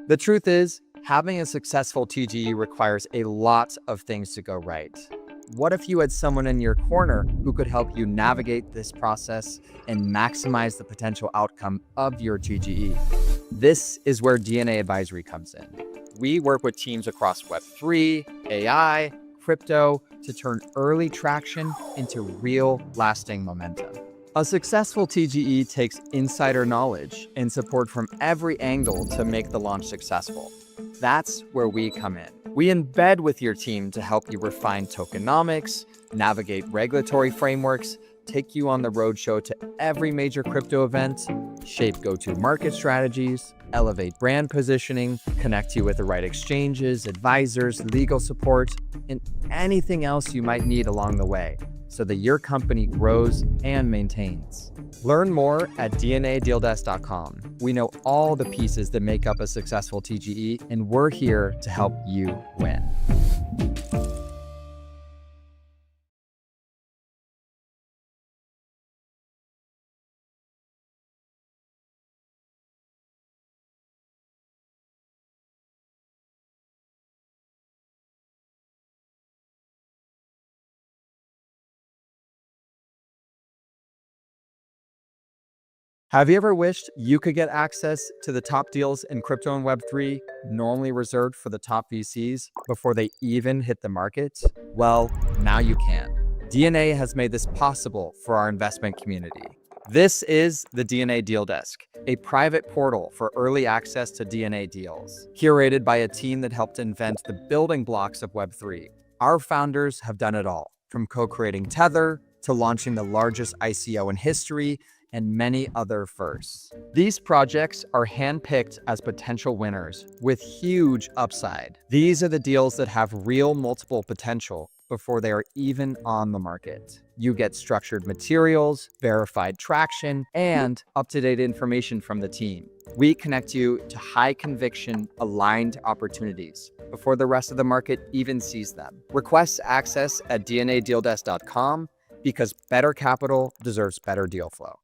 The truth is, having a successful TGE requires a lot of things to go right. What if you had someone in your corner who could help you navigate this process and maximize the potential outcome of your TGE? This is where DNA Advisory comes in. We work with teams across Web3, AI, crypto to turn early traction into real, lasting momentum. A successful TGE takes insider knowledge and support from every angle to make the launch successful. That's where we come in. We embed with your team to help you refine tokenomics, navigate regulatory frameworks, take you on the roadshow to every major crypto event, shape go-to-market strategies, elevate brand positioning, connect you with the right exchanges, advisors, legal support, and anything else you might need along the way so that your company grows and maintains. Learn more at dnadealdesk.com. We know all the pieces that make up a successful TGE, and we're here to help you win. Have you ever wished you could get access to the top deals in crypto and Web3 normally reserved for the top VCs before they even hit the market? Well, now you can. DNA has made this possible for our investment community. This is the DNA Deal Desk, a private portal for early access to DNA deals, curated by a team that helped invent the building blocks of Web3. Our founders have done it all, from co-creating Tether to launching the largest ICO in history and many other firsts. These projects are handpicked as potential winners with huge upside. These are the deals that have real multiple potential before they are even on the market. You get structured materials, verified traction, and up-to-date information from the team. We connect you to high conviction, aligned opportunities before the rest of the market even sees them. Request access at dnadealdesk.com because better capital deserves better deal flow.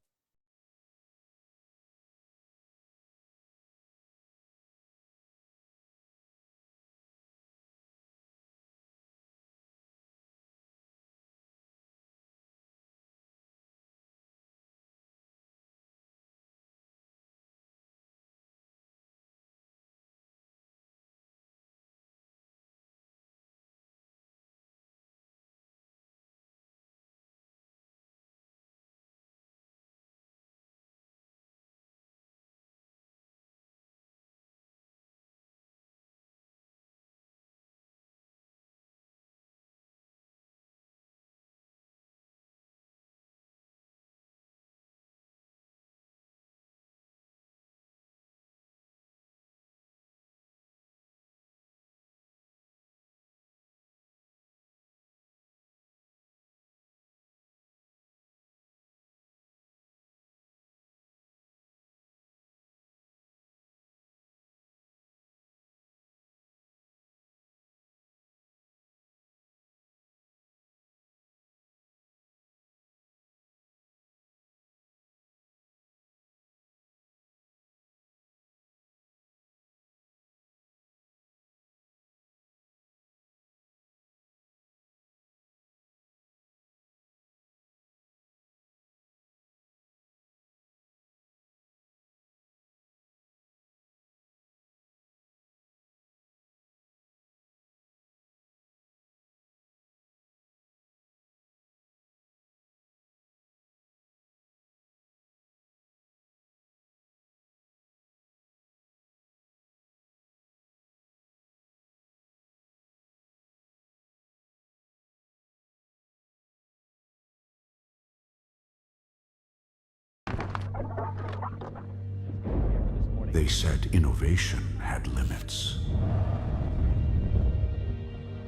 They said innovation had limits.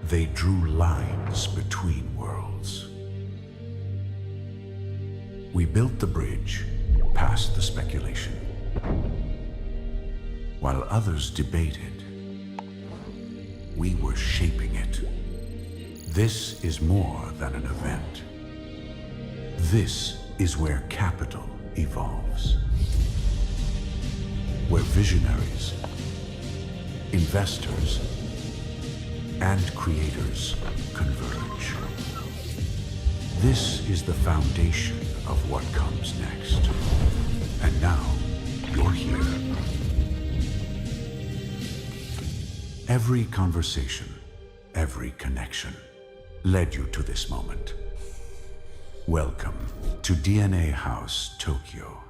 They drew lines between worlds. We built the bridge past the speculation. While others debated, we were shaping it. This is more than an event. This is where capital evolves. Where visionaries investors, and creators converge. This is the foundation of what comes next. And now, you're here. Every conversation, every connection led you to this moment. Welcome to DNA House Tokyo.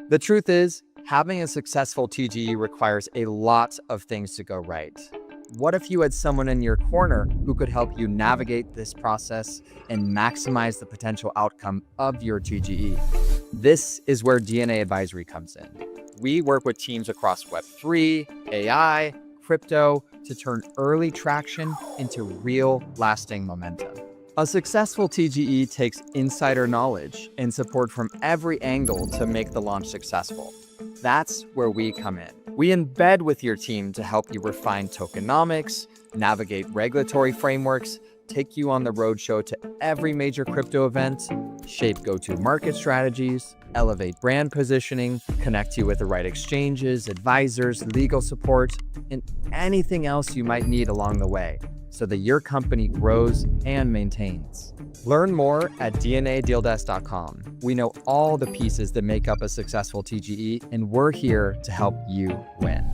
The truth is, having a successful TGE requires a lot of things to go right. What if you had someone in your corner who could help you navigate this process and maximize the potential outcome of your TGE? This is where DNA Advisory comes in. We work with teams across Web3, AI, crypto to turn early traction into real, lasting momentum. A successful TGE takes insider knowledge and support from every angle to make the launch successful. That's where we come in. We embed with your team to help you refine tokenomics, navigate regulatory frameworks, take you on the roadshow to every major crypto event, shape go-to-market strategies, elevate brand positioning, connect you with the right exchanges, advisors, legal support, and anything else you might need along the way, so that your company grows and maintains. Learn more at dnadealdesk.com. We know all the pieces that make up a successful TGE, and we're here to help you win.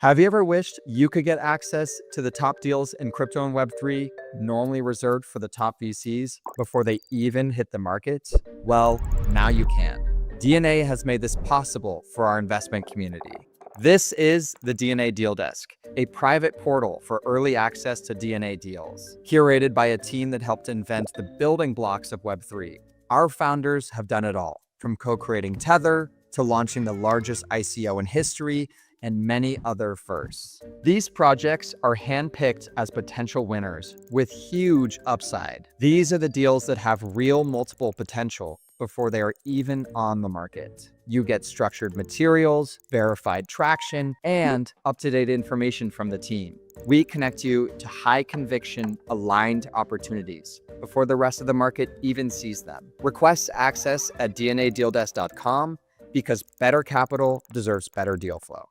Have you ever wished you could get access to the top deals in crypto and Web3, normally reserved for the top VCs, before they even hit the market? Well, now you can. DNA has made this possible for our investment community. This is the DNA Deal Desk, a private portal for early access to DNA deals, curated by a team that helped invent the building blocks of Web3. Our founders have done it all, from co-creating Tether to launching the largest ICO in history, and many other firsts. These projects are handpicked as potential winners with huge upside. These are the deals that have real multiple potential before they are even on the market. You get structured materials, verified traction, and up-to-date information from the team. We connect you to high-conviction, aligned opportunities before the rest of the market even sees them. Request access at dnadealdesk.com because better capital deserves better deal flow.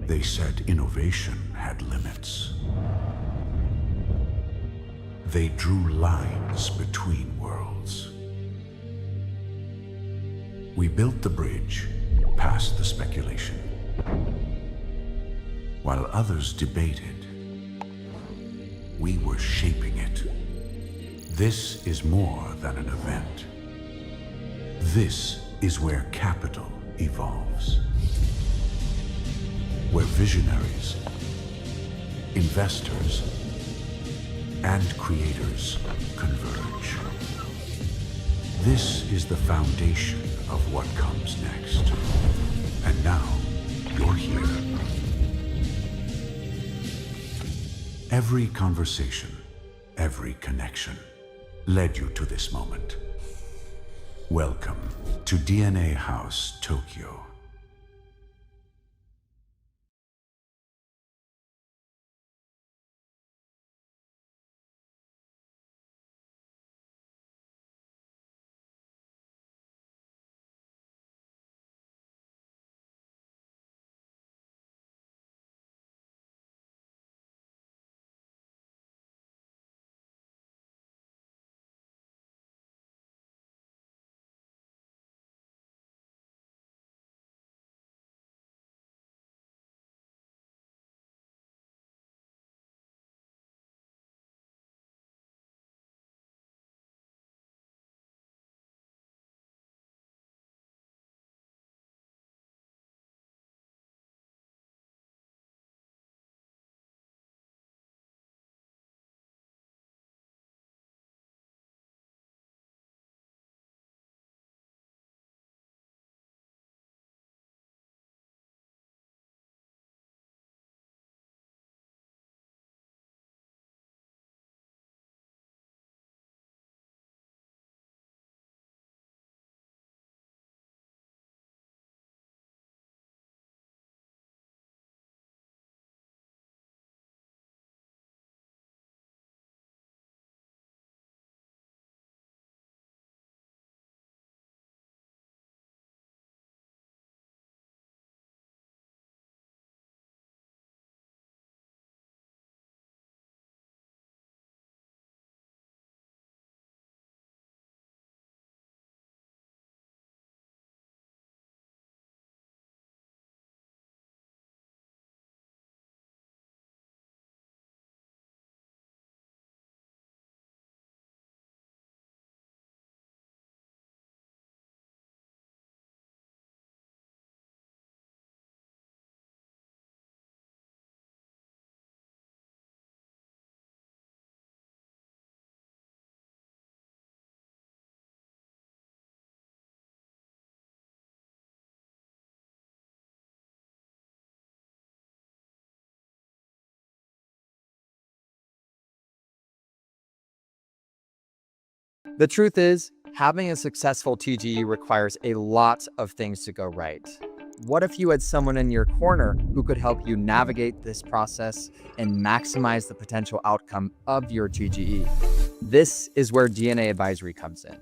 They said innovation had limits. They drew lines between worlds. We built the bridge past the speculation. While others debated, we were shaping it. This is more than an event. This is where capital evolves. Where visionaries, investors, and creators converge. This is the foundation of what comes next. And now, you're here. Every conversation, every connection led you to this moment. Welcome to DNA House Tokyo. The truth is, having a successful TGE requires a lot of things to go right. What if you had someone in your corner who could help you navigate this process and maximize the potential outcome of your TGE? This is where DNA Advisory comes in.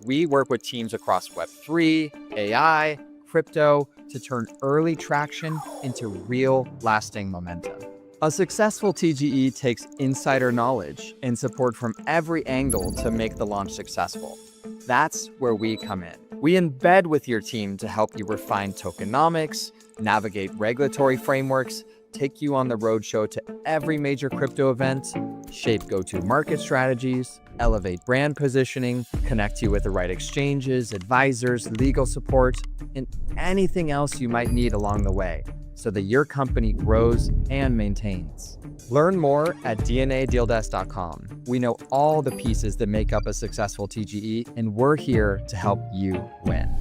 We work with teams across Web3, AI, crypto to turn early traction into real, lasting momentum. A successful TGE takes insider knowledge and support from every angle to make the launch successful. That's where we come in. We embed with your team to help you refine tokenomics, navigate regulatory frameworks, take you on the roadshow to every major crypto event, shape go-to-market strategies, elevate brand positioning, connect you with the right exchanges, advisors, legal support, and anything else you might need along the way so that your company grows and maintains. Learn more at dnadealdesk.com. We know all the pieces that make up a successful TGE, and we're here to help you win.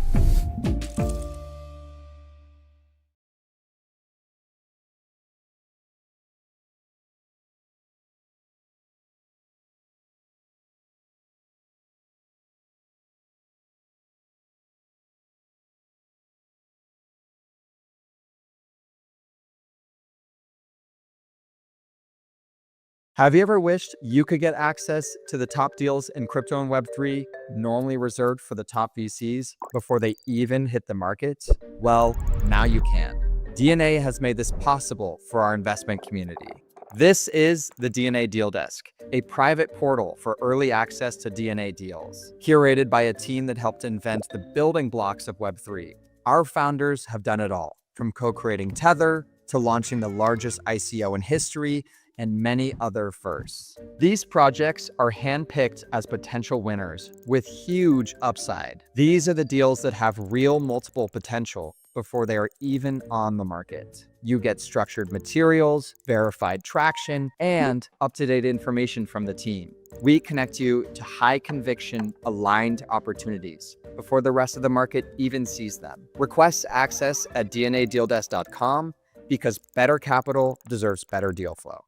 Have you ever wished you could get access to the top deals in crypto and Web3 normally reserved for the top VCs before they even hit the market? Well, now you can. DNA has made this possible for our investment community. This is the DNA Deal Desk, a private portal for early access to DNA deals, curated by a team that helped invent the building blocks of Web3. Our founders have done it all, from co-creating Tether to launching the largest ICO in history and many other firsts. These projects are handpicked as potential winners with huge upside. These are the deals that have real multiple potential before they are even on the market. You get structured materials, verified traction, and up-to-date information from the team. We connect you to high conviction, aligned opportunities before the rest of the market even sees them. Request access at dnadealdesk.com because better capital deserves better deal flow.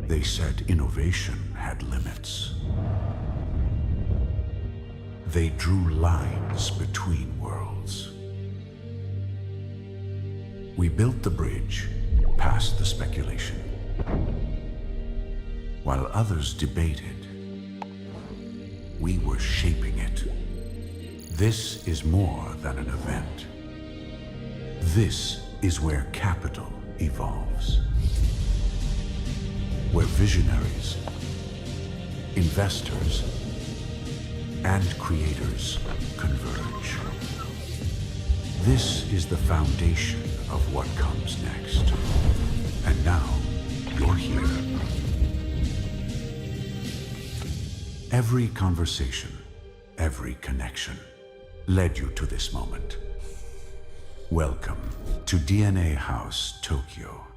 They said innovation had limits. They drew lines between worlds. We built the bridge past the speculation. While others debated, we were shaping it. This is more than an event. This is where capital evolves. Where visionaries investors, and creators converge. This is the foundation of what comes next. And now, you're here. Every conversation, every connection led you to this moment. Welcome to DNA House Tokyo.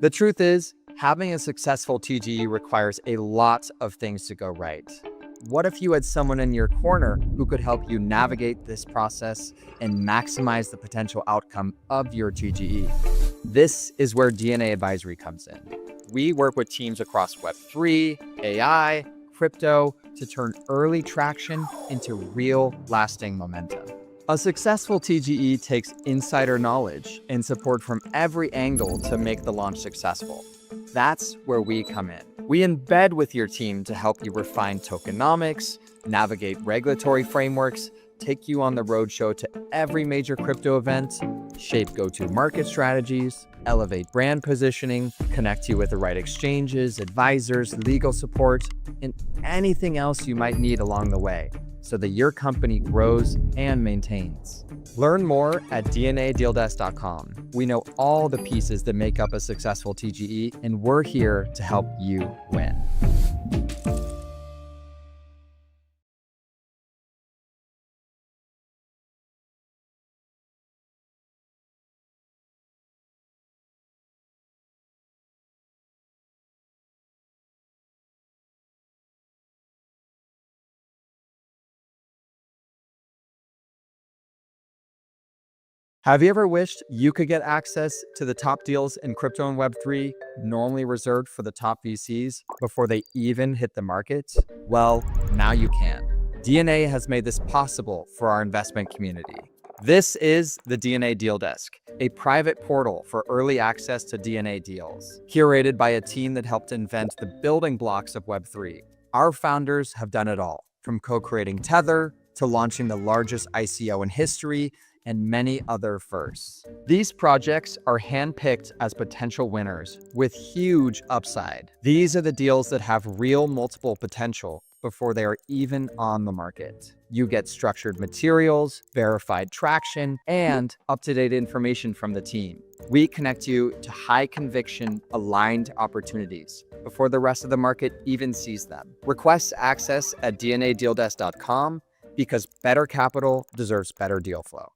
The truth is, having a successful TGE requires a lot of things to go right. What if you had someone in your corner who could help you navigate this process and maximize the potential outcome of your TGE? This is where DNA Advisory comes in. We work with teams across Web3, AI, crypto to turn early traction into real, lasting momentum. A successful TGE takes insider knowledge and support from every angle to make the launch successful. That's where we come in. We embed with your team to help you refine tokenomics, navigate regulatory frameworks, take you on the roadshow to every major crypto event, shape go-to-market strategies, elevate brand positioning, connect you with the right exchanges, advisors, legal support, and anything else you might need along the way, so that your company grows and maintains. Learn more at DNADealDesk.com. We know all the pieces that make up a successful TGE, and we're here to help you win. Have you ever wished you could get access to the top deals in crypto and Web3, normally reserved for the top VCs, before they even hit the market? Well, now you can. DNA has made this possible for our investment community. This is the DNA Deal Desk, a private portal for early access to DNA deals, curated by a team that helped invent the building blocks of Web3. Our founders have done it all, from co-creating Tether to launching the largest ICO in history and many other firsts. These projects are handpicked as potential winners with huge upside. These are the deals that have real multiple potential, before they are even on the market. You get structured materials, verified traction, and up-to-date information from the team. We connect you to high-conviction, aligned opportunities before the rest of the market even sees them. Request access at dnadealdesk.com because better capital deserves better deal flow.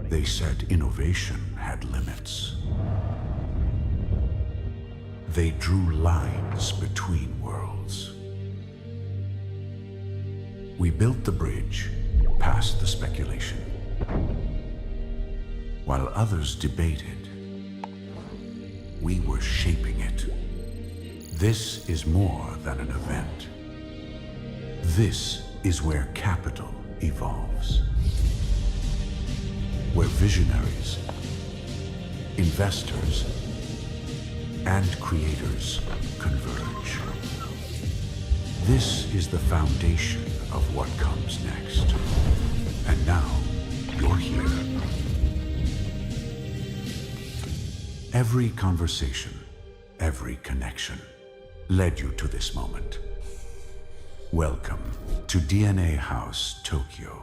They said innovation had limits. They drew lines between worlds. We built the bridge past the speculation. While others debated, we were shaping it. This is more than an event. This is where capital evolves. Where visionaries, investors, and creators converge. This is the foundation of what comes next. And now, you're here. Every conversation, every connection led you to this moment. Welcome to DNA House Tokyo.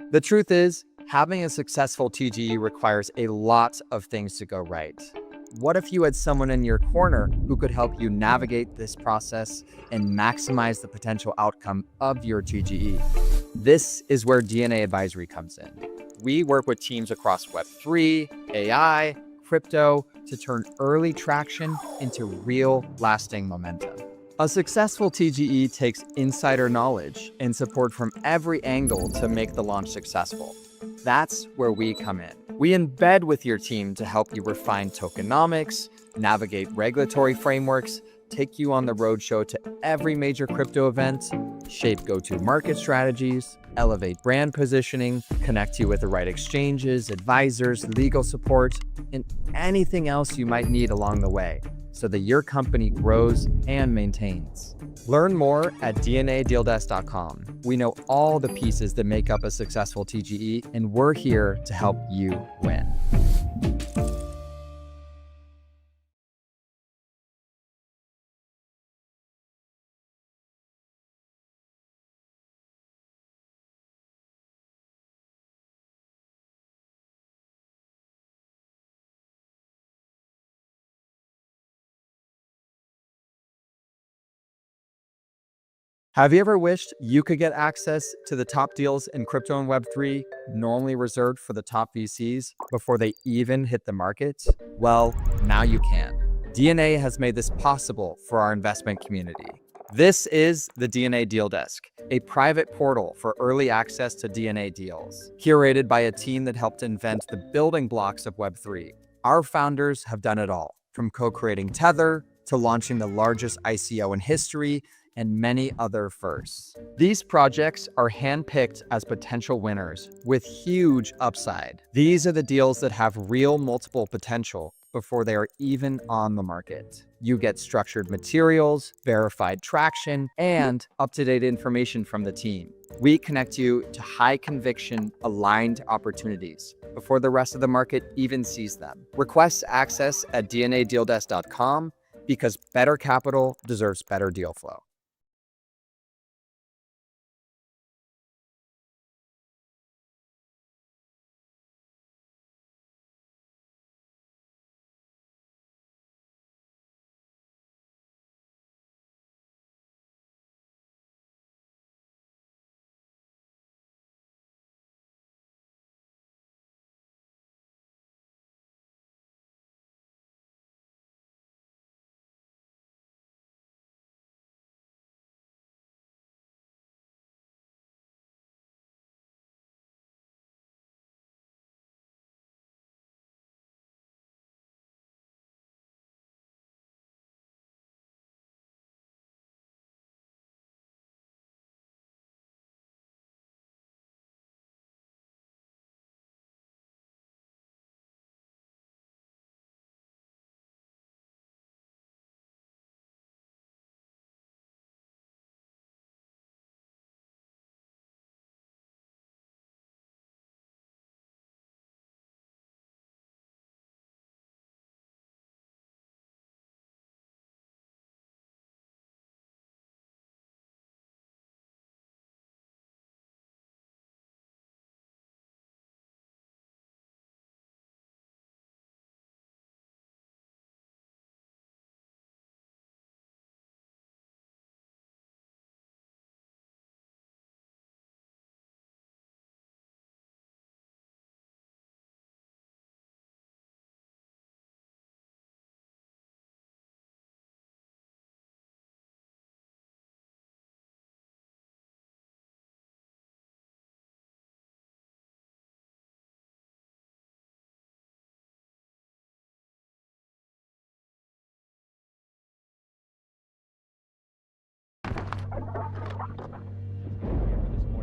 The truth is, having a successful TGE requires a lot of things to go right. What if you had someone in your corner who could help you navigate this process and maximize the potential outcome of your TGE? This is where DNA Advisory comes in. We work with teams across Web3, AI, crypto to turn early traction into real, lasting momentum. A successful TGE takes insider knowledge and support from every angle to make the launch successful. That's where we come in. We embed with your team to help you refine tokenomics, navigate regulatory frameworks, take you on the roadshow to every major crypto event, shape go-to-market strategies, elevate brand positioning, connect you with the right exchanges, advisors, legal support, and anything else you might need along the way so that your company grows and maintains. Learn more at dnadealdesk.com. We know all the pieces that make up a successful TGE, and we're here to help you win. Have you ever wished you could get access to the top deals in crypto and Web3 normally reserved for the top VCs before they even hit the market? Well, now you can. DNA has made this possible for our investment community. This is the DNA Deal Desk, a private portal for early access to DNA deals, curated by a team that helped invent the building blocks of Web3. Our founders have done it all, from co-creating Tether to launching the largest ICO in history and many other firsts. These projects are handpicked as potential winners with huge upside. These are the deals that have real multiple potential before they are even on the market. You get structured materials, verified traction, and up-to-date information from the team. We connect you to high conviction, aligned opportunities before the rest of the market even sees them. Request access at dnadealdesk.com because better capital deserves better deal flow.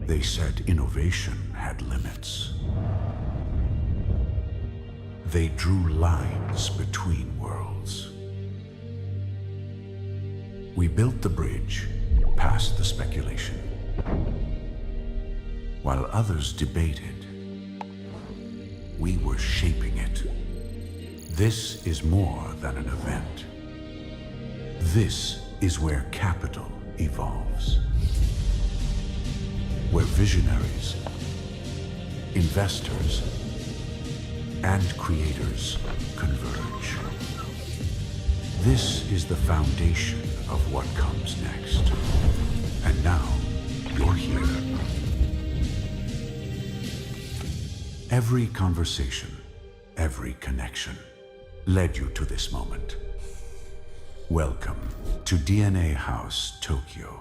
They said innovation had limits. They drew lines between worlds. We built the bridge past the speculation. While others debated, we were shaping it. This is more than an event. This is where capital evolves. Where visionaries investors, and creators converge. This is the foundation of what comes next. And now, you're here. Every conversation, every connection led you to this moment. Welcome to DNA House Tokyo.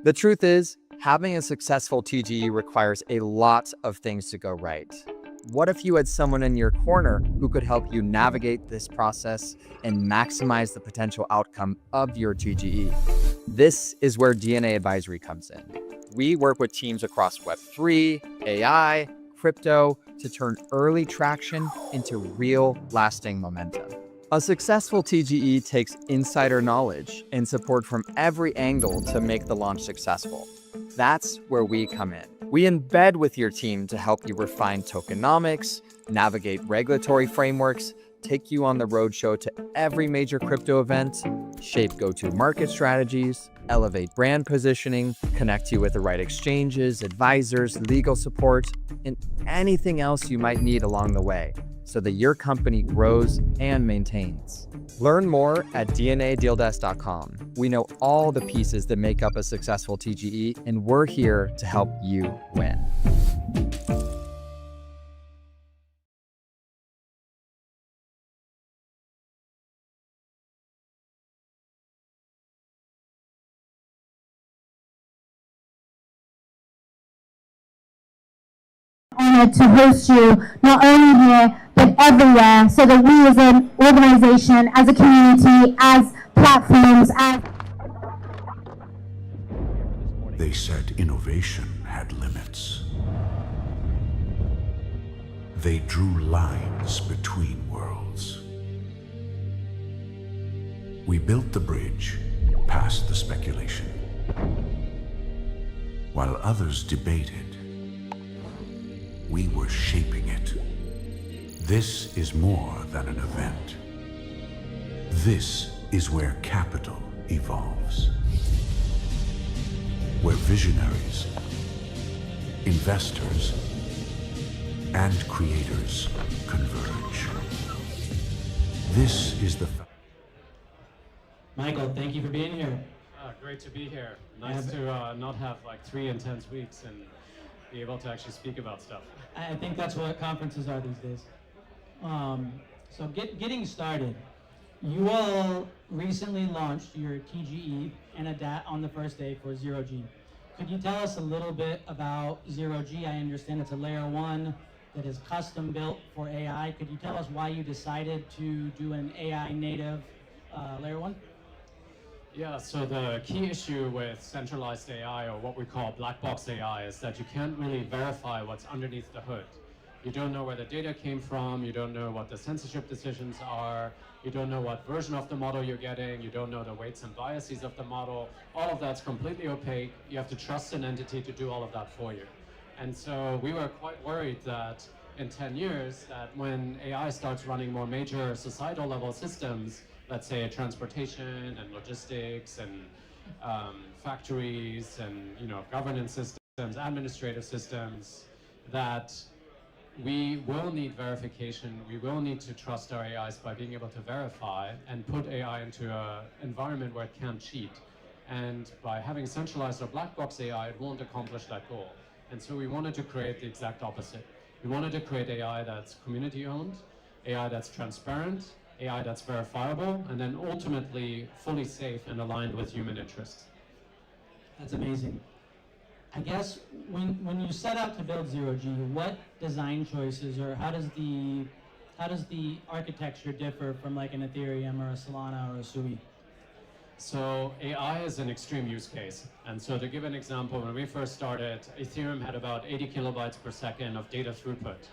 The truth is, having a successful TGE requires a lot of things to go right. What if you had someone in your corner who could help you navigate this process and maximize the potential outcome of your TGE? This is where DNA Advisory comes in. We work with teams across Web3, AI, crypto to turn early traction into real, lasting momentum. A successful TGE takes insider knowledge and support from every angle to make the launch successful. That's where we come in. We embed with your team to help you refine tokenomics, navigate regulatory frameworks, take you on the roadshow to every major crypto event, shape go-to-market strategies, elevate brand positioning, connect you with the right exchanges, advisors, legal support, and anything else you might need along the way, so that your company grows and maintains. Learn more at dnadealdesk.com. We know all the pieces that make up a successful TGE, and we're here to help you win. Honored to host you not only here but everywhere, so that we as an organization, as a community, as platforms, as They said innovation had limits. They drew lines between worlds. We built the bridge past the speculation. While others debated, we were shaping it. This is more than an event. This is where capital evolves. Where visionaries, investors, and creators converge. This is the Michael, thank you for being here. Great to be here. Nice to not have like 3 intense weeks and be able to actually speak about stuff. I think that's what conferences are these days. So getting started, you all recently launched your TGE and a DAT on the first day for Zero G. Could you tell us a little bit about Zero G? I understand it's a layer 1 that is custom built for AI. Could you tell us why you decided to do an AI native layer 1? Yeah, so the key issue with centralized AI, or what we call black box AI, is that you can't really verify what's underneath the hood. You don't know where the data came from, you don't know what the censorship decisions are, you don't know what version of the model you're getting, you don't know the weights and biases of the model. All of that's completely opaque. You have to trust an entity to do all of that for you. And so we were quite worried that in 10 years, that when AI starts running more major societal level systems, let's say transportation and logistics and factories and governance systems, administrative systems, that we will need verification. We will need to trust our AIs by being able to verify and put AI into an environment where it can't cheat. And by having centralized or black box AI, it won't accomplish that goal. And so we wanted to create the exact opposite. We wanted to create AI that's community owned, AI that's transparent, AI that's verifiable, and then ultimately fully safe and aligned with human interests. That's amazing. I guess when you set out to build Zero G, what design choices, or how does the architecture differ from like an Ethereum or a Solana or a Sui? So AI is an extreme use case. And so to give an example, when we first started, Ethereum had about 80 kilobytes per second of data throughput.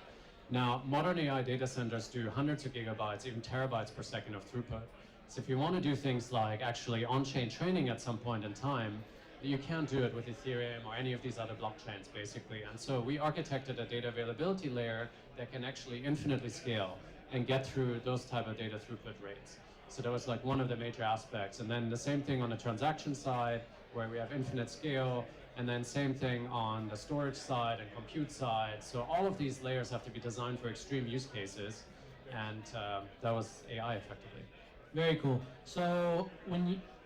Now, modern AI data centers do hundreds of gigabytes, even terabytes per second of throughput. So if you want to do things like actually on-chain training at some point in time, you can't do it with Ethereum or any of these other blockchains, basically. And so we architected a data availability layer that can actually infinitely scale and get through those type of data throughput rates. So that was like one of the major aspects. And then the same thing on the transaction side, where we have infinite scale, and then same thing on the storage side and compute side. So all of these layers have to be designed for extreme use cases, and that was AI effectively. Very cool. So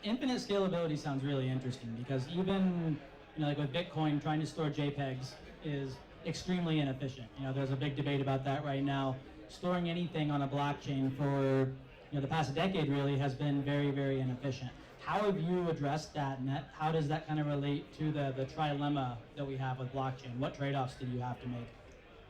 infinite scalability sounds really interesting, because even like with Bitcoin, trying to store JPEGs is extremely inefficient. There's a big debate about that right now. Storing anything on a blockchain for the past decade really has been very, very inefficient. How have you addressed that, and how does that kind of relate to the trilemma that we have with blockchain? What trade-offs did you have to make?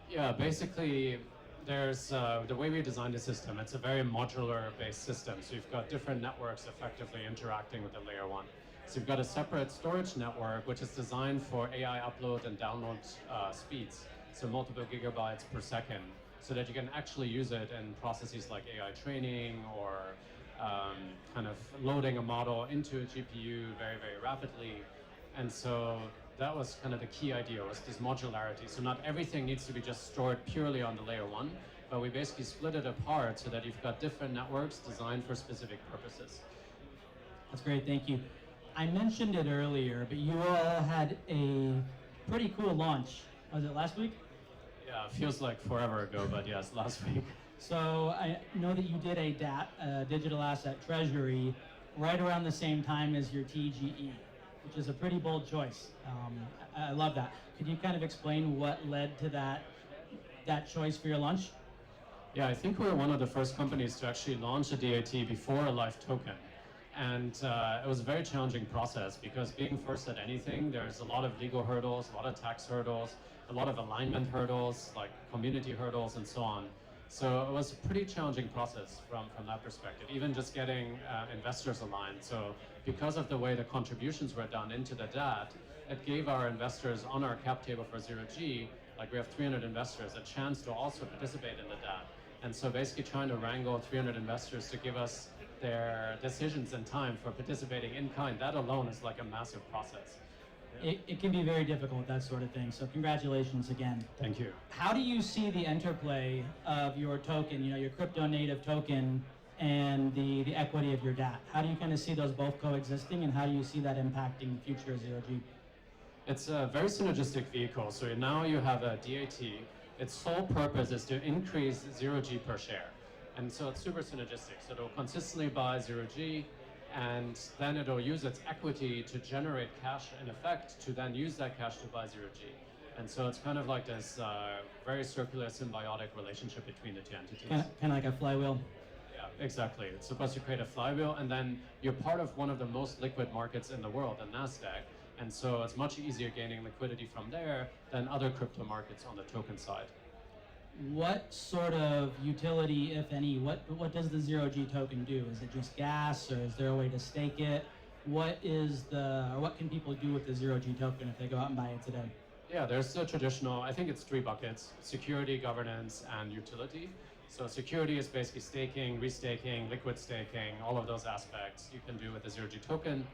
Yeah, basically, there's the way we designed the system. It's a very modular-based system. So you've got different networks effectively interacting with the layer 1. So you've got a separate storage network, which is designed for AI upload and download speeds, so multiple gigabytes per second, so that you can actually use it in processes like AI training or kind of loading a model into a GPU very, very rapidly. And so that was kind of the key idea, was this modularity. So not everything needs to be just stored purely on the layer 1, but we basically split it apart so that you've got different networks designed for specific purposes. That's great, thank you. I mentioned it earlier, but you all had a pretty cool launch. Was it last week? Yeah, it feels like forever ago, but yes, last week. So I know that you did a DAT, a digital asset treasury, right around the same time as your TGE, which is a pretty bold choice. I love that. Could you kind of explain what led to that choice for your launch? Yeah, I think we were one of the first companies to actually launch a DAT before a live token. And it was a very challenging process, because being first at anything, there's a lot of legal hurdles, a lot of tax hurdles, a lot of alignment hurdles, like community hurdles and so on. So it was a pretty challenging process from that perspective, even just getting investors aligned. So because of the way the contributions were done into the DAT, it gave our investors on our cap table for Zero G, like we have 300 investors, a chance to also participate in the DAT. And so basically trying to wrangle 300 investors to give us their decisions in time for participating in kind, that alone is like a massive process. It can be very difficult, that sort of thing. So congratulations again. Thank you. How do you see the interplay of your token, your crypto native token, and the equity of your DAT? How do you kind of see those both coexisting, and how do you see that impacting the future of Zero G? It's a very synergistic vehicle. So now you have a DAT. Its sole purpose is to increase Zero G per share. And so it's super synergistic. So it'll consistently buy Zero G, and then it'll use its equity to generate cash in effect to then use that cash to buy 0G. And so it's kind of like this very circular symbiotic relationship between the two entities. Kind of like a flywheel. Yeah, exactly. It's supposed to create a flywheel, and then you're part of one of the most liquid markets in the world, the NASDAQ. And so it's much easier gaining liquidity from there than other crypto markets on the token side. What sort of utility, if any, what does the 0G token do? Is it just gas, or is there a way to stake it? What can people do with the 0G token if they go out and buy it today? Yeah, there's the traditional, I think it's 3 buckets: security, governance, and utility. So security is basically staking, restaking, liquid staking, all of those aspects you can do with the 0G token.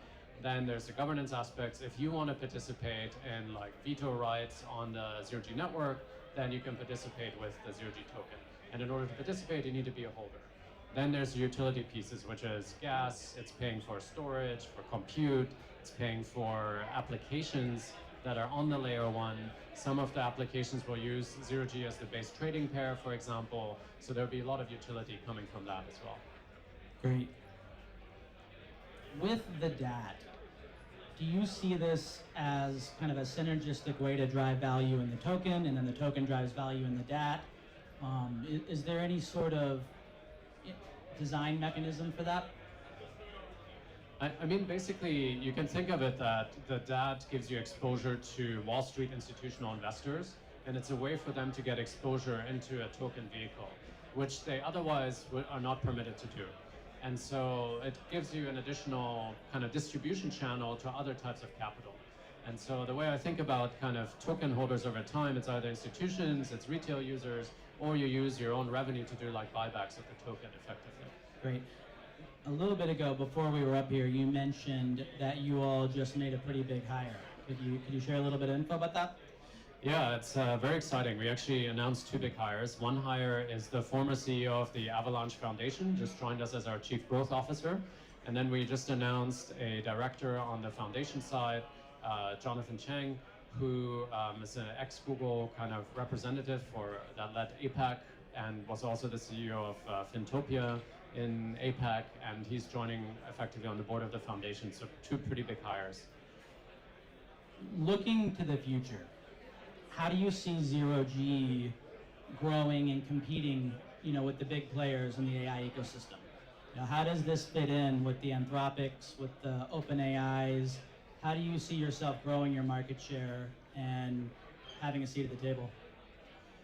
Then there's the governance aspects. If you want to participate in like veto rights on the 0G network, then you can participate with the 0G token. And in order to participate, you need to be a holder. Then there's the utility pieces, which is gas. It's paying for storage, for compute. It's paying for applications that are on the layer 1. Some of the applications will use 0G as the base trading pair, for example. So there'll be a lot of utility coming from that as well. Great. With the DAT, do you see this as kind of a synergistic way to drive value in the token, and then the token drives value in the DAT? Is there any sort of design mechanism for that? I mean, basically, you can think of it that the DAT gives you exposure to Wall Street institutional investors, and it's a way for them to get exposure into a token vehicle, which they otherwise are not permitted to do. And so it gives you an additional kind of distribution channel to other types of capital. And so the way I think about kind of token holders over time, it's either institutions, it's retail users, or you use your own revenue to do like buybacks of the token effectively. Great. A little bit ago, before we were up here, you mentioned that you all just made a pretty big hire. Could you share a little bit of info about that? Yeah, it's very exciting. We actually announced 2 big hires. One hire is the former CEO of the Avalanche Foundation, just joined us as our Chief Growth Officer. And then we just announced a director on the foundation side, Jonathan Chang, who is an ex-Google kind of representative that led APAC and was also the CEO of Fintopia in APAC, and he's joining effectively on the board of the foundation. So 2 pretty big hires. Looking to the future, how do you see 0G growing and competing, with the big players in the AI ecosystem? How does this fit in with the Anthropics, with the OpenAIs? How do you see yourself growing your market share and having a seat at the table?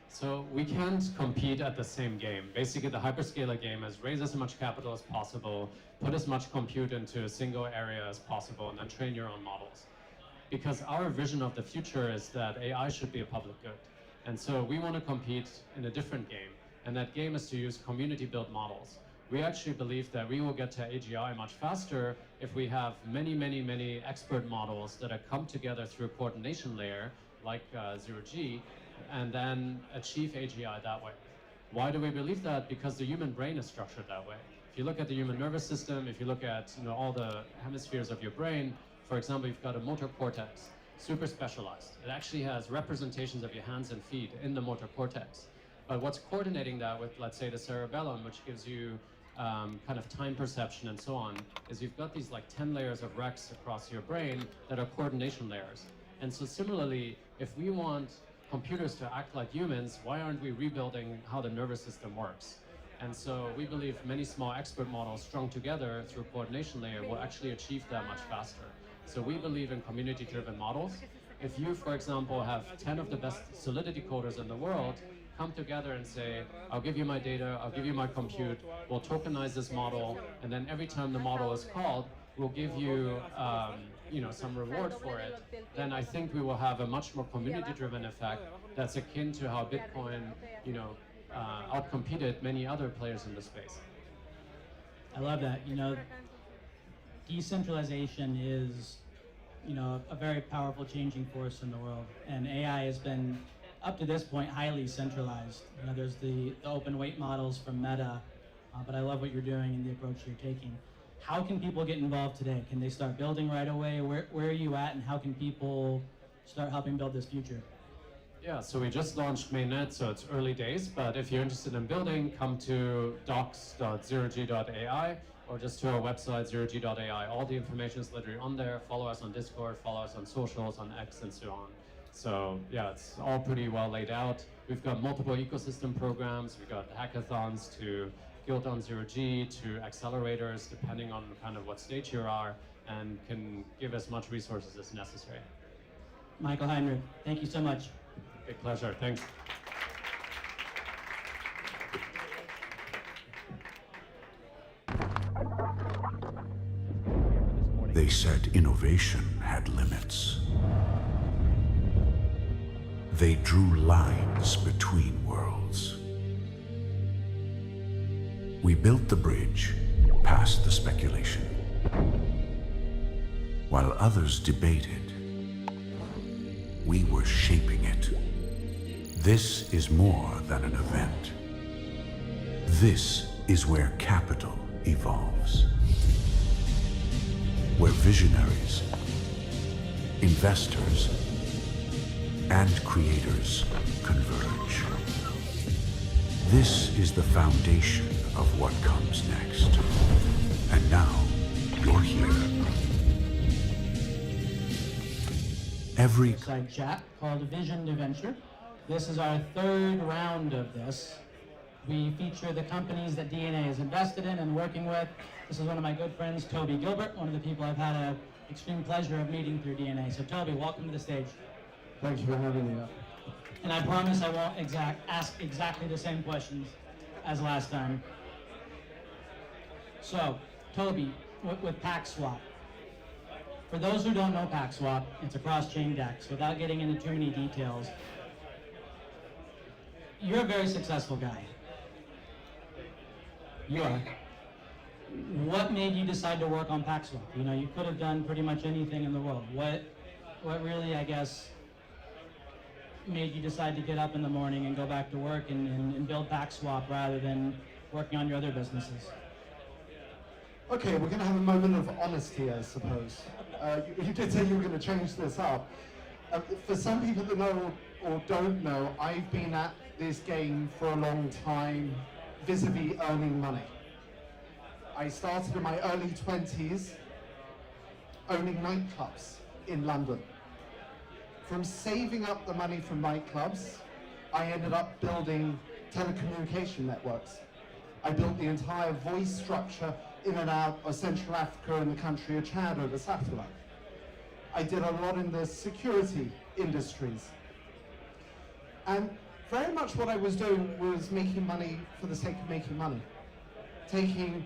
So we can't compete at the same game. Basically, the hyperscaler game is raise as much capital as possible, put as much compute into a single area as possible, and then train your own models. Because our vision of the future is that AI should be a public good. And so we want to compete in a different game. And that game is to use community-built models. We actually believe that we will get to AGI much faster if we have many, many, many expert models that have come together through a coordination layer, like 0G, and then achieve AGI that way. Why do we believe that? Because the human brain is structured that way. If you look at the human nervous system, if you look at all the hemispheres of your brain, for example, you've got a motor cortex, super specialized. It actually has representations of your hands and feet in the motor cortex. But what's coordinating that with, let's say, the cerebellum, which gives you kind of time perception and so on, is you've got these like 10 layers of recs across your brain that are coordination layers. And so similarly, if we want computers to act like humans, why aren't we rebuilding how the nervous system works? And so we believe many small expert models strung together through coordination layer will actually achieve that much faster. So we believe in community-driven models. If you, for example, have 10 of the best Solidity coders in the world, come together and say, I'll give you my data, I'll give you my compute, we'll tokenize this model, and then every time the model is called, we'll give you some reward for it, then I think we will have a much more community-driven effect that's akin to how Bitcoin outcompeted many other players in the space. I love that. Decentralization is, a very powerful changing force in the world, and AI has been, up to this point, highly centralized. There's the open weight models from Meta, but I love what you're doing and the approach you're taking. How can people get involved today? Can they start building right away? Where are you at, and how can people start helping build this future? Yeah, so we just launched mainnet, so it's early days, but if you're interested in building, come to docs.0g.ai, or just to our website, zerog.ai. All the information is literally on there. Follow us on Discord, follow us on socials, on X, and so on. So yeah, it's all pretty well laid out. We've got multiple ecosystem programs. We've got hackathons to Guild on Zero G, to accelerators, depending on kind of what stage you are, and can give as much resources as necessary. Michael Heinrich, thank you so much. Big pleasure, thanks. They said innovation had limits. They drew lines between worlds. We built the bridge past the speculation. While others debated, we were shaping it. This is more than an event. This is where capital evolves. Where visionaries, investors, and creators converge. This is the foundation of what comes next. And now, you're here. Every Side chat called Vision to Venture. This is our third round of this. We feature the companies that DNA is invested in and working with. This is one of my good friends, Toby Gilbert, one of the people I've had an extreme pleasure of meeting through DNA. So Toby, welcome to the stage. Thank you for having me. And I promise I won't ask exactly the same questions as last time. So, Toby, with Pact Swap. For those who don't know Pact Swap, it's a cross-chain DEX. Without getting into too many details, you're a very successful guy. You are. What made you decide to work on Pact Swap? You know, you could have done pretty much anything in the world. What really, I guess, made you decide to get up in the morning and go back to work and build Pact Swap rather than working on your other businesses? Okay, we're going to have a moment of honesty, I suppose. You did say you were going to change this up. For some people that know or don't know, I've been at this game for a long time, vis-a-vis earning money. I started in my early 20s owning nightclubs in London. From saving up the money from nightclubs, I ended up building telecommunication networks. I built the entire voice structure in and out of Central Africa and the country of Chad over satellite. I did a lot in the security industries. And very much what I was doing was making money for the sake of making money, taking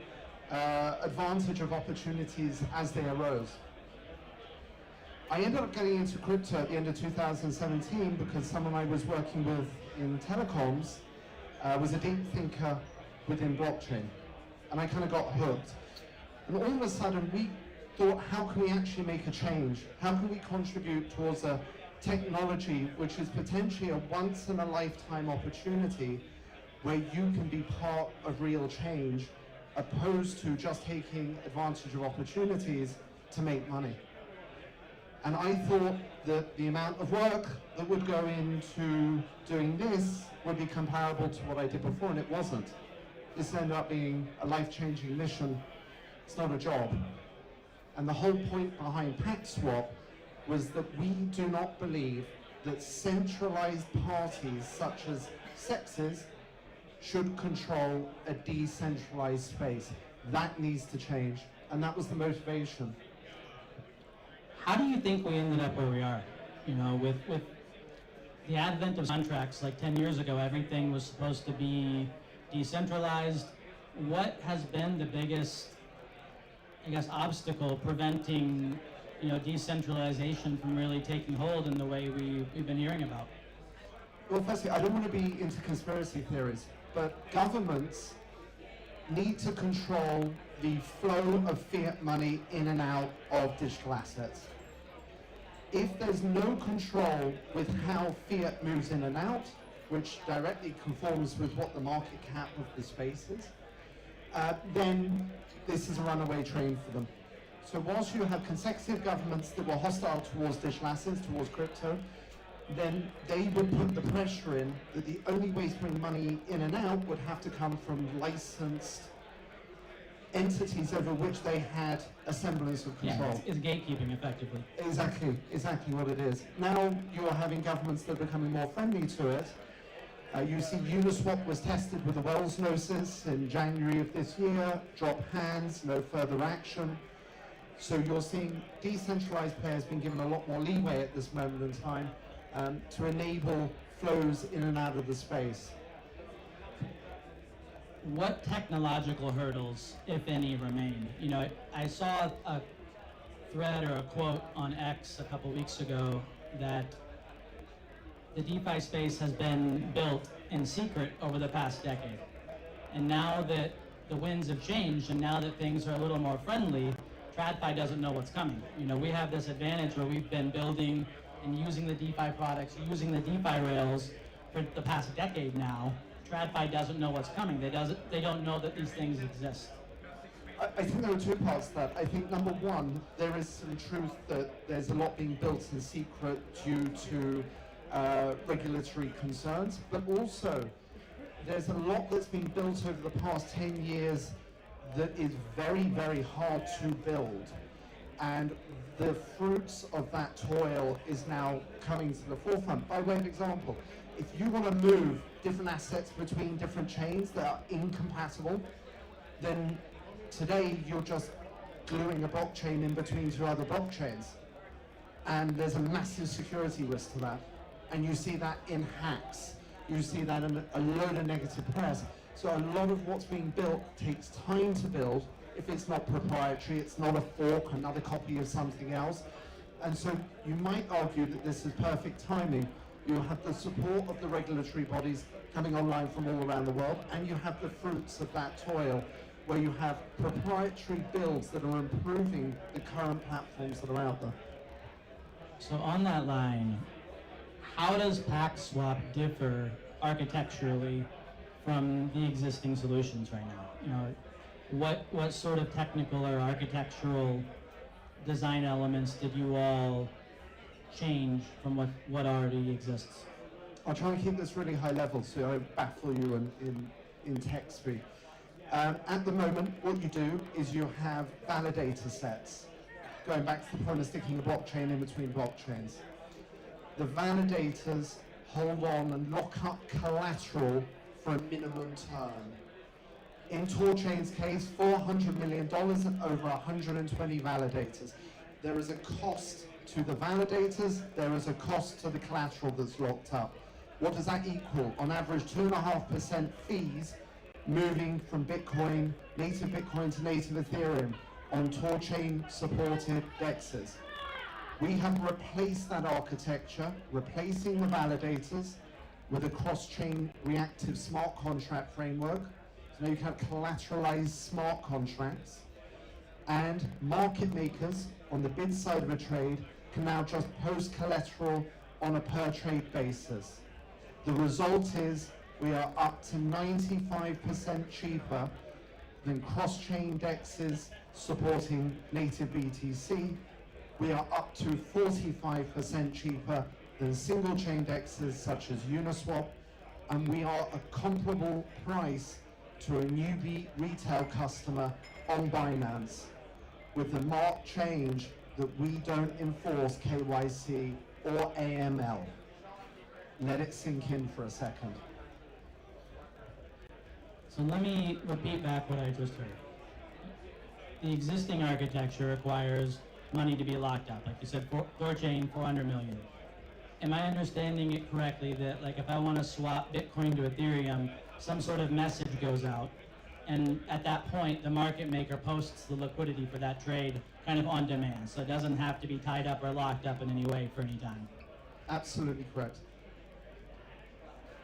advantage of opportunities as they arose. I ended up getting into crypto at the end of 2017 because someone I was working with in telecoms was a deep thinker within blockchain. And I kind of got hooked. And all of a sudden we thought, how can we actually make a change? How can we contribute towards a technology which is potentially a once in a lifetime opportunity where you can be part of real change, opposed to just taking advantage of opportunities to make money. And I thought that the amount of work that would go into doing this would be comparable to what I did before, and it wasn't. This ended up being a life-changing mission. It's not a job. And the whole point behind Pact Swap was that we do not believe that centralized parties such as sexes should control a decentralized space. That needs to change, and that was the motivation. How do you think we ended up where we are? You know, with the advent of contracts, like 10 years ago, everything was supposed to be decentralized. What has been the biggest, I guess, obstacle preventing, you know, decentralization from really taking hold in the way we've been hearing about? Well, firstly, I don't want to be into conspiracy theories, but governments need to control the flow of fiat money in and out of digital assets. If there's no control with how fiat moves in and out, which directly conforms with what the market cap of the space is, then this is a runaway train for them. So whilst you have consecutive governments that were hostile towards digital assets, towards crypto, then they would put the pressure in that the only way to bring money in and out would have to come from licensed entities over which they had a semblance of control. Yeah, it's gatekeeping effectively. Exactly what it is. Now you are having governments that are becoming more friendly to it. You see Uniswap was tested with the Wells Gnosis in January of this year, drop hands, no further action. So you're seeing decentralized players being given a lot more leeway at this moment in time to enable flows in and out of the space. What technological hurdles, if any, remain? You know, I saw a thread or a quote on X a couple weeks ago that the DeFi space has been built in secret over the past decade. And now that the winds have changed and now that things are a little more friendly, TradFi doesn't know what's coming. You know, we have this advantage where we've been building and using the DeFi products, using the DeFi rails for the past decade now. TradFi doesn't know what's coming. They don't know that these things exist. I think there are two parts to that. I think number one, there is some truth that there's a lot being built in secret due to regulatory concerns, but also there's a lot that's been built over the past 10 years that is very, very hard to build. And the fruits of that toil is now coming to the forefront. By way of example, if you want to move different assets between different chains that are incompatible, then today you're just gluing a blockchain in between two other blockchains. And there's a massive security risk to that. And you see that in hacks. You see that in a load of negative press. So a lot of what's being built takes time to build. If it's not proprietary, it's not a fork, another copy of something else. And so you might argue that this is perfect timing. You have the support of the regulatory bodies coming online from all around the world, and you have the fruits of that toil, where you have proprietary builds that are improving the current platforms that are out there. So on that line, how does Pact Swap differ architecturally from the existing solutions right now? You know, what sort of technical or architectural design elements did you all change from what already exists? I'll try and keep this really high level so I don't baffle you in tech speak. At the moment, what you do is you have validator sets, going back to the point of sticking a blockchain in between blockchains. The validators hold on and lock up collateral for a minimum term. In TORChain's case, $400 million and over 120 validators. There is a cost to the validators, there is a cost to the collateral that's locked up. What does that equal? On average, 2.5% fees moving from Bitcoin, native Bitcoin to native Ethereum on TORChain supported DEXs. We have replaced that architecture, replacing the validators with a cross-chain reactive smart contract framework. So now you can have collateralized smart contracts, and market makers on the bid side of a trade can now just post collateral on a per trade basis. The result is we are up to 95% cheaper than cross-chain DEXs supporting native BTC. We are up to 45% cheaper than single-chain DEXs such as Uniswap, and we are a comparable price to a newbie retail customer on Binance, with the marked change that we don't enforce KYC or AML. Let it sink in for a second. So let me repeat back what I just heard. The existing architecture requires money to be locked up. Like you said, TORChain, 400 million. Am I understanding it correctly that, like, if I want to swap Bitcoin to Ethereum, some sort of message goes out, and at that point, the market maker posts the liquidity for that trade kind of on demand, so it doesn't have to be tied up or locked up in any way for any time? Absolutely correct.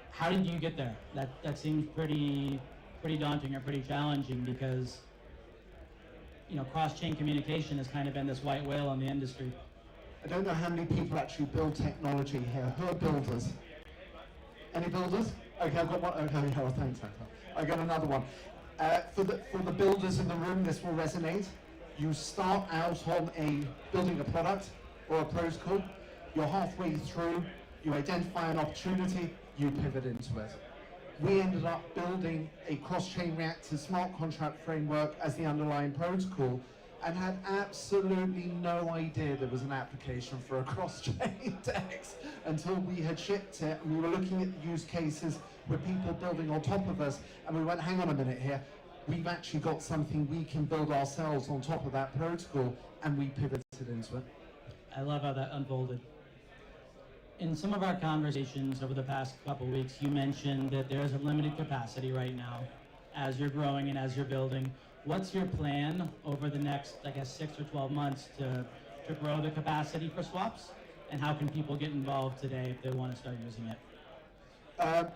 How did you get there? That seems pretty daunting or pretty challenging, because, you know, cross-chain communication has kind of been this white whale in the industry. I don't know how many people actually build technology here. Who are builders? Any builders? Okay, I've got one. Okay, yeah, well, thanks. I got another one. For the builders in the room, this will resonate. You start out on building a product or a protocol. You're halfway through. You identify an opportunity. You pivot into it. we ended up building a cross-chain reactive smart contract framework as the underlying protocol, and had absolutely no idea there was an application for a cross-chain DEX until we had shipped it, and we were looking at the use cases with people building on top of us, and we went, hang on a minute here, we've actually got something we can build ourselves on top of that protocol, and we pivoted into it. I love how that unfolded. In some of our conversations over the past couple weeks, you mentioned that there is a limited capacity right now as you're growing and as you're building. What's your plan over the next, I guess, 6 or 12 months to grow the capacity for swaps? And how can people get involved today if they want to start using it?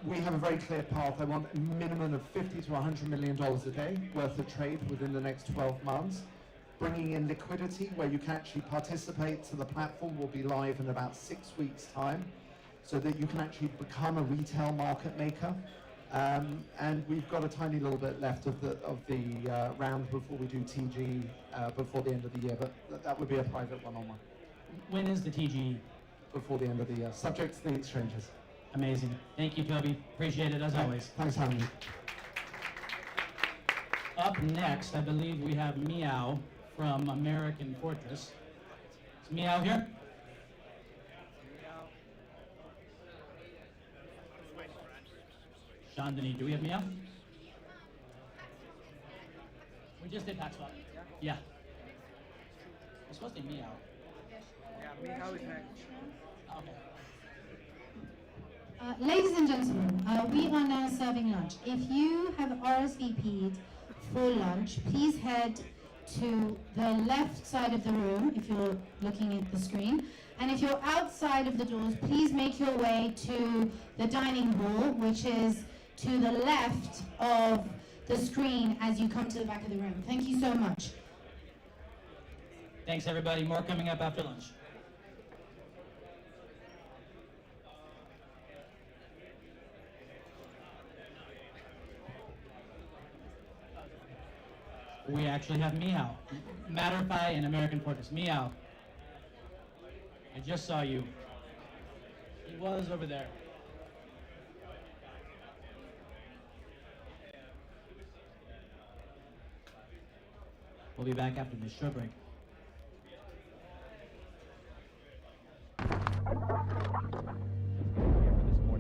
We have a very clear path. I want a minimum of $50 to $100 million a day worth of trade within the next 12 months. Bringing in liquidity where you can actually participate, so the platform will be live in about 6 weeks' time, so that you can actually become a retail market maker. And we've got a tiny little bit left of the round before we do TG before the end of the year, but that would be a private one-on-one. When is the TG? Before the end of the year, subject to the exchanges. Amazing. Thank you, Toby. Appreciate it as always. Thanks, Henry. Up next, I believe we have Meow from American Fortress. Is Meow here? Chandani, do we have Meow? We just did Pact Swap. Yeah. We're supposed to be Meow. Yeah, Meow is next. Okay. Ladies and gentlemen, we are now serving lunch. If you have RSVP'd for lunch, please head to the left side of the room if you're looking at the screen. And if you're outside of the doors, please make your way to the dining hall, which is to the left of the screen as you come to the back of the room. Thank you so much. Thanks, everybody. More coming up after lunch. We actually have Meow. Matterify and American Fortress. Meow. I just saw you. He was over there. We'll be back after this short break.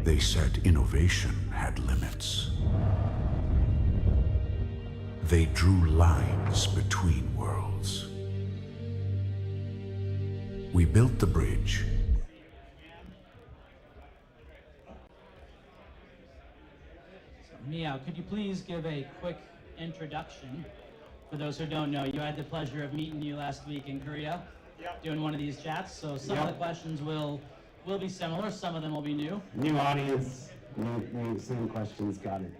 They said innovation had limits. They drew lines between worlds. We built the bridge. Meow, could you please give a quick introduction? For those who don't know, you had the pleasure of meeting you last week in Korea, doing one of these chats. So some of the questions will be similar, some of them will be new. New audience, new same questions, got it.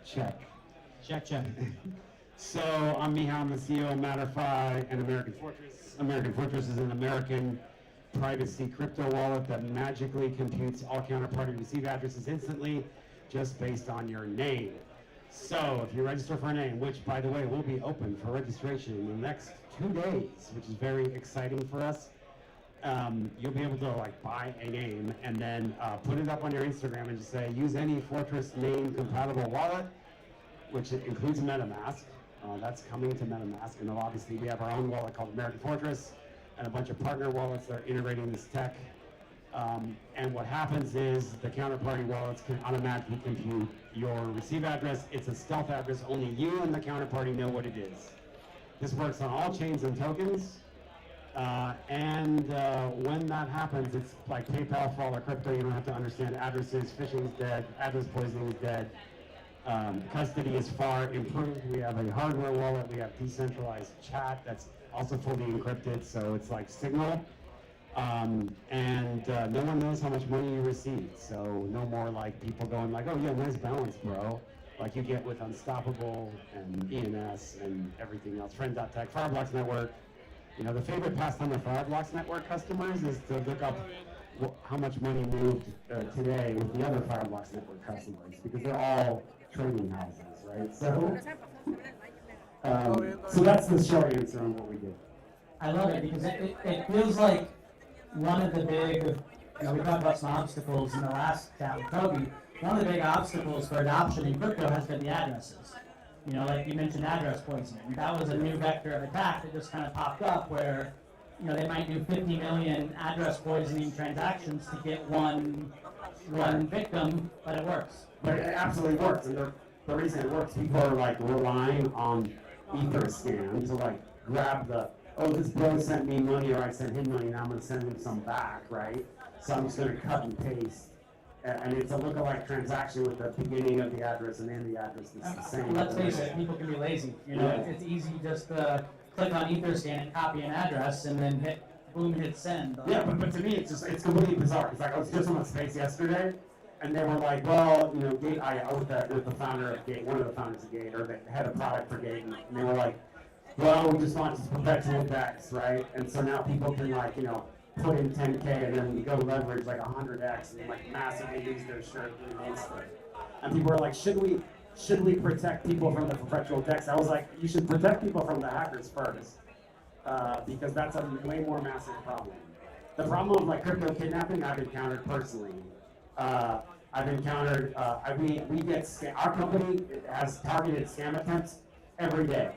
Check. Check. So I'm Mihai, I'm the CEO of Matterify and American Fortress. American Fortress is an American privacy crypto wallet that magically computes all counterparty receive addresses instantly, just based on your name. So if you register for a name, which by the way will be open for registration in the next 2 days, which is very exciting for us, you'll be able to like buy a name and then put it up on your Instagram and just say use any Fortress name compatible wallet, which includes MetaMask. That's coming to MetaMask, and obviously we have our own wallet called American Fortress and a bunch of partner wallets that are integrating this tech. And what happens is the counterparty wallets can automatically compute your receive address. It's a stealth address, only you and the counterparty know what it is. This works on all chains and tokens. When that happens, it's like PayPal for all the crypto. You don't have to understand addresses. Phishing is dead. Address poisoning is dead. Custody is far improved. We have a hardware wallet. We have decentralized chat that's also fully encrypted. So it's like Signal. No one knows how much money you received. So no more like people going like, oh yeah, nice balance, bro. Like you get with Unstoppable and ENS and everything else. Friend.tech, Fireblocks Network. You know, the favorite pastime of Fireblocks Network customers is to look up how much money moved today with the other Fireblocks Network customers, because they're all trading houses, right? So that's the short answer on what we do. I love it because it feels like one of the big, we talked about some obstacles in the last chat with Toby, one of the big obstacles for adoption in crypto has been the addresses. You know, like you mentioned, address poisoning. That was a new vector of attack that just kind of popped up where, you know, they might do 50 million address poisoning transactions to get one victim, but it works. But it absolutely works, and the reason it works, people are like relying on Etherscan to like grab the, oh, this bro sent me money or I sent him money, now I'm gonna send him some back, right? So I'm just gonna cut and paste. And it's a lookalike transaction with the beginning of the address and end of the address. It's the same. Let's face it, people can be lazy. You know, it's easy just to click on Etherscan and copy an address and then hit send. Yeah, but to me, it's completely bizarre. Because like I was just on a space yesterday, and they were like, well, you know, Gate. I was with the founder of Gate, one of the founders of Gate, or the head of product for Gate, and they were like, well, we just launched this perpetual DEX, right? And so now people can like, you know, put in 10K and then go leverage like 100x and like massively lose their shirt in an instant. And people are like, should we protect people from the perpetual DEX? I was like, you should protect people from the hackers first, because that's a way more massive problem. The problem of like crypto kidnapping I've encountered personally. I've encountered, we get, our company has targeted scam attempts every day.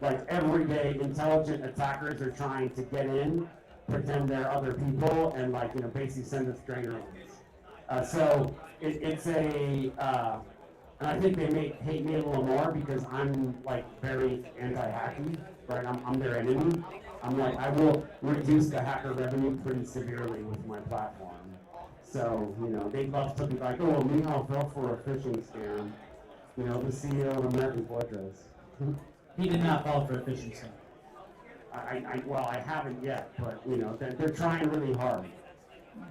Like every day, intelligent attackers are trying to get in, pretend they're other people, and like, you know, basically send us drainer loans. So it's a, and I think they hate me a little more because I'm like very anti-hacking, right? I'm their enemy. I'm like, I will reduce the hacker revenue pretty severely with my platform. So, you know, they love to be like, oh, Michal fell for a phishing scam. You know, the CEO of American Fortress. He did not fall for a phishing scam. Well, I haven't yet, but you know, they're trying really hard.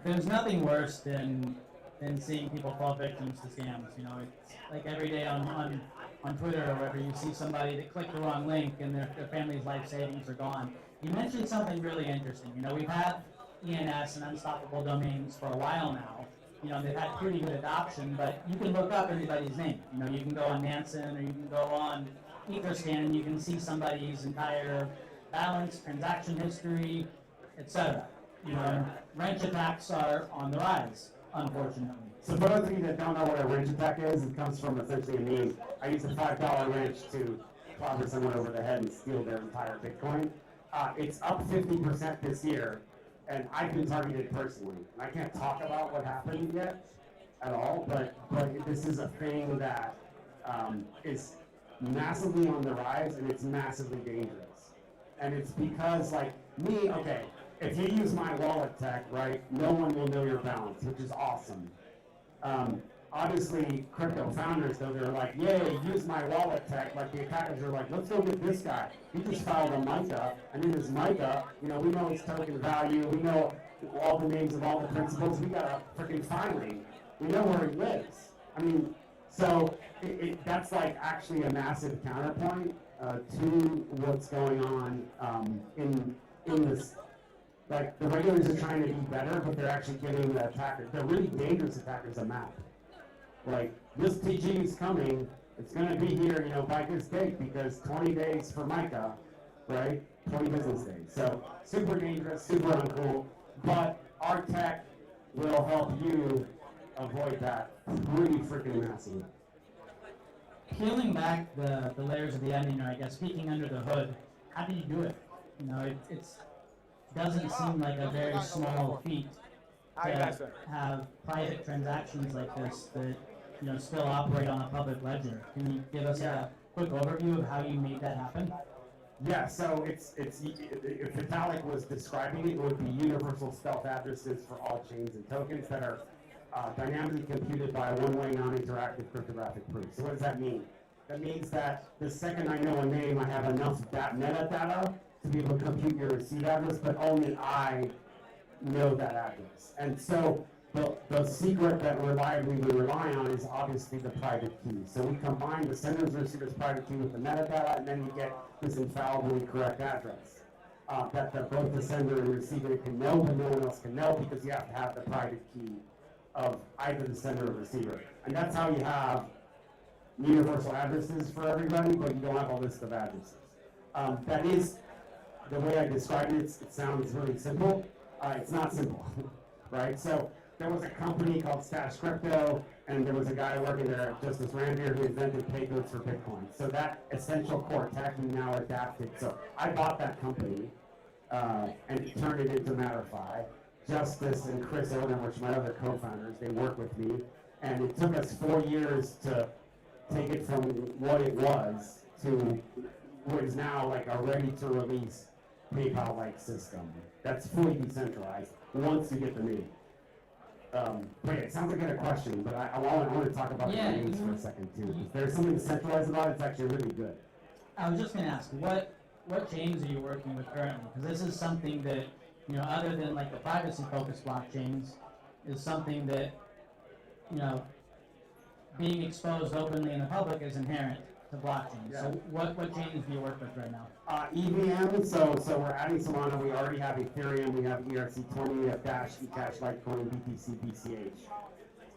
There's nothing worse than seeing people fall victims to scams. You know, it's like every day on Twitter or wherever you see somebody that clicked the wrong link and their family's life savings are gone. You mentioned something really interesting. You know, we've had ENS and unstoppable domains for a while now. You know, they've had pretty good adoption, but you can look up anybody's name. You know, you can go on Manson or you can go on Etherscan and you can see somebody's entire balance, transaction history, etc. You know, wrench attacks are on the rise, unfortunately. So for those of you that don't know what a wrench attack is, it comes from essentially a meme. I use a $5 wrench to clobber someone over the head and steal their entire Bitcoin. It's up 50% this year, and I've been targeted personally. And I can't talk about what happened yet at all, but this is a thing that is massively on the rise, and it's massively dangerous. And it's because, like, me, okay, if you use my wallet tech, right, no one will know your balance, which is awesome. Obviously, crypto founders, though, they're like, yay, use my wallet tech. Like, the attackers are like, let's go get this guy. He just filed a MICA, and in his MICA, you know, we know his token value, we know all the names of all the principals, we got a freaking filing. We know where he lives. I mean, so that's like actually a massive counterpoint to what's going on in this. Like, the regulators are trying to be better, but they're actually giving the attackers, the really dangerous attackers, a map. Like, this TG is coming, it's going to be here, you know, by this date, because 20 days for MICA, right? 20 business days. So, super dangerous, super uncool, but our tech will help you avoid that pretty freaking massive. Peeling back the layers of the onion, or I guess peeking under the hood, how do you do it? You know, it doesn't seem like a very small feat to have private transactions like this that, you know, still operate on a public ledger. Can you give us a quick overview of how you made that happen? Yeah, so it's if Vitalik was describing it, it would be universal stealth addresses for all chains and tokens that are dynamically computed by a one-way non-interactive cryptographic proof. So what does that mean? That means that the second I know a name, I have enough metadata to be able to compute your receipt address, but only I know that address. And so the secret that reliably we rely on is obviously the private key. So we combine the sender's and receiver's private key with the metadata, and then we get this infallibly correct address that both the sender and receiver can know, but no one else can know, because you have to have the private key of either the sender or receiver. And that's how you have universal addresses for everybody, but you don't have a list of addresses. That is the way I described it. It sounds really simple. It's not simple, right? So there was a company called Stash Crypto, and there was a guy working there, Justice Randier, who invented paycodes for Bitcoin. So that essential core tech we now adapted. So I bought that company and turned it into Matterify. Justice and Chris Odom, which are my other co-founders, they work with me. And it took us 4 years to take it from what it was to what is now like a ready-to-release PayPal-like system that's fully decentralized once you get the name. But yeah, it sounds like I had a question, but I want to talk about the names for a second too. If there's something decentralized about it, it's actually really good. I was just going to ask, what chains are you working with currently? Because this is something that, you know, other than like the privacy-focused blockchains, is something that, you know, being exposed openly in the public is inherent to blockchain. Yeah. So what chains do you work with right now? EVM, so we're adding some on it. We already have Ethereum, we have ERC20, we have Dash, eCash, Litecoin, BTC, BCH.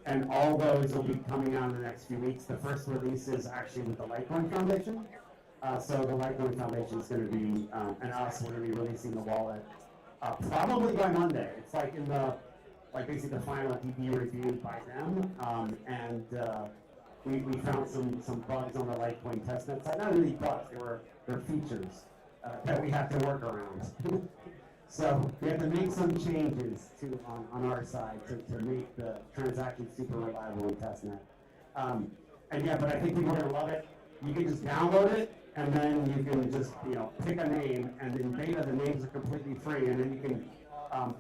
And all those will be coming out in the next few weeks. The first release is actually with the Litecoin Foundation. So the Litecoin Foundation is going to be, and us, we're going to be releasing the wallet probably by Monday. It's like in the, like basically the final DB review by them. We found some bugs on the Litecoin testnet side. Not really bugs, they're features that we have to work around. So we have to make some changes on our side to make the transaction super reliable in testnet. And yeah, but I think people are gonna love it. You can just download it, and then you can just pick a name, and in beta the names are completely free, and then you can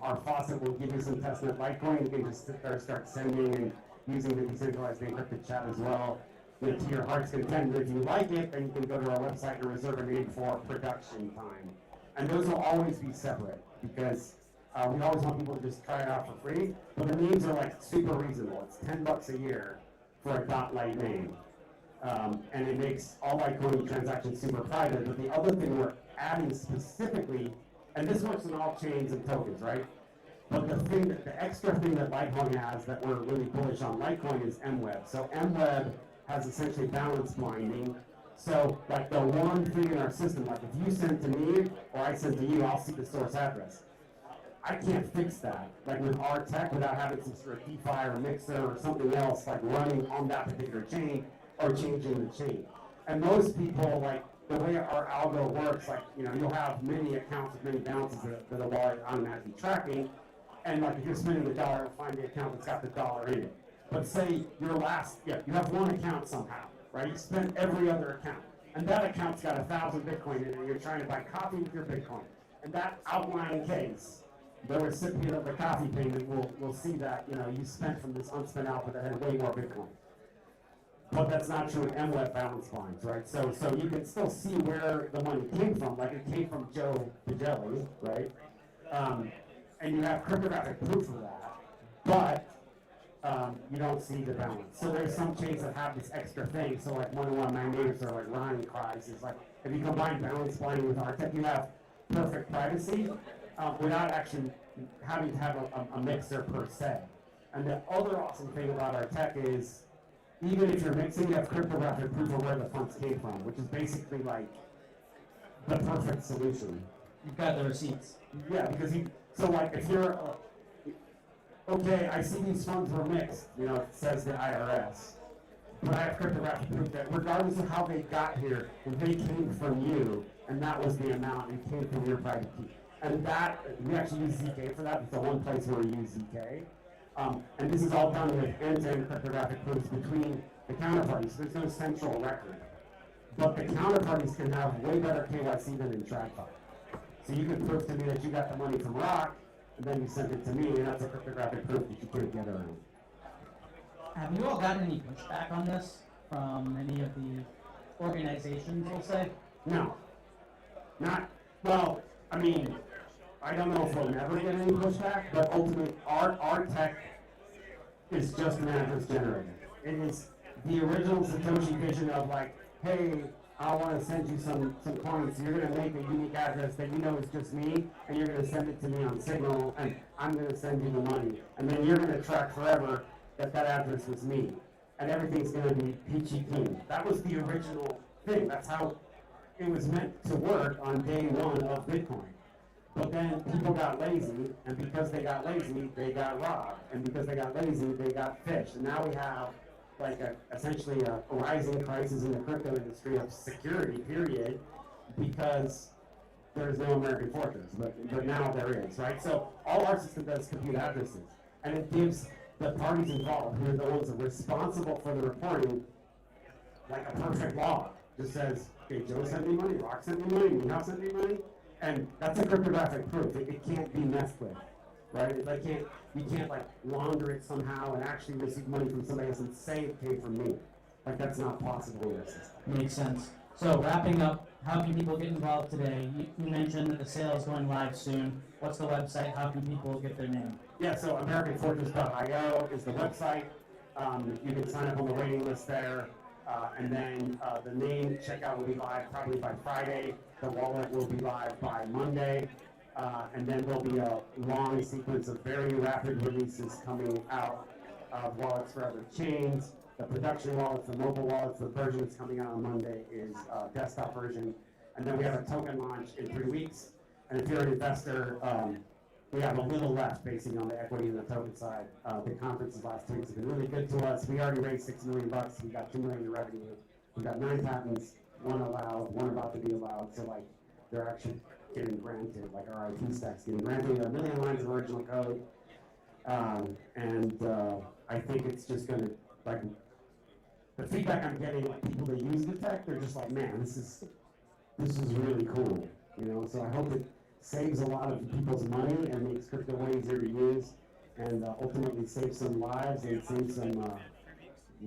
our faucet will give you some testnet Litecoin. You can just sit there, start sending and using the decentralized encrypted chat as well, to your heart's content. If you like it, then you can go to our website and reserve a name for production time. And those will always be separate because we always want people to just try it out for free. But the names are like super reasonable. It's $10 a year for a .lite name, and it makes all Litecoin transactions super private. But the other thing we're adding specifically, and this works in all chains and tokens, right? But the extra thing that Litecoin has that we're really bullish on Litecoin is MWeb. So MWeb has essentially balance blinding. So like the one thing in our system, like if you send to me or I send to you, I'll see the source address. I can't fix that, like with our tech, without having some sort of DeFi or mixer or something else like running on that particular chain or changing the chain. And most people, like the way our algo works, like you'll have many accounts with many balances that the wallet is automatically tracking. And like if you're spending $1, it'll find the account that's got the $1 in it. But say you have one account somehow, right? You spend every other account, and that account's got 1,000 Bitcoin in it, and you're trying to buy coffee with your Bitcoin. And that outlying case, the recipient of the coffee payment will see that you spent from this unspent alpha that had way more Bitcoin. But that's not true with MWeb balance blinds, right? So you can still see where the money came from, like it came from Joe Pagelli, right? And you have cryptographic proof of that, but you don't see the balance. So there's some chains that have this extra thing. So like one of my neighbors are like rallying cries is like, if you combine balance blinding with our tech, you have perfect privacy without actually having to have a mixer per se. And the other awesome thing about our tech is, even if you're mixing, you have cryptographic proof of where the funds came from, which is basically like the perfect solution. You've got the receipts. Yeah, because so like if you're, okay, I see these funds were mixed, it says the IRS, but I have cryptographic proof that regardless of how they got here, they came from you, and that was the amount, and came from your private key. And that, we actually use ZK for that. It's the one place where we use ZK. And this is all done with end-to-end cryptographic proofs between the counterparties. There's no central record. But the counterparties can have way better KYC than in TradFi. So you can prove to me that you got the money from Rock, and then you sent it to me, and that's a cryptographic proof that you can't get around. Have you all gotten any pushback on this from any of the organizations, we'll say? No. Well, I mean, I don't know if we'll never get any pushback, but ultimately, our tech is just an address generator. It is the original Satoshi vision of like, hey, I want to send you some coins. You're going to make a unique address that is just me, and you're going to send it to me on Signal, and I'm going to send you the money. And then you're going to track forever that address was me. And everything's going to be peachy keen. That was the original thing. That's how it was meant to work on day one of Bitcoin. But then people got lazy, and because they got lazy, they got robbed. And because they got lazy, they got fished. And now we have like essentially a rising crisis in the crypto industry of security, period, because there's no American fortress, but now there is, right? So all our system does is compute addresses, and it gives the parties involved, who are the ones that are responsible for the reporting, like a perfect law. Just says, okay, Joe sent me money, Rock sent me money, Mihal sent me money, and that's a cryptographic proof. It can't be messed with, right? You can't like launder it somehow and actually receive money from somebody else and say it came from me. Like that's not possible in this system. Makes sense. So wrapping up, how can people get involved today? You mentioned that the sale is going live soon. What's the website? How can people get their name? Yeah, so AmericanFortress.io is the website. You can sign up on the waiting list there. And then the name checkout will be live probably by Friday. The wallet will be live by Monday. And then there'll be a long sequence of very rapid releases coming out of wallets for other chains. The production wallets, the mobile wallets, the version that's coming out on Monday is desktop version. And then we have a token launch in 3 weeks. And if you're an investor, we have a little left basing on the equity and the token side. The conferences last 2 weeks have been really good to us. We already raised $6 million. We got $2 million in revenue. We got 9 patents, 1 allowed, 1 about to be allowed. So like they're actually getting granted, like our IP stack's getting granted. 1 million lines of original code. I think it's just gonna, like, the feedback I'm getting, like people that use the tech, they're just like, man, this is really cool, you know. So I hope it saves a lot of people's money and makes crypto way easier to use, and ultimately saves some lives and saves some,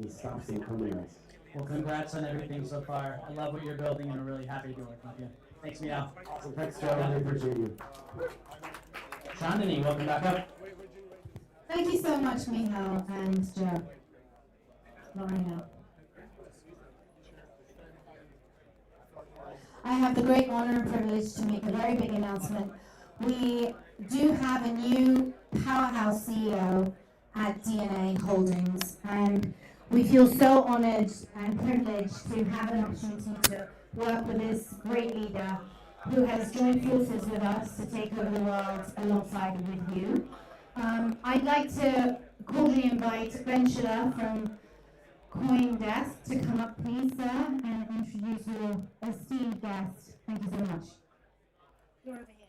stop some criminals. Well, congrats on everything so far. I love what you're building, and I'm really happy to be working with you. Thanks, Meow. Awesome, thanks, Joe. I appreciate you. Chandani, welcome back up. Thank you so much, Mihal and Joe. Lorena. I have the great honor and privilege to make a very big announcement. We do have a new powerhouse CEO at DNA Holdings, and we feel so honored and privileged to have an opportunity to work with this great leader who has joined forces with us to take over the world alongside with you. I'd like to cordially invite Ben Schiller from CoinDesk to come up, please, sir, and introduce your esteemed guest. Thank you so much. You're over here.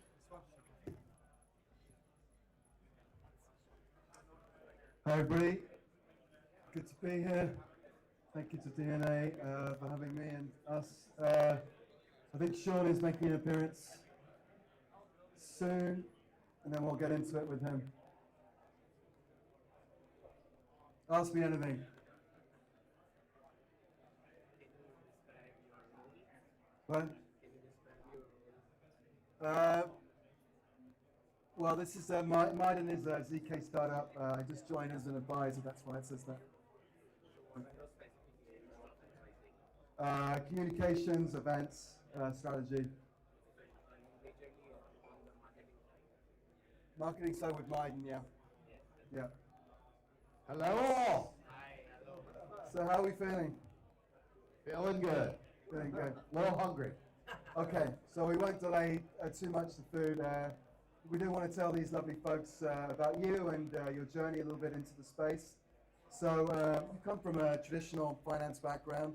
Hi, everybody. Good to be here. Thank you to DNA for having me and us. I think Sean is making an appearance soon, and then we'll get into it with him. Ask me anything. What? Well, this is Maiden is a ZK startup. I just joined as an advisor. That's why it says that. Communications, events, strategy. Marketing, so with Maiden, yeah. Yeah. Hello all. So how are we feeling? Feeling good. Feeling good. A little hungry. Okay, so we won't delay too much the food. We do want to tell these lovely folks about you and your journey a little bit into the space. So you come from a traditional finance background.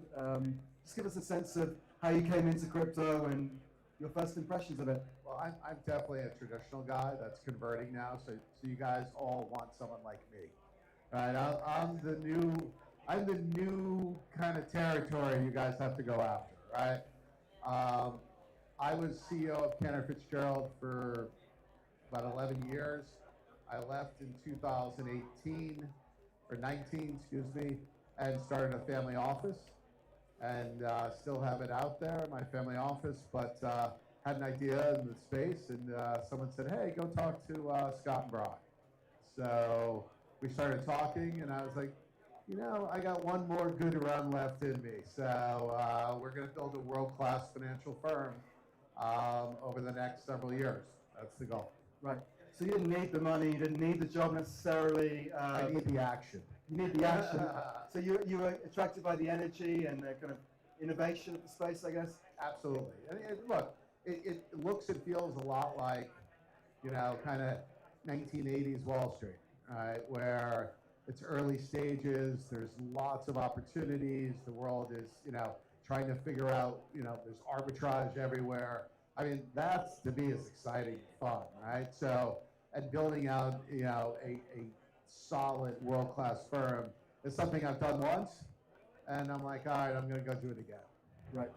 Just give us a sense of how you came into crypto and your first impressions of it. Well, I'm definitely a traditional guy that's converting now. So you guys all want someone like me, right? I'm the new kind of territory you guys have to go after, right? I was CEO of Cantor Fitzgerald for about 11 years. I left in 2018 or 19, excuse me, and started a family office, and still have it out there, my family office, but had an idea in the space, and someone said, hey, go talk to Scott and Brock. So we started talking, and I was like, you know, I got one more good run left in me. So we're going to build a world-class financial firm over the next several years. That's the goal. Right. So you didn't need the money, you didn't need the job necessarily. I need the action. You need the action. So you were attracted by the energy and the kind of innovation of the space, I guess? Absolutely. And look, it looks and feels a lot like you know, kind of 1980s Wall Street, right, where it's early stages, there's lots of opportunities, the world is, you know, trying to figure out, you know, there's arbitrage everywhere. I mean, that's, to me, is exciting and fun, right? So, and building out, you know, a solid world-class firm is something I've done once, and I'm like, all right, I'm going to go do it again. Right.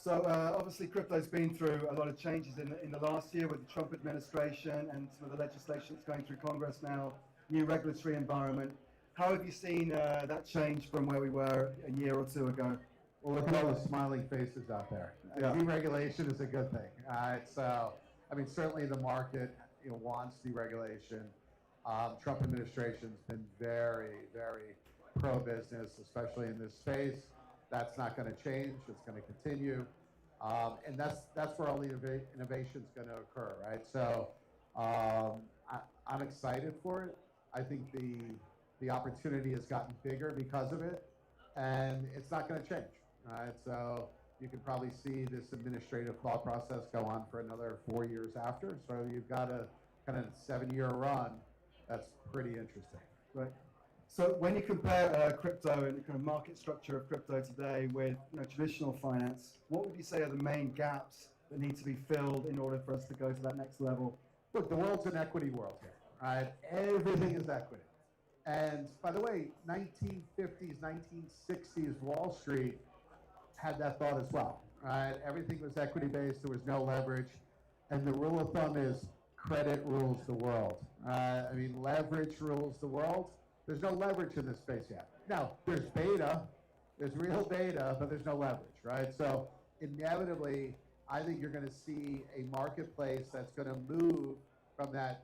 So obviously crypto's been through a lot of changes in the last year with the Trump administration and some of the legislation that's going through Congress now, new regulatory environment. How have you seen that change from where we were a year or two ago? Well, look at all the smiling faces out there. Yeah. Deregulation is a good thing. So, I mean, certainly the market, you know, wants deregulation. Trump administration's been very, very pro-business, especially in this space. That's not going to change. It's going to continue, and that's where all the innovation is going to occur, right? So, I'm excited for it. I think the opportunity has gotten bigger because of it, and it's not going to change. Right, so you can probably see this administrative thought process go on for another 4 years after. So you've got a kind of 7-year run. That's pretty interesting. Right. So when you compare crypto and the kind of market structure of crypto today with, you know, traditional finance, what would you say are the main gaps that need to be filled in order for us to go to that next level? Look, the world's an equity world here, right? Everything is equity. And by the way, 1950s, 1960s Wall Street had that thought as well, right? Everything was equity-based, there was no leverage, and the rule of thumb is credit rules the world. I mean, leverage rules the world. There's no leverage in this space yet. Now, there's beta, there's real beta, but there's no leverage, right? So inevitably, I think you're going to see a marketplace that's going to move from that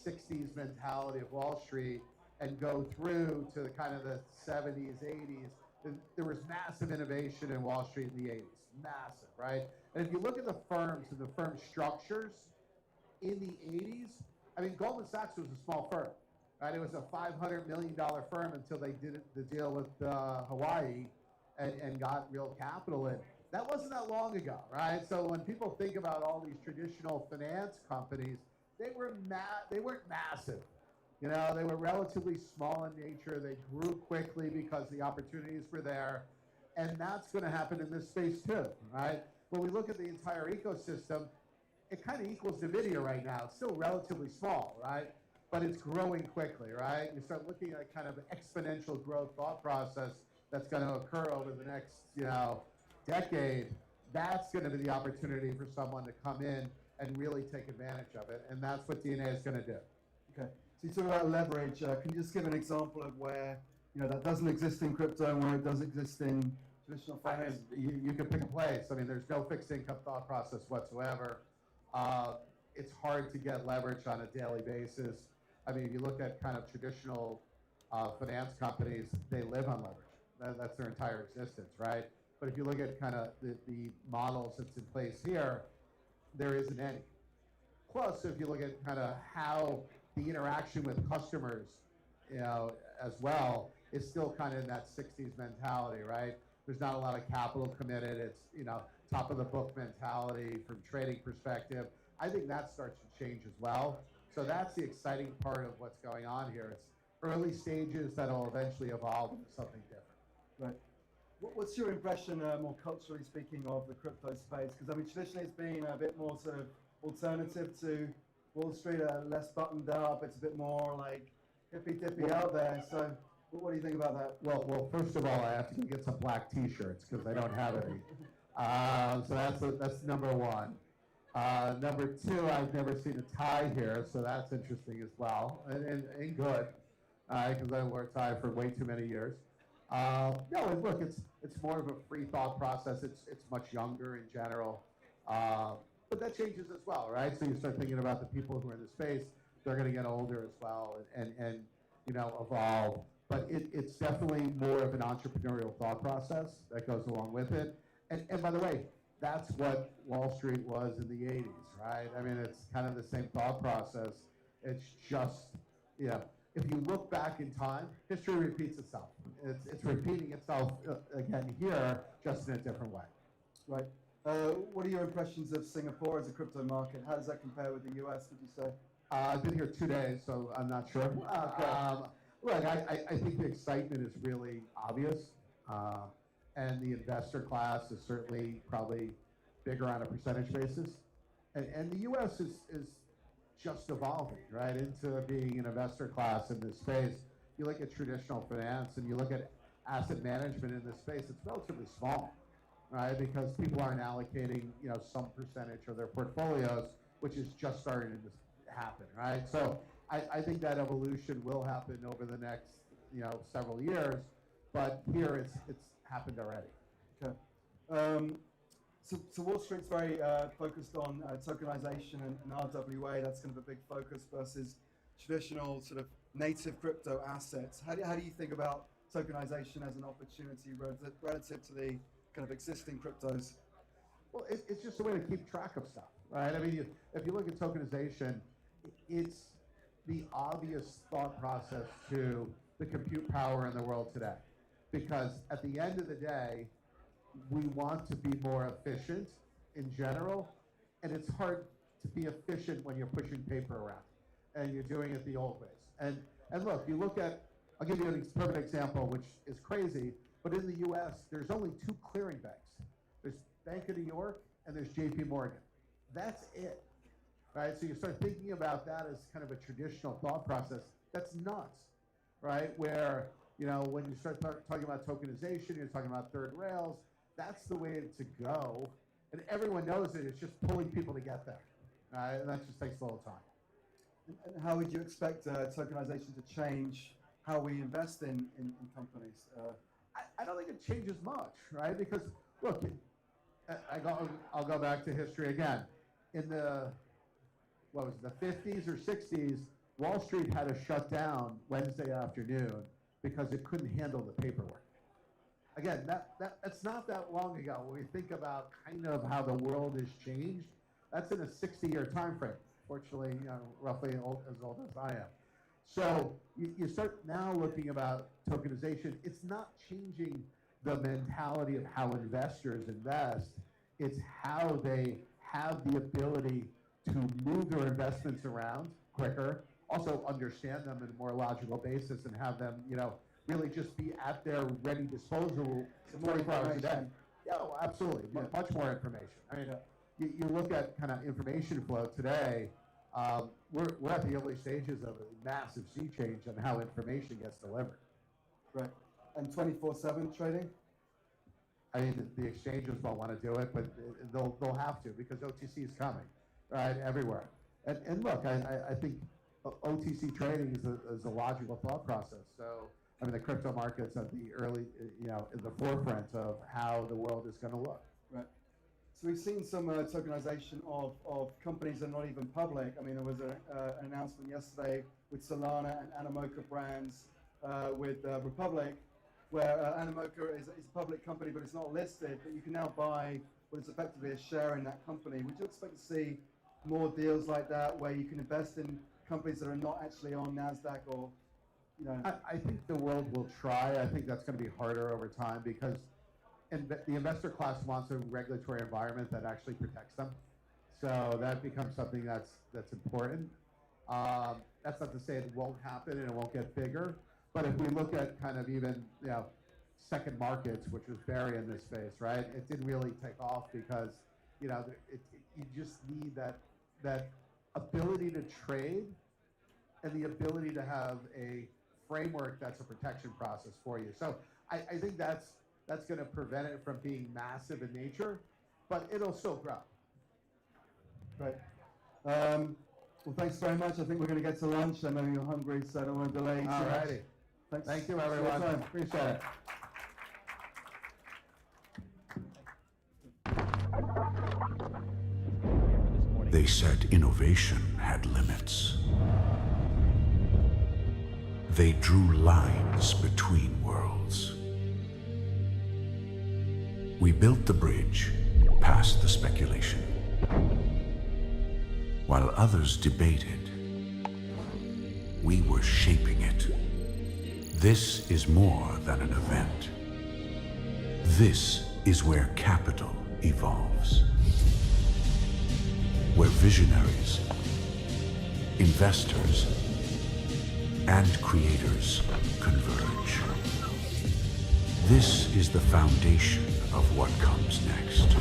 60s mentality of Wall Street and go through to the kind of the 70s, 80s. There was massive innovation in Wall Street in the 80s, massive, right? And if you look at the firms and the firm structures in the 80s, I mean, Goldman Sachs was a small firm, right? It was a $500 million firm until they did the deal with Hawaii and got real capital in. That wasn't that long ago, right? So when people think about all these traditional finance companies, they weren't massive. You know, they were relatively small in nature. They grew quickly because the opportunities were there. And that's going to happen in this space too, right? When we look at the entire ecosystem, it kind of equals NVIDIA right now. It's still relatively small, right? But it's growing quickly, right? You start looking at kind of an exponential growth thought process that's going to occur over the next, you know, decade. That's going to be the opportunity for someone to come in and really take advantage of it. And that's what DNA is going to do. Okay. So you talk about leverage. Can you just give an example of where, you know, that doesn't exist in crypto and where it does exist in traditional finance? You can pick a place. I mean, there's no fixed income thought process whatsoever. It's hard to get leverage on a daily basis. I mean, if you look at kind of traditional finance companies, they live on leverage. That's their entire existence, right? But if you look at kind of the models that's in place here, there isn't any. Plus, if you look at kind of how the interaction with customers, you know, as well, is still kind of in that 60s mentality, right? There's not a lot of capital committed. It's, you know, top of the book mentality from trading perspective. I think that starts to change as well. So that's the exciting part of what's going on here. It's early stages that'll eventually evolve into something different. Right. What's your impression, more culturally speaking, of the crypto space? Because I mean, traditionally it's been a bit more sort of alternative to Wall Street, less buttoned up. It's a bit more like hippy-dippy out there. So what do you think about that? Well, first of all, I have to get some black T-shirts because I don't have any. So that's number one. Number two, I've never seen a tie here, so that's interesting as well, and good, because I wore a tie for way too many years. No, and look, it's more of a free thought process. It's much younger in general, but that changes as well, right? So you start thinking about the people who are in the space; they're going to get older as well, and you know, evolve. But it's definitely more of an entrepreneurial thought process that goes along with it. And by the way, that's what Wall Street was in the 80s, right? I mean, it's kind of the same thought process. It's just, you know, if you look back in time, history repeats itself. It's repeating itself again here, just in a different way. Right. What are your impressions of Singapore as a crypto market? How does that compare with the US, would you say? I've been here 2 days, so I'm not sure. Look, I think the excitement is really obvious, and the investor class is certainly probably bigger on a percentage basis. And the U.S. is just evolving, right, into being an investor class in this space. You look at traditional finance and you look at asset management in this space, it's relatively small, right, because people aren't allocating, some percentage of their portfolios, which is just starting to happen, right? So I think that evolution will happen over the next, several years, but here it's happened already. Okay. So Wall Street's very focused on tokenization and RWA. That's kind of a big focus versus traditional sort of native crypto assets. How do you think about tokenization as an opportunity relative to the kind of existing cryptos? Well, it's just a way to keep track of stuff, right? I mean, if you look at tokenization, it's the obvious thought process to the compute power in the world today. Because at the end of the day, we want to be more efficient in general, and it's hard to be efficient when you're pushing paper around and you're doing it the old ways. And look, I'll give you a perfect example, which is crazy, but in the US, there's only 2 clearing banks. There's Bank of New York and there's JP Morgan. That's it, right? So you start thinking about that as kind of a traditional thought process. That's nuts, right? Where, when you start talking about tokenization, you're talking about third rails, that's the way to go. And everyone knows it. It's just pulling people to get there. And that just takes a little time. And how would you expect tokenization to change how we invest in companies? I don't think it changes much, right? Because, look, I'll go back to history again. In the 50s or 60s, Wall Street had to shut down Wednesday afternoon because it couldn't handle the paperwork. Again, that's not that long ago. When we think about kind of how the world has changed, that's in a 60-year time frame. Fortunately, roughly as old as I am. So you start now looking about tokenization. It's not changing the mentality of how investors invest. It's how they have the ability to move their investments around quicker, also understand them in a more logical basis, and have them, really just be at their ready disposal 24 hours a day. Yeah, well, absolutely. Yeah. Much more information. I mean, you look at kind of information flow today, we're at the early stages of a massive sea change on how information gets delivered. Right. And 24/7 trading? I mean, the exchanges won't want to do it, but they'll have to, because OTC is coming, right, everywhere. And look, I think OTC trading is a logical thought process. So, I mean, the crypto market's at the early, in the forefront of how the world is going to look. Right. So we've seen some tokenization of companies that are not even public. I mean, there was an announcement yesterday with Solana and Animoca brands with Republic, where Animoca is a public company, but it's not listed, but you can now buy what is effectively a share in that company. Would you expect to see more deals like that, where you can invest in companies that are not actually on NASDAQ or, I think the world will try. I think that's going to be harder over time, because the investor class wants a regulatory environment that actually protects them. So that becomes something that's important. That's not to say it won't happen and it won't get bigger. But if we look at kind of even, second markets, which was Barry in this space, right? It didn't really take off because, you just need that ability to trade and the ability to have a framework that's a protection process for you. So I think that's going to prevent it from being massive in nature, but it'll still grow. Great. Well, thanks very much. I think we're going to get to lunch. I know you're hungry, so I don't want to delay. All righty. Thanks. Thank you, for your everyone. time. Appreciate it. They said innovation had limits. They drew lines between worlds. We built the bridge past the speculation. While others debated, we were shaping it. This is more than an event. This is where capital evolves. Where visionaries, investors, and creators converge. This is the foundation of what comes next.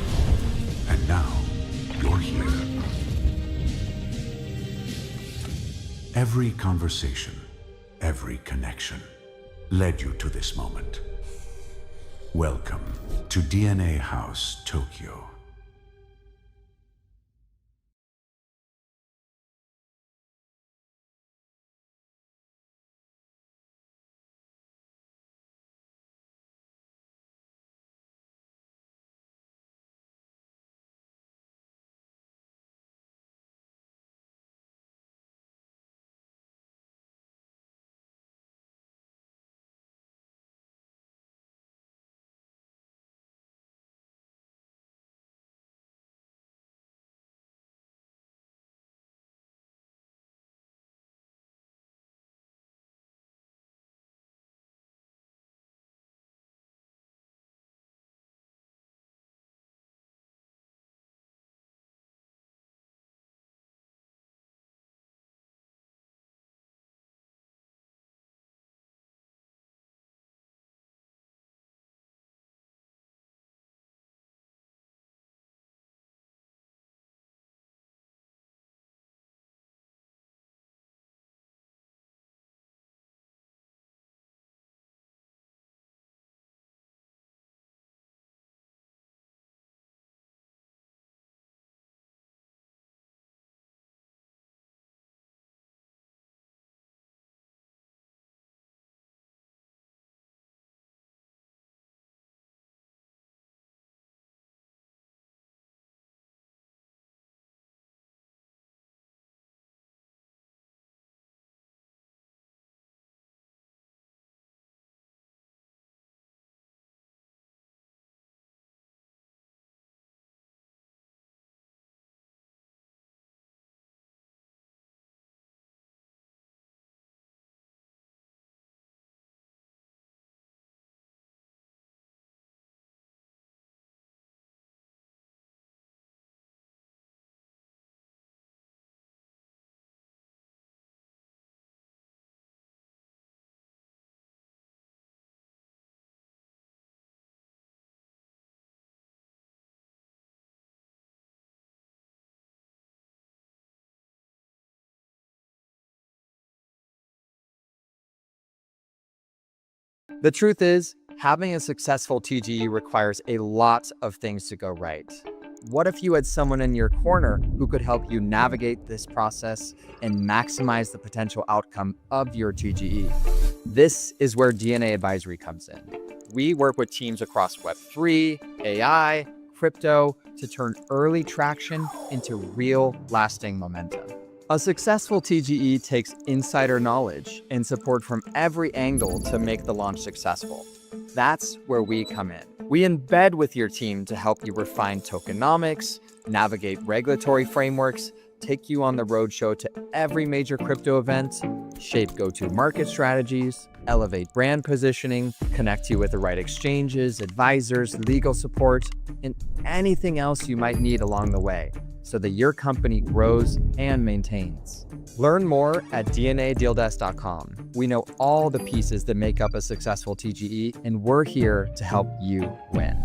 And now, you're here. Every conversation, every connection led you to this moment. Welcome to DNA House Tokyo. The truth is, having a successful TGE requires a lot of things to go right. What if you had someone in your corner who could help you navigate this process and maximize the potential outcome of your TGE? This is where DNA Advisory comes in. We work with teams across Web3, AI, crypto to turn early traction into real lasting momentum. A successful TGE takes insider knowledge and support from every angle to make the launch successful. That's where we come in. We embed with your team to help you refine tokenomics, navigate regulatory frameworks, take you on the roadshow to every major crypto event, shape go-to-market strategies, elevate brand positioning, connect you with the right exchanges, advisors, legal support, and anything else you might need along the way, so that your company grows and maintains. Learn more at DNADealDesk.com. We know all the pieces that make up a successful TGE, and we're here to help you win.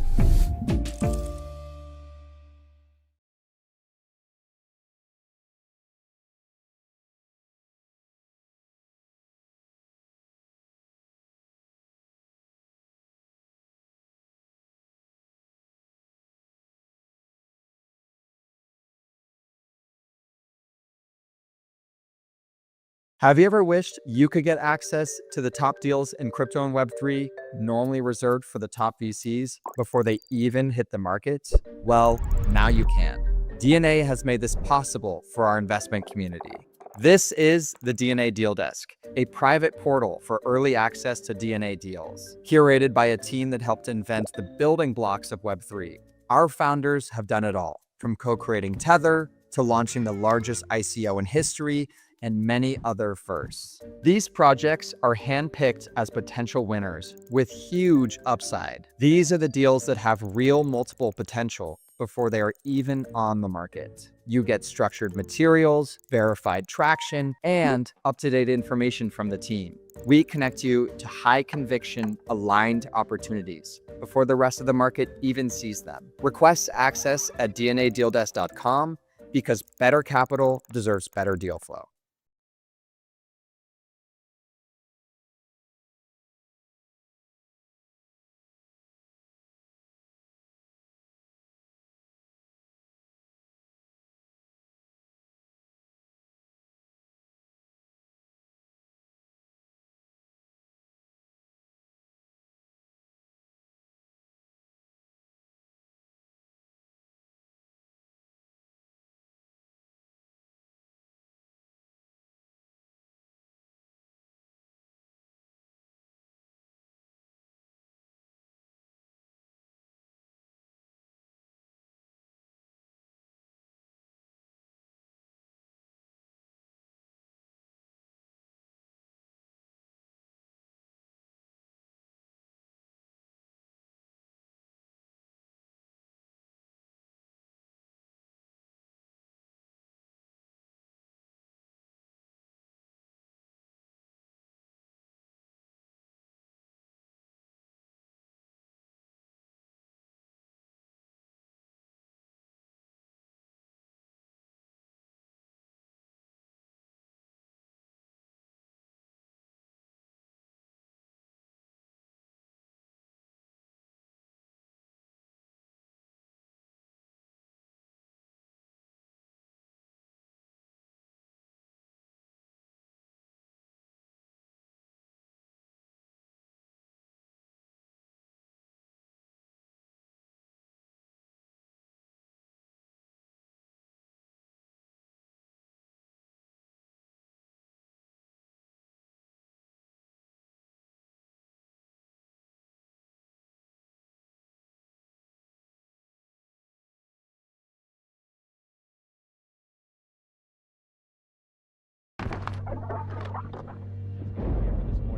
Have you ever wished you could get access to the top deals in crypto and Web3 normally reserved for the top VCs before they even hit the market? Well, now you can. DNA has made this possible for our investment community. This is the DNA Deal Desk, a private portal for early access to DNA deals, curated by a team that helped invent the building blocks of Web3. Our founders have done it all, from co-creating Tether to launching the largest ICO in history and many other firsts. These projects are handpicked as potential winners with huge upside. These are the deals that have real multiple potential before they are even on the market. You get structured materials, verified traction, and up-to-date information from the team. We connect you to high-conviction, aligned opportunities before the rest of the market even sees them. Request access at dnadealdesk.com because better capital deserves better deal flow.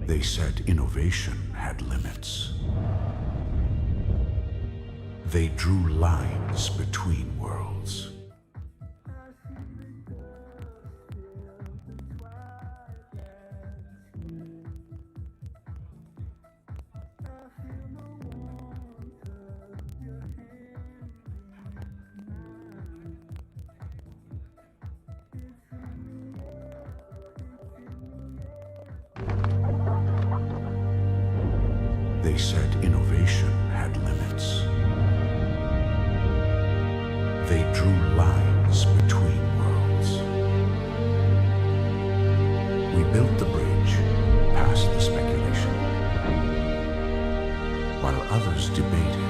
They said innovation had limits. They drew lines between worlds. They said innovation had limits. They drew lines between worlds. We built the bridge past the speculation. While others debated,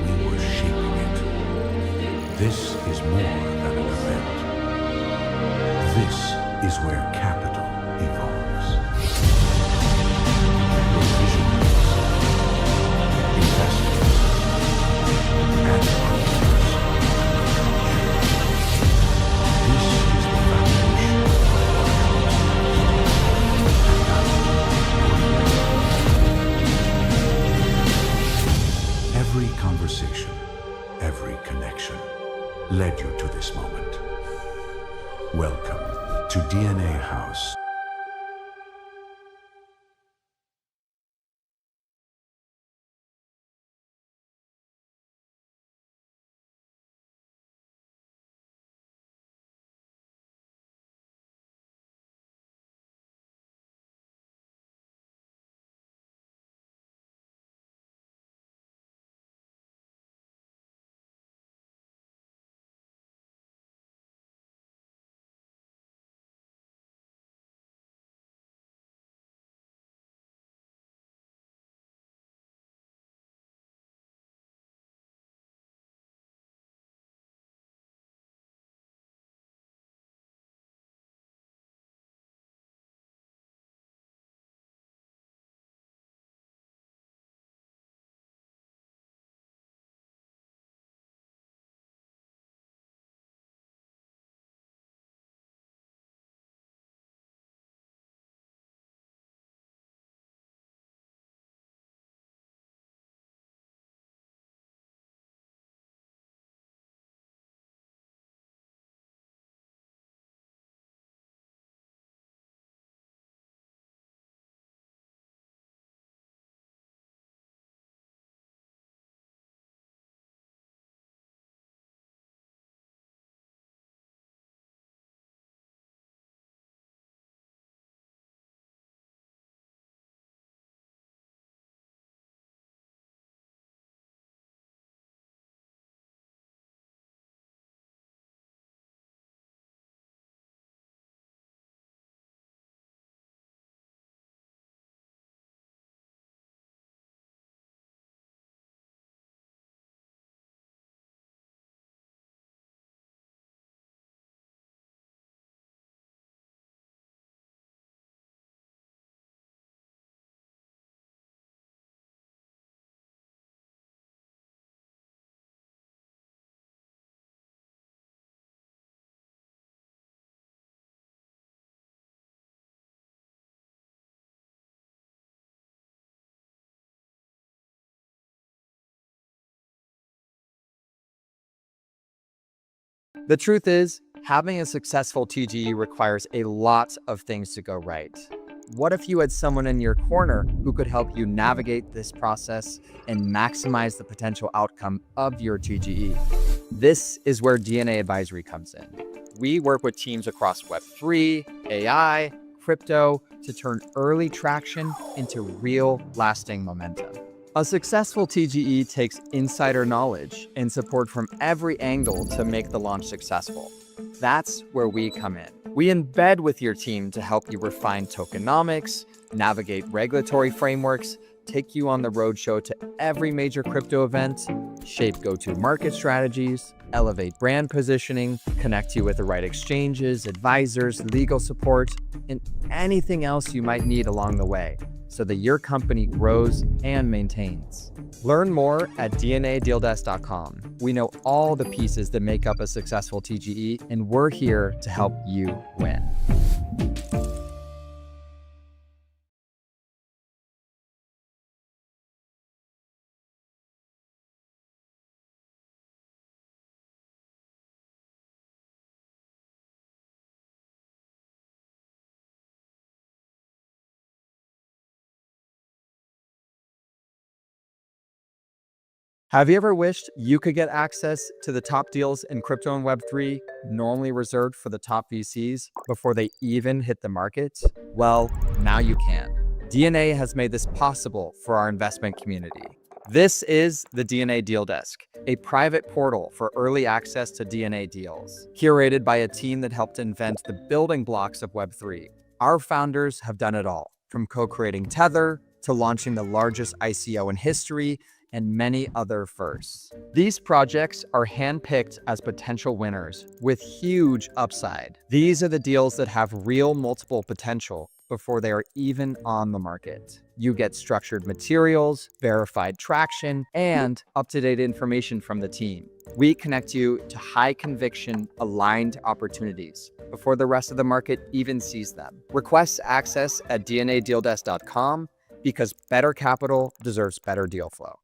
we were shaping it. This is more than an event. This is where capital evolves. Every conversation, every connection led you to this moment. Welcome to DNA House. The truth is, having a successful TGE requires a lot of things to go right. What if you had someone in your corner who could help you navigate this process and maximize the potential outcome of your TGE? This is where DNA Advisory comes in. We work with teams across Web3, AI, crypto to turn early traction into real lasting momentum. A successful TGE takes insider knowledge and support from every angle to make the launch successful. That's where we come in. We embed with your team to help you refine tokenomics, navigate regulatory frameworks, take you on the roadshow to every major crypto event, shape go-to-market strategies, elevate brand positioning, connect you with the right exchanges, advisors, legal support, and anything else you might need along the way so that your company grows and maintains. Learn more at dnadealdesk.com. We know all the pieces that make up a successful TGE, and we're here to help you win. Have you ever wished you could get access to the top deals in crypto and Web3 normally reserved for the top VCs before they even hit the market? Well, now you can. DNA has made this possible for our investment community. This is the DNA Deal Desk, a private portal for early access to DNA deals, curated by a team that helped invent the building blocks of Web3. Our founders have done it all, from co-creating Tether to launching the largest ICO in history and many other firsts. These projects are handpicked as potential winners with huge upside. These are the deals that have real multiple potential before they are even on the market. You get structured materials, verified traction, and up-to-date information from the team. We connect you to high conviction, aligned opportunities before the rest of the market even sees them. Request access at dnadealdesk.com because better capital deserves better deal flow.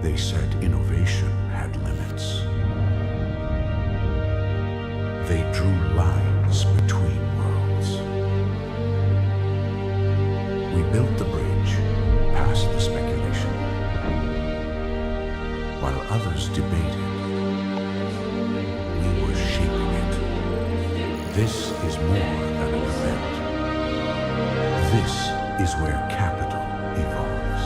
They said innovation had limits. They drew lines between worlds. We built the bridge past the speculation. While others debated, we were shaping it. This is more than an event. This is where capital evolves.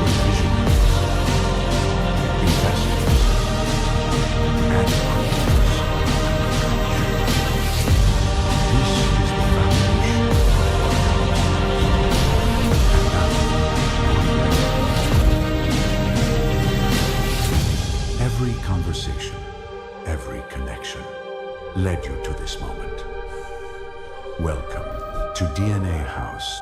We're visionaries. led you to this moment. Welcome to DNA House.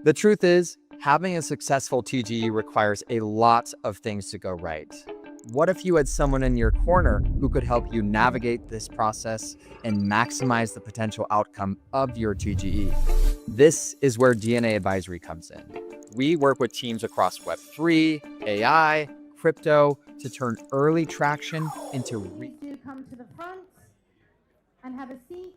The truth is, having a successful TGE requires a lot of things to go right. What if you had someone in your corner who could help you navigate this process and maximize the potential outcome of your TGE? This is where DNA Advisory comes in. We work with teams across Web3, AI, crypto to turn early traction into Please do come to the front and have a seat.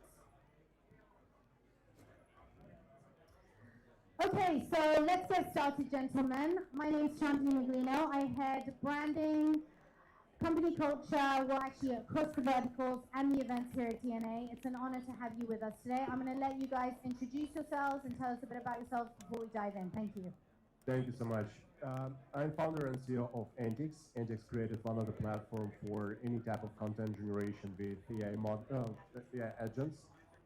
Okay, so let's get started, gentlemen. My name is Chandni Miglino. I head branding, company culture, well, actually across the verticals and the events here at DNA. It's an honor to have you with us today. I'm going to let you guys introduce yourselves and tell us a bit about yourselves before we dive in. Thank you. Thank you so much. I'm founder and CEO of Antix. Antix created one of the platform for any type of content generation with AI agents,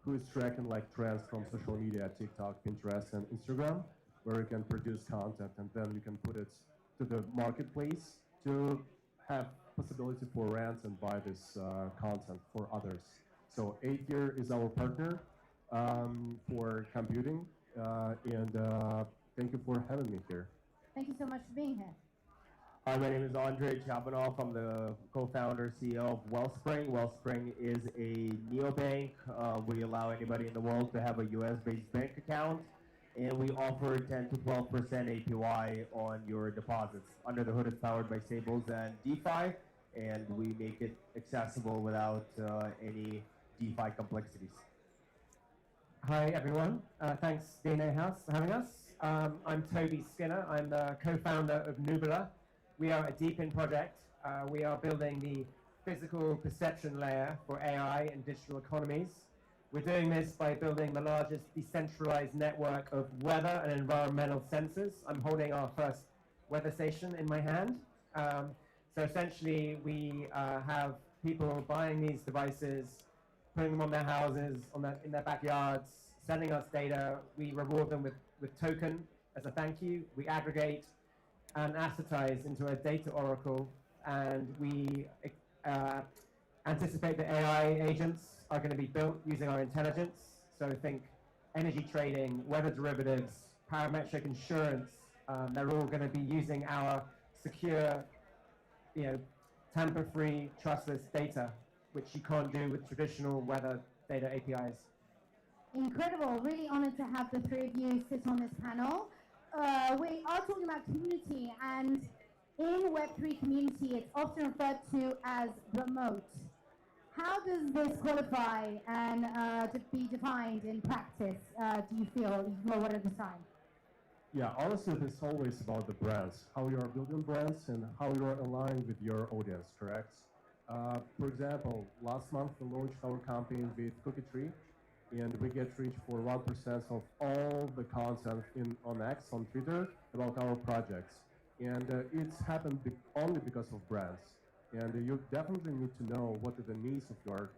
who is tracking like trends from social media, TikTok, Pinterest, and Instagram, where you can produce content and then you can put it to the marketplace to have possibility for rent and buy this content for others. So 8-Year is our partner for computing, and thank you for having me here. Thank you so much for being here. Hi, my name is Andre Chabanoff. I'm the co-founder, CEO of Wellspring. Wellspring is a neobank. We allow anybody in the world to have a US-based bank account, and we offer 10 to 12% APY on your deposits. Under the hood, it's powered by Stables and DeFi, and we make it accessible without any DeFi complexities. Hi, everyone. Thanks, DNA House, for having us. I'm Toby Skinner. I'm the co-founder of Nubula. We are a deep-in project. We are building the physical perception layer for AI and digital economies. We're doing this by building the largest decentralized network of weather and environmental sensors. I'm holding our first weather station in my hand. So essentially, we have people buying these devices, putting them on their houses, in their backyards, sending us data. We reward them with token as a thank you. We aggregate and asset into a data oracle, and we anticipate that AI agents are going to be built using our intelligence. So think energy trading, weather derivatives, parametric insurance. They're all going to be using our secure, tamper-free, trustless data, which you can't do with traditional weather data APIs. Incredible. Really honored to have the three of you sit on this panel. We are talking about community, and in Web3 community, it's often referred to as the moat. How does this qualify and to be defined in practice, do you feel? You can go one at a time. Yeah, honestly, it's always about the brands, how you are building brands and how you are aligned with your audience, correct? For example, last month we launched our campaign with Cookie Tree, and we get reach for 1% of all the content on X, on Twitter, about our projects. And it's happened only because of brands. And you definitely need to know what are the needs of your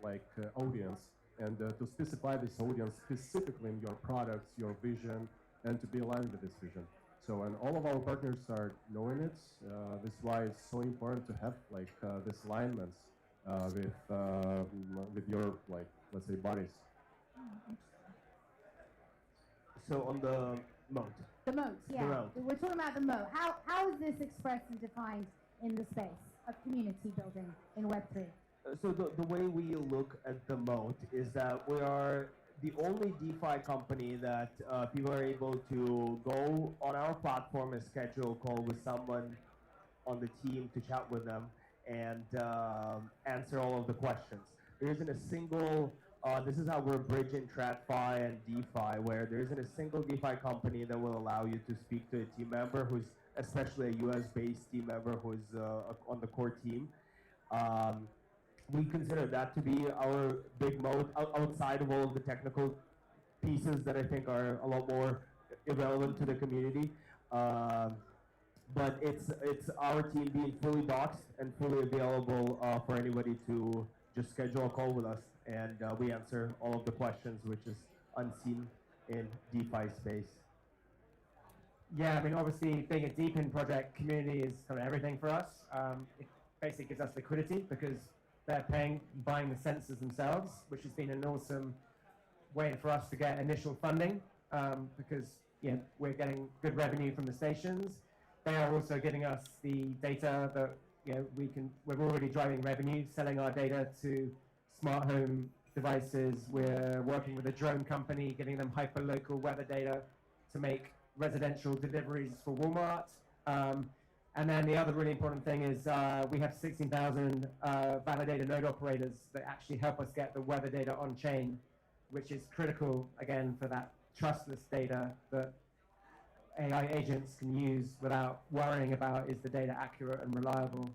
audience, and to specify this audience specifically in your products, your vision, and to be aligned with this vision. So, and all of our partners are knowing it. This is why it's so important to have this alignment with your let's say bodies. So on the moat. The moat, yeah. The moat. We're talking about the moat. How is this expressed and defined in the space of community building in Web3? So the way we look at the moat is that we are the only DeFi company that people are able to go on our platform and schedule a call with someone on the team to chat with them and answer all of the questions. There isn't a single, this is how we're bridging TradFi and DeFi, where there isn't a single DeFi company that will allow you to speak to a team member who's, especially a US-based team member who's on the core team. We consider that to be our big moat outside of all of the technical pieces that I think are a lot more irrelevant to the community. But it's our team being fully doxed and fully available for anybody to just schedule a call with us, and we answer all of the questions, which is unseen in DeFi space. Yeah, I mean, obviously, being a deep-in project, community is kind of everything for us. It basically gives us liquidity because they're buying the sensors themselves, which has been an awesome way for us to get initial funding because we're getting good revenue from the stations. They are also giving us the data that we're already driving revenue, selling our data to smart home devices. We're working with a drone company, giving them hyper-local weather data to make residential deliveries for Walmart. And then the other really important thing is we have 16,000 validated node operators that actually help us get the weather data on chain, which is critical, again, for that trustless data that AI agents can use without worrying about is the data accurate and reliable.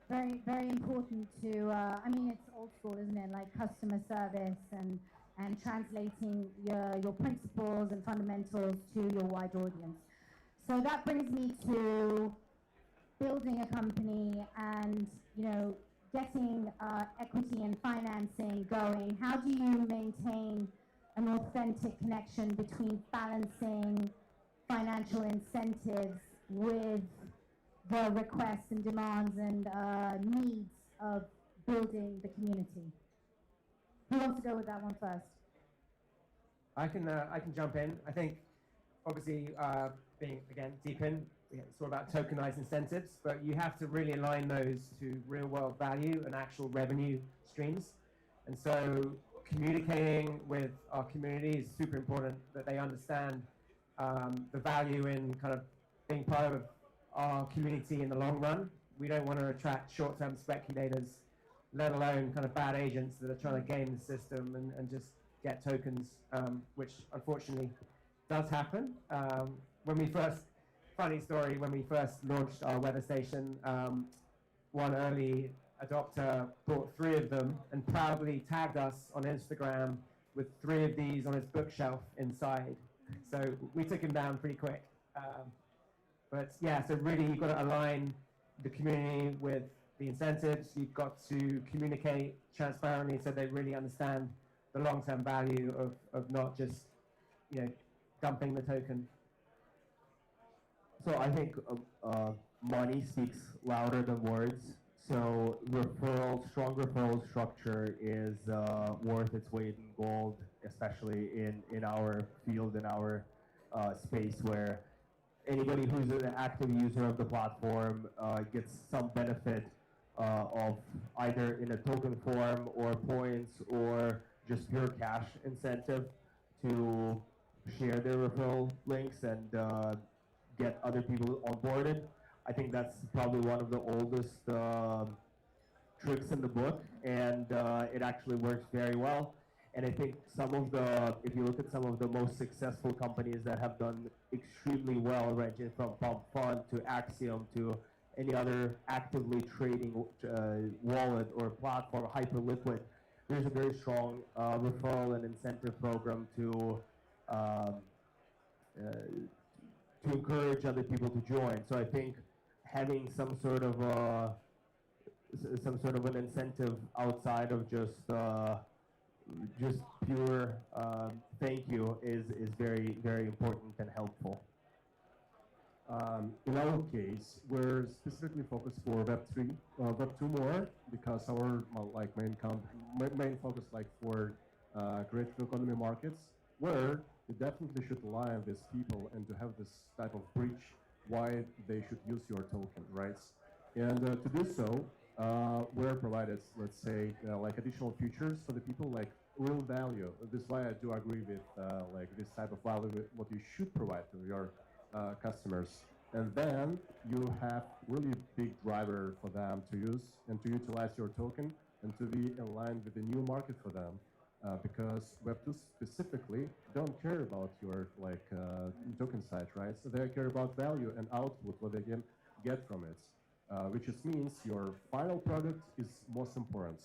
Very, very important to, I mean, it's old school, isn't it? Like customer service and translating your principles and fundamentals to your wide audience. So that brings me to building a company and, getting equity and financing going. How do you maintain an authentic connection between balancing financial incentives with the requests and demands and needs of building the community? Who wants to go with that one first? I can jump in. I think, obviously, being, again, deep in, it's all about tokenized incentives, but you have to really align those to real-world value and actual revenue streams. And so communicating with our community is super important, that they understand the value in kind of being part of our community in the long run. We don't want to attract short-term speculators, let alone kind of bad agents that are trying to game the system and just get tokens, which unfortunately does happen. Funny story, when we first launched our weather station, one early adopter bought 3 of them and proudly tagged us on Instagram with 3 of these on his bookshelf inside. So we took him down pretty quick. But yeah, so really you've got to align the community with the incentives. You've got to communicate transparently so they really understand the long-term value of not just, dumping the token. So I think money speaks louder than words. So strong referral structure is worth its weight in gold, especially in our field, in our space, where anybody who's an active user of the platform gets some benefit of either in a token form or points or just pure cash incentive to share their referral links and get other people onboarded. I think that's probably one of the oldest tricks in the book, and it actually works very well. And I think if you look at some of the most successful companies that have done extremely well, ranging from Pump Fund to Axiom to any other actively trading wallet or platform, Hyperliquid, there's a very strong referral and incentive program to encourage other people to join. So I think having some sort of an incentive outside of just pure thank you is very, very important and helpful. In our case, we're specifically focused for Web3, Web2 more, because our main focus for creative economy markets, where you definitely should align with people and to have this type of bridge why they should use your token, right? And to do so, we're provided, let's say, additional features for the people, like real value. This is why I do agree with this type of value, what you should provide to your customers. And then you have really big driver for them to use and to utilize your token and to be aligned with the new market for them. Because Web2 specifically don't care about your token size, right? So they care about value and output, what they can get from it. Which just means your final product is most important.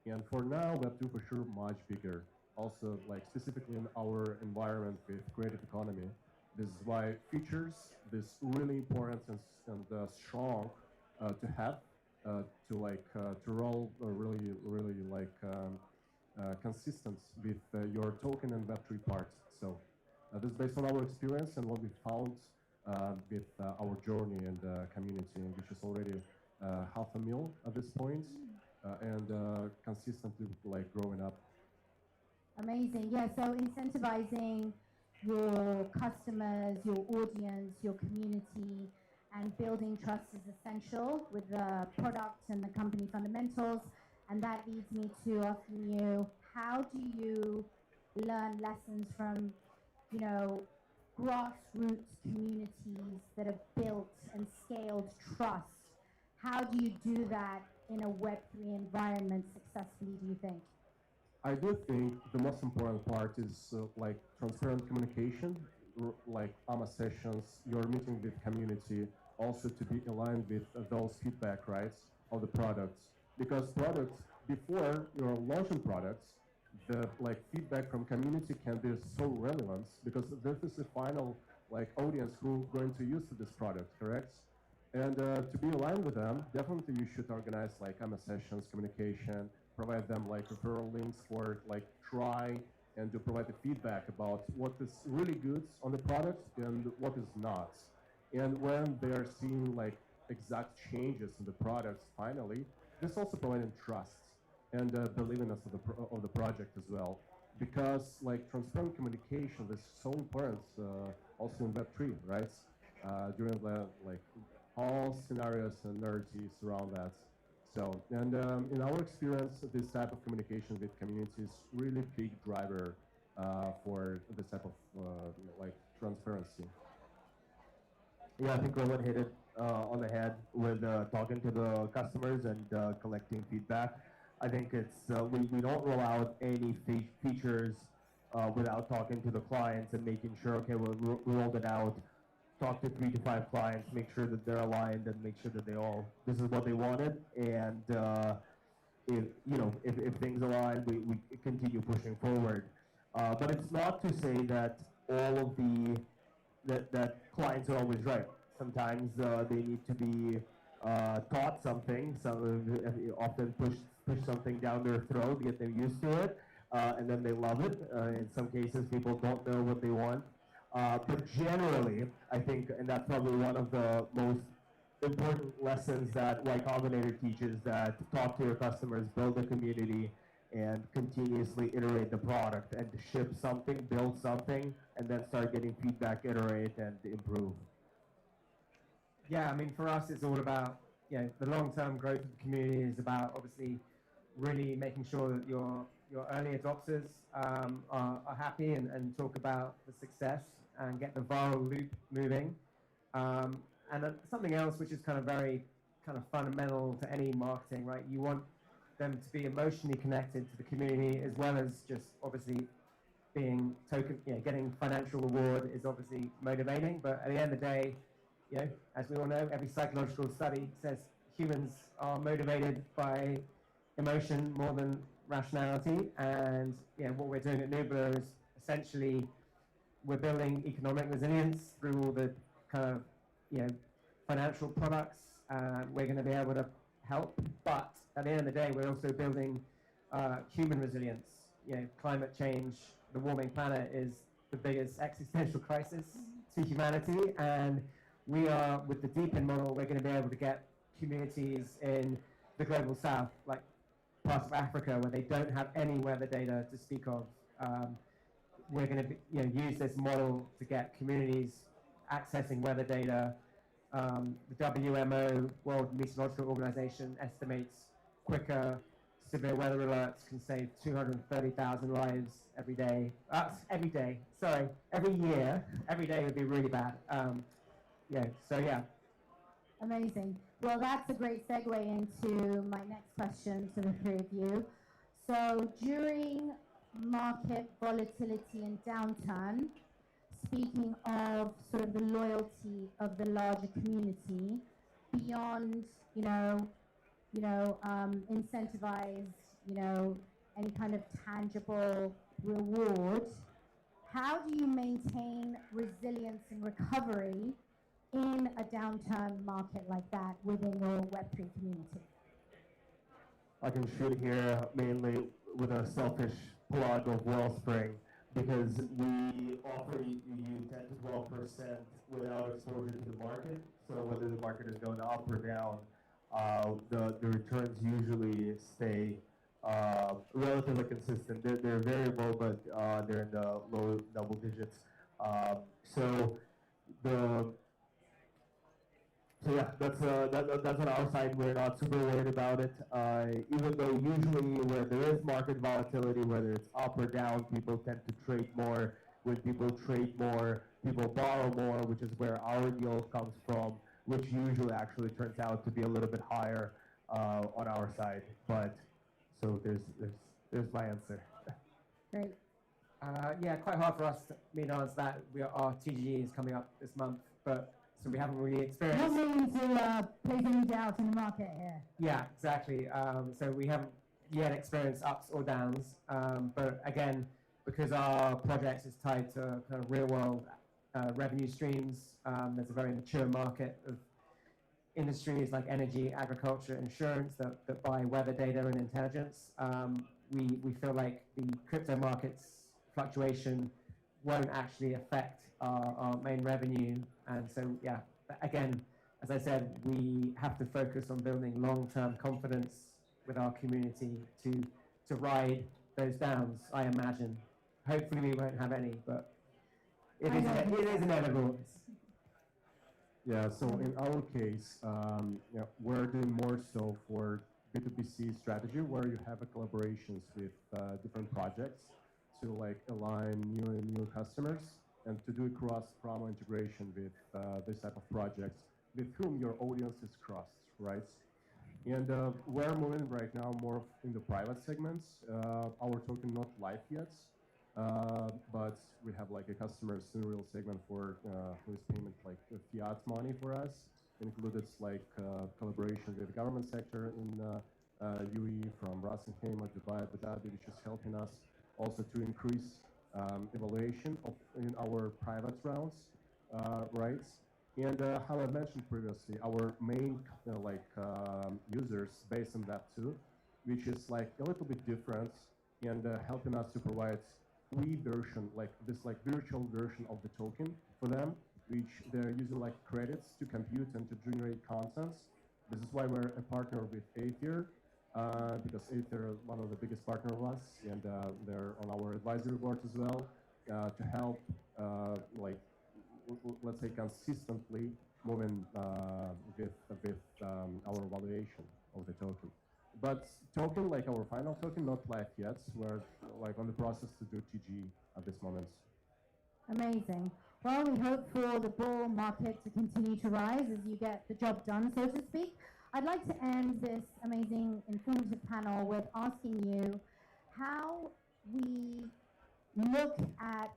And for now, Web2 for sure much bigger. Also, specifically in our environment with creative economy, this is why features this really important and strong to have to roll really consistent with your token and Web3 part. So this is based on our experience and what we found with our journey and community, which is already $500,000 at this point, and consistently growing up. Amazing. Yeah, so incentivizing your customers, your audience, your community, and building trust is essential with the product and the company fundamentals. And that leads me to asking you, how do you learn lessons from, grassroots communities that have built and scaled trust? How do you do that in a Web3 environment successfully, do you think? I do think the most important part is transparent communication, AMA sessions, your meeting with community, also to be aligned with those feedback rights of the products. Because products, before you're launching products, the feedback from community can be so relevant because this is the final audience who going to use this product, correct? And to be aligned with them, definitely you should organize AMA sessions, communication, provide them referral links for try and to provide the feedback about what is really good on the product and what is not. And when they are seeing exact changes in the products finally, this also providing trust and believingness of the project as well. Because transparent communication is so important also in Web3, right? During the all scenarios and narratives around that. So, and in our experience, this type of communication with communities really big driver for this type of transparency. Yeah, I think Roland hit it on the head with talking to the customers and collecting feedback. I think it's we don't roll out any features without talking to the clients and making sure, okay, we rolled it out, talk to 3 to 5 clients, make sure that they're aligned and make sure that this is what they wanted. And if things align, we continue pushing forward. But it's not to say that all of that clients are always right. Sometimes they need to be taught something. Some often push something down their throat, get them used to it, and then they love it. In some cases, people don't know what they want. But generally, I think, and that's probably one of the most important lessons that Y Combinator teaches, that talk to your customers, build a community, and continuously iterate the product and ship something, build something, and then start getting feedback, iterate, and improve. Yeah, I mean, for us, it's all about, the long-term growth of the community is about obviously really making sure that your early adopters are happy and talk about the success and get the viral loop moving. And something else which is kind of very kind of fundamental to any marketing, right? You want them to be emotionally connected to the community, as well as just obviously being getting financial reward is obviously motivating. But at the end of the day, as we all know, every psychological study says humans are motivated by emotion more than rationality. And what we're doing at Nubla is essentially we're building economic resilience through all the kind of financial products. We're going to be able to help, but at the end of the day, we're also building human resilience. Climate change, the warming planet is the biggest existential crisis to humanity, and we are, with the deep-in model, we're going to be able to get communities in the global south, like parts of Africa, where they don't have any weather data to speak of. We're going to use this model to get communities accessing weather data. The WMO, World Meteorological Organization, estimates quicker severe weather alerts can save 230,000 lives every day. Every year. Every day would be really bad. Amazing. Well, that's a great segue into my next question to the three of you. So during market volatility and downturn, speaking of sort of the loyalty of the larger community, beyond, incentivize, any kind of tangible reward, how do you maintain resilience and recovery in a downturn market like that within your Web3 community? I can shoot here mainly with a selfish plug of Wellspring, because we offer you 10 to 12% without exposure to the market. So whether the market is going up or down, the returns usually stay relatively consistent. They're variable, but they're in the low double digits. That's on our side. We're not super worried about it. Even though usually where there is market volatility, whether it's up or down, people tend to trade more. When people trade more, people borrow more, which is where our yield comes from, which usually actually turns out to be a little bit higher on our side. But so there's my answer. Great. Quite hard for us to answer that. Our TGE is coming up this month, but so we haven't really experienced. Not meaning to place any doubt in the market here. Yeah, exactly. So we haven't yet experienced ups or downs. But again, because our project is tied to kind of real-world revenue streams, there's a very mature market of industries like energy, agriculture, insurance that buy weather data and intelligence. We feel like the crypto markets fluctuation won't actually affect our main revenue. And so, again, as I said, we have to focus on building long-term confidence with our community to ride those downs, I imagine. Hopefully we won't have any, but it is inevitable. Yeah, so in our case, we're doing more so for B2BC strategy, where you have collaborations with different projects to like align new customers and to do cross-promo integration with this type of projects with whom your audience is crossed, right? And we're moving right now more in the private segments. Our token not live yet, but we have like a customer serial segment for whose payment like fiat money for us. Included like collaboration with the government sector in UAE from Ras Al Khaimah, Dubai, Abu Dhabi, which is helping us also to increase evaluation in our private rounds, right? And how I mentioned previously, our main users based on that too, which is like a little bit different and helping us to provide free version, like this like virtual version of the token for them which they're using like credits to compute and to generate contents. This is why we're a partner with Aether, because Aether is one of the biggest partner of us, and they're on our advisory board as well, to help, like, let's say, consistently moving with our valuation of the token. But token, like our final token, not live yet. We're like on the process to do TG at this moment. Amazing. Well, we hope for the bull market to continue to rise as you get the job done, so to speak. I'd like to end this amazing, informative panel with asking you how we look at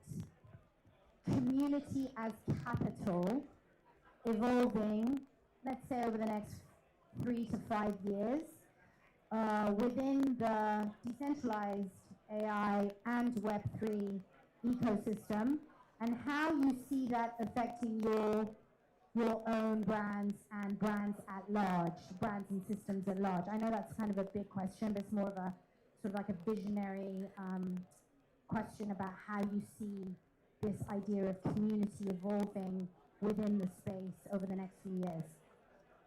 community as capital evolving, let's say over the next 3 to 5 years, within the decentralized AI and Web3 ecosystem, and how you see that affecting your own brands and brands at large, brands and systems at large. I know that's kind of a big question, but it's more of a sort of like a visionary question about how you see this idea of community evolving within the space over the next few years.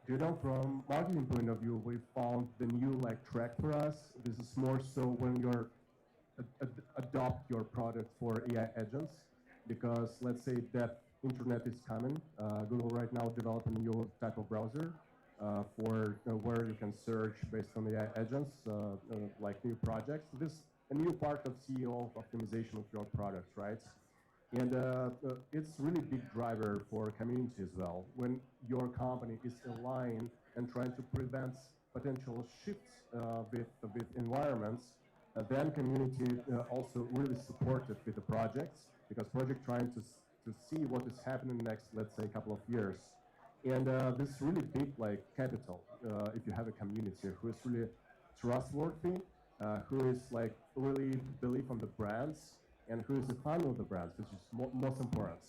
You know, from marketing point of view, we found the new like track for us. This is more so when you're adopt your product for AI agents, because let's say that internet is coming. Google right now developing a new type of browser for where you can search based on AI agents, like new projects. This is a new part of CEO optimization of your products, right? And it's really big driver for community as well. When your company is aligned and trying to prevent potential shifts with environments, then community also really supported with the projects, because project trying to see what is happening next, let's say, couple of years. And this is really big like capital if you have a community who is really trustworthy, who is like really believe on the brands, and who is a fan of the brands, which is most important.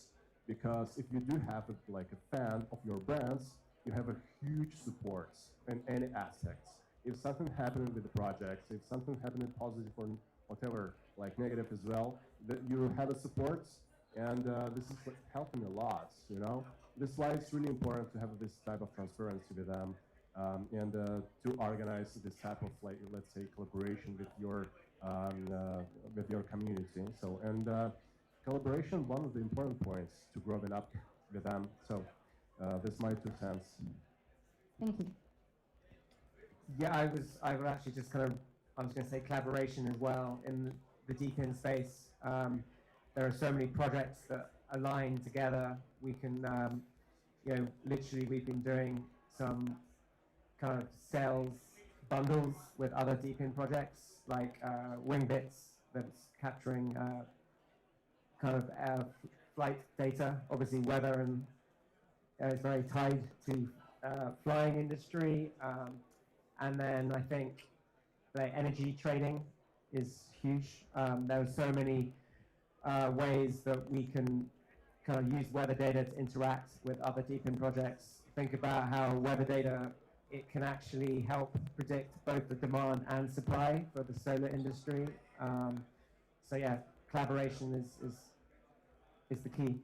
Because if you do have like a fan of your brands, you have a huge support in any aspects. If something happening with the projects, if something happening positive or whatever, like negative as well, that you have a support, and this is like helping a lot, you know? This is why it's really important to have this type of transparency with them, and to organize this type of, like, let's say, collaboration with your community. So, and collaboration, one of the important points to growing up with them. So, this is my 2 cents. Thank you. Yeah, I would actually just kind of, I was going to say collaboration as well in the DeFi space. There are so many projects that align together. We can, you know, literally we've been doing some kind of sales bundles with other DeFi projects, like Wingbits, that's capturing kind of flight data, obviously weather, and it's very tied to flying industry. And then I think the energy trading is huge. There are so many ways that we can kind of use weather data to interact with other DeFi projects. Think about how weather data, it can actually help predict both the demand and supply for the solar industry. So yeah, collaboration is the key.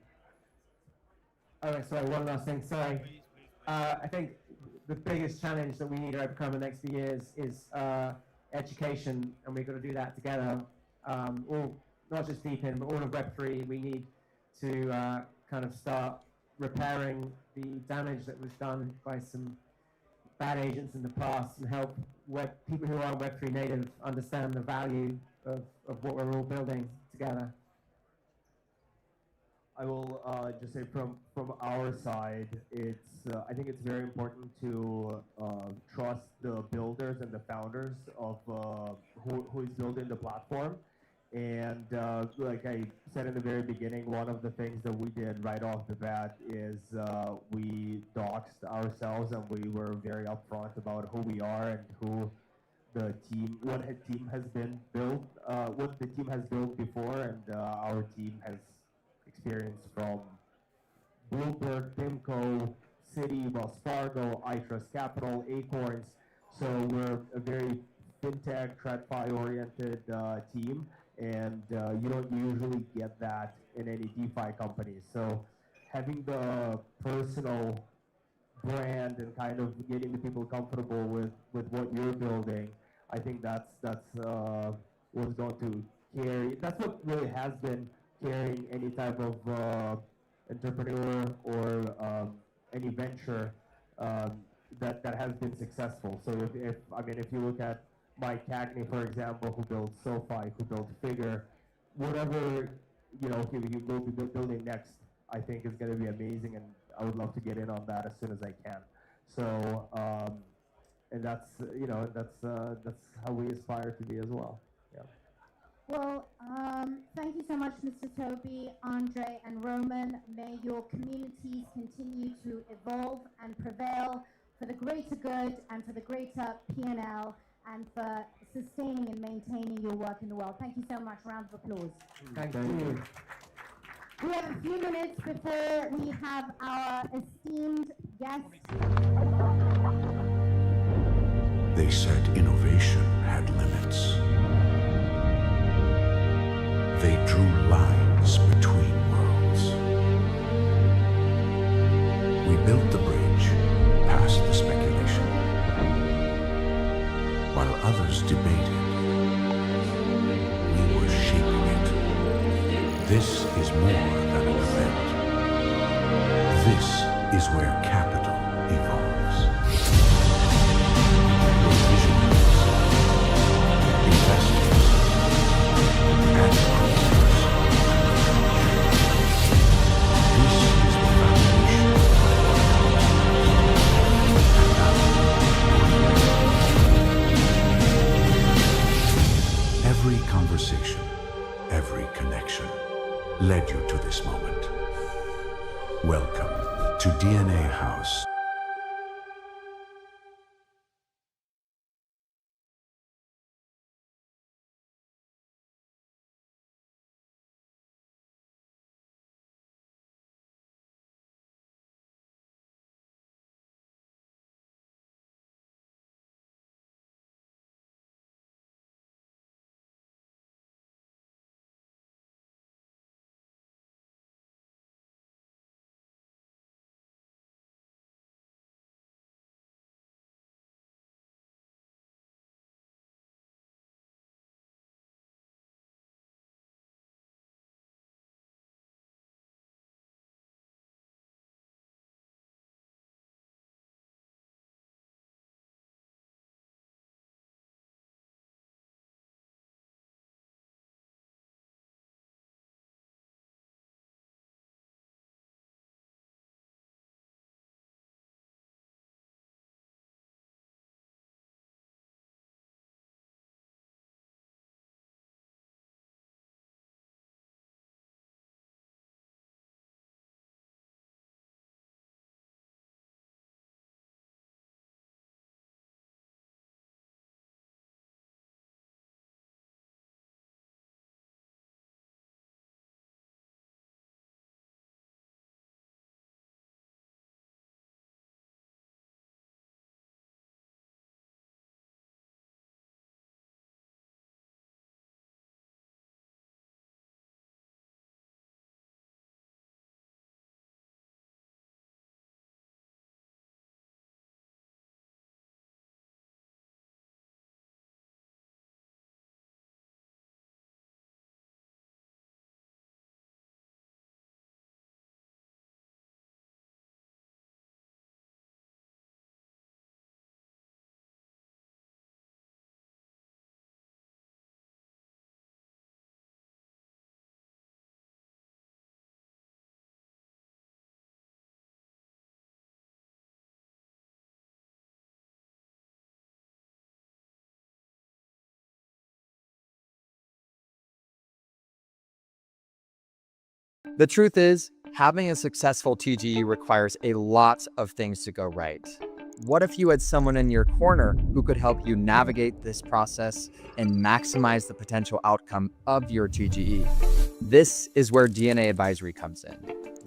Oh, sorry, one last thing, sorry. I think the biggest challenge that we need to overcome in the next few years is education, and we've got to do that together. All, not just DeFi, but all of Web3, we need to kind of start repairing the damage that was done by some bad agents in the past, and help people who are Web3 native understand the value of what we're all building together. I will just say from our side, it's I think it's very important to trust the builders and the founders of who is building the platform. And like I said in the very beginning, one of the things that we did right off the bat is we doxed ourselves, and we were very upfront about who we are and who the team, what the team has been built, what the team has built before, and our team has experience from Bloomberg, PIMCO, Citi, Wells Fargo, iTrust Capital, Acorns. So we're a very fintech, TradFi oriented team, and you don't usually get that in any DeFi company. So having the personal brand and kind of getting the people comfortable with what you're building, I think that's what's going to carry. That's what really has been carrying any type of entrepreneur or any venture that has been successful. So if you look at Mike Cagney, for example, who built SoFi, who built Figure, whatever he will be building next, I think is going to be amazing, and I would love to get in on that as soon as I can. So and that's how we aspire to be as well. Yeah. Well, thank you so much, Mr. Toby, Andre, and Roman. May your communities continue to evolve and prevail for the greater good and for the greater P&L and for sustaining and maintaining your work in the world. Thank you so much. Round of applause. Thank you. We have a few minutes before we have our esteemed guest. They said innovation had limits. They drew lines between worlds. We built the bridge past the speculation. While others debated, we were shaping it. This is more than an event. This is where capital evolves. Your visionaries, investors, and creators. This is the foundation of what every conversation, every connection led you to this moment. Welcome to DNA House. The truth is, having a successful TGE requires a lot of things to go right. What if you had someone in your corner who could help you navigate this process and maximize the potential outcome of your TGE? This is where DNA Advisory comes in.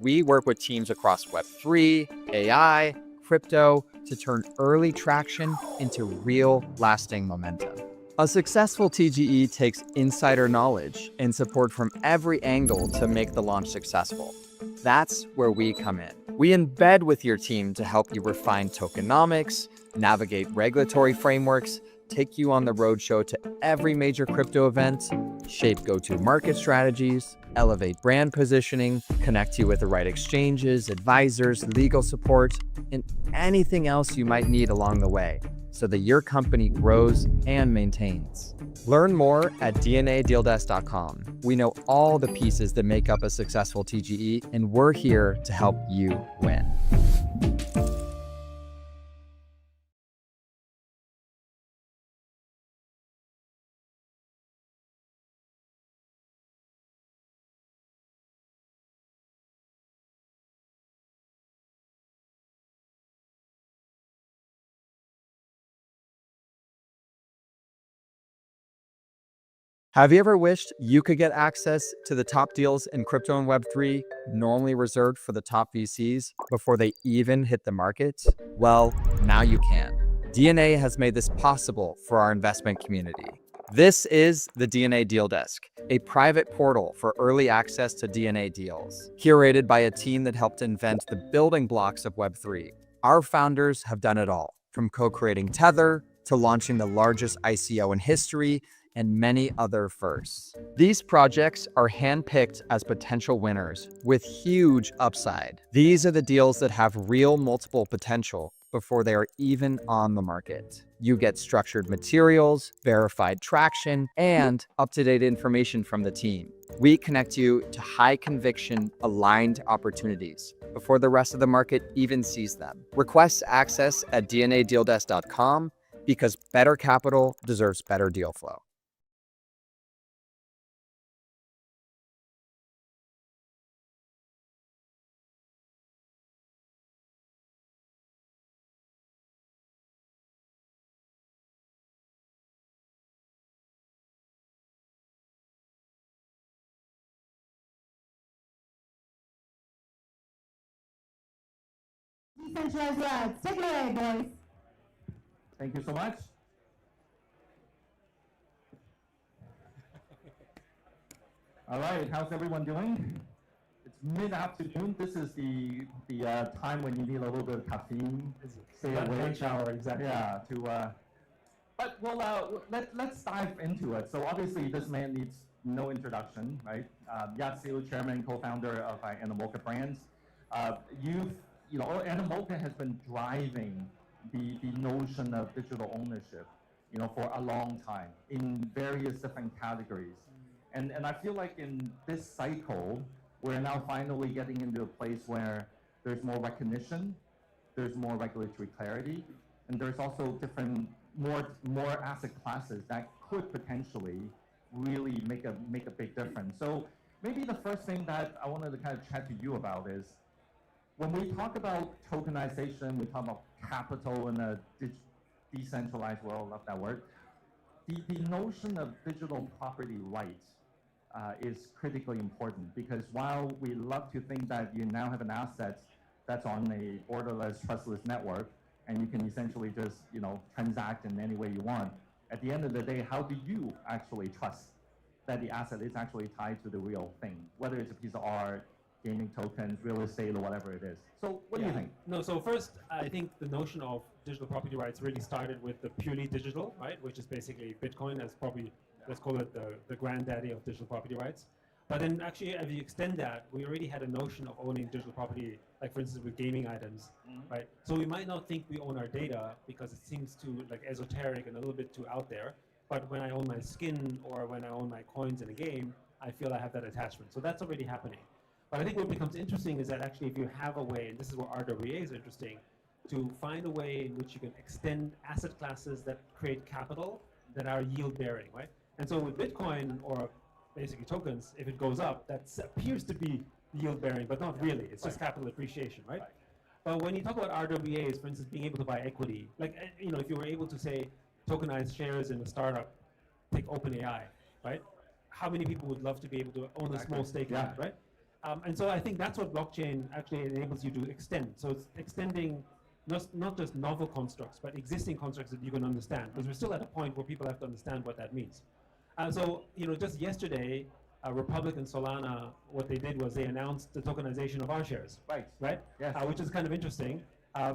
We work with teams across Web3, AI, crypto to turn early traction into real lasting momentum. A successful TGE takes insider knowledge and support from every angle to make the launch successful. That's where we come in. We embed with your team to help you refine tokenomics, navigate regulatory frameworks, take you on the roadshow to every major crypto event, shape go-to-market strategies, elevate brand positioning, connect you with the right exchanges, advisors, legal support, and anything else you might need along the way so that your company grows and maintains. Learn more at dnadealdesk.com. We know all the pieces that make up a successful TGE, and we're here to help you win. Have you ever wished you could get access to the top deals in crypto and Web3 normally reserved for the top VCs before they even hit the market? Well, now you can. DNA has made this possible for our investment community. This is the DNA Deal Desk, a private portal for early access to DNA deals, curated by a team that helped invent the building blocks of Web3. Our founders have done it all, from co-creating Tether to launching the largest ICO in history and many other firsts. These projects are handpicked as potential winners with huge upside. These are the deals that have real multiple potential before they are even on the market. You get structured materials, verified traction, and up-to-date information from the team. We connect you to high conviction, aligned opportunities before the rest of the market even sees them. Request access at dnadealdesk.com because better capital deserves better deal flow. Decentralized labs. Take it away, boys. Thank you so much. All right, how's everyone doing? It's mid-afternoon. This is the time when you need a little bit of caffeine. Stay awake. Lunch hour, exactly. Yeah. But well, let's dive into it. So obviously, this man needs no introduction, right? Yatsu, chairman, co-founder of Animoca Brands. Animoca has been driving the notion of digital ownership, for a long time in various different categories. And I feel like in this cycle, we're now finally getting into a place where there's more recognition, there's more regulatory clarity, and there's also different, more asset classes that could potentially really make a big difference. So maybe the first thing that I wanted to kind of chat to you about is, when we talk about tokenization, we talk about capital in a decentralized world, love that word. The notion of digital property rights is critically important, because while we love to think that you now have an asset that's on a borderless, trustless network, and you can essentially just transact in any way you want, at the end of the day, how do you actually trust that the asset is actually tied to the real thing, whether it's a piece of art, gaming tokens, real estate, or whatever it is? So what do you think? No, so first, I think the notion of digital property rights really started with the purely digital, right? Which is basically Bitcoin as probably, let's call it the granddaddy of digital property rights. But then actually, if you extend that, we already had a notion of owning digital property, like for instance with gaming items, right? So we might not think we own our data because it seems too esoteric and a little bit too out there. But when I own my skin or when I own my coins in a game, I feel I have that attachment. So that's already happening. But I think what becomes interesting is that actually if you have a way, and this is where RWA is interesting, to find a way in which you can extend asset classes that create capital that are yield bearing, right? And so with Bitcoin, or basically tokens, if it goes up, that appears to be yield bearing, but not really. It's just capital appreciation, right? But when you talk about RWAs, for instance, being able to buy equity, like, if you were able to say tokenize shares in a startup, take OpenAI, right? How many people would love to be able to own a small stake in that, right? And so I think that's what blockchain actually enables you to extend. So it's extending not just novel constructs, but existing constructs that you can understand, because we're still at a point where people have to understand what that means. So, just yesterday, Republic and Solana, what they did was they announced the tokenization of our shares. Right? Yes. Which is kind of interesting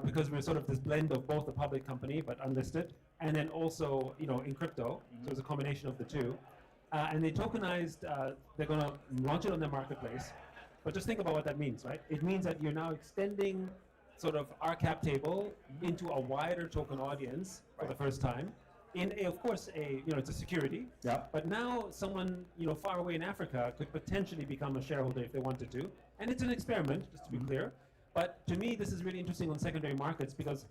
because we're sort of this blend of both a public company but unlisted, and then also, in crypto. So it's a combination of the two. And they tokenized, they're going to launch it on their marketplace. But just think about what that means, right? It means that you're now extending sort of our cap table into a wider token audience for the first time. In of course, it's a security. Yeah. But now someone, far away in Africa could potentially become a shareholder if they wanted to. And it's an experiment, just to be clear. But to me, this is really interesting on secondary markets because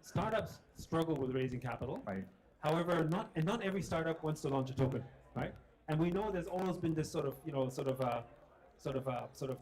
startups struggle with raising capital. Right. However, not every startup wants to launch a token, right? And we know there's always been this sort of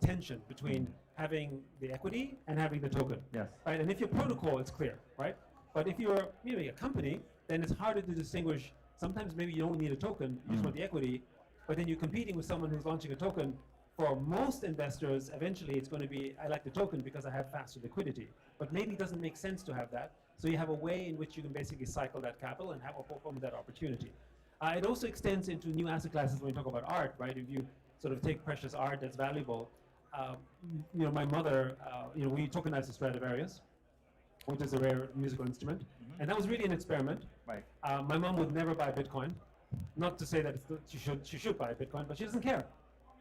tension between having the equity and having the token. Yes. Right. And if you're protocol, it's clear, right? But if you're maybe a company, then it's harder to distinguish. Sometimes maybe you don't need a token, you just want the equity, but then you're competing with someone who's launching a token. For most investors, eventually it's going to be, I like the token because I have faster liquidity. But maybe it doesn't make sense to have that. So you have a way in which you can basically cycle that capital and have a perform that opportunity. It also extends into new asset classes when we talk about art, right? If you sort of take precious art that's valuable, my mother, we tokenized the Stradivarius, which is a rare musical instrument. And that was really an experiment. Right. My mom would never buy Bitcoin. Not to say that she should buy Bitcoin, but she doesn't care.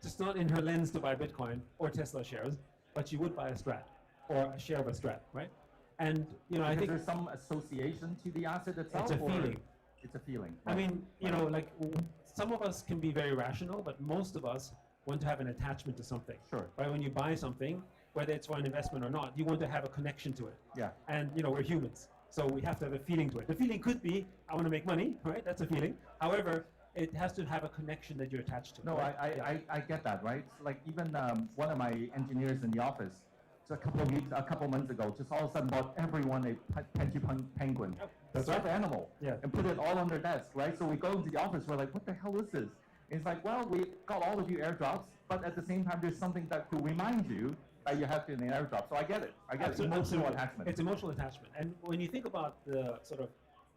Just not in her lens to buy Bitcoin or Tesla shares, but she would buy a Strat or a share of a Strat, right? And I think there's some association to the asset itself. it's a feeling. It's a feeling. I mean, some of us can be very rational, but most of us want to have an attachment to something. Sure. Right? When you buy something, whether it's for an investment or not, you want to have a connection to it. Yeah. And we're humans, so we have to have a feeling to it. The feeling could be, I want to make money, right? That's a feeling. However, it has to have a connection that you're attached to. No, right? I get that, right? Like even one of my engineers in the office, just a couple months ago, just all of a sudden bought everyone a penguin, That's stuffed right. animal, and put it all on their desk, right? So we go into the office, we're like, what the hell is this? And it's like, well, we got all of you airdrops, but at the same time, there's something that to remind you that you have to in the airdrop. So I get it. I get it. Emotional attachment. It's emotional attachment. And when you think about the sort of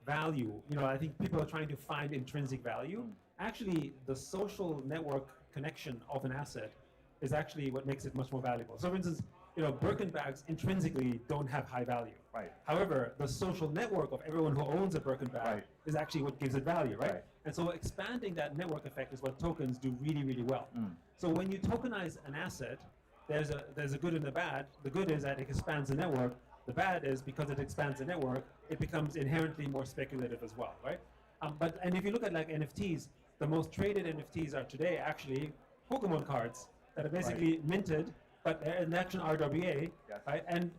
value, I think people are trying to find intrinsic value. Actually, the social network connection of an asset is actually what makes it much more valuable. So for instance, Birkin bags intrinsically don't have high value. Right. However, the social network of everyone who owns a Birkin bag is actually what gives it value, right? And so expanding that network effect is what tokens do really, really well. So when you tokenize an asset, there's a good and a bad. The good is that it expands the network. The bad is because it expands the network, it becomes inherently more speculative as well, right? And if you look at like NFTs, the most traded NFTs are today actually Pokemon cards that are basically minted, but they're an action RWA, right? And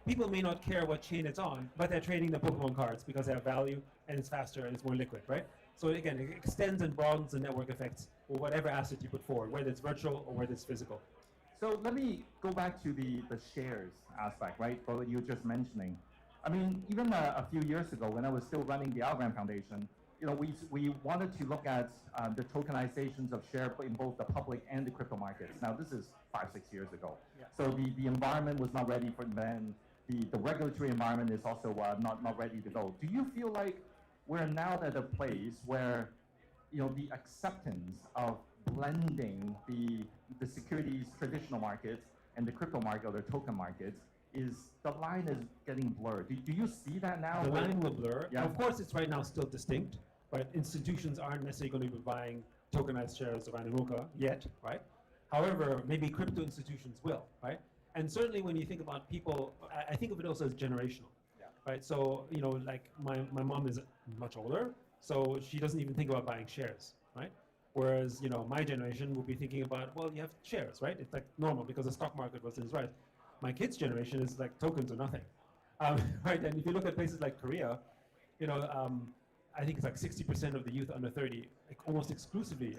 people may not care what chain it's on, but they're trading the Pokemon cards because they have value and it's faster and it's more liquid, right? So again, it extends and broadens the network effects for whatever asset you put forward, whether it's virtual or whether it's physical. So let me go back to the shares aspect, right? What you were just mentioning. I mean, even a few years ago, when I was still running the Algorand Foundation, we wanted to look at the tokenizations of share in both the public and the crypto markets. Now, this is 5-6 years ago. Yeah. So the environment was not ready for then. The regulatory environment is also not ready to go. Do you feel like we're now at a place where the acceptance of blending the securities traditional markets and the crypto market or the token markets the line is getting blurred? Do you see that now? The line will blur. Yeah. Of course, it's right now still distinct, but institutions aren't necessarily going to be buying tokenized shares of Animoca yet, right? However, maybe crypto institutions will, right? And certainly when you think about people, I think of it also as generational, right? So, like my mom is much older, so she doesn't even think about buying shares, right? Whereas, my generation will be thinking about, well, you have shares, right? It's like normal because the stock market was in its rise. My kids' generation is like tokens or nothing, right? And if you look at places like Korea, I think it's like 60% of the youth under 30, like almost exclusively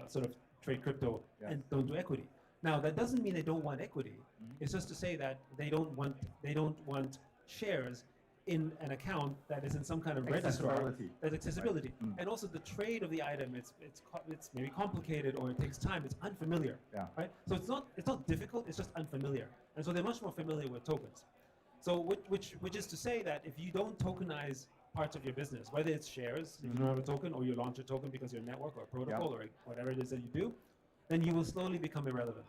sort of trade crypto and don't do equity. Now, that doesn't mean they don't want equity. It's just to say that they don't want shares in an account that is in some kind of registrar. There's accessibility. Right. And also the trade of the item, it's maybe complicated or it takes time, it's unfamiliar. Right? So it's not difficult, it's just unfamiliar. And so they're much more familiar with tokens. So which is to say that if you don't tokenize parts of your business, whether it's shares, if you don't have a token, or you launch a token because you're a network or a protocol or whatever it is that you do, then you will slowly become irrelevant.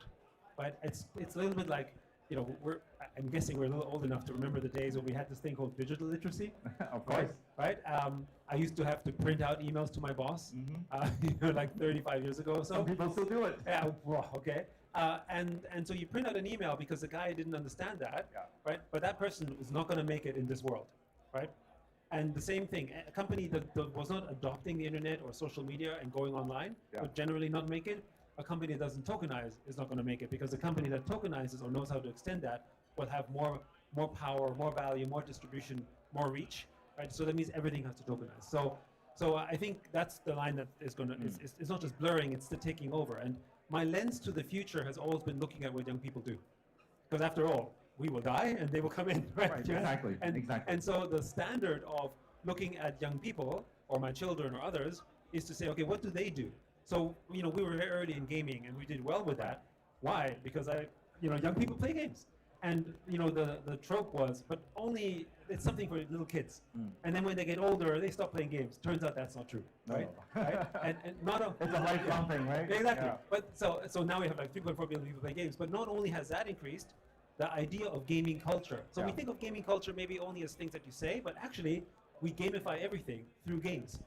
But it's a little bit like, you know, I'm guessing we're a little old enough to remember the days when we had this thing called digital literacy. Of course. Right? I used to have to print out emails to my boss, you know, like 35 years ago or so. Some people still do it. Yeah, well, okay. And so you print out an email because the guy didn't understand that, right? But that person is not going to make it in this world, right? And the same thing, a company that was not adopting the internet or social media and going online would generally not make it. A company that doesn't tokenize is not going to make it, because the company that tokenizes or knows how to extend that will have more power, more value, more distribution, more reach, right? So that means everything has to tokenize. So I think that's the line that is going to, it's not just blurring, it's the taking over. And my lens to the future has always been looking at what young people do. Because after all, we will die and they will come in, right? Exactly, exactly. And so the standard of looking at young people, or my children or others, is to say, okay, what do they do? So, you know, we were very early in gaming and we did well with that. Why? Because young people play games. And, you know, the trope was, but only, it's something for little kids. And then when they get older, they stop playing games. Turns out that's not true, right? Right? And not a, it's a lifelong thing, right? Exactly. Yeah. But so now we have like 3.4 billion people playing games. But not only has that increased, the idea of gaming culture. So we think of gaming culture maybe only as things that you say, but actually we gamify everything through games,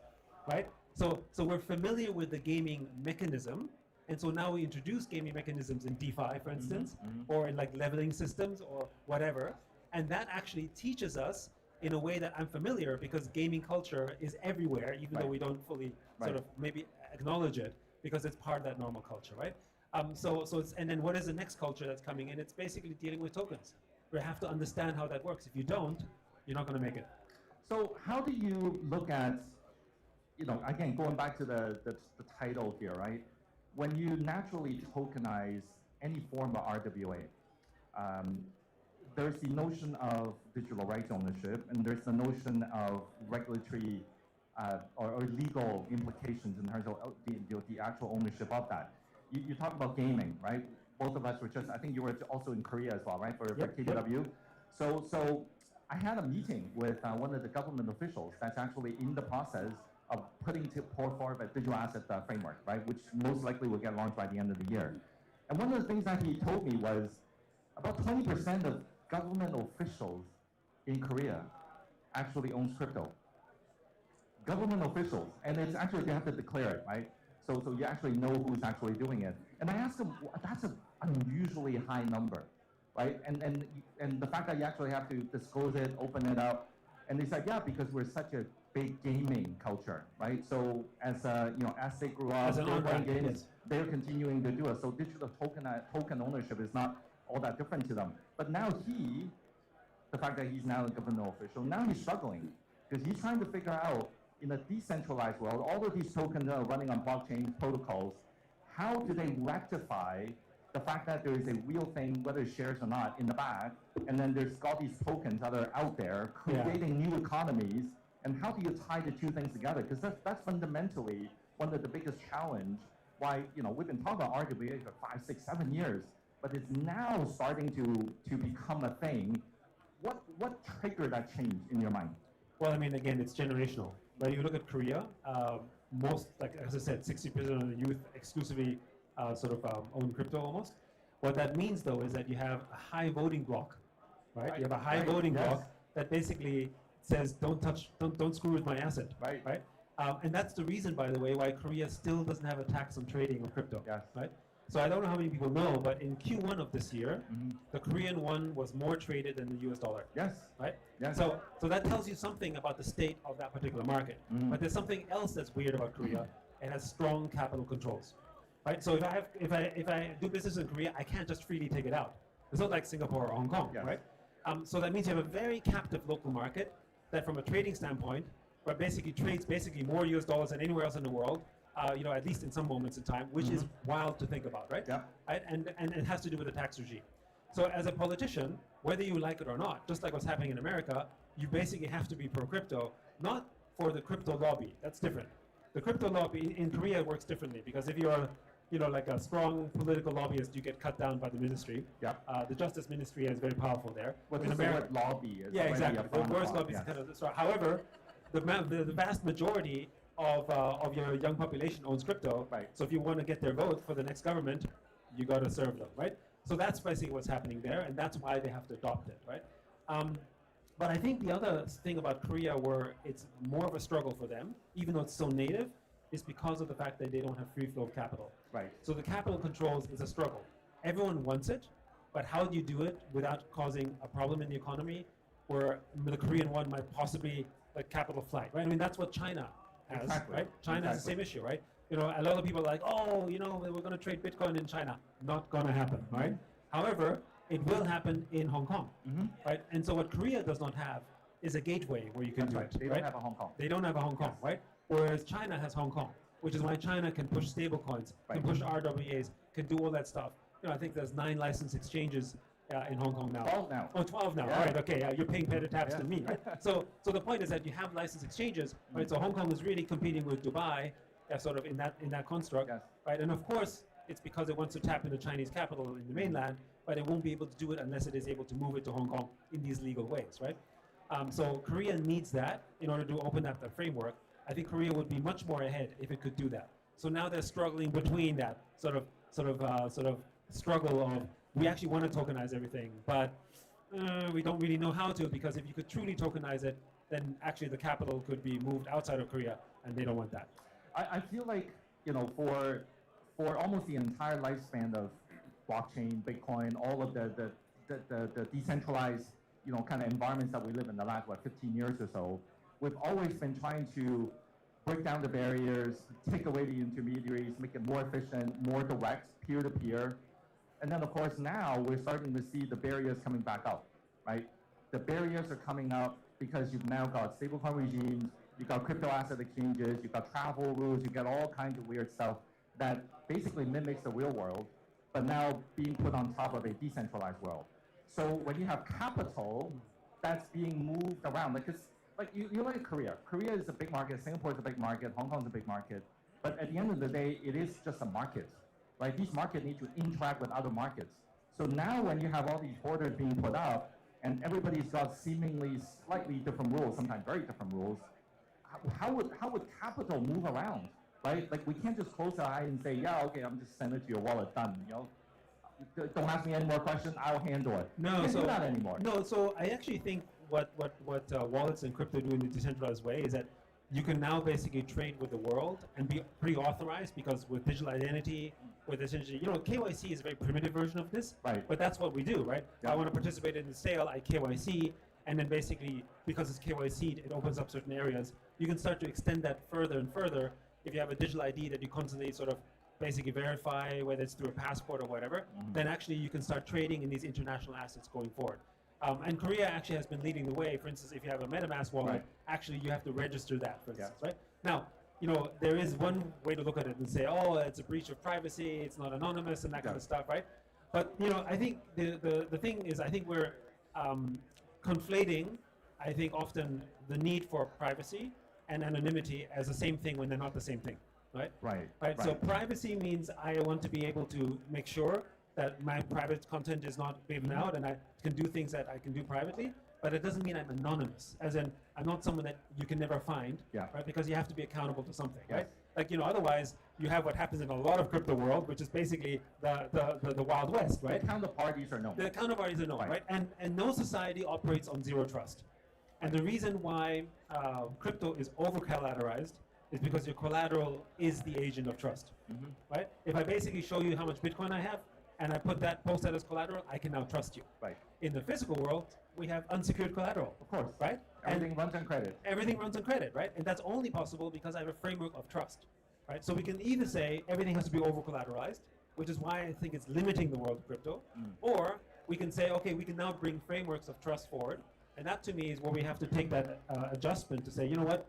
right? So we're familiar with the gaming mechanism, and so now we introduce gaming mechanisms in DeFi, for instance, or in like leveling systems or whatever, and that actually teaches us in a way that I'm familiar, because gaming culture is everywhere, even though we don't fully sort of maybe acknowledge it, because it's part of that normal culture, right? So it's, and then what is the next culture that's coming in? It's basically dealing with tokens. We have to understand how that works. If you don't, you're not going to make it. So how do you look at, you know, again, going back to the title here, right? When you naturally tokenize any form of RWA, there's the notion of digital rights ownership, and there's the notion of regulatory or legal implications in terms of the actual ownership of that. You talk about gaming, right? Both of us were just, I think you were also in Korea as well, right? For KDW. So I had a meeting with one of the government officials that's actually in the process of putting forward a digital asset framework, right? Which most likely will get launched by the end of the year. And one of the things that he told me was about 20% of government officials in Korea actually owns crypto. Government officials, and it's actually, they have to declare it, right? So you actually know who's actually doing it. And I asked him, that's an unusually high number, right? And the fact that you actually have to disclose it, open it up, and they said, yeah, because we're such a big gaming culture, right? So as they grew up, they're playing games, they're continuing to do it. So digital token ownership is not all that different to them. But now the fact that he's now a government official, now he's struggling because he's trying to figure out, in a decentralized world, all of these tokens are running on blockchain protocols. How do they rectify the fact that there is a real thing, whether it's shares or not, in the back, and then there's all these tokens that are out there creating new economies, and how do you tie the two things together? Because that's fundamentally one of the biggest challenge. Why, you know, we've been talking about RWA for 5, 6, 7 years, but it's now starting to become a thing. What triggered that change in your mind? Well, I mean, again, it's generational. But you look at Korea, most, like as I said, 60% of the youth exclusively own crypto almost. What that means, though, is that you have a high voting block, right? You have a high voting block that basically says, don't screw with my asset, right? And that's the reason, by the way, why Korea still doesn't have a tax on trading of crypto, right? So I don't know how many people know, but in Q1 of this year, the Korean won was more traded than the US dollar. Right? So that tells you something about the state of that particular market. But there's something else that's weird about Korea. It has strong capital controls. Right? So if I do business in Korea, I can't just freely take it out. It's not like Singapore or Hong Kong, right? So that means you have a very captive local market that, from a trading standpoint, where basically trades more US dollars than anywhere else in the world, at least in some moments in time, which is wild to think about, right? Right? And it has to do with the tax regime. So as a politician, whether you like it or not, just like what's happening in America, you basically have to be pro-crypto, not for the crypto lobby. That's different. The crypto lobby in Korea works differently, because if you're like a strong political lobbyist, you get cut down by the ministry. The Justice Ministry is very powerful there. Well, in America, lobby is exactly. The worst lobby is kind of strong. However, the vast majority of your young population owns crypto. Right. So if you want to get their vote for the next government, you got to serve them, right? So that's basically what's happening there, and that's why they have to adopt it, right? But I think the other thing about Korea where it's more of a struggle for them, even though it's so native, is because of the fact that they don't have free flow of capital. Right. So the capital controls is a struggle. Everyone wants it, but how do you do it without causing a problem in the economy where the Korean one might possibly like capital flight, right? I mean, that's what China has, Exactly. right? China has the same issue, right? You know, a lot of people are like, oh, you know, we're going to trade Bitcoin in China. Not going to happen, right? However, it will happen in Hong Kong, right? And so what Korea does not have is a gateway where you can do it, They right? don't have a Hong Kong. They don't have a Hong Kong, right? Whereas China has Hong Kong, which is why China can push stable coins, can push RWAs, can do all that stuff. You know, I think there's 9 license exchanges in Hong Kong now. 12 now. Oh, 12 now. Yeah. All right, okay. You're paying better tax than me, right? So the point is that you have license exchanges, right? So Hong Kong is really competing with Dubai, sort of in that construct, right? And of course, it's because it wants to tap into Chinese capital in the mainland, but it won't be able to do it unless it is able to move it to Hong Kong in these legal ways, right? So Korea needs that in order to open up the framework. I think Korea would be much more ahead if it could do that. So now they're struggling between that sort of struggle of we actually want to tokenize everything, but we don't really know how to, because if you could truly tokenize it, then actually the capital could be moved outside of Korea, and they don't want that. I feel like, you know, for almost the entire lifespan of blockchain, Bitcoin, all of the decentralized, you know, kind of environments that we live in the last, 15 years or so, we've always been trying to break down the barriers, take away the intermediaries, make it more efficient, more direct, peer-to-peer. And then, of course, now we're starting to see the barriers coming back up, right? The barriers are coming up because you've now got stablecoin regimes, you've got crypto asset exchanges, you've got travel rules, you've got all kinds of weird stuff that basically mimics the real world, but now being put on top of a decentralized world. So when you have capital that's being moved around, like you look at Korea. Korea is a big market, Singapore is a big market, Hong Kong is a big market, but at the end of the day, it is just a market. Right? These markets need to interact with other markets. So now when you have all these borders being put up, and everybody's got seemingly slightly different rules, sometimes very different rules, how would capital move around, right? Like we can't just close our eye and say, yeah, okay, I'm just sending it to your wallet, done. You know, don't ask me any more questions, I'll handle it. No, can't do that anymore. No, so I actually think what wallets and crypto do in a decentralized way is that you can now basically trade with the world and be pre-authorized, because with digital identity, with essentially, you know, KYC is a very primitive version of this, right? But that's what we do, right? Yeah. I want to participate in the sale, I KYC, and then basically, because it's KYC'd, it opens up certain areas. You can start to extend that further and further if you have a digital ID that you constantly sort of basically verify, whether it's through a passport or whatever, then actually you can start trading in these international assets going forward. And Korea actually has been leading the way. For instance, if you have a MetaMask wallet, actually you have to register that, for instance, right? Now, you know, there is one way to look at it and say, oh, it's a breach of privacy, it's not anonymous, and that kind of stuff, right? But, you know, I think the thing is, I think we're conflating, I think, often the need for privacy and anonymity as the same thing when they're not the same thing, right? Right. So privacy means I want to be able to make sure that my private content is not given out and I can do things that I can do privately, but it doesn't mean I'm anonymous, as in I'm not someone that you can never find, right? Because you have to be accountable to something, right? Like, you know, otherwise you have what happens in a lot of crypto world, which is basically the Wild West, right? The counterparties are known. The counterparties are known, right? And no society operates on zero trust. And the reason why crypto is over-collateralized is because your collateral is the agent of trust, right? If I basically show you how much Bitcoin I have, and I post that as collateral, I can now trust you. Right. In the physical world, we have unsecured collateral. Of course. Right? Everything runs on credit. Everything runs on credit, right? And that's only possible because I have a framework of trust, right? So we can either say everything has to be over-collateralized, which is why I think it's limiting the world of crypto, or we can say, okay, we can now bring frameworks of trust forward, and that to me is where we have to take that adjustment to say, you know what,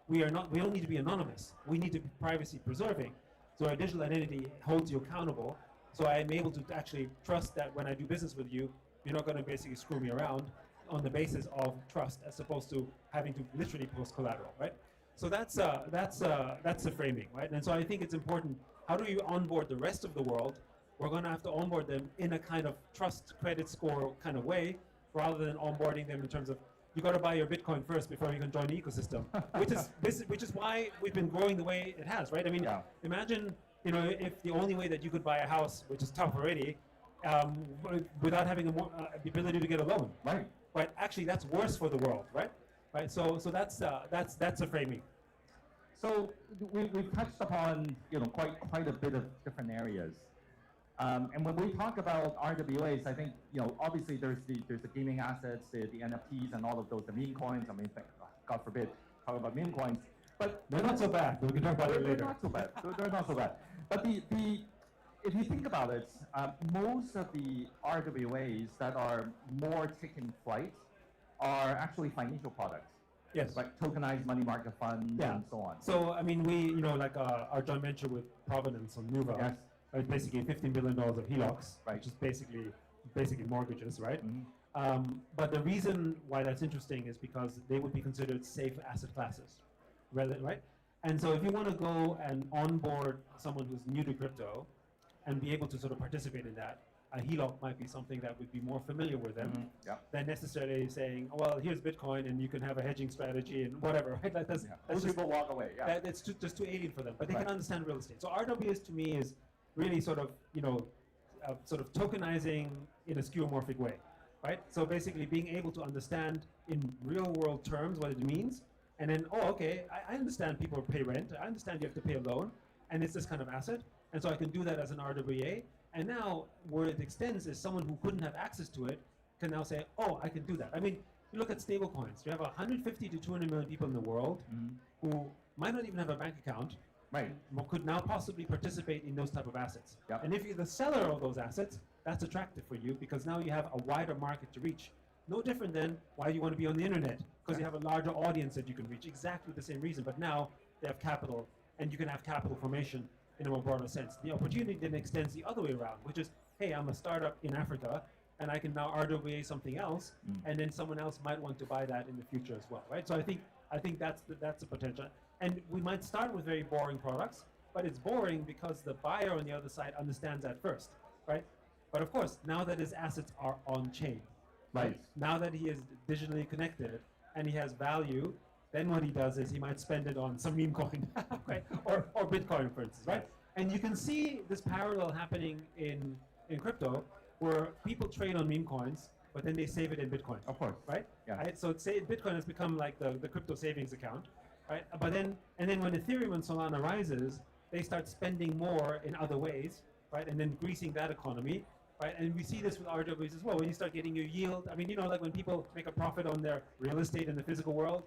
we don't need to be anonymous. We need to be privacy preserving. So our digital identity holds you accountable. So I'm able to actually trust that when I do business with you, you're not going to basically screw me around on the basis of trust, as opposed to having to literally post collateral, right? So that's the framing, right? And so I think it's important. How do you onboard the rest of the world? We're going to have to onboard them in a kind of trust credit score kind of way, rather than onboarding them in terms of you got to buy your Bitcoin first before you can join the ecosystem, which is why we've been growing the way it has, right? I mean, imagine, you know, if the only way that you could buy a house, which is tough already, without having the ability to get a loan, right? Right. Actually, that's worse for the world, right? Right. So that's a framing. So we've touched upon, you know, quite a bit of different areas. And when we talk about RWAs, I think, you know, obviously there's the gaming assets, the NFTs, and all of those, the meme coins. I mean, God forbid, talk about meme coins, but they're not so bad. We can talk about it later. They're not so bad. They're not so bad. But if you think about it, most of the RWAs that are more taking flight are actually financial products. Yes. Like tokenized money market funds and so on. So I mean, we, you know, like our joint venture with Provenance on Nuva. Yes. Right, basically $15 billion of HELOCs, right, which is basically mortgages, right? But the reason why that's interesting is because they would be considered safe asset classes, right? And so if you want to go and onboard someone who's new to crypto and be able to sort of participate in that, a HELOC might be something that would be more familiar with them than necessarily saying, oh, well, here's Bitcoin and you can have a hedging strategy and whatever, right? That's Most people walk away, It's just too alien for them, but they can understand real estate. So RWS to me is really sort of, you know, sort of tokenizing in a skeuomorphic way, right? So basically being able to understand in real world terms what it means, and then, oh, okay, I understand people pay rent, I understand you have to pay a loan, and it's this kind of asset, and so I can do that as an RWA, and now where it extends is someone who couldn't have access to it can now say, oh, I can do that. I mean, you look at stable coins, you have 150 to 200 million people in the world who might not even have a bank account, right, could now possibly participate in those type of assets. And if you're the seller of those assets, that's attractive for you because now you have a wider market to reach. No different than why you want to be on the internet, because you have a larger audience that you can reach. Exactly the same reason, but now they have capital, and you can have capital formation in a more broader sense. The opportunity then extends the other way around, which is, hey, I'm a startup in Africa, and I can now RWA something else, and then someone else might want to buy that in the future as well, right? So I think that's the potential. And we might start with very boring products, but it's boring because the buyer on the other side understands that first, right? But of course, now that his assets are on chain, right? Now that he is digitally connected and he has value, then what he does is he might spend it on some meme coin, right? or Bitcoin, for instance, right? And you can see this parallel happening in crypto, where people trade on meme coins, but then they save it in Bitcoin. Of course, right? Yeah. Right? So say Bitcoin has become like the crypto savings account. Right? But then when Ethereum and Solana rises, they start spending more in other ways, right? And then greasing that economy, right? And we see this with RWAs as well. When you start getting your yield, I mean, you know, like when people make a profit on their real estate in the physical world,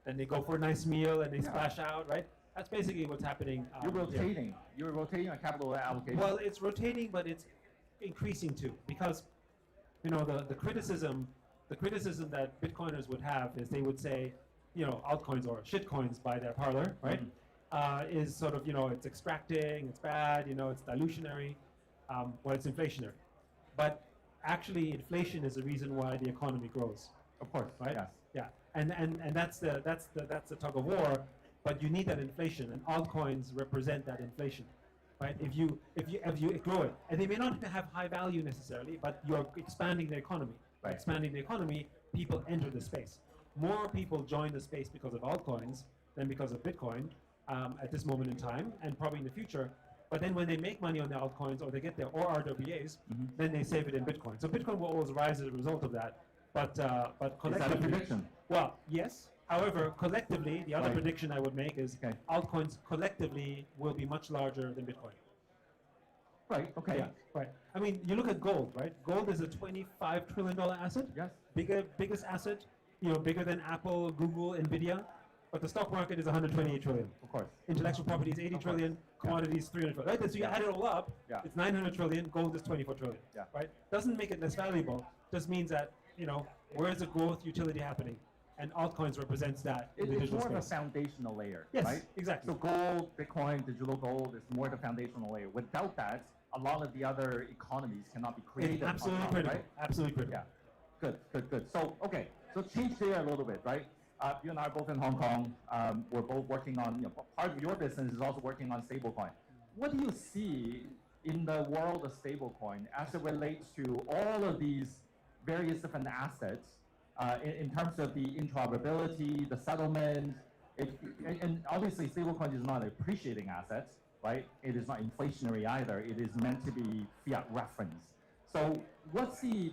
then they go for a nice meal and they splash out, right? That's basically what's happening. You're rotating. You're rotating a capital allocation. Well, it's rotating, but it's increasing too, because, you know, the criticism that Bitcoiners would have is they would say, you know, altcoins or shitcoins by their parlor, right? Is sort of, you know, it's extracting, it's bad, you know, it's dilutionary, well, it's inflationary. But actually, inflation is the reason why the economy grows. Of course, right? Yes. Yeah, and that's the tug of war. But you need that inflation, and altcoins represent that inflation, right? If you grow it, and they may not have high value necessarily, but you're expanding the economy. By expanding the economy, people enter the space. More people join the space because of altcoins than because of Bitcoin at this moment in time, and probably in the future. But then when they make money on the altcoins, or they get their RWAs, then they save it in Bitcoin. So Bitcoin will always rise as a result of that. But collectively, is that a prediction? Well, yes. However, collectively, the other prediction I would make is altcoins collectively will be much larger than Bitcoin. Right. Okay. Yeah. Right. I mean, you look at gold, right? Gold is a $25 trillion asset. Yes. Biggest asset. You know, bigger than Apple, Google, Nvidia, but the stock market is 128 trillion. Of course. Intellectual property is 80 trillion, commodities 300 trillion. Right? So you add it all up, it's 900 trillion, gold is 24 trillion. Right? Doesn't make it less valuable, just means that, you know, where is the growth utility happening? And altcoins represents that in the It's digital more space. of a foundational layer, Yes, right? exactly. So gold, Bitcoin, digital gold is more the foundational layer. Without that, a lot of the other economies cannot be created. It's absolutely on top, critical. Right? Absolutely critical. Yeah. Good. So, okay. So change there a little bit, right? You and I are both in Hong Kong. We're both working on, you know, part of your business is also working on stablecoin. What do you see in the world of stablecoin as it relates to all of these various different assets in terms of the interoperability, the settlement, and obviously stablecoin is not an appreciating asset, right? It is not inflationary either. It is meant to be fiat reference. So what's the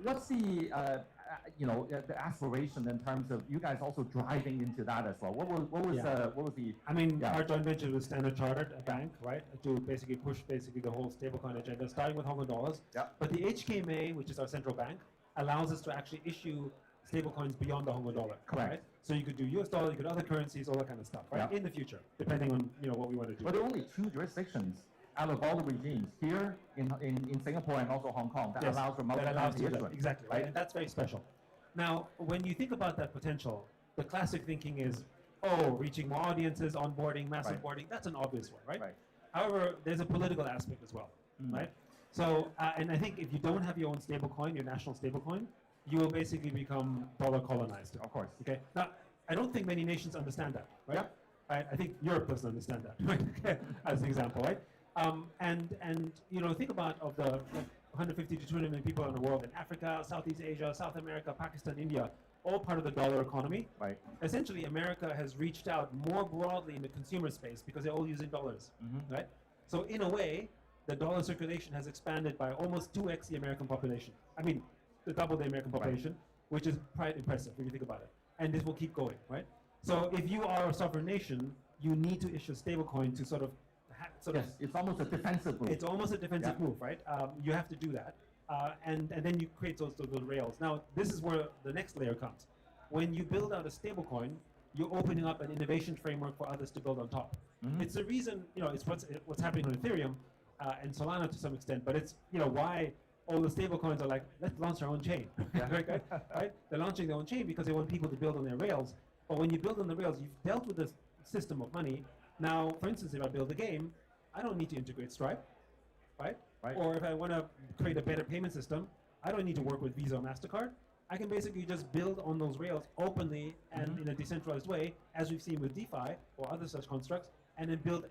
the aspiration in terms of you guys also driving into that as well? What was the? I mean, our joint venture with Standard Chartered, a bank, right, to basically push the whole stablecoin agenda, starting with Hong Kong dollars. But the HKMA, which is our central bank, allows us to actually issue stablecoins beyond the Hong Kong dollar. Correct. Right? So you could do US dollar, you could other currencies, all that kind of stuff, right? In the future, depending on what we want to do. But there are only 2 jurisdictions out of all the regimes here in Singapore and also Hong Kong that allows for multi-currency issuance. Exactly, right? And that's very special. Now, when you think about that potential, the classic thinking is, reaching more audiences, onboarding, mass onboarding, that's an obvious one, right? However, there's a political aspect as well, right? So, and I think if you don't have your own stablecoin, your national stablecoin, you will basically become dollar colonized. Of course. Okay. Now, I don't think many nations understand that, right? I think Europe doesn't understand that, right? As an example, right? And think about of the 150 to 200 million people in the world in Africa, Southeast Asia, South America, Pakistan, India, all part of the dollar economy. Right. Essentially, America has reached out more broadly in the consumer space because they're all using dollars, right? So in a way, the dollar circulation has expanded by almost 2x the American population. I mean, double the American population, which is quite impressive if you think about it. And this will keep going, right? So if you are a sovereign nation, you need to issue a stablecoin to sort of it's almost a defensive move. It's almost a defensive move, right? You have to do that, and then you create those rails. Now, this is where the next layer comes. When you build out a stablecoin, you're opening up an innovation framework for others to build on top. It's the reason, it's what's happening on Ethereum and Solana to some extent, but it's why all the stablecoins are like, let's launch our own chain, right? They're launching their own chain because they want people to build on their rails. But when you build on the rails, you've dealt with this system of money. Now, for instance, if I build a game, I don't need to integrate Stripe, right? Or if I want to create a better payment system, I don't need to work with Visa or MasterCard. I can basically just build on those rails openly and in a decentralized way, as we've seen with DeFi or other such constructs, and then build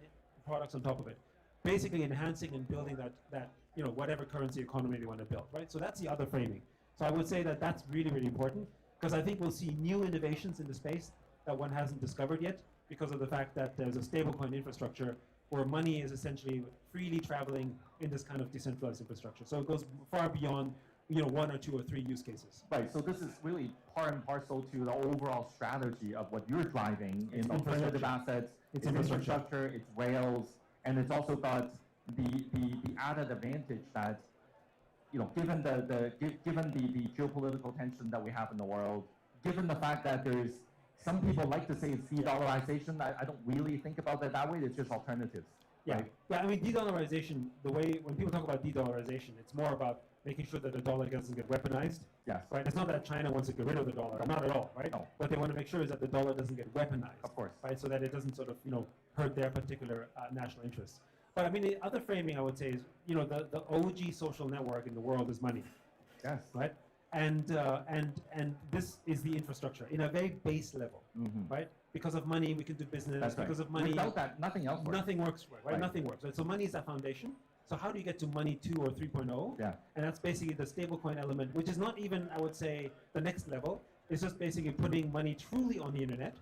products on top of it. Basically enhancing and building that whatever currency economy they want to build, right? So that's the other framing. So I would say that that's really, really important, because I think we'll see new innovations in the space that one hasn't discovered yet, because of the fact that there's a stablecoin infrastructure where money is essentially freely traveling in this kind of decentralized infrastructure. So it goes far beyond 1 or 2 or 3 use cases. Right, so this is really part and parcel to the overall strategy of what you're driving in alternative assets. It's infrastructure, it's rails, and it's also got the added advantage that, given the geopolitical tension that we have in the world, given the fact that there's some people like to say it's de-dollarization. I don't really think about it that way. It's just alternatives. Right? Yeah. I mean, de-dollarization, the way when people talk about de-dollarization, it's more about making sure that the dollar doesn't get weaponized. Yes. Right. It's not that China wants to get rid of the dollar. Not at all. Right. No. What they want to make sure is that the dollar doesn't get weaponized. Of course. Right. So that it doesn't sort of hurt their particular national interests. But I mean, the other framing I would say is the OG social network in the world is money. Yes. Right. And this is the infrastructure in a very base level, right? Because of money, we can do business. That's because right. of money, without that, nothing else works. Nothing works, right? Nothing works. Right? So money is that foundation. So how do you get to money 2 or 3.0? Yeah. And that's basically the stablecoin element, which is not even, I would say, the next level. It's just basically putting money truly on the internet,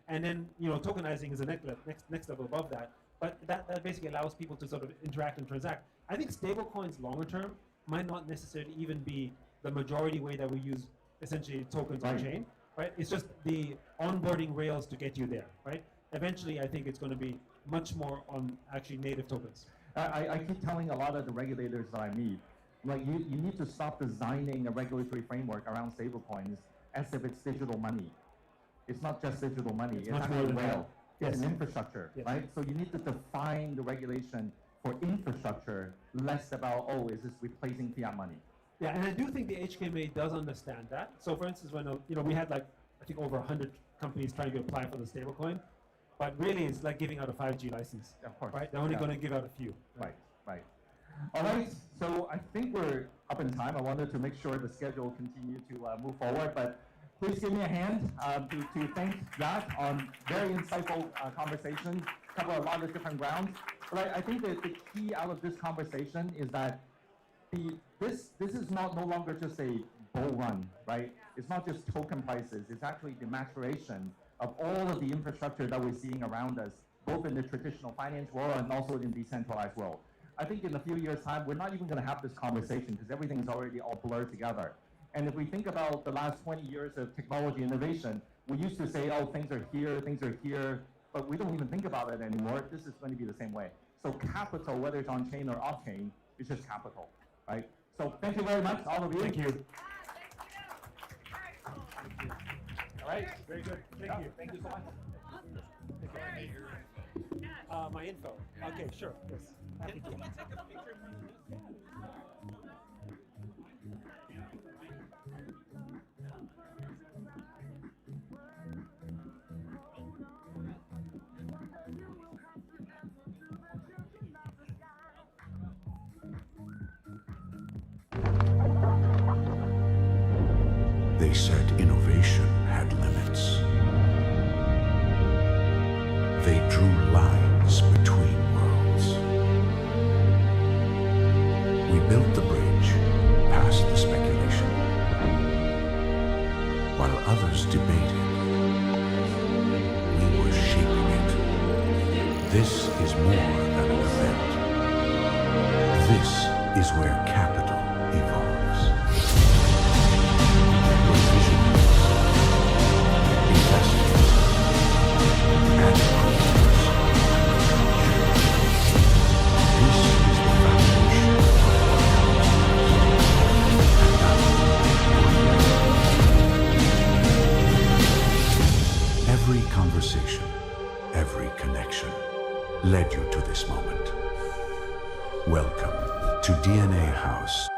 and then tokenizing is the next level above that. But that basically allows people to sort of interact and transact. I think stablecoins longer term might not necessarily even be the majority way that we use essentially tokens on chain, right? It's just the onboarding rails to get you there, right? Eventually, I think it's going to be much more on actually native tokens. I keep telling a lot of the regulators that I meet, like you need to stop designing a regulatory framework around stablecoins as if it's digital money. It's not just digital money. It's actually a rail. It's an infrastructure, right? So you need to define the regulation for infrastructure, less about, is this replacing fiat money? Yeah, and I do think the HKMA does understand that. So, for instance, when we had I think over 100 companies trying to apply for the stablecoin, but really it's like giving out a 5G license. Of course. Right? They're only going to give out a few. Right. All right. So I think we're up in time. I wanted to make sure the schedule continued to move forward, but please give me a hand to thank Yat on very insightful conversation. Cover a lot of different grounds. But I think that the key out of this conversation is that this is no longer just a bull run right? It's not just token prices, it's actually the maturation of all of the infrastructure that we're seeing around us, both in the traditional finance world and also in the decentralized world. I think in a few years' time, we're not even going to have this conversation because everything is already all blurred together. And if we think about the last 20 years of technology innovation, we used to say, oh, things are here, but we don't even think about it anymore. This is going to be the same way. So capital, whether it's on-chain or off-chain, is just capital, right? So thank you very much, all of you. Thank you. All right. Very good. Thank you. Thank you so much. My info. Okay, sure. Yes. Happy to. They said innovation had limits. They drew lines between worlds. We built the bridge past the speculation. While others debated, we were shaping it. This is more than an event. This is where capital evolves. Every conversation, every connection led you to this moment. Welcome to DNA House.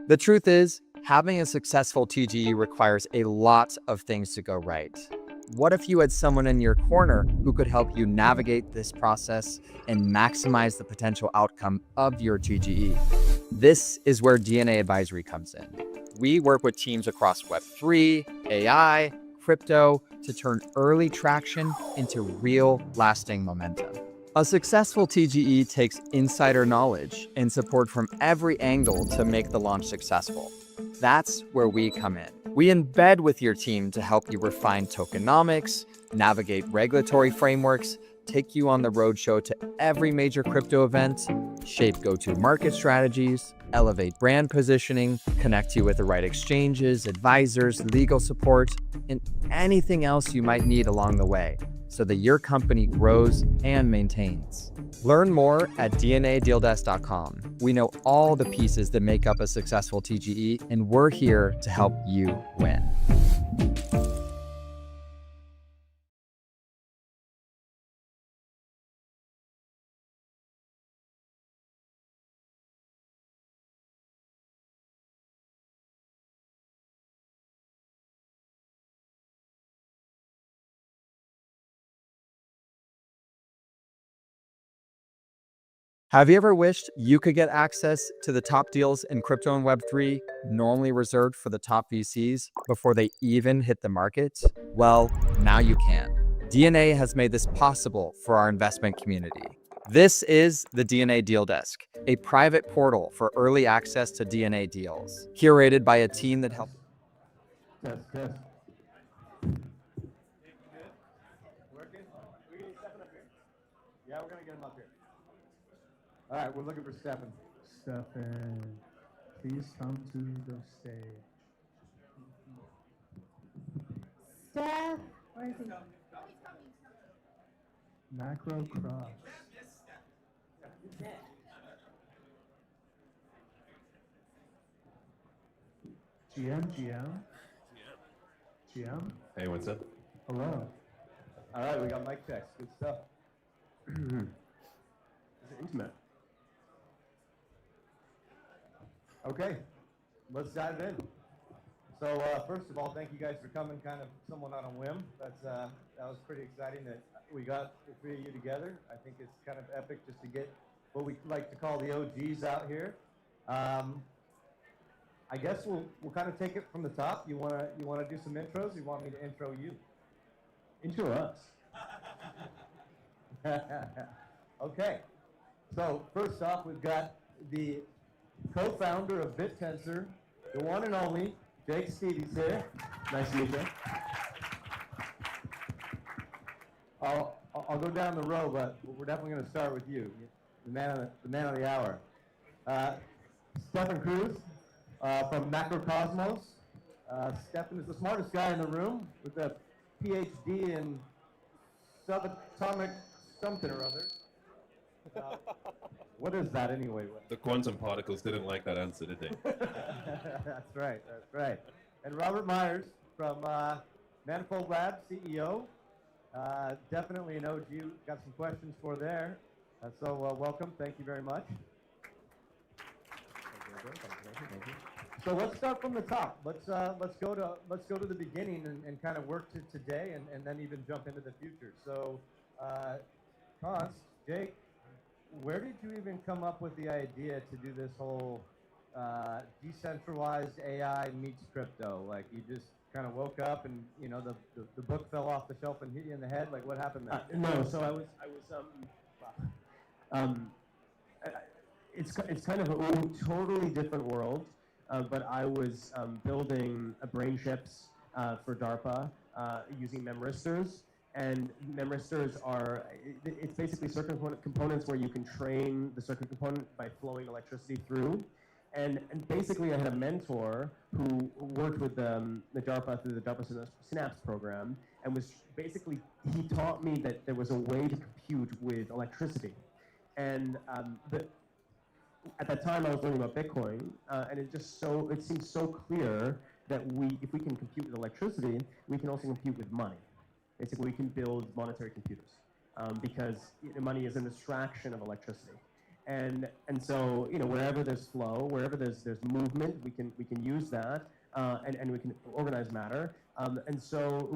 The truth is, having a successful TGE requires a lot of things to go right. What if you had someone in your corner who could help you navigate this process and maximize the potential outcome of your TGE? This is where DNA Advisory comes in. We work with teams across Web3, AI, crypto to turn early traction into real lasting momentum. A successful TGE takes insider knowledge and support from every angle to make the launch successful. That's where we come in. We embed with your team to help you refine tokenomics, navigate regulatory frameworks, take you on the roadshow to every major crypto event, shape go-to-market strategies, elevate brand positioning, connect you with the right exchanges, advisors, legal support, and anything else you might need along the way so that your company grows and maintains. Learn more at dnadealdesk.com. We know all the pieces that make up a successful TGE, and we're here to help you win. Have you ever wished you could get access to the top deals in crypto and Web3 normally reserved for the top VCs before they even hit the market? Well, now you can. DNA has made this possible for our investment community. This is the DNA Deal Desk, a private portal for early access to DNA deals, curated by a team that helps. Test, test. Working? We need Stefan up here. Yeah, we're gonna get him up here. All right, we're looking for Stefan. Stefan, please come to the stage. Steph, where is he? Macro cross. GM? Hey, what's up? Hello. All right, we got mic checks. Good stuff. It's intimate. Okay, let's dive in. So first of all, thank you guys for coming kind of somewhat on a whim. That was pretty exciting that we got the three of you together. I think it's kind of epic just to get what we like to call the OGs out here. I guess we'll kind of take it from the top. You wanna do some intros? You want me to intro you? Intro us. Okay. So first off, we've got the co-founder of BitTensor, the one and only Jake Stevie's here. Nice to meet you. I'll go down the row, but we're definitely going to start with you, the man of the hour. Stefan Cruz from Macrocosmos. Stefan is the smartest guy in the room with a PhD in subatomic something or other. What is that anyway? The quantum particles didn't like that answer, did they? That's right, that's right. And Robert Myers from Manifold Labs, CEO. Definitely an OG. Got some questions for there. So welcome, thank you very much. Thank you. So let's start from the top. Let's go to the beginning and kind of work to today and then even jump into the future. So, Const, Jake, where did you even come up with the idea to do this whole decentralized AI meets crypto? Like you just kind of woke up and the book fell off the shelf and hit you in the head. Like what happened there? No, so I was it's kind of a totally different world, but I was building brain chips for DARPA using memristors. And memristors are, it's basically circuit components where you can train the circuit component by flowing electricity through. And basically I had a mentor who worked with the DARPA through the DARPA Synapse program, and was basically, he taught me that there was a way to compute with electricity. And at that time I was learning about Bitcoin, and it seemed so clear that if we can compute with electricity, we can also compute with money. Basically, we can build monetary computers because money is an abstraction of electricity, and so wherever there's flow, wherever there's movement, we can use that, and we can organize matter. And so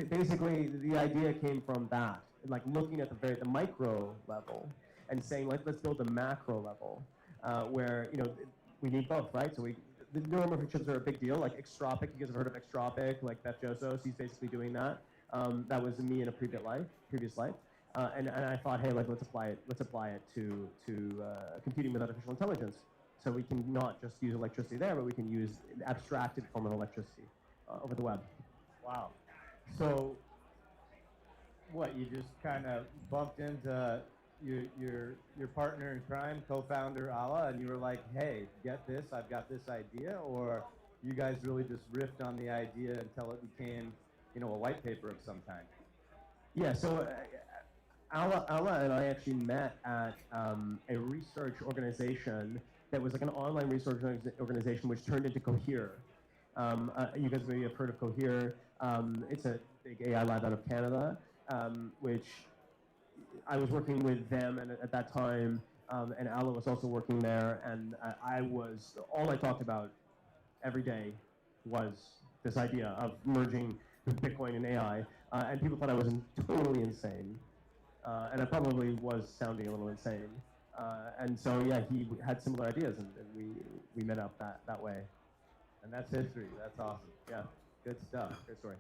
basically, the idea came from that, like looking at the micro level and saying, like, let's build a macro level where we need both, right? So the neuromorphic chips are a big deal, like Extropic. You guys have heard of Extropic, like Beth Josos. He's basically doing that. That was me in a previous life, and I thought, hey, like let's apply it to computing with artificial intelligence. So we can not just use electricity there, but we can use an abstracted form of electricity over the web. Wow. So what, you just kind of bumped into your partner in crime, co-founder Ala, and you were like, hey, get this, I've got this idea, or you guys really just riffed on the idea until it became, a white paper of some kind? Yeah, so Ala and I actually met at a research organization that was like an online research organization which turned into Cohere. You guys maybe have heard of Cohere. It's a big AI lab out of Canada, which I was working with them and at that time, and Ala was also working there, and all I talked about every day was this idea of merging Bitcoin and AI, and people thought I was totally insane, and I probably was sounding a little insane, and so yeah, he had similar ideas, and we met up that way. And that's history. That's awesome. Yeah, good stuff. Good story.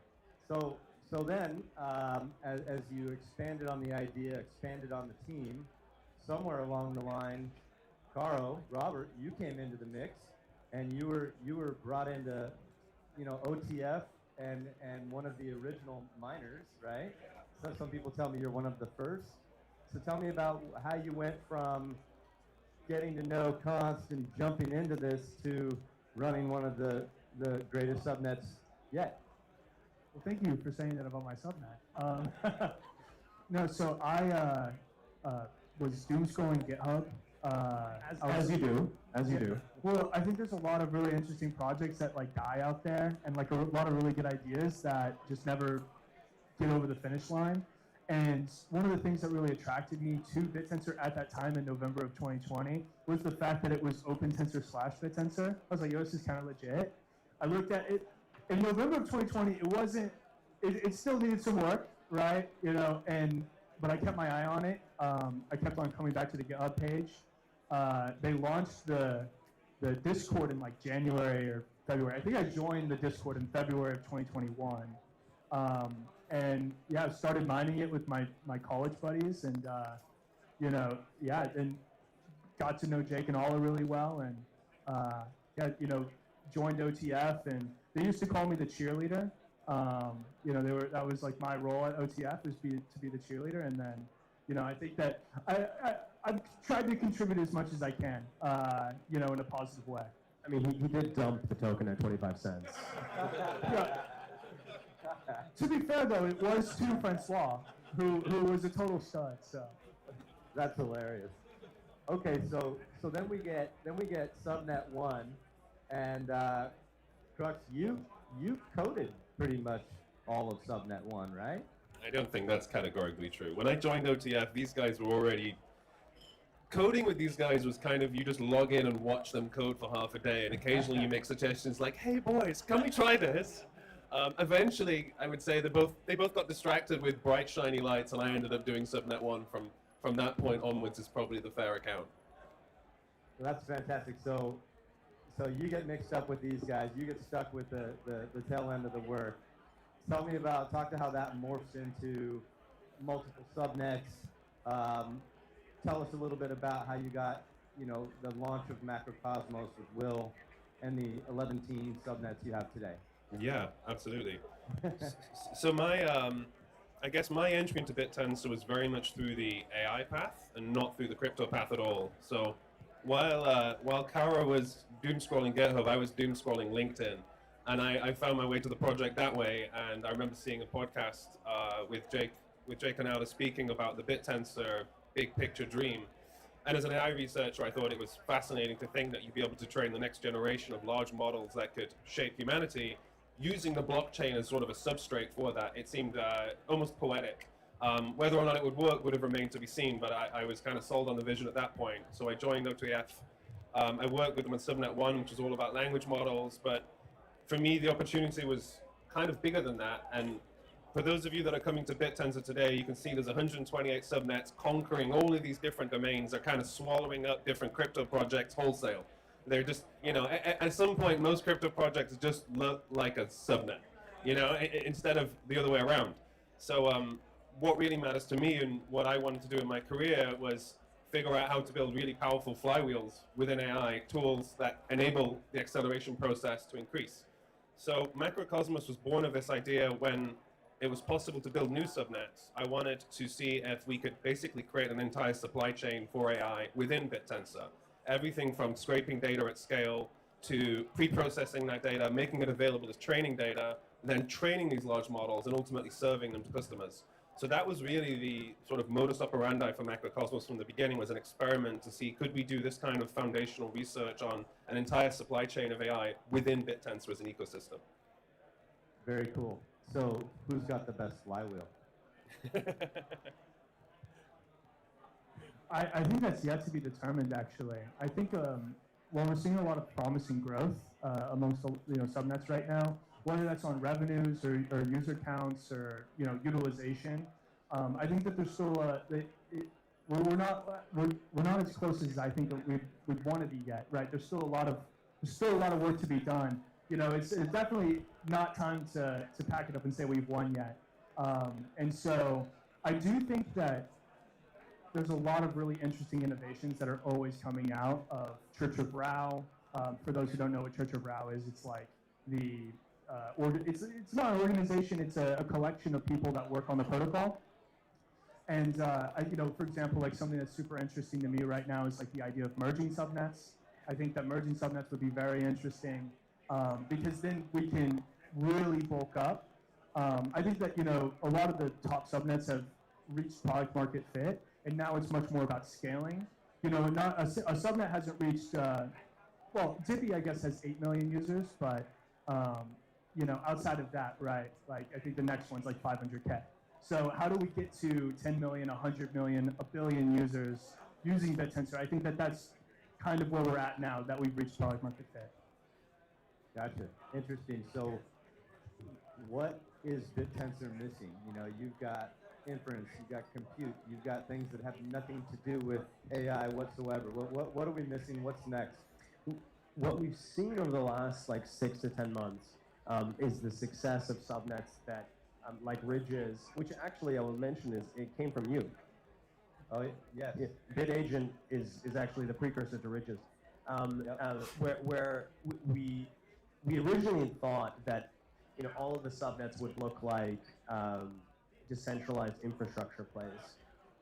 So then, as you expanded on the idea, expanded on the team, somewhere along the line, Caro, Robert, you came into the mix, and you were brought into, OTF and one of the original miners, right? So some people tell me you're one of the first. So tell me about how you went from getting to know Const and jumping into this to running one of the greatest subnets yet. Well, thank you for saying that about my subnet. No, so I was doom scrolling GitHub. As you do. Well, I think there's a lot of really interesting projects that die out there, and a lot of really good ideas that just never get over the finish line. And one of the things that really attracted me to BitTensor at that time in November of 2020 was the fact that it was OpenTensor / BitTensor. I was like, yo, this is kind of legit. I looked at it in November of 2020. It still needed some work, right? But I kept my eye on it. I kept on coming back to the GitHub page. They launched the Discord in January or February. I think I joined the Discord in February of 2021. And yeah, I started mining it with my college buddies, and and got to know Jake and Ola really well, and joined OTF, and they used to call me the cheerleader. That was my role at OTF, was to be the cheerleader, and then I think that I've tried to contribute as much as I can, in a positive way. I mean, he did dump the token at 25 cents. Yeah. To be fair, though, it was to Francois, who was a total stud. So that's hilarious. Okay, so then we get Subnet 1, and Crux, you coded pretty much all of Subnet 1, right? I don't think that's categorically true. When I joined OTF, these guys were already coding with these guys was kind of, you just log in and watch them code for half a day, and occasionally you make suggestions like, hey boys, can we try this? Eventually, I would say they both got distracted with bright, shiny lights, and I ended up doing Subnet 1 from that point onwards is probably the fair account. Well, that's fantastic. So you get mixed up with these guys. You get stuck with the tail end of the work. Talk to how that morphs into multiple subnets. Tell us a little bit about how you got, the launch of Macrocosmos with Will and the 11 subnets you have today. Yeah, absolutely. So I guess my entry into BitTensor was very much through the AI path and not through the crypto path at all. So while Kara was doom scrolling GitHub, I was doom scrolling LinkedIn, and I found my way to the project that way. And I remember seeing a podcast with Jake and Ala speaking about the BitTensor big picture dream. And as an AI researcher, I thought it was fascinating to think that you'd be able to train the next generation of large models that could shape humanity using the blockchain as sort of a substrate for that. It seemed almost poetic. Whether or not it would work would have remained to be seen, but I was kind of sold on the vision at that point. So I joined OTF. I worked with them on Subnet 1, which is all about language models, but for me, the opportunity was kind of bigger than that. And for those of you that are coming to BitTensor today, you can see there's 128 subnets conquering all of these different domains. They're kind of swallowing up different crypto projects wholesale. They're just, at some point, most crypto projects just look like a subnet, instead of the other way around. So what really matters to me and what I wanted to do in my career was figure out how to build really powerful flywheels within AI, tools that enable the acceleration process to increase. So Macrocosmos was born of this idea when it was possible to build new subnets, I wanted to see if we could basically create an entire supply chain for AI within BitTensor. Everything from scraping data at scale to pre-processing that data, making it available as training data, then training these large models and ultimately serving them to customers. So that was really the sort of modus operandi for Macrocosmos from the beginning, was an experiment to see could we do this kind of foundational research on an entire supply chain of AI within BitTensor as an ecosystem. Very cool. So who's got the best flywheel? I think that's yet to be determined, actually. I think while we're seeing a lot of promising growth amongst subnets right now, whether that's on revenues or user counts or utilization, I think that there's still we're not as close as I think that we'd want to be yet, right? There's still a lot of work to be done. It's definitely not time to pack it up and say we've won yet. And so I do think that there's a lot of really interesting innovations that are always coming out of Church of Rao. For those who don't know what Church of Rao is, it's like it's not an organization, it's a collection of people that work on the protocol. And for example, like something that's super interesting to me right now is like the idea of merging subnets. I think that merging subnets would be very interesting because then we can really bulk up. I think that a lot of the top subnets have reached product market fit, and now it's much more about scaling. Not a subnet hasn't reached. Well, Zippy I guess has 8 million users, but outside of that, right? Like I think the next one's like 500K. So how do we get to 10 million, 100 million, a billion users using BitTensor? I think that that's kind of where we're at now, that we've reached product market fit. Gotcha. Interesting. So what is BitTensor missing? You've got inference, you've got compute, you've got things that have nothing to do with AI whatsoever. What are we missing? What's next? What we've seen over the last like 6 to 10 months is the success of subnets that like Ridges, which actually I will mention it came from you. Oh yes. Yeah. BitAgent is actually the precursor to Ridges, where we originally thought that all of the subnets would look like decentralized infrastructure plays,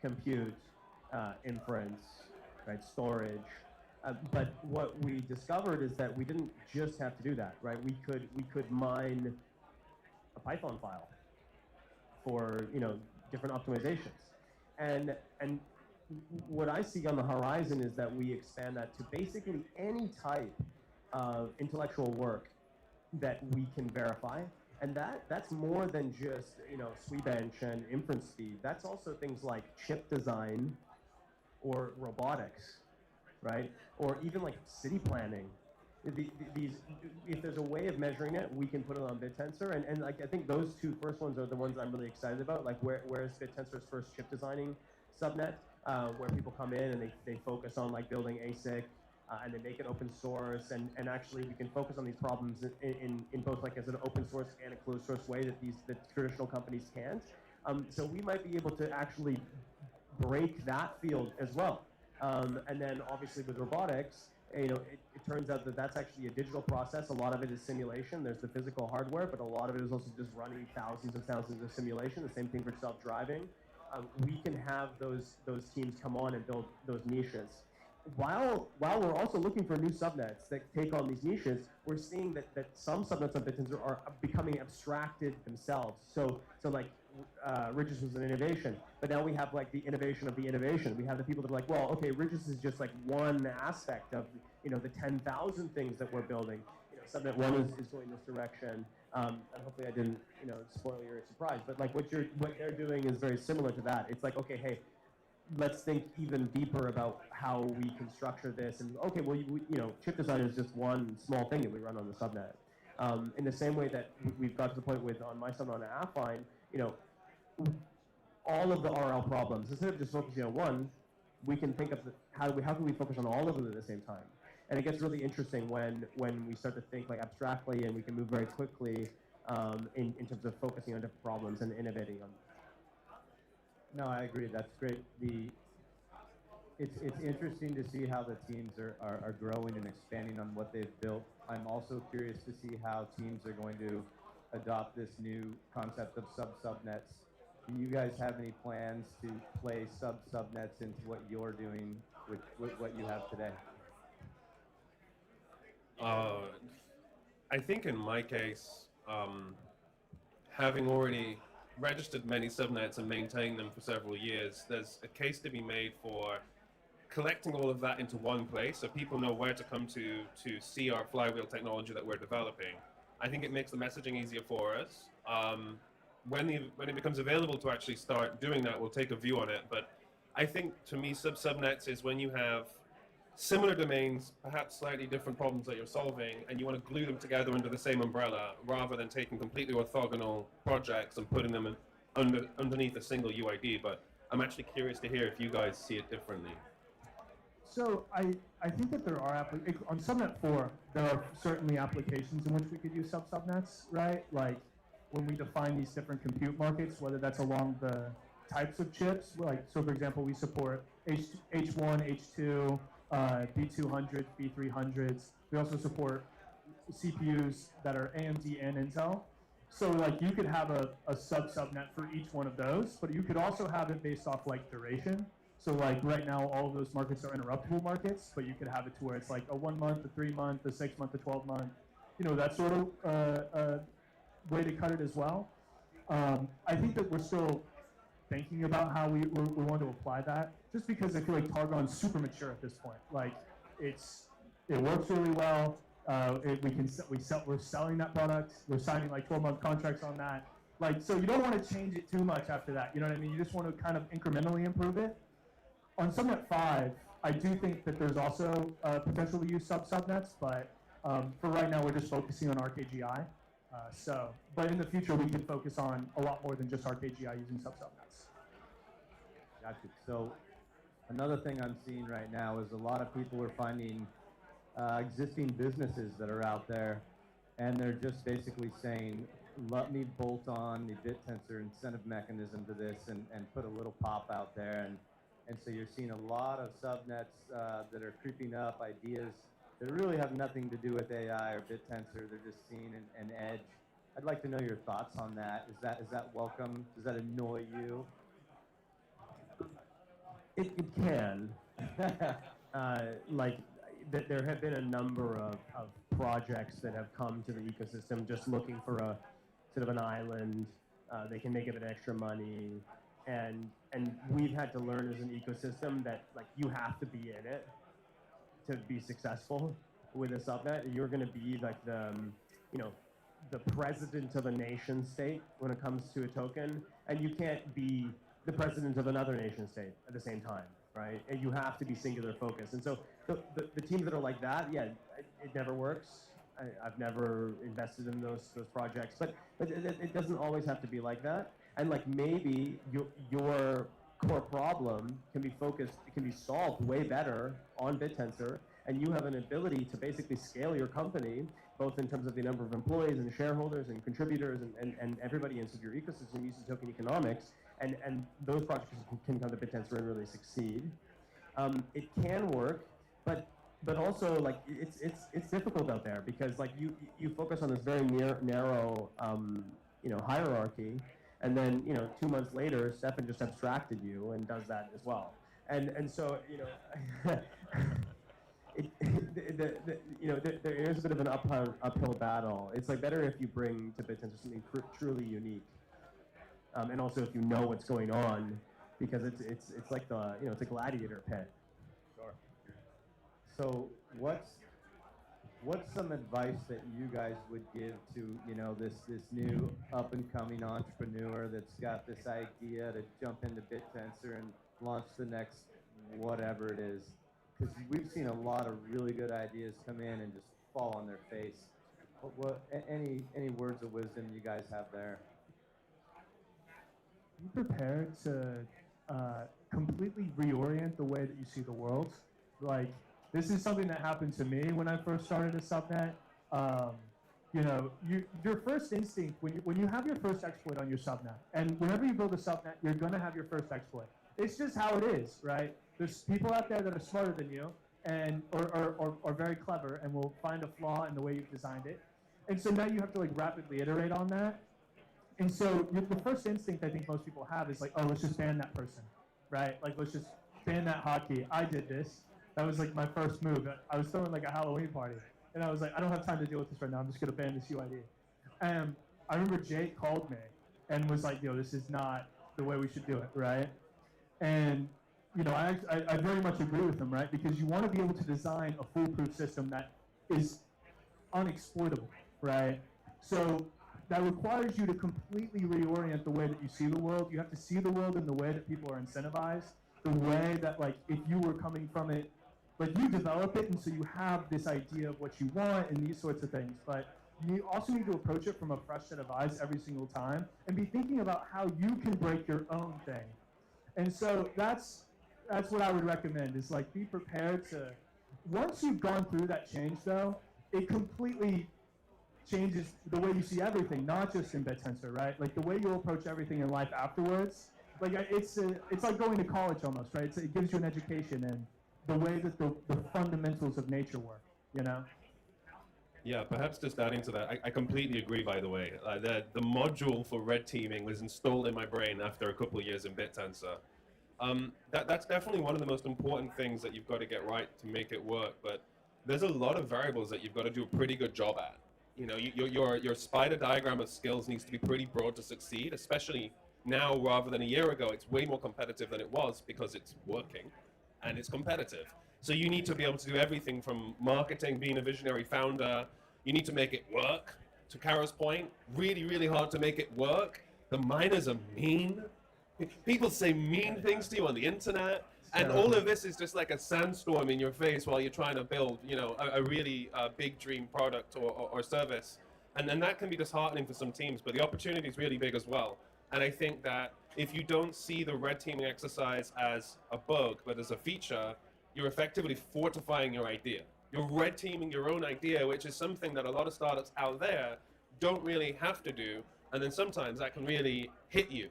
compute, inference, right, storage. But what we discovered is that we didn't just have to do that, right? We could mine a Python file for different optimizations, and what I see on the horizon is that we expand that to basically any type of intellectual work that we can verify. And that's more than just SweBench and inference speed. That's also things like chip design or robotics, right? Or even like city planning. If there's a way of measuring it, we can put it on BitTensor. And like I think those two first ones are the ones I'm really excited about. Like where's BitTensor's first chip designing subnet, where people come in and they focus on like building ASIC. And they make it open source, and actually we can focus on these problems in both like as an open source and a closed source way that the traditional companies can't. So we might be able to actually break that field as well. And then obviously with robotics, it turns out that that's actually a digital process. A lot of it is simulation. There's the physical hardware, but a lot of it is also just running thousands of simulation. The same thing for self-driving. We can have those teams come on and build those niches. While we're also looking for new subnets that take on these niches, we're seeing that some subnets on BitTensor are becoming abstracted themselves. So like Ridges was an innovation, but now we have like the innovation of the innovation. We have the people that are like, well, okay, Ridges is just like one aspect of the 10,000 things that we're building. Subnet 1 is going this direction, and hopefully I didn't spoil your surprise. But like what they're doing is very similar to that. It's like, okay, hey, let's think even deeper about how we can structure this. And okay, well, chip design is just one small thing that we run on the subnet. In the same way that we've got to the point with on my subnet on Affine, all of the RL problems, instead of just focusing on one, we can think of how can we focus on all of them at the same time. And it gets really interesting when we start to think like abstractly, and we can move very quickly in terms of focusing on different problems and innovating on them. No, I agree. That's great. It's interesting to see how the teams are growing and expanding on what they've built. I'm also curious to see how teams are going to adopt this new concept of subnets. Do you guys have any plans to play subnets into what you're doing with what you have today? I think in my case, having already registered many subnets and maintained them for several years, there's a case to be made for collecting all of that into one place so people know where to come to see our flywheel technology that we're developing. I think it makes the messaging easier for us. When it becomes available to actually start doing that, we'll take a view on it. But I think, to me, subnets is when you have similar domains, perhaps slightly different problems that you're solving, and you want to glue them together under the same umbrella, rather than taking completely orthogonal projects and putting them underneath a single UID. But I'm actually curious to hear if you guys see it differently. So I think that there are, on subnet 4, there are certainly applications in which we could use subnets, right? Like when we define these different compute markets, whether that's along the types of chips, like, so for example, we support H1, H2, B200s, B300s. We also support CPUs that are AMD and Intel. So like you could have a subnet for each one of those, but you could also have it based off like duration. So like right now, all of those markets are interruptible markets, but you could have it to where it's like a 1 month, a 3 month, a 6 month, a 12 month, you know, that sort of way to cut it as well. I think that we're still thinking about how we want to apply that, just because I feel like Targon's super mature at this point. Like it works really well. We're selling that product. We're signing like 12-month contracts on that. Like, so you don't want to change it too much after that. You know what I mean? You just want to kind of incrementally improve it. On subnet 5, I do think that there's also potential to use subnets, but for right now, we're just focusing on RKGI. But in the future, we can focus on a lot more than just RKGI using subnets. Gotcha. So another thing I'm seeing right now is a lot of people are finding existing businesses that are out there, and they're just basically saying, let me bolt on the BitTensor incentive mechanism to this and put a little pop out there. And so you're seeing a lot of subnets that are creeping up, ideas that really have nothing to do with AI or BitTensor. They're just seeing an edge. I'd like to know your thoughts on that. Is that welcome? Does that annoy you? It can. Like, there have been a number of projects that have come to the ecosystem just looking for a sort of an island. They can make a bit extra money. And we've had to learn as an ecosystem that, like, you have to be in it to be successful with a subnet. You're going to be like the president of a nation state when it comes to a token, and you can't be the president of another nation state at the same time, right? And you have to be singular focused. And so the teams that are like that, yeah, it never works. I've never invested in those projects, but it doesn't always have to be like that. And like maybe your core problem can be solved way better on BitTensor, and you have an ability to basically scale your company, both in terms of the number of employees and shareholders and contributors and everybody inside your ecosystem using token economics, and those projects can come to BitTensor and really succeed. It can work, but also like it's difficult out there because like you focus on this very narrow hierarchy. And then, 2 months later, Stefan just abstracted you and does that as well. And so, there is a bit of an uphill battle. It's like better if you bring to BitTensor something truly unique, and also if you know what's going on, because it's like it's a gladiator pit. Sure. So what's some advice that you guys would give to this new up and coming entrepreneur that's got this idea to jump into BitTensor and launch the next whatever it is? Because we've seen a lot of really good ideas come in and just fall on their face. Any words of wisdom you guys have there? Be prepared to completely reorient the way that you see the world. Like, this is something that happened to me when I first started a subnet. Your first instinct, when you have your first exploit on your subnet, and whenever you build a subnet, you're going to have your first exploit. It's just how it is, right? There's people out there that are smarter than you or very clever and will find a flaw in the way you've designed it. And so now you have to like rapidly iterate on that. And so the first instinct I think most people have is like, oh, let's just ban that person, right? Like, let's just ban that hotkey. I did this. That was like my first move. I was throwing like a Halloween party. And I was like, I don't have time to deal with this right now. I'm just going to ban this UID. And I remember Jake called me and was like, yo, this is not the way we should do it, right? And, you know, I very much agree with him, right? Because you want to be able to design a foolproof system that is unexploitable, right? So that requires you to completely reorient the way that you see the world. You have to see the world in the way that people are incentivized, the way that, like, if you were coming from it, like, you develop it, and so you have this idea of what you want and these sorts of things. But you also need to approach it from a fresh set of eyes every single time and be thinking about how you can break your own thing. And so that's what I would recommend, is like, be prepared to, once you've gone through that change though, it completely changes the way you see everything, not just in BitTensor, right? Like the way you approach everything in life afterwards. Like it's like going to college almost, right? It gives you an education and the way that the fundamentals of nature work, you know? Yeah, perhaps just adding to that, I completely agree, by the way. The module for red teaming was installed in my brain after a couple of years in BitTensor. That's definitely one of the most important things that you've got to get right to make it work, but there's a lot of variables that you've got to do a pretty good job at. You know, your spider diagram of skills needs to be pretty broad to succeed, especially now rather than a year ago. It's way more competitive than it was because it's working and it's competitive. So you need to be able to do everything from marketing, being a visionary founder. You need to make it work. To Karo's point, really, really hard to make it work. The miners are mean. People say mean things to you on the internet. And all of this is just like a sandstorm in your face while you're trying to build, you know, a really big dream product or service. And then that can be disheartening for some teams, but the opportunity is really big as well. And I think that if you don't see the red teaming exercise as a bug, but as a feature, you're effectively fortifying your idea. You're red teaming your own idea, which is something that a lot of startups out there don't really have to do. And then sometimes that can really hit you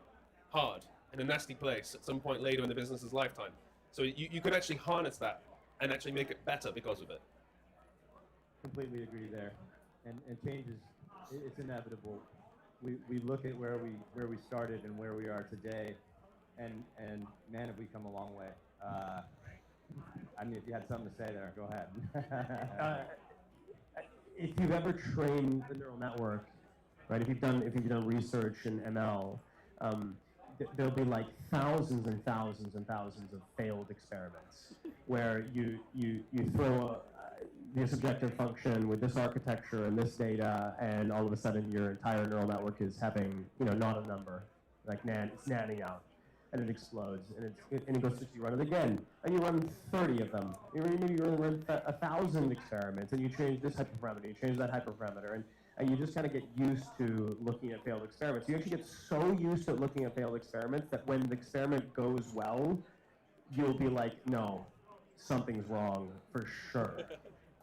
hard in a nasty place at some point later in the business's lifetime. So you could actually harness that and actually make it better because of it. Completely agree there. And change is, it's inevitable. We look at where we started and where we are today, and man, have we come a long way. I mean, if you had something to say there, go ahead. If you've ever trained the neural network, right? If you've done research in ML, there'll be like thousands and thousands and thousands of failed experiments where you throw this objective function with this architecture and this data, and all of a sudden your entire neural network is having, you know, not a number, like it's nanning out, and it explodes, and it goes to, you run it again, and you run 30 of them. Maybe you run 1,000 experiments, and you change this hyperparameter, you change that hyperparameter, and you just kind of get used to looking at failed experiments. You actually get so used to looking at failed experiments that when the experiment goes well, you'll be like, no, something's wrong for sure.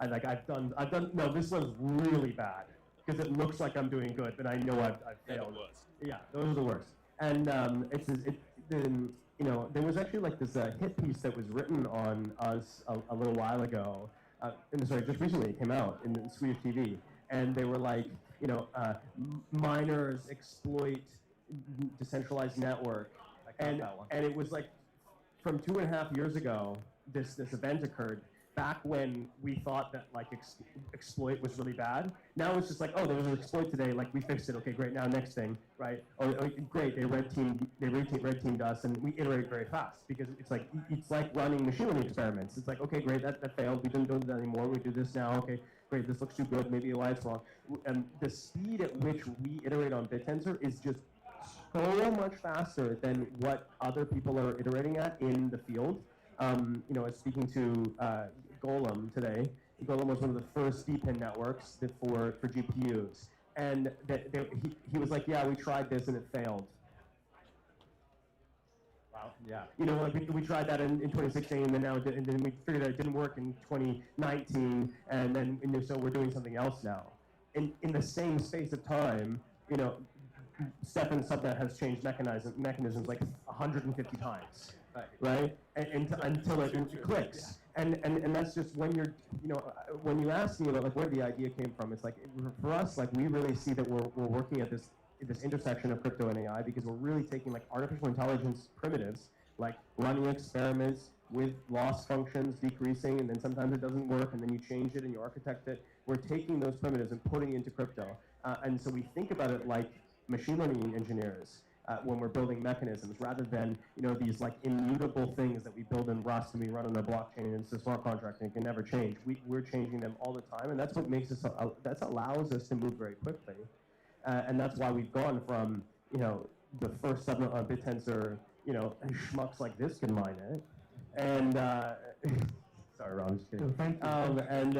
I've done, no, this one's really bad because it looks like I'm doing good, but I know I've failed. Yeah, those are the worst. And you know, there was actually like this hit piece that was written on us a little while ago. Sorry, just recently it came out in the Swedish TV. And they were like, you know, miners exploit decentralized network. And it was like, from 2.5 years ago, this event occurred back when we thought that like exploit was really bad. Now it's just like, oh, there was an exploit today, like we fixed it, okay, great, now next thing, right? Oh, great, they red teamed us, and we iterate very fast because it's like running machine learning experiments. It's like, okay, great, that failed, we didn't do that anymore, we do this now, okay, great, this looks too good, maybe why it's wrong. And the speed at which we iterate on BitTensor is just so much faster than what other people are iterating at in the field. You know, I was speaking to Golem today. Golem was one of the first DePIN networks for GPUs. And he was like, yeah, we tried this and it failed. Wow, yeah. You know, like we tried that in 2016, and then we figured out it didn't work in 2019, and so we're doing something else now. In the same space of time, you know, Stefan subnet has changed mechanisms like 150 times, right? And until it clicks. and that's just when you're, when you ask me about like where the idea came from, it's like for us, like we really see that we're working at this intersection of crypto and AI because we're really taking like artificial intelligence primitives, like running experiments with loss functions decreasing, and then sometimes it doesn't work, and then you change it and you architect it. We're taking those primitives and putting it into crypto, and so we think about it like machine learning engineers. When we're building mechanisms, rather than these like immutable things that we build in Rust and we run on a blockchain and it's a smart contract and it can never change. We're changing them all the time, and that's what makes us that allows us to move very quickly, and that's why we've gone from the first subnet on BitTensor, schmucks like this can mine it, and sorry, Rob, I'm just kidding. Thank you. And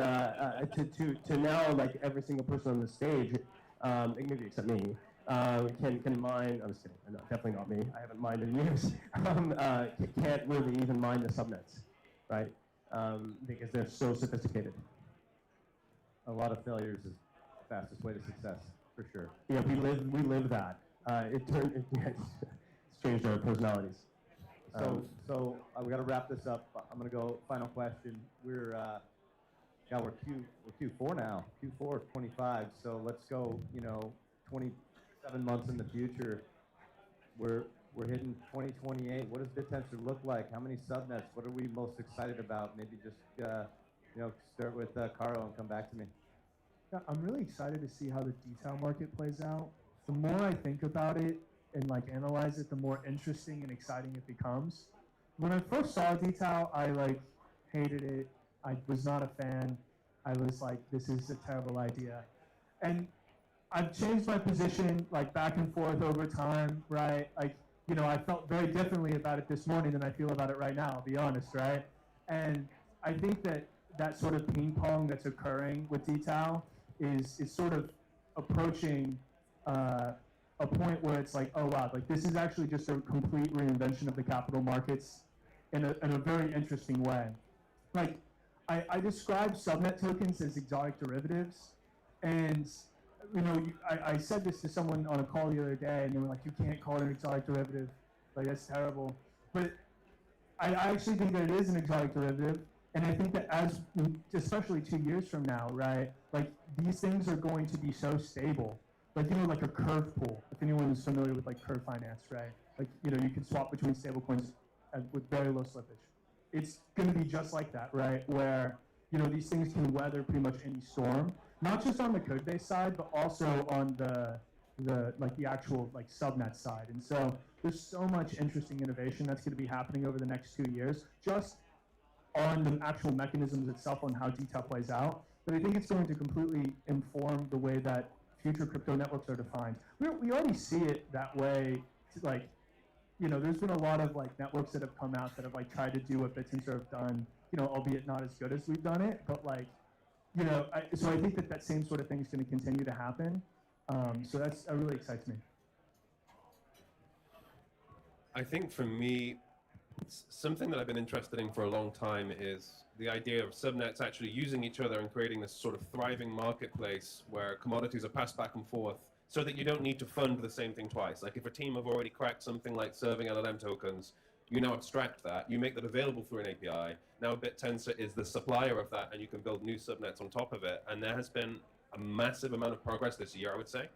to now like every single person on the stage, maybe except me. Can mine, I'm just kidding, no, definitely not me, I haven't mined in years, can't really even mine the subnets, right? Because they're so sophisticated. A lot of failures is the fastest way to success, for sure. Yeah, we live that. It's changed our personalities. So we got to wrap this up. I'm going to go final question. We're Q4 now, Q4 25. So let's go, 27 months in the future. We're hitting 2028. What does BitTensor look like? How many subnets? What are we most excited about? Maybe just start with Caro and come back to me. Yeah, I'm really excited to see how the detail market plays out. The more I think about it and like analyze it, the more interesting and exciting it becomes. When I first saw detail, I like hated it. I was not a fan. I was like, this is a terrible idea. And I've changed my position like back and forth over time, right? Like, I felt very differently about it this morning than I feel about it right now, I'll be honest, right? And I think that sort of ping pong that's occurring with detail is sort of approaching a point where it's like, oh wow, like this is actually just a complete reinvention of the capital markets in a very interesting way. Like, I describe subnet tokens as exotic derivatives, and I said this to someone on a call the other day, and they were like, you can't call it an exotic derivative, like that's terrible. But I actually think that it is an exotic derivative, and I think that especially 2 years from now, right, like these things are going to be so stable. Like, like a curve pool, if anyone is familiar with like curve finance, right? Like, you can swap between stablecoins with very low slippage. It's going to be just like that, right? Where, these things can weather pretty much any storm, not just on the code base side, but also on the actual like subnet side. And so there's so much interesting innovation that's going to be happening over the next 2 years, just on the actual mechanisms itself, on how detail plays out. But I think it's going to completely inform the way that future crypto networks are defined. We already see it that way. Like, there's been a lot of like networks that have come out that have like tried to do what BitTensor have done, albeit not as good as we've done it. But like, so I think that same sort of thing is going to continue to happen. So that really excites me. I think for me, something that I've been interested in for a long time is the idea of subnets actually using each other and creating this sort of thriving marketplace where commodities are passed back and forth so that you don't need to fund the same thing twice. Like if a team have already cracked something like serving LLM tokens, you now abstract that, you make that available through an API. Now BitTensor is the supplier of that, and you can build new subnets on top of it. And there has been a massive amount of progress this year, I would say.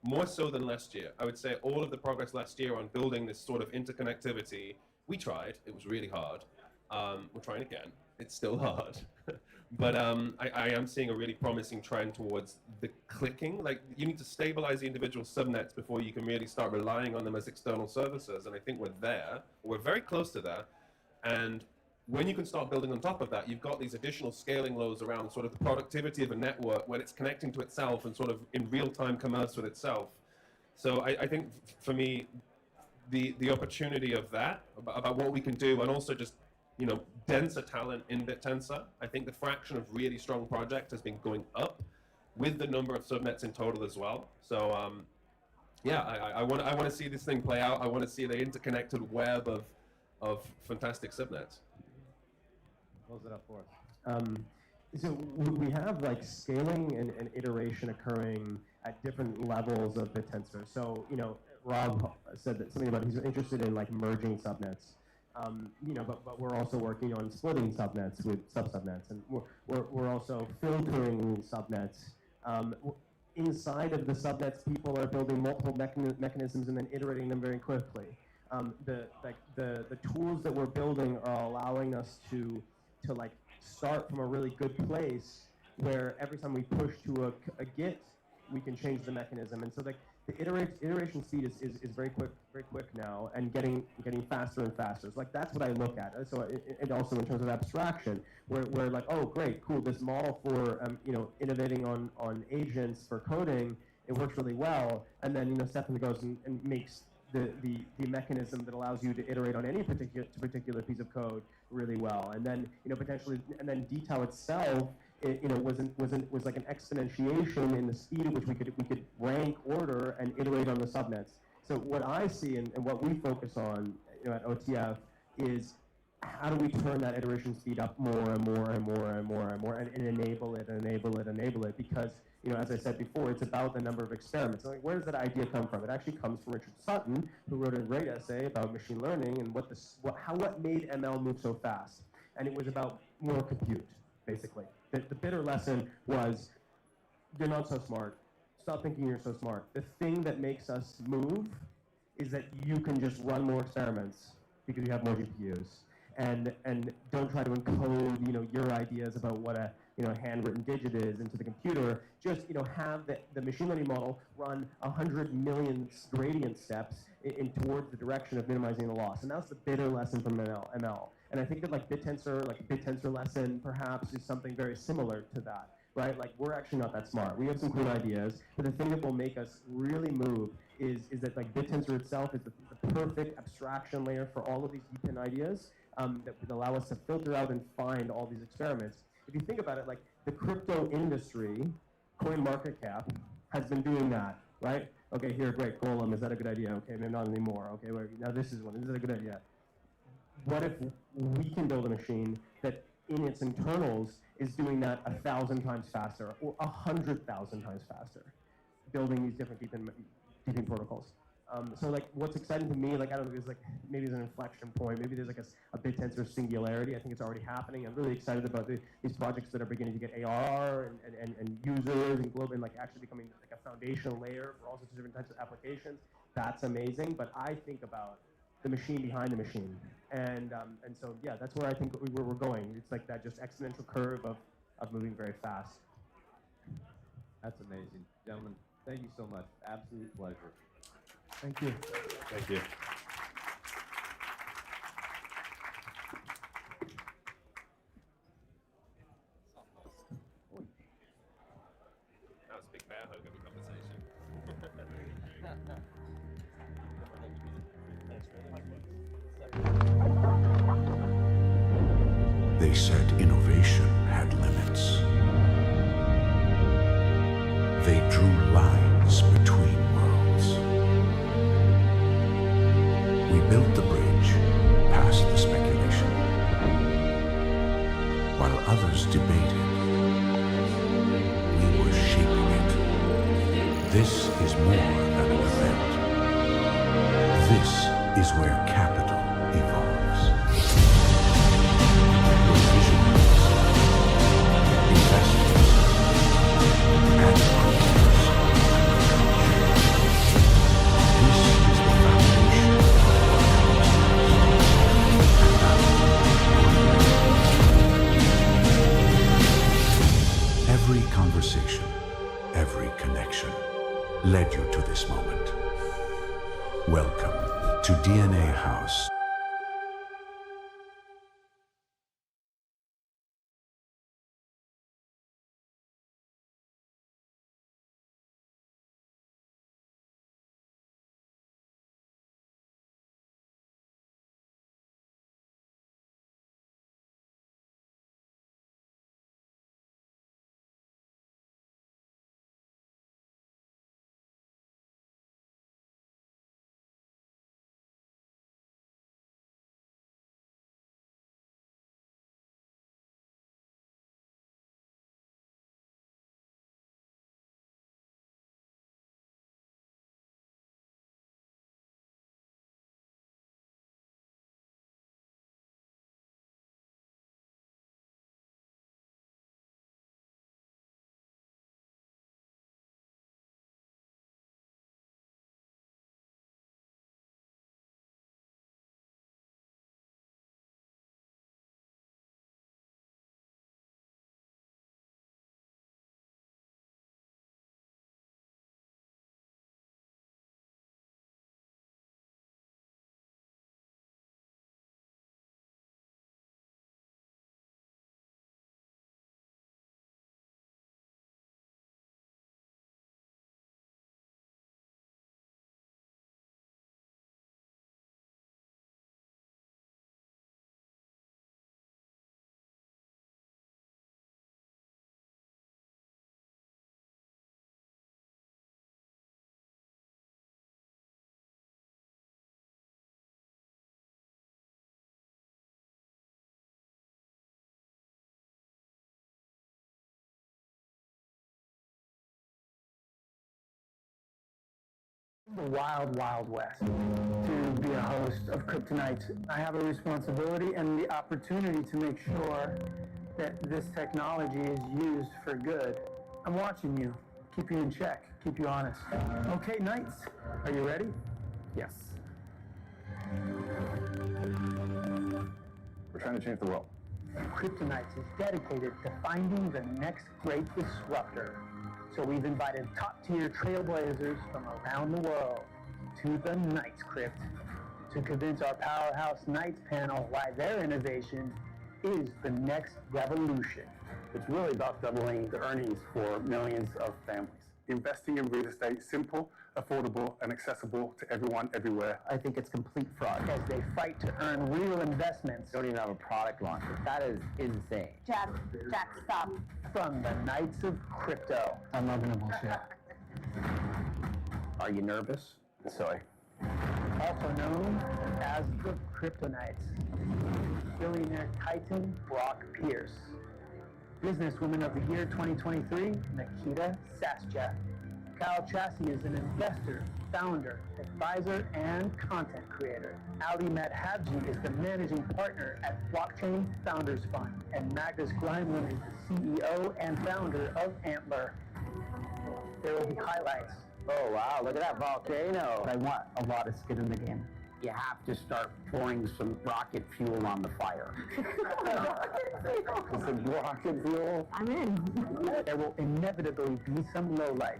More so than last year. I would say all of the progress last year on building this sort of interconnectivity, we tried, it was really hard. We're trying again, it's still hard. But I am seeing a really promising trend towards the clicking. Like, you need to stabilize the individual subnets before you can really start relying on them as external services. And I think we're there, we're very close to that. And when you can start building on top of that, you've got these additional scaling laws around sort of the productivity of a network when it's connecting to itself and sort of in real-time commerce with itself. So I think for me, the opportunity of that, about what we can do, and also just, denser talent in BitTensor. I think the fraction of really strong projects has been going up with the number of subnets in total as well. So yeah, I want to see this thing play out. I want to see the interconnected web of fantastic subnets. Close it up for us. So we have like scaling and iteration occurring at different levels of BitTensor. So, Rob said that something about he's interested in like merging subnets. But we're also working on splitting subnets with sub-subnets, and we're also filtering subnets. Inside of the subnets, people are building multiple mechanisms and then iterating them very quickly. The tools that we're building are allowing us to start from a really good place where every time we push to a git, we can change the mechanism. And so the iteration speed is very quick now, and getting faster and faster. So that's what I look at. So it also in terms of abstraction, where like, oh great, cool, this model for innovating on agents for coding, it works really well. And then Stefan goes and makes the mechanism that allows you to iterate on any particular piece of code really well. And then potentially, and then detail itself, was like an exponentiation in the speed at which we could rank, order, and iterate on the subnets. So what I see and what we focus on at OTF is how do we turn that iteration speed up more and more and more and more and more, and enable it, because as I said before, it's about the number of experiments. So, like, where does that idea come from? It actually comes from Richard Sutton, who wrote a great essay about machine learning and what made ML move so fast. And it was about more compute, basically. The bitter lesson was, you're not so smart. Stop thinking you're so smart. The thing that makes us move is that you can just run more experiments because you have more GPUs. And don't try to encode your ideas about what a handwritten digit is into the computer. Just have the machine learning model run 100 million gradient steps in towards the direction of minimizing the loss. And that's the bitter lesson from ML. And I think that BitTensor lesson perhaps is something very similar to that, right? Like, we're actually not that smart. We have some cool ideas, but the thing that will make us really move is that BitTensor itself is the perfect abstraction layer for all of these deep ideas that would allow us to filter out and find all these experiments. If you think about it, like the crypto industry, CoinMarketCap, has been doing that, right? Okay, here, great, Golem, is that a good idea? Okay, maybe not anymore. Okay, wait, now this is one. Is that a good idea? What if we can build a machine that in its internals is doing that 1,000 times faster or 100,000 times faster, building these different deeping protocols? So like, what's exciting to me, like, I don't know, maybe there's an inflection point, maybe there's like a BitTensor singularity. I think it's already happening. I'm really excited about these projects that are beginning to get ARR and users and global, and like actually becoming like a foundational layer for all sorts of different types of applications. That's amazing. But I think about the machine behind the machine, and so yeah, that's where I think where we're going. It's like that just exponential curve of moving very fast. That's amazing, gentlemen. Thank you so much. Absolute pleasure. Thank you. Thank you. That was a big bear hug of a conversation. They said innovation had limits. They drew lines between worlds. We built the bridge past the speculation. While others debated, we were shaping it. This is more than an event. This is where capital evolves. Investors and entrepreneurs. This is the foundation of every conversation, every connection led you to this moment. Welcome to DNA House. the wild, wild west. To be a host of Kryptonites, I have a responsibility and the opportunity to make sure that this technology is used for good. I'm watching you, keep you in check, keep you honest. Okay, Knights, are you ready? Yes. We're trying to change the world. Kryptonites is dedicated to finding the next great disruptor. So we've invited top-tier trailblazers from around the world to the Knights Crypt to convince our Powerhouse Knights panel why their innovation is the next revolution. It's really about doubling the earnings for millions of families. Investing in real estate, simple, affordable, and accessible to everyone, everywhere. I think it's complete fraud as they fight to earn real investments. Don't even have a product launch. That is insane. Jack, stop. From the Knights of Crypto. I'm not gonna bullshit. Are you nervous? Silly. Also known as the Kryptonites. Billionaire titan Brock Pierce. Businesswoman of the Year 2023, Nikita Sascha. Kyle Chassis is an investor, founder, advisor, and content creator. Ali Madhavji is the managing partner at Blockchain Founders Fund. And Magnus Grimeland is the CEO and founder of Antler. There will be highlights. Oh, wow, look at that volcano. I want a lot of skin in the game. You have to start pouring some rocket fuel on the fire. Some rocket fuel. I'm in. There will inevitably be some lowlights.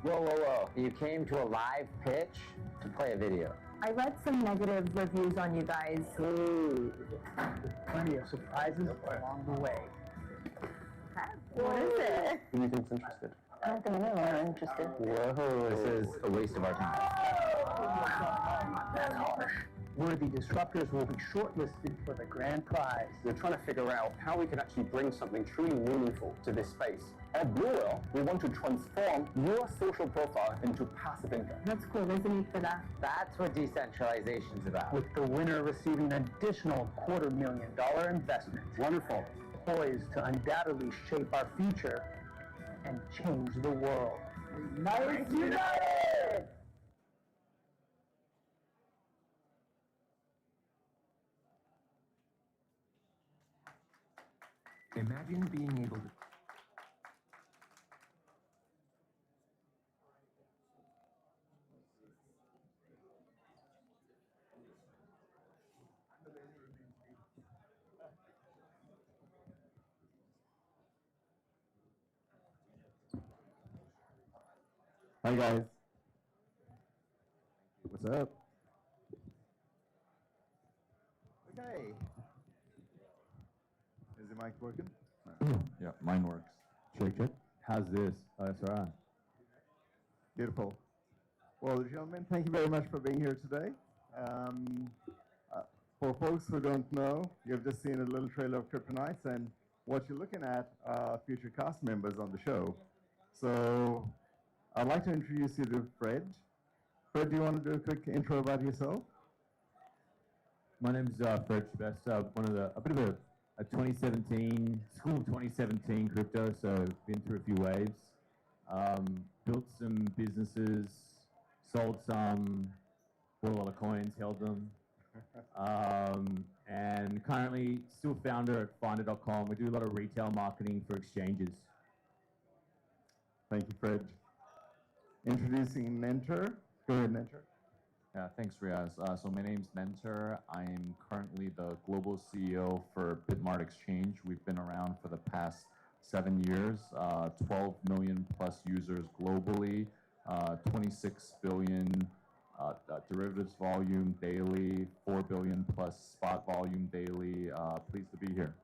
Whoa, whoa, whoa. You came to a live pitch to play a video. I read some negative reviews on you guys. Ooh. Plenty of surprises along the way. What is it? Who do you think's interested? I don't think I'm interested. Whoa, this is a waste of our time. That's harsh. Worthy disruptors will be shortlisted for the grand prize. We're trying to figure out how we can actually bring something truly meaningful to this space. At Blue Whale, we want to transform your social profile into passive income. That's cool. There's a need for that. That's what decentralization's about. With the winner receiving an additional $250,000 investment. Wonderful. Poised to undoubtedly shape our future and change the world. Knights United! Imagine being able to... Hi guys. What's up? Okay. Is the mic working? Yeah, mine works. Check it. How's this? Oh, that's right. Beautiful. Well, gentlemen, thank you very much for being here today. For folks who don't know, you've just seen a little trailer of Kryptonites, and what you're looking at are future cast members on the show. So I'd like to introduce you to Fred. Fred, do you want to do a quick intro about yourself? My name's Fred Shabest, a bit of a 2017, school 2017 crypto, so been through a few waves. Built some businesses, sold some, bought a lot of coins, held them. And currently still founder at finder.com. We do a lot of retail marketing for exchanges. Thank you, Fred. Introducing Mentor. Go ahead, Mentor. Yeah, thanks, Riaz. So my name's Mentor. I am currently the global CEO for Bitmart Exchange. We've been around for the past 7 years, 12 million plus users globally, 26 billion derivatives volume daily, 4 billion plus spot volume daily. Pleased to be here.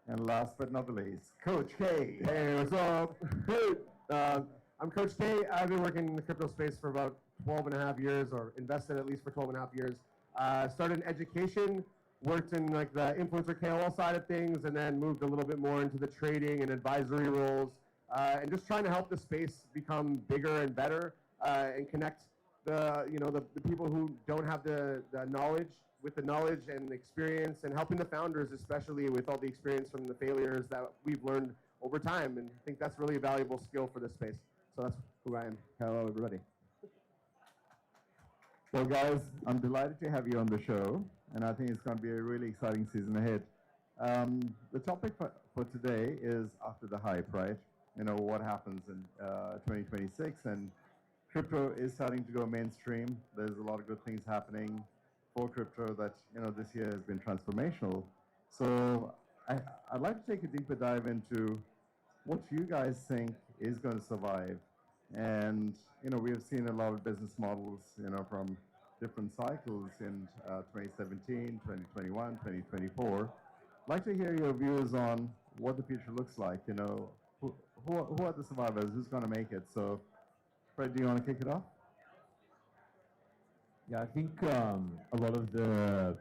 And last but not the least, Coach K. Hey, what's up? I'm Coach K. I've been working in the crypto space for about 12 and a half years, or invested at least for 12 and a half years. Started in education, worked in like the influencer KOL side of things, and then moved a little bit more into the trading and advisory roles, and just trying to help the space become bigger and better, and connect the people who don't have the knowledge with the knowledge and the experience, and helping the founders, especially with all the experience from the failures that we've learned over time. And I think that's really a valuable skill for this space. So that's who I am. Hello, everybody. Well, guys, I'm delighted to have you on the show, and I think it's going to be a really exciting season ahead. The topic for today is after the hype, right? You know, what happens in 2026, and crypto is starting to go mainstream. There's a lot of good things happening for crypto that, you know, this year has been transformational. So I'd like to take a deeper dive into what you guys think is going to survive. And, you know, we have seen a lot of business models, you know, from different cycles in 2017, 2021, 2024. I'd like to hear your views on what the future looks like, you know, who are the survivors, who's going to make it? So, Fred, do you want to kick it off? Yeah, I think a lot of the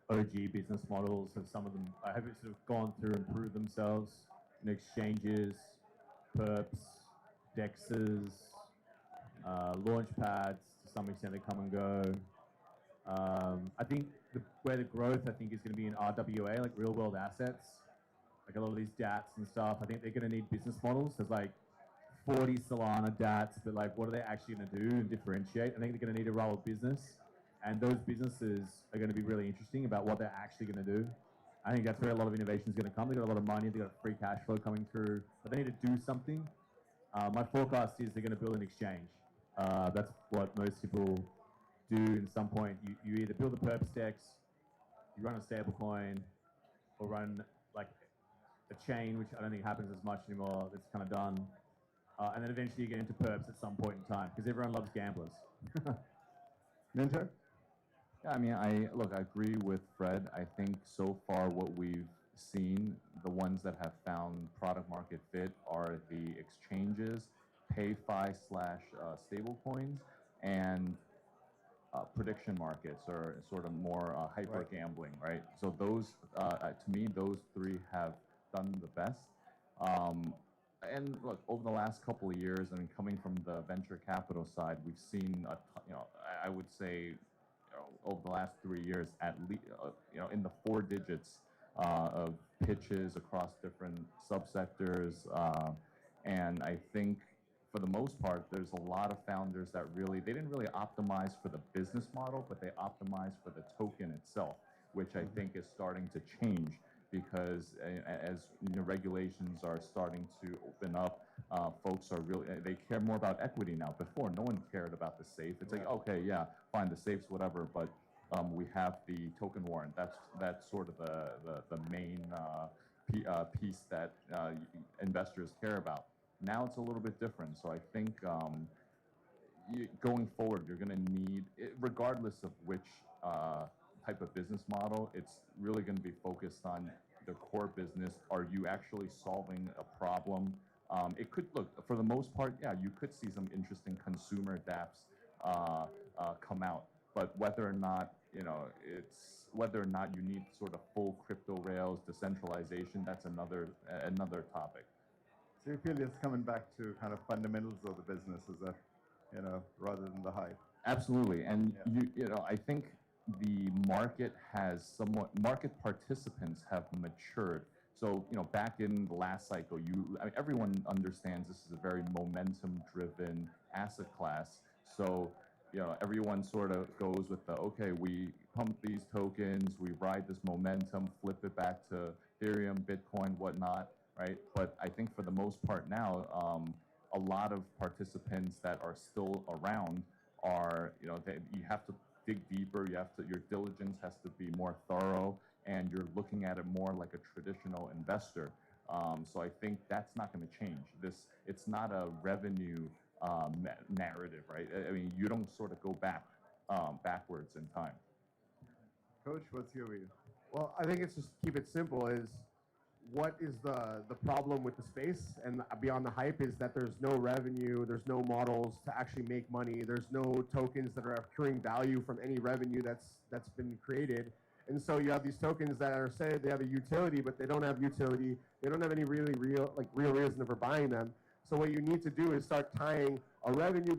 OG business models have some of them, have sort of gone through and proved themselves in exchanges, perps, dexes, launch pads, to some extent they come and go. I think where the growth, I think, is going to be in RWA, like real world assets, like a lot of these DATs and stuff. I think they're going to need business models. There's like 40 Solana DATs, but like, what are they actually going to do and differentiate? I think they're going to need a role of business, and those businesses are going to be really interesting about what they're actually going to do. I think that's where a lot of innovation is going to come. They've got a lot of money, they've got free cash flow coming through, but they need to do something. My forecast is they're going to build an exchange. That's what most people do in some point. You either build a perp dex, you run a stablecoin, or run like a chain, which I don't think happens as much anymore. That's kind of done. And then eventually you get into perps at some point in time, because everyone loves gamblers. Minter? Yeah, I mean, I agree with Fred. I think so far what we've seen, the ones that have found product market fit are the exchanges, PayFi / stablecoins, and prediction markets, or sort of more hyper gambling, right? So those, to me, those three have done the best. And look, over the last couple of years, I mean, coming from the venture capital side, we've seen, I would say, over the last 3 years, at least, in the 4 digits of pitches across different subsectors. And I think for the most part, there's a lot of founders that they didn't really optimize for the business model, but they optimized for the token itself, which I think is starting to change, because as regulations are starting to open up, folks are they care more about equity now. Before, no one cared about the safe. It's like, okay, yeah, fine, the safe's whatever, but we have the token warrant. That's sort of the main piece that investors care about. Now it's a little bit different. So I think going forward, you're going to need, regardless of which type of business model, it's really going to be focused on the core business. Are you actually solving a problem? It could look, for the most part, yeah, you could see some interesting consumer dApps come out, but whether or not you need sort of full crypto rails decentralization, that's another topic. So you feel it's coming back to kind of fundamentals of the business, rather than the hype? Absolutely, and I think the market participants have matured. So, back in the last cycle, everyone understands this is a very momentum-driven asset class. So, everyone sort of goes with okay, we pump these tokens, we ride this momentum, flip it back to Ethereum, Bitcoin, whatnot, right? But I think for the most part now, a lot of participants that are still around are, you have to dig deeper, your diligence has to be more thorough, and you're looking at it more like a traditional investor. So I think that's not going to change. It's not a revenue narrative, right? I mean, you don't sort of go backwards in time. Coach, what's your view? Well, I think it's just keep it simple. Is what is the problem with the space and beyond the hype is that there's no revenue, there's no models to actually make money, there's no tokens that are accruing value from any revenue that's been created. And so you have these tokens that are said they have a utility, but they don't have utility. They don't have any real reason for buying them. So what you need to do is start tying a revenue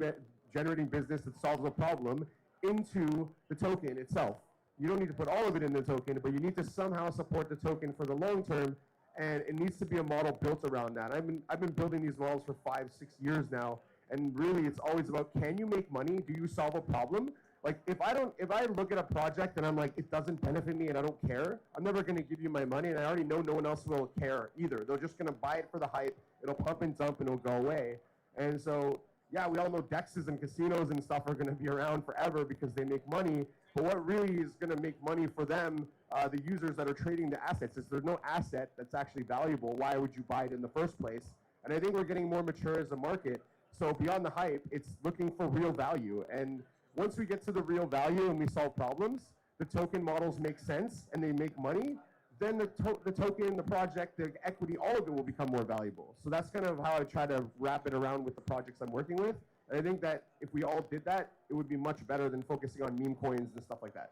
generating business that solves a problem into the token itself. You don't need to put all of it in the token, but you need to somehow support the token for the long term, and it needs to be a model built around that. I've been building these models for 5-6 years now, and really it's always about, can you make money? Do you solve a problem? Like if I look at a project and I'm like, it doesn't benefit me and I don't care, I'm never going to give you my money, and I already know no one else will care either. They're just going to buy it for the hype. It'll pump and dump and it'll go away. And so, yeah, we all know dexes and casinos and stuff are going to be around forever because they make money. But what really is going to make money for them, the users that are trading the assets, is there's no asset that's actually valuable. Why would you buy it in the first place? And I think we're getting more mature as a market. So beyond the hype, it's looking for real value. And once we get to the real value and we solve problems, the token models make sense and they make money, then the token, the project, the equity, all of it will become more valuable. So that's kind of how I try to wrap it around with the projects I'm working with. And I think that if we all did that, it would be much better than focusing on meme coins and stuff like that.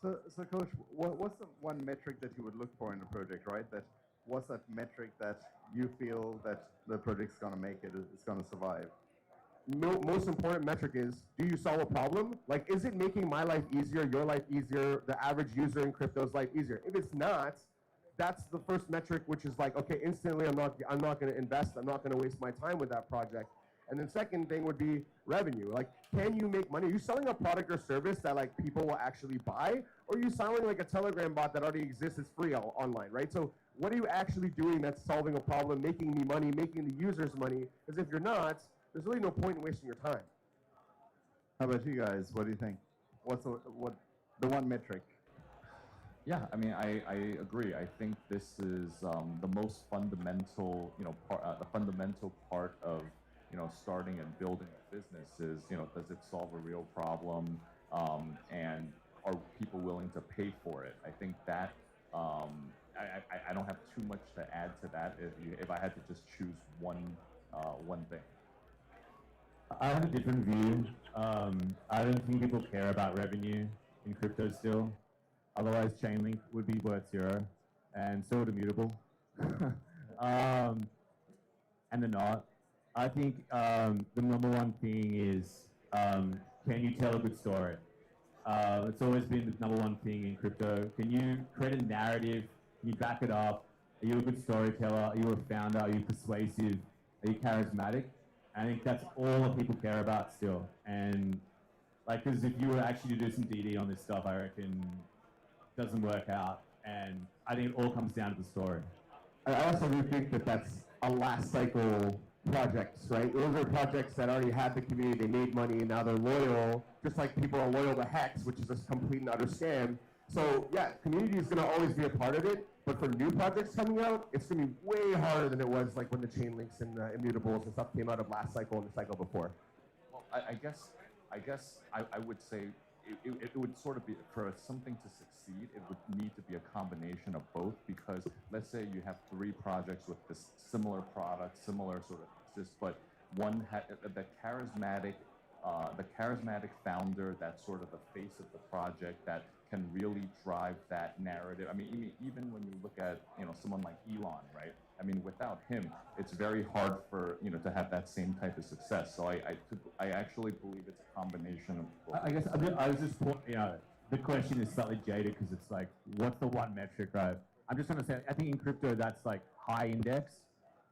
So Coach, what's the one metric that you would look for in a project, right? What's that metric that you feel that the project's going to make it, it's going to survive? Most important metric is, do you solve a problem? Like, is it making my life easier, your life easier, the average user in crypto's life easier? If it's not, that's the first metric, which is like, okay, instantly I'm not going to invest. I'm not going to waste my time with that project. And then second thing would be revenue. Like, can you make money? Are you selling a product or service that like people will actually buy? Or are you selling like a Telegram bot that already exists, it's free online, right? So what are you actually doing that's solving a problem, making me money, making the users money? Because if you're not, there's really no point in wasting your time. How about you guys? What do you think? What's the one metric? Yeah, I mean, I agree. I think this is the most fundamental, the fundamental part of, starting and building a business is, does it solve a real problem, and are people willing to pay for it? I think that I don't have too much to add to that. If I had to just choose one thing. I have a different view. I don't think people care about revenue in crypto still. Otherwise, Chainlink would be worth 0, and so would Immutable. And they're not. I think the number one thing is, can you tell a good story? It's always been the number one thing in crypto. Can you create a narrative? Can you back it up? Are you a good storyteller? Are you a founder? Are you persuasive? Are you charismatic? I think that's all that people care about still. And like, because if you were actually to do some DD on this stuff, I reckon it doesn't work out. And I think it all comes down to the story. I also do think that that's a last cycle projects, right? Those are projects that already had the community, they made money, and now they're loyal, just like people are loyal to Hex, which is a complete and utter scam. So yeah, community is going to always be a part of it, but for new projects coming out, it's going to be way harder than it was like when the Chainlinks and the Immutables and stuff came out of last cycle and the cycle before. Well, I guess I would say it would sort of be, for something to succeed, it would need to be a combination of both, because let's say you have 3 projects with this similar product, similar sort of exist, but one the charismatic founder that's sort of the face of the project that can really drive that narrative. I mean, even when you look at someone like Elon, right? I mean, without him, it's very hard for to have that same type of success. So I actually believe it's a combination of both. I guess I was just the question is slightly jaded because it's like, what's the one metric, right? I'm just going to say, I think in crypto that's like high index.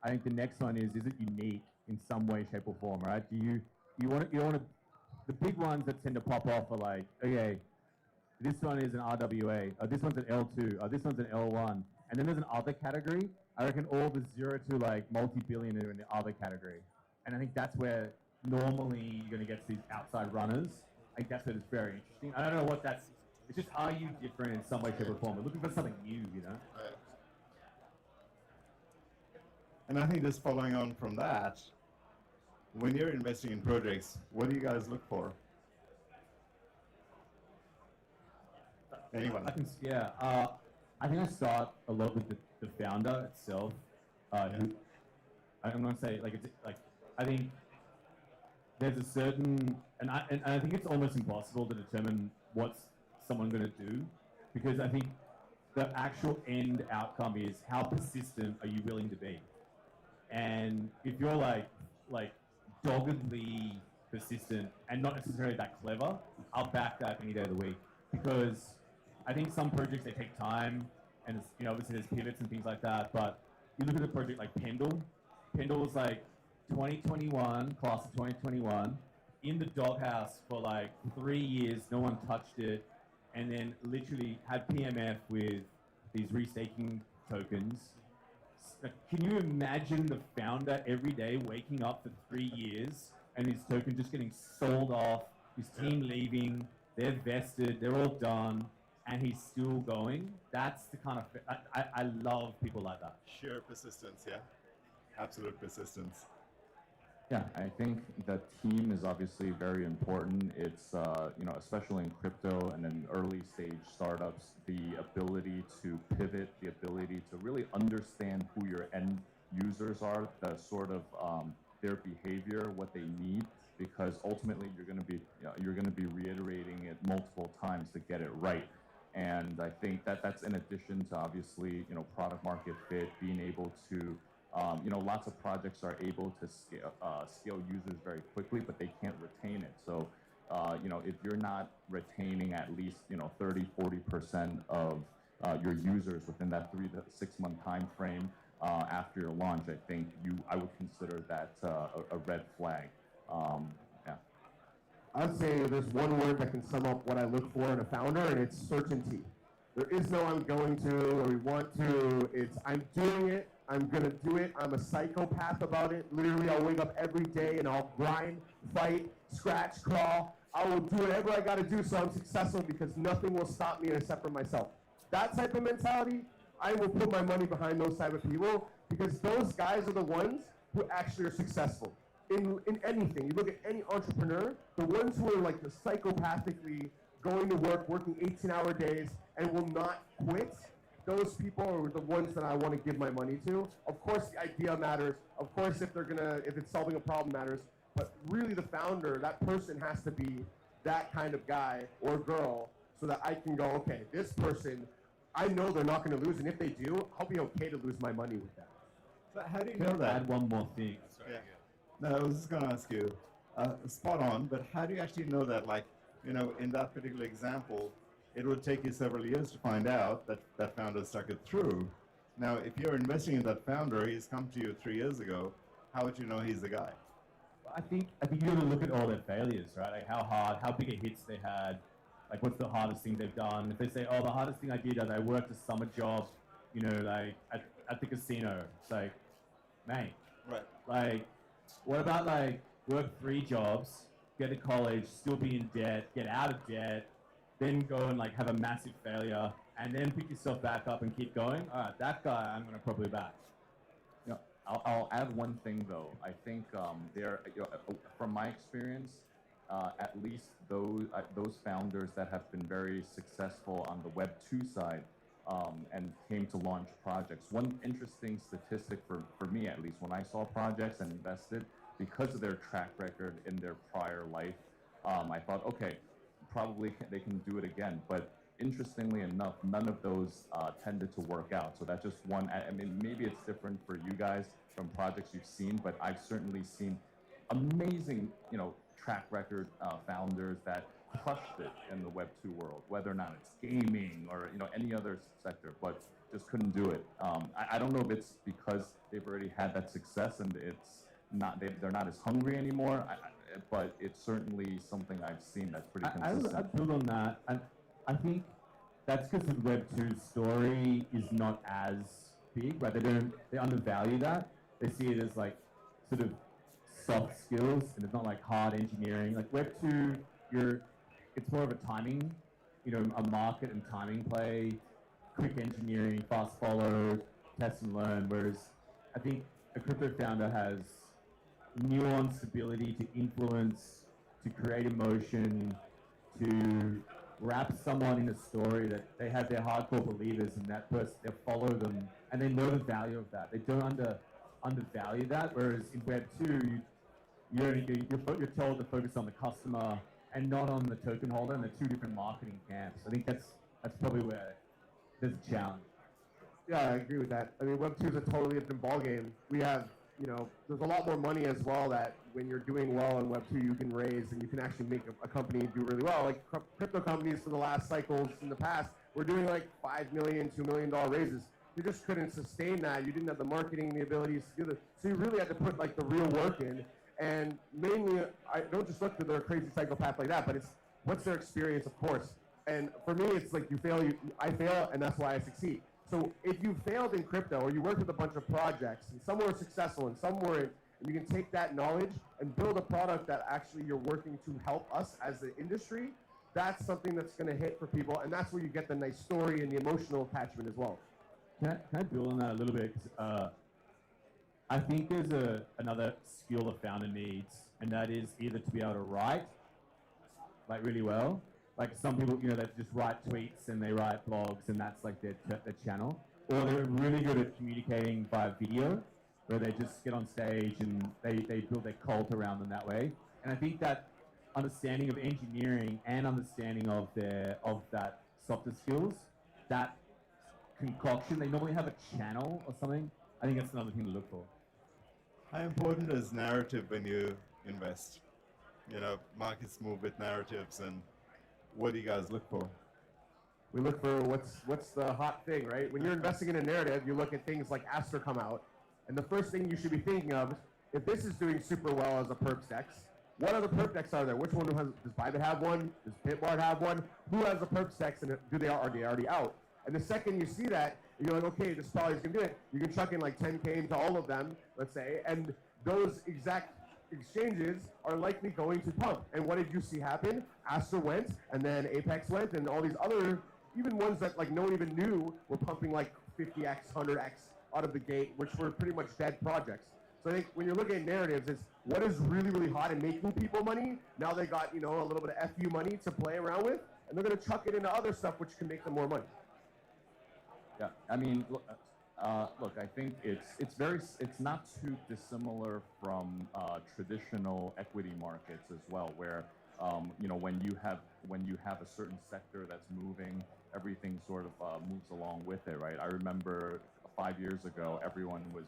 I think the next one is it unique in some way, shape, or form, right? You want to the big ones that tend to pop off are like, okay, this one is an RWA, or this one's an L2, or this one's an L1, and then there's an other category. I reckon all the 0 to like multi-billion are in the other category, and I think that's where normally you're going to get these outside runners. I think that's where it's very interesting. I don't know what that's. It's just, are you different in some way, shape, or form? We're looking for something new, And I think just following on from that, when you're investing in projects, what do you guys look for? Anyone? I think I start a lot with the founder itself. Who, I'm going to say, I think there's a certain, and I think it's almost impossible to determine what's someone going to do, because I think the actual end outcome is how persistent are you willing to be. And if you're like doggedly persistent and not necessarily that clever, I'll back that any day of the week, because I think some projects, they take time, and it's, obviously there's pivots and things like that, but you look at a project like Pendle. Pendle was like 2021, class of 2021, in the doghouse for like 3 years, no one touched it, and then literally had PMF with these restaking tokens. Can you imagine the founder every day waking up for 3 years and his token just getting sold off, his team leaving, they're vested, they're all done, and he's still going? That's the kind of, I love people like that. Sheer persistence, yeah. Absolute persistence. Yeah, I think the team is obviously very important. It's, you know, especially in crypto and in early stage startups, the ability to pivot, the ability to really understand who your end users are, the sort of their behavior, what they need, because ultimately you're going to be reiterating it multiple times to get it right. And I think that that's in addition to obviously, you know, product market fit, being able to you know, lots of projects are able to scale users very quickly, but they can't retain it. So, you know, if you're not retaining at least, you know, 30–40% of your users within that 3 to 6 month time frame after your launch, I think I would consider that a red flag. Yeah. I'd say there's one word that can sum up what I look for in a founder, and it's certainty. There is no I'm going to or we want to. It's I'm doing it. I'm going to do it. I'm a psychopath about it. Literally, I'll wake up every day and I'll grind, fight, scratch, crawl. I will do whatever I got to do so I'm successful because nothing will stop me except for myself. That type of mentality, I will put my money behind those type of people because those guys are the ones who actually are successful in anything. You look at any entrepreneur, the ones who are like the psychopathically going to work, working 18-hour days, and will not quit. Those people are the ones that I want to give my money to. Of course, the idea matters. Of course, if it's solving a problem matters. But really, the founder, that person has to be that kind of guy or girl, so that I can go, okay, this person, I know they're not going to lose, and if they do, I'll be okay to lose my money with them. So how do you know that? Add one more thing. Yeah. No, I was just going to ask you, spot on. But how do you actually know that? Like, you know, in that particular example, it would take you several years to find out that that founder stuck it through. Now, if you're investing in that founder, he's come to you 3 years ago, how would you know he's the guy? I think you got to look at all their failures, right? Like how big a hits they had, like what's the hardest thing they've done. If they say, oh, the hardest thing I did is I worked a summer job, you know, like at the casino. It's like, mate, right? Like, what about like work 3 jobs, get to college, still be in debt, get out of debt, then go and like have a massive failure, and then pick yourself back up and keep going? All right, that guy I'm going to probably back. Yeah, I'll add one thing though. I think from my experience, at least those founders that have been very successful on the Web 2 side and came to launch projects. One interesting statistic for me, at least, when I saw projects and invested, because of their track record in their prior life, I thought, okay, probably they can do it again. But interestingly enough, none of those tended to work out. So that's just one. I mean, maybe it's different for you guys from projects you've seen, but I've certainly seen amazing, you know, track record founders that crushed it in the Web 2 world, whether or not it's gaming or, you know, any other sector, but just couldn't do it. I don't know if it's because they've already had that success and it's not they're not as hungry anymore. But it's certainly something I've seen that's pretty consistent. I build on that. I think that's because the Web 2 story is not as big, right? They undervalue that. They see it as like sort of soft skills, and it's not like hard engineering. Like Web 2, it's more of a timing, you know, a market and timing play, quick engineering, fast follow, test and learn. Whereas I think a crypto founder has nuanced ability to influence, to create emotion, to wrap someone in a story that they have their hardcore believers and that person, they follow them, and they know the value of that. They don't undervalue that, whereas in Web 2, you're told to focus on the customer and not on the token holder, and they're 2 different marketing camps. I think that's probably where there's a challenge. Yeah, I agree with that. I mean, Web 2 is a totally different ballgame. We have, you know, there's a lot more money as well that when you're doing well in Web 2, you can raise and you can actually make a company do really well. Like crypto companies for the last cycles in the past were doing like $5 million, $2 million raises. You just couldn't sustain that. You didn't have the marketing, the abilities to do this. So you really had to put like the real work in. And mainly, I don't just look for their crazy psychopath like that, but it's what's their experience, of course. And for me, it's like you fail, I fail, and that's why I succeed. So if you failed in crypto, or you worked with a bunch of projects, and some were successful and some weren't, and you can take that knowledge and build a product that actually you're working to help us as the industry, that's something that's going to hit for people, and that's where you get the nice story and the emotional attachment as well. Can I build on that a little bit? 'Cause, I think there's another skill a founder needs, and that is either to be able to write, like really well. Like some people, you know, they just write tweets and they write blogs, and that's like their channel. Or they're really good at communicating via video, where they just get on stage and they build their cult around them that way. And I think that understanding of engineering and understanding of that softer skills, that concoction, they normally have a channel or something. I think that's another thing to look for. How important is narrative when you invest? You know, markets move with narratives, and what do you guys look for? We look for what's the hot thing, right? When you're investing in a narrative, you look at things like Aster come out, and the first thing you should be thinking of, if this is doing super well as a perp dex, what other perp decks are there? Which one does Bybit have one? Does Bitmart have one? Who has a perp dex, and are they already out? And the second you see that, you're like, okay, this probably is gonna do it. You can chuck in like 10K into all of them, let's say, and those exact exchanges are likely going to pump. And what did you see happen? Aster went, and then Apex went, and all these other, even ones that like no one even knew were pumping like 50x, 100x out of the gate, which were pretty much dead projects. So I think when you're looking at narratives, it's what is really, really hot and making people money. Now they got, you know, a little bit of FU money to play around with, and they're gonna chuck it into other stuff which can make them more money. Yeah, I mean, look, I think it's not too dissimilar from traditional equity markets as well, where you know, when you have a certain sector that's moving, everything sort of moves along with it, right? I remember 5 years ago, everyone was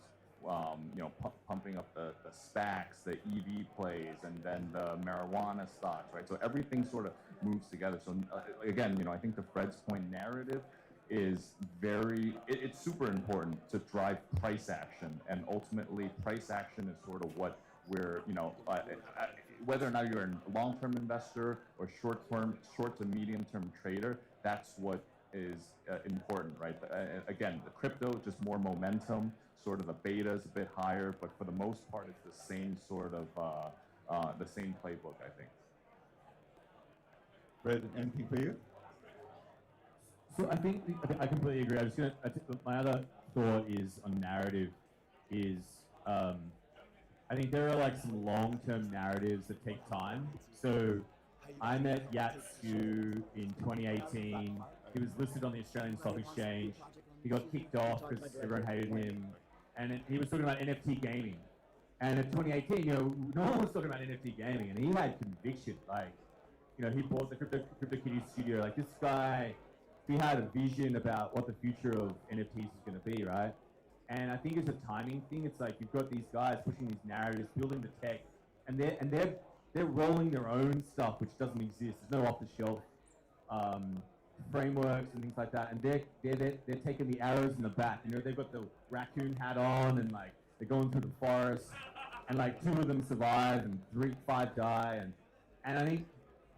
you know, pumping up the SPACs, the EV plays, and then the marijuana stocks, right? So everything sort of moves together. So again, you know, I think to Fred's point, narrative is it's super important to drive price action, and ultimately price action is sort of what we're, you know, whether or not you're a long-term investor or short to medium-term trader, that's what is important, right? Again, the crypto, just more momentum, sort of the beta is a bit higher, but for the most part, it's the same sort of, the same playbook, I think. Fred, anything for you? So I think I completely agree. My other thought is on narrative is I think there are like some long-term narratives that take time. So I met Yatsu in 2018. He was listed on the Australian Stock Exchange. He got kicked off because everyone hated him, and he was talking about NFT gaming. And in 2018, you know, no one was talking about NFT gaming, and he had conviction. Like, you know, he bought the CryptoKitties studio. Like, this guy, he had a vision about what the future of NFTs is going to be, right? And I think it's a timing thing. It's like you've got these guys pushing these narratives, building the tech, and they're rolling their own stuff, which doesn't exist. There's no off-the-shelf frameworks and things like that. And they're taking the arrows in the back. You know, they've got the raccoon hat on, and like they're going through the forest, and like 2 of them survive, and 5 die, and I think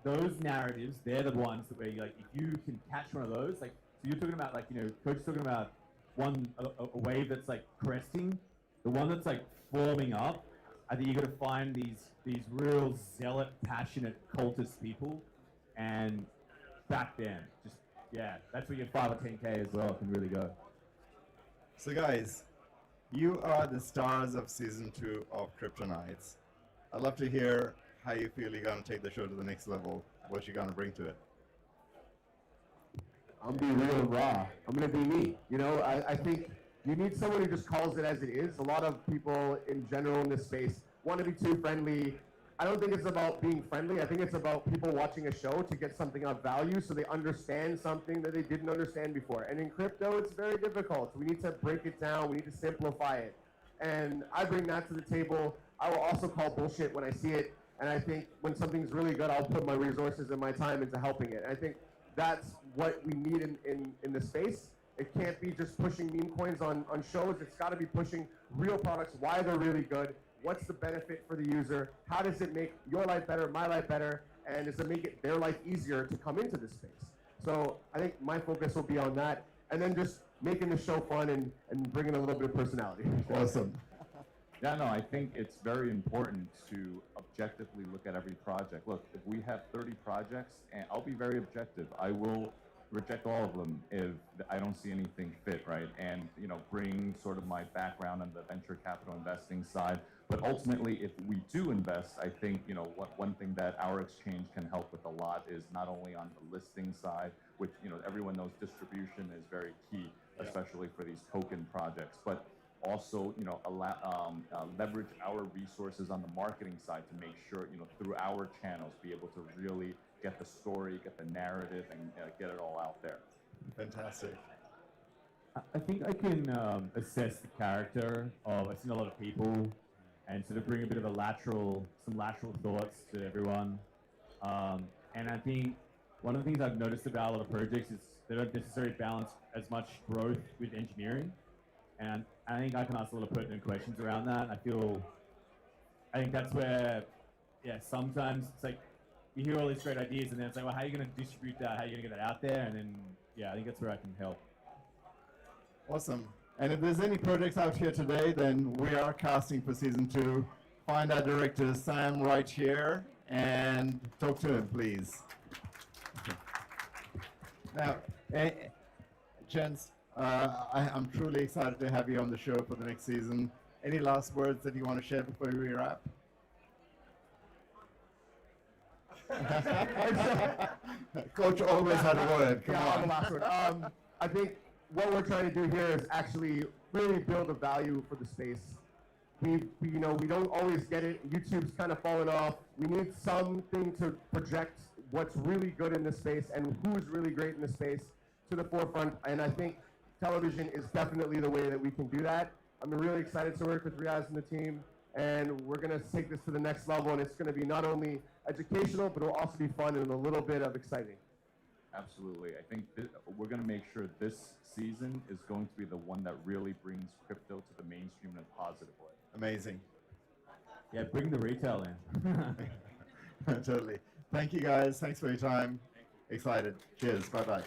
those narratives, they're the ones that where you like, if you can catch one of those, like, so you're talking about, like, you know, Coach is talking about a wave that's like cresting, the one that's like forming up. I think you got to find these real zealot, passionate, cultist people, and back them. Just, yeah, that's where your 5 or 10K as well can really go. So guys, you are the stars of season 2 of Kryptonites. I'd love to hear how you feel you're going to take the show to the next level, what you're going to bring to it. I'm gonna be real raw. I'm gonna be me. You know, I think you need someone who just calls it as it is. A lot of people in general in this space want to be too friendly. I don't think it's about being friendly. I think it's about people watching a show to get something of value so they understand something that they didn't understand before. And in crypto, it's very difficult. We need to break it down. We need to simplify it. And I bring that to the table. I will also call bullshit when I see it. And I think when something's really good, I'll put my resources and my time into helping it. And I think that's what we need in the space. It can't be just pushing meme coins on shows. It's got to be pushing real products, why they're really good, what's the benefit for the user, how does it make your life better, my life better, and does it make it their life easier to come into this space? So I think my focus will be on that, and then just making the show fun and bringing a little bit of personality. Awesome. Yeah, no, I think it's very important to objectively look at every project. Look, if we have 30 projects, and I'll be very objective, I will reject all of them if I don't see anything fit, right? And, you know, bring sort of my background on the venture capital investing side. But ultimately, if we do invest, I think, you know, one thing that our exchange can help with a lot is not only on the listing side, which, you know, everyone knows distribution is very key, especially for these token projects, but also, you know, leverage our resources on the marketing side to make sure, you know, through our channels, be able to really get the story, get the narrative, and get it all out there. Fantastic. I think I can assess the character of, I've seen a lot of people, and sort of bring a bit of some lateral thoughts to everyone. And I think one of the things I've noticed about a lot of projects is they don't necessarily balance as much growth with engineering. And I think I can ask a lot of pertinent questions around that. I think that's where, yeah, sometimes it's like, you hear all these great ideas and then it's like, well, how are you going to distribute that? How are you going to get that out there? And then, yeah, I think that's where I can help. Awesome. And if there's any projects out here today, then we are casting for season 2. Find our director, Sam, right here, and talk to him, please. Now, gents, I'm truly excited to have you on the show for the next season. Any last words that you want to share before we wrap? Coach always had a word. Come on. The last word. I think what we're trying to do here is actually really build a value for the space. We don't always get it. YouTube's kind of fallen off. We need something to project what's really good in this space and who's really great in this space to the forefront. And I think television is definitely the way that we can do that. I'm really excited to work with Riaz and the team, and we're going to take this to the next level, and it's going to be not only educational, but it'll also be fun and a little bit of exciting. Absolutely. I think we're going to make sure this season is going to be the one that really brings crypto to the mainstream in a positive way. Amazing. Yeah, bring the retail in. Totally. Thank you, guys. Thanks for your time. Excited. Cheers. Bye-bye.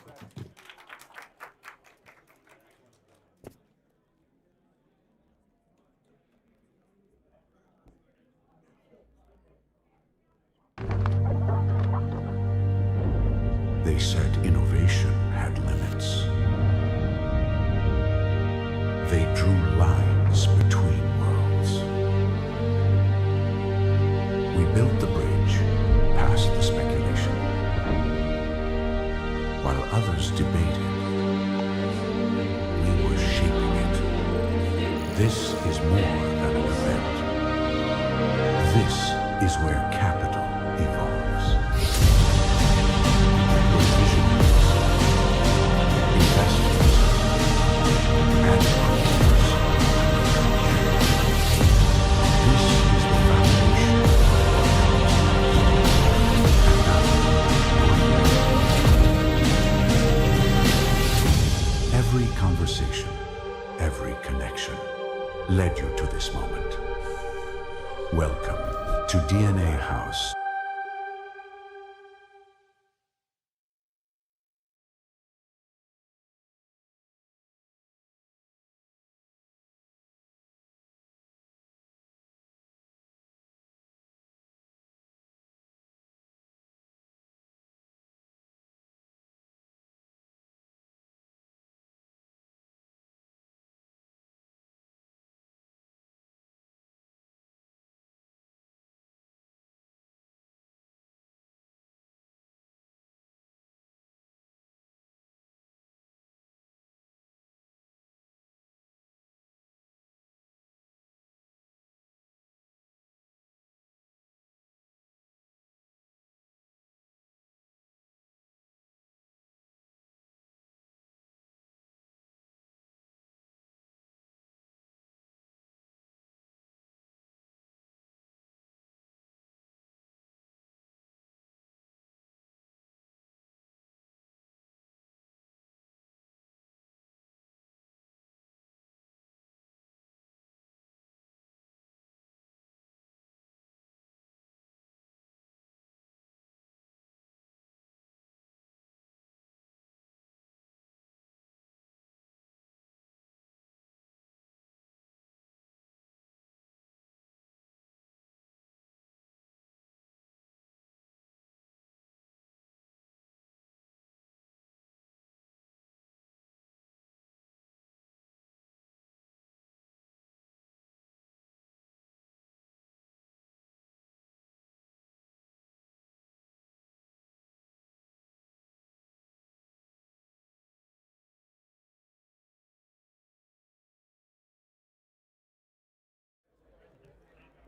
They said innovation had limits. They drew lines between worlds. We built the bridge past the speculation. While others debated, we were shaping it. This is more than an event. This is where capital evolves. Every conversation, every connection led you to this moment. Welcome to DNA House.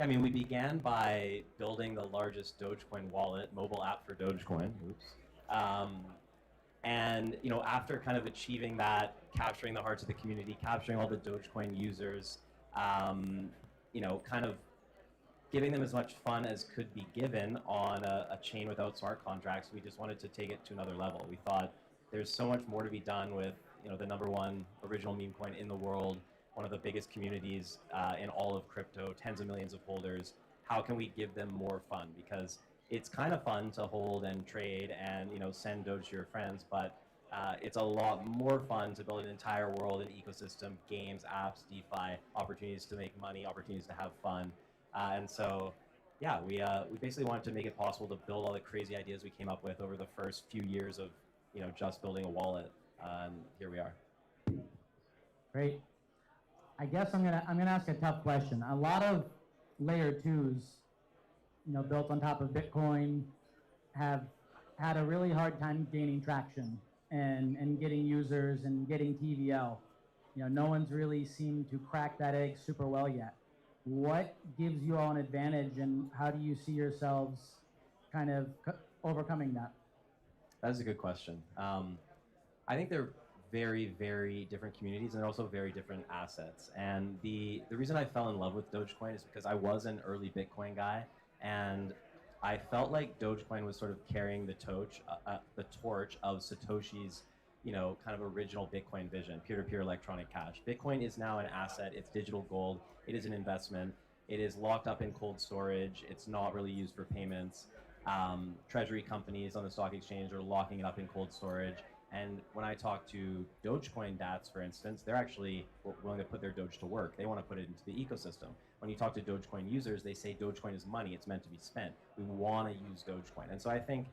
I mean, we began by building the largest Dogecoin wallet, mobile app for Dogecoin. Oops. And after kind of achieving that, capturing the hearts of the community, capturing all the Dogecoin users, kind of giving them as much fun as could be given on a chain without smart contracts, we just wanted to take it to another level. We thought there's so much more to be done with the #1 original meme coin in the world, one of the biggest communities in all of crypto, tens of millions of holders. How can we give them more fun? Because it's kind of fun to hold and trade and send Doge to your friends, but it's a lot more fun to build an entire world, an ecosystem, games, apps, DeFi, opportunities to make money, opportunities to have fun. And so, yeah, we basically wanted to make it possible to build all the crazy ideas we came up with over the first few years of just building a wallet. And here we are. Great. I guess I'm gonna ask a tough question. A lot of layer 2s, built on top of Bitcoin, have had a really hard time gaining traction and getting users and getting TVL. No one's really seemed to crack that egg super well yet. What gives you all an advantage, and how do you see yourselves kind of overcoming that? That's a good question. I think they're very, very different communities, and they're also very different assets. And the reason I fell in love with Dogecoin is because I was an early Bitcoin guy, and I felt like Dogecoin was sort of carrying the torch of Satoshi's, kind of original Bitcoin vision, peer-to-peer electronic cash. Bitcoin is now an asset. It's digital gold. It is an investment. It is locked up in cold storage. It's not really used for payments. Treasury companies on the stock exchange are locking it up in cold storage. And when I talk to Dogecoin DATs, for instance, they're actually willing to put their Doge to work. They want to put it into the ecosystem. When you talk to Dogecoin users, they say Dogecoin is money. It's meant to be spent. We want to use Dogecoin. And so I think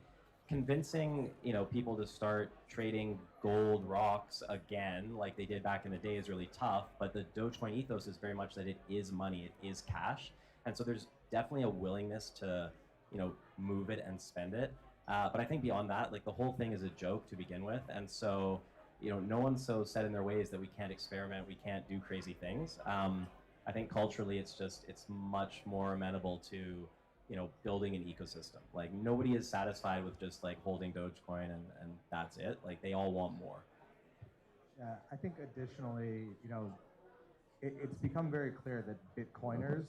convincing people to start trading gold rocks again, like they did back in the day, is really tough. But the Dogecoin ethos is very much that it is money, it is cash, and so there's definitely a willingness to move it and spend it. But I think beyond that, like the whole thing is a joke to begin with, and so no one's so set in their ways that we can't experiment, we can't do crazy things. I think culturally, it's much more amenable to building an ecosystem. Like nobody is satisfied with just like holding Dogecoin and that's it. Like they all want more. Yeah, I think additionally, it's become very clear that Bitcoiners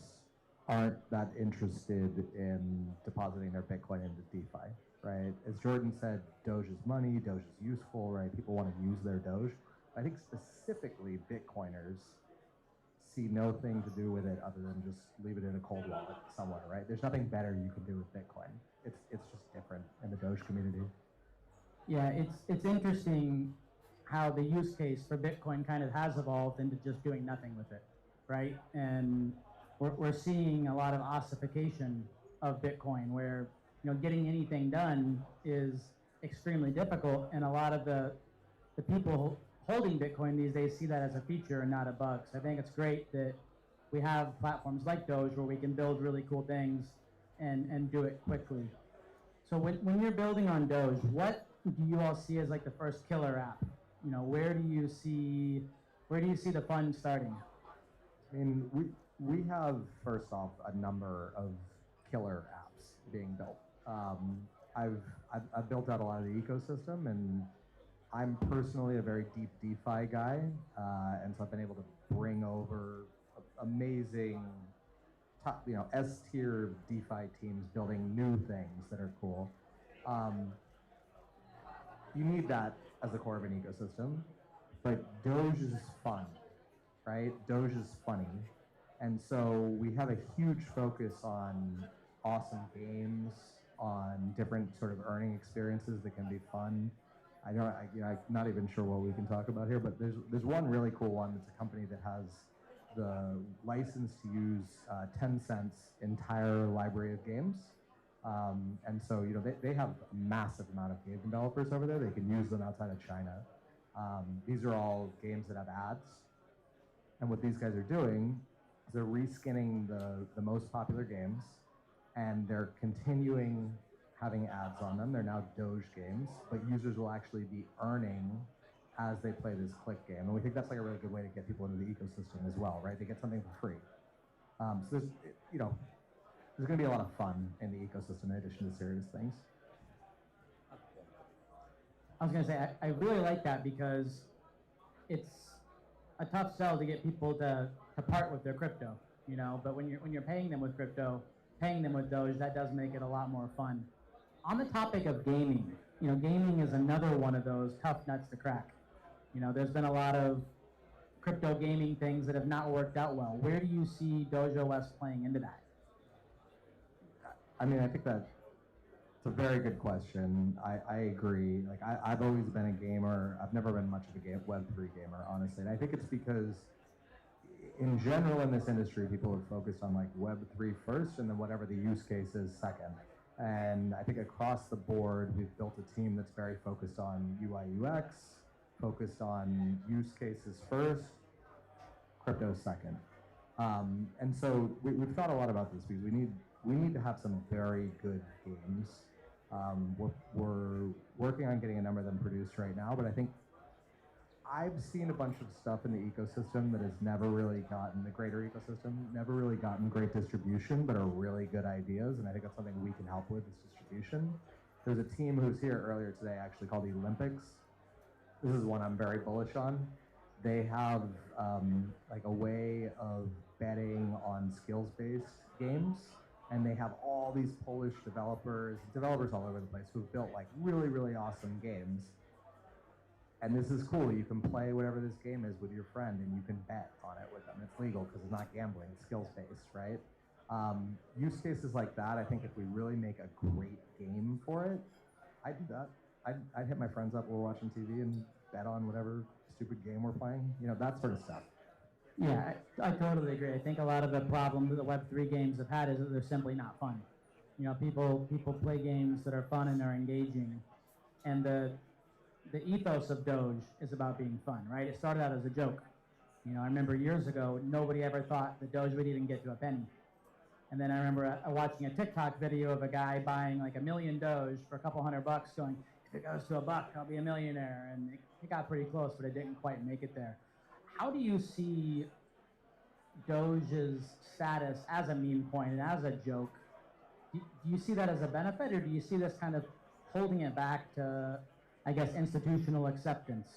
aren't that interested in depositing their Bitcoin into DeFi, right? As Jordan said, Doge is money, Doge is useful, right? People want to use their Doge. I think specifically Bitcoiners see no thing to do with it other than just leave it in a cold wallet somewhere, right? There's nothing better you can do with Bitcoin. It's just different in the Doge community. Yeah, it's interesting how the use case for Bitcoin kind of has evolved into just doing nothing with it, right? And we're seeing a lot of ossification of Bitcoin where getting anything done is extremely difficult, and a lot of the people holding Bitcoin these days see that as a feature and not a bug. So I think it's great that we have platforms like Doge where we can build really cool things and do it quickly. So when you're building on Doge, what do you all see as like the first killer app? Where do you see the fun starting? I mean, we have, first off, a number of killer apps being built. I've built out a lot of the ecosystem, and I'm personally a very deep DeFi guy, and so I've been able to bring over amazing top, S-tier DeFi teams building new things that are cool. You need that as the core of an ecosystem, but Doge is fun, right? Doge is funny, and so we have a huge focus on awesome games, on different sort of earning experiences that can be fun. I'm not even sure what we can talk about here, but there's one really cool one. It's a company that has the license to use Tencent's entire library of games. And so, they have a massive amount of game developers over there. They can use them outside of China. These are all games that have ads. And what these guys are doing is they're reskinning the most popular games, and they're continuing having ads on them. They're now Doge games, but users will actually be earning as they play this click game. And we think that's like a really good way to get people into the ecosystem as well, right? They get something for free. So there's going to be a lot of fun in the ecosystem in addition to serious things. I was going to say, I really like that because it's a tough sell to get people to part with their crypto, but when you're paying them with crypto, paying them with Doge, that does make it a lot more fun. On the topic of gaming, gaming is another one of those tough nuts to crack. There's been a lot of crypto gaming things that have not worked out well. Where do you see DogeOS playing into that? I mean, I think that it's a very good question. I agree. Like, I've always been a gamer. I've never been much of a Web3 gamer, honestly. And I think it's because, in general, in this industry, people have focused on like Web3 first, and then whatever the use case is second. And I think across the board, we've built a team that's very focused on UI UX, focused on use cases first, crypto second. And so we've thought a lot about this because we need to have some very good games. We're working on getting a number of them produced right now, but I think I've seen a bunch of stuff in the ecosystem that has never really gotten the greater ecosystem, never really gotten great distribution, but are really good ideas, and I think that's something we can help with, is distribution. There's a team who's here earlier today actually called the Olympics. This is one I'm very bullish on. They have like a way of betting on skills-based games, and they have all these Polish developers all over the place who've built like really, really awesome games. And this is cool. You can play whatever this game is with your friend, and you can bet on it with them. It's legal because it's not gambling. It's skills-based, right? Use cases like that, I think if we really make a great game for it, I'd do that. I'd hit my friends up while we're watching TV and bet on whatever stupid game we're playing. That sort of stuff. Yeah, I totally agree. I think a lot of the problem that the Web3 games have had is that they're simply not fun. People play games that are fun and are engaging, and the ethos of Doge is about being fun, right? It started out as a joke. I remember years ago, nobody ever thought that Doge would even get to a penny. And then I remember watching a TikTok video of a guy buying like 1 million Doge for a couple $100 going, if it goes to $1, I'll be a millionaire. And it got pretty close, but it didn't quite make it there. How do you see Doge's status as a meme coin and as a joke? Do you see that as a benefit, or do you see this kind of holding it back to, I guess, institutional acceptance?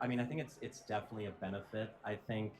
I mean, I think it's definitely a benefit. I think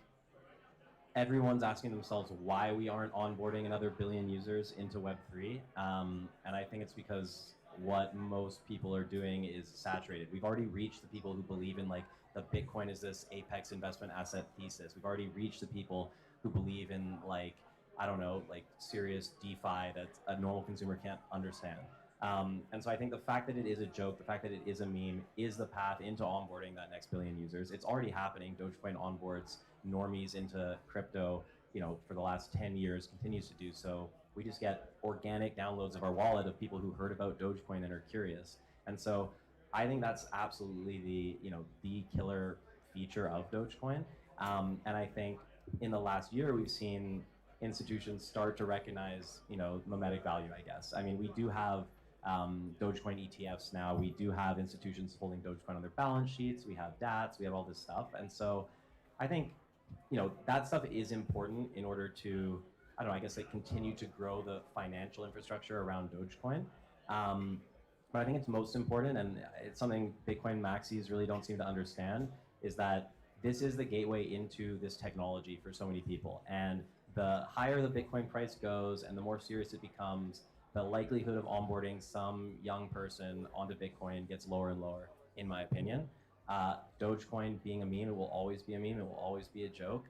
everyone's asking themselves why we aren't onboarding another billion users into Web3. And I think it's because what most people are doing is saturated. We've already reached the people who believe in like the Bitcoin is this apex investment asset thesis. We've already reached the people who believe in like, I don't know, like serious DeFi that a normal consumer can't understand. And so I think the fact that it is a joke, the fact that it is a meme, is the path into onboarding that next billion users. It's already happening. Dogecoin onboards normies into crypto, for the last 10 years, continues to do so. We just get organic downloads of our wallet of people who heard about Dogecoin and are curious. And so I think that's absolutely the killer feature of Dogecoin. And I think in the last year, we've seen institutions start to recognize, mimetic value, I guess. I mean, we do have Dogecoin ETFs now. We do have institutions holding Dogecoin on their balance sheets. We have DATs. We have all this stuff. And so I think, that stuff is important in order to, I guess like continue to grow the financial infrastructure around Dogecoin. But I think it's most important, and it's something Bitcoin maxis really don't seem to understand, is that this is the gateway into this technology for so many people. And the higher the Bitcoin price goes and the more serious it becomes, the likelihood of onboarding some young person onto Bitcoin gets lower and lower, in my opinion. Dogecoin being a meme, it will always be a meme, it will always be a joke.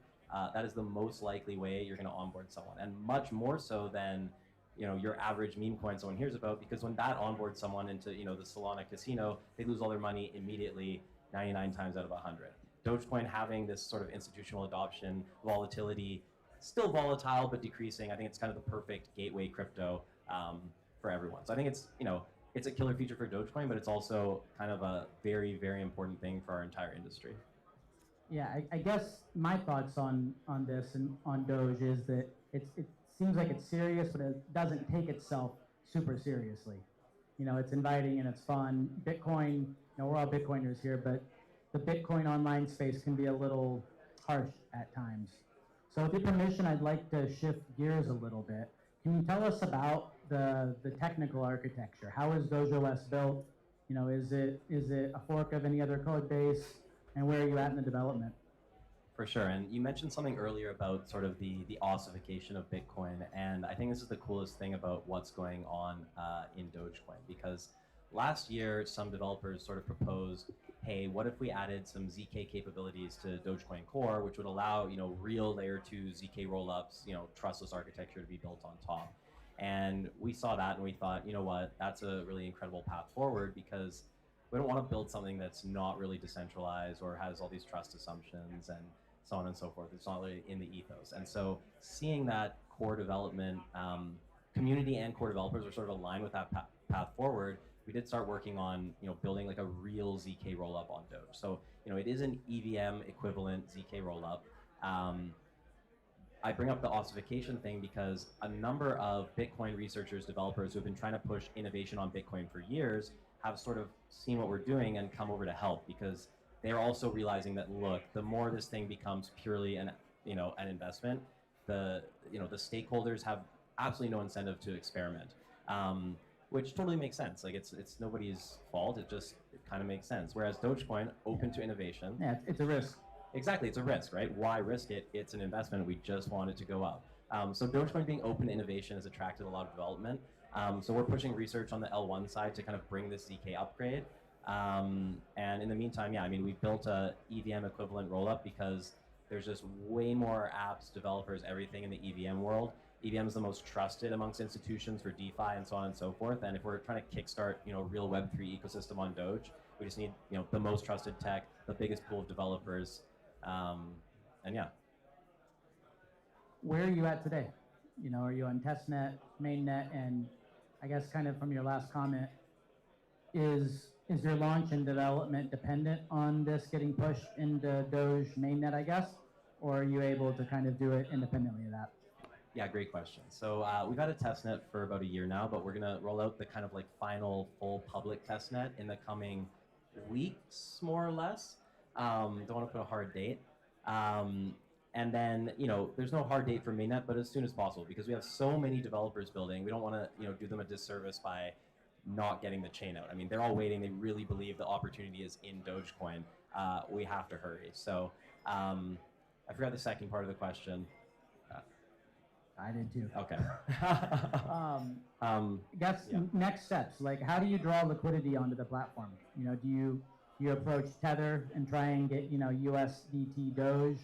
That is the most likely way you're gonna onboard someone, and much more so than your average meme coin someone hears about, because when that onboards someone into the Solana casino, they lose all their money immediately, 99 times out of 100. Dogecoin having this sort of institutional adoption, volatility, still volatile but decreasing, I think it's kind of the perfect gateway crypto for everyone. So I think it's a killer feature for Dogecoin, but it's also kind of a very, very important thing for our entire industry. Yeah, I guess my thoughts on this and on Doge is that it seems like it's serious, but it doesn't take itself super seriously. It's inviting and it's fun. Bitcoin, we're all Bitcoiners here, but the Bitcoin online space can be a little harsh at times. So with your permission, I'd like to shift gears a little bit. Can you tell us about the technical architecture? How is DogeOS built? You know, is it a fork of any other code base? And where are you at in the development? For sure, and you mentioned something earlier about sort of the ossification of Bitcoin, and I think this is the coolest thing about what's going on in Dogecoin, because last year some developers sort of proposed, hey, what if we added some ZK capabilities to Dogecoin Core, which would allow, you know, real layer 2 ZK rollups, you know, trustless architecture to be built on top. And we saw that and we thought, you know what, that's a really incredible path forward, because we don't want to build something that's not really decentralized or has all these trust assumptions and so on and so forth. It's not really in the ethos. And so seeing that core development, community and core developers are sort of aligned with that path forward, we did start working on, you know, building like a real ZK rollup on Doge. So, you know, it is an EVM equivalent ZK rollup. I bring up the ossification thing because a number of Bitcoin researchers, developers who have been trying to push innovation on Bitcoin for years have sort of seen what we're doing and come over to help, because they're also realizing that, look, the more this thing becomes purely an investment, the stakeholders have absolutely no incentive to experiment, which totally makes sense. Like it's nobody's fault. It kind of makes sense. Whereas Dogecoin, open to innovation. Yeah, it's a risk. Exactly, it's a risk, right? Why risk it? It's an investment. We just want it to go up. So Dogecoin being open to innovation has attracted a lot of development. So we're pushing research on the L1 side to kind of bring this ZK upgrade. And in the meantime, yeah, I mean, we built a EVM equivalent rollup because there's just way more apps, developers, everything in the EVM world. EVM is the most trusted amongst institutions for DeFi and so on and so forth. And if we're trying to kickstart, you know, real Web3 ecosystem on Doge, we just need, you know, the most trusted tech, the biggest pool of developers, and yeah. Where are you at today? You know, are you on testnet, mainnet, and I guess kind of from your last comment, is your launch and development dependent on this getting pushed into Doge mainnet, I guess? Or are you able to kind of do it independently of that? Yeah, great question. So we've had a testnet for about a year now, but we're gonna roll out the kind of like final full public testnet in the coming weeks, more or less. Don't want to put a hard date. And then, you know, there's no hard date for mainnet, but as soon as possible, because we have so many developers building, we don't want to, you know, do them a disservice by not getting the chain out. I mean, they're all waiting. They really believe the opportunity is in Dogecoin. We have to hurry. So I forgot the second part of the question. I did too. Okay. Guess next steps, like how do you draw liquidity onto the platform? You know, do you approach Tether and try and get, you know, USDT Doge?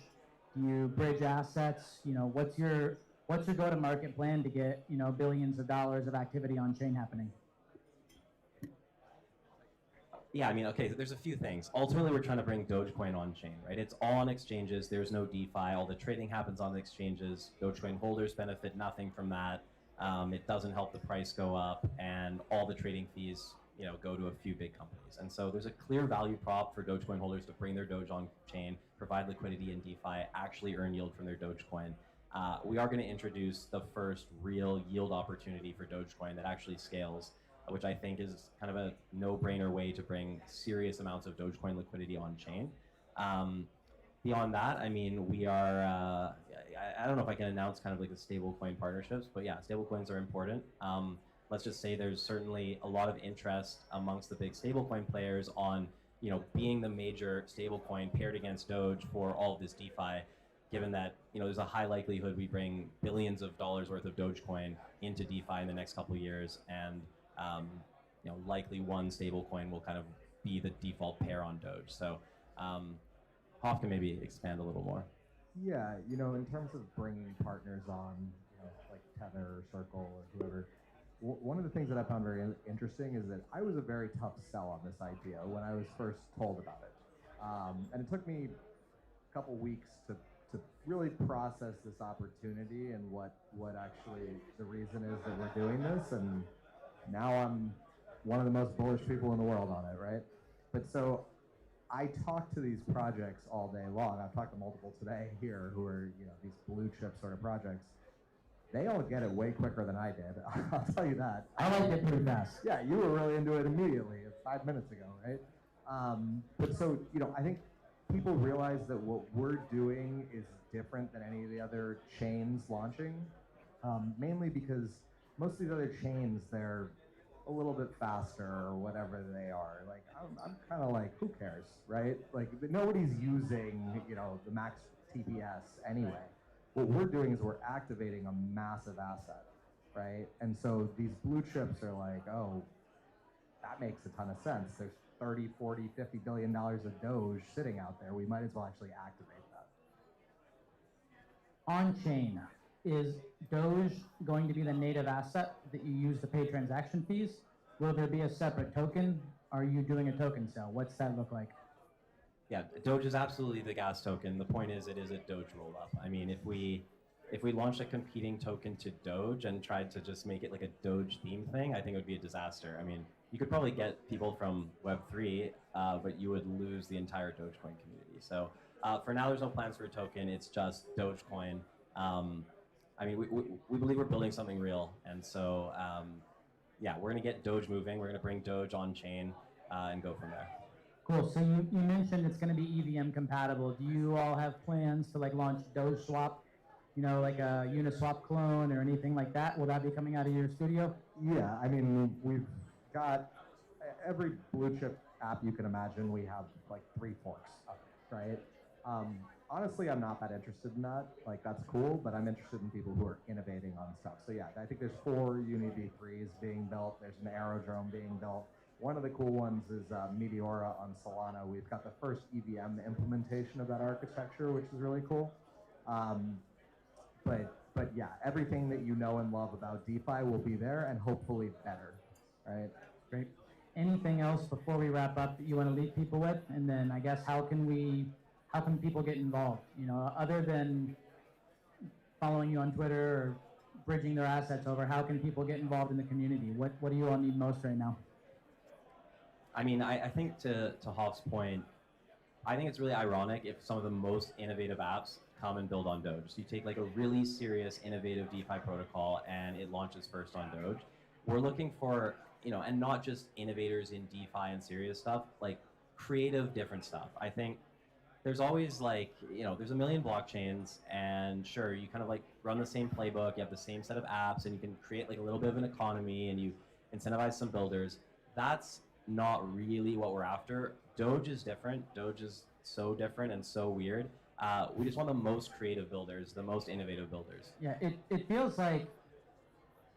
Do you bridge assets? You know, what's your go-to-market plan to get, you know, billions of dollars of activity on chain happening? Yeah, I mean, okay, so there's a few things. Ultimately, we're trying to bring Dogecoin on chain, right? It's all on exchanges. There's no DeFi. All the trading happens on the exchanges. Dogecoin holders benefit nothing from that. It doesn't help the price go up, and all the trading fees, you know, go to a few big companies. And so there's a clear value prop for Dogecoin holders to bring their Doge on chain, provide liquidity in DeFi, actually earn yield from their Dogecoin. We are going to introduce the first real yield opportunity for Dogecoin that actually scales, which I think is kind of a no-brainer way to bring serious amounts of Dogecoin liquidity on chain. Beyond that, I mean, we are, I don't know if I can announce kind of like the stablecoin partnerships, but yeah, stablecoins are important. Let's just say there's certainly a lot of interest amongst the big stablecoin players on, you know, being the major stablecoin paired against Doge for all of this DeFi, given that, you know, there's a high likelihood we bring billions of dollars worth of Dogecoin into DeFi in the next couple of years, and you know, likely one stablecoin will kind of be the default pair on Doge. So Hoff can maybe expand a little more. Yeah, you know, in terms of bringing partners on, you know, like Tether or Circle or whoever, one of the things that I found very interesting is that I was a very tough sell on this idea when I was first told about it. And it took me a couple weeks to really process this opportunity and what actually the reason is that we're doing this. And now I'm one of the most bullish people in the world on it, right? But so I talk to these projects all day long. I've talked to multiple today here who are, you know, these blue chip sort of projects. They all get it way quicker than I did. I'll tell you that. I like it pretty fast. Yeah, you were really into it immediately, 5 minutes ago, right? But so, you know, I think people realize that what we're doing is different than any of the other chains launching, mainly because most of these other chains, they're a little bit faster or whatever they are. Like, I'm kind of like, who cares, right? Like, nobody's using, you know, the max TPS anyway. What we're doing is we're activating a massive asset, right? And so these blue chips are like, oh, that makes a ton of sense. There's 30, 40, 50 billion dollars of Doge sitting out there. We might as well actually activate that. On-chain, is Doge going to be the native asset that you use to pay transaction fees? Will there be a separate token? Are you doing a token sale? What's that look like? Yeah, Doge is absolutely the gas token. The point is, it is a Doge rollup. I mean, if we launched a competing token to Doge and tried to just make it like a Doge theme thing, I think it would be a disaster. I mean, you could probably get people from Web3, but you would lose the entire Dogecoin community. So for now, there's no plans for a token. It's just Dogecoin. I mean, we believe we're building something real. And so, yeah, we're going to get Doge moving. We're going to bring Doge on chain and go from there. Cool. So you mentioned it's going to be EVM compatible. Do you all have plans to like launch Doge Swap, you know, like a Uniswap clone or anything like that? Will that be coming out of your studio? Yeah, I mean, we've got every blue chip app you can imagine. We have like 3 forks of it, right? Honestly, I'm not that interested in that. Like, that's cool, but I'm interested in people who are innovating on stuff. So yeah, I think there's 4 Uni V3s being built. There's an Aerodrome being built. One of the cool ones is Meteora on Solana. We've got the first EVM implementation of that architecture, which is really cool. But yeah, everything that you know and love about DeFi will be there, and hopefully better, right? Great. Anything else before we wrap up that you want to leave people with? And then I guess how can people get involved? You know, other than following you on Twitter or bridging their assets over, how can people get involved in the community? What do you all need most right now? I mean, I think to Hoff's point, I think it's really ironic if some of the most innovative apps come and build on Doge. So you take like a really serious, innovative DeFi protocol and it launches first on Doge. We're looking for, you know, and not just innovators in DeFi and serious stuff, like creative, different stuff. I think there's always like, you know, there's a million blockchains and sure, you kind of like run the same playbook, you have the same set of apps and you can create like a little bit of an economy and you incentivize some builders. That's not really what we're after. Doge is different. Doge is so different and so weird. We just want the most creative builders, the most innovative builders. Yeah, it feels like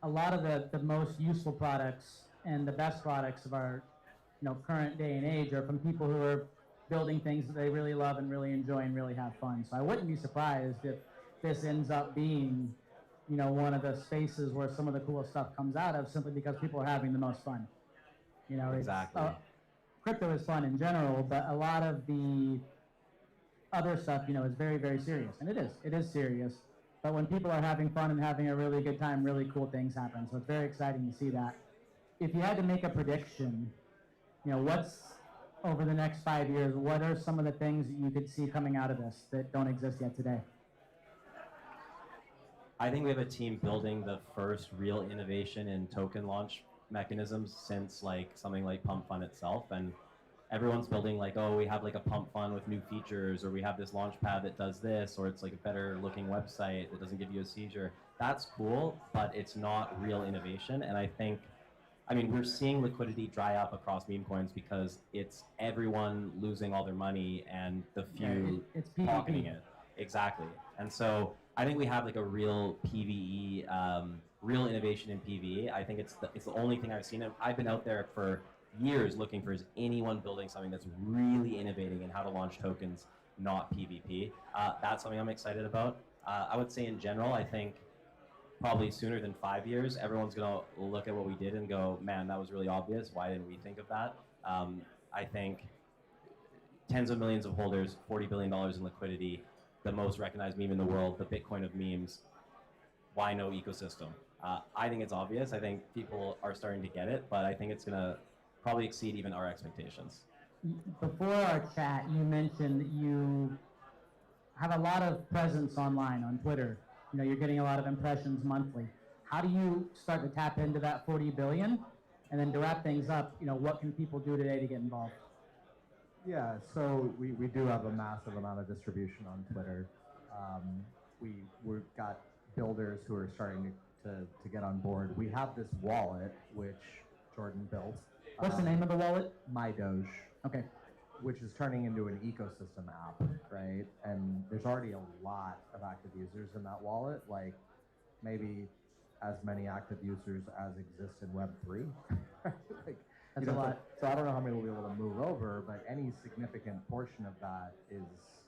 a lot of the most useful products and the best products of our, you know, current day and age are from people who are building things that they really love and really enjoy and really have fun. So I wouldn't be surprised if this ends up being, you know, one of the spaces where some of the coolest stuff comes out of, simply because people are having the most fun. You know, exactly. Crypto is fun in general, but a lot of the other stuff, you know, is very, very serious. And it is serious. But when people are having fun and having a really good time, really cool things happen. So it's very exciting to see that. If you had to make a prediction, you know, what's over the next 5 years, what are some of the things that you could see coming out of this that don't exist yet today? I think we have a team building the first real innovation in token launch mechanisms since like something like Pump Fund itself, and everyone's building like, oh, we have like a Pump Fund with new features, or we have this launch pad that does this, or it's like a better looking website that doesn't give you a seizure. That's cool, but it's not real innovation. And I think, I mean, we're seeing liquidity dry up across meme coins because it's everyone losing all their money and the few it's pocketing it. Exactly. And so I think we have like a real PvE, real innovation in PvE. I think it's the only thing I've seen. I've been out there for years looking for, is anyone building something that's really innovating in how to launch tokens, not PvP. That's something I'm excited about. I would say in general, I think probably sooner than 5 years, everyone's gonna look at what we did and go, man, that was really obvious. Why didn't we think of that? I think tens of millions of holders, $40 billion in liquidity, the most recognized meme in the world, the Bitcoin of memes. Why no ecosystem? I think it's obvious. I think people are starting to get it, but I think it's gonna probably exceed even our expectations. Before our chat, you mentioned that you have a lot of presence online on Twitter. You know, you're getting a lot of impressions monthly. How do you start to tap into that 40 billion? And then to wrap things up, you know, what can people do today to get involved? Yeah, so we do have a massive amount of distribution on Twitter. We've got builders who are starting to get on board. We have this wallet, which Jordan built. What's the name of the wallet? My Doge. Okay. Which is turning into an ecosystem app, right? And there's already a lot of active users in that wallet, like maybe as many active users as exist in Web3. Like, That's a lot. So I don't know how many will be able to move over, but any significant portion of that is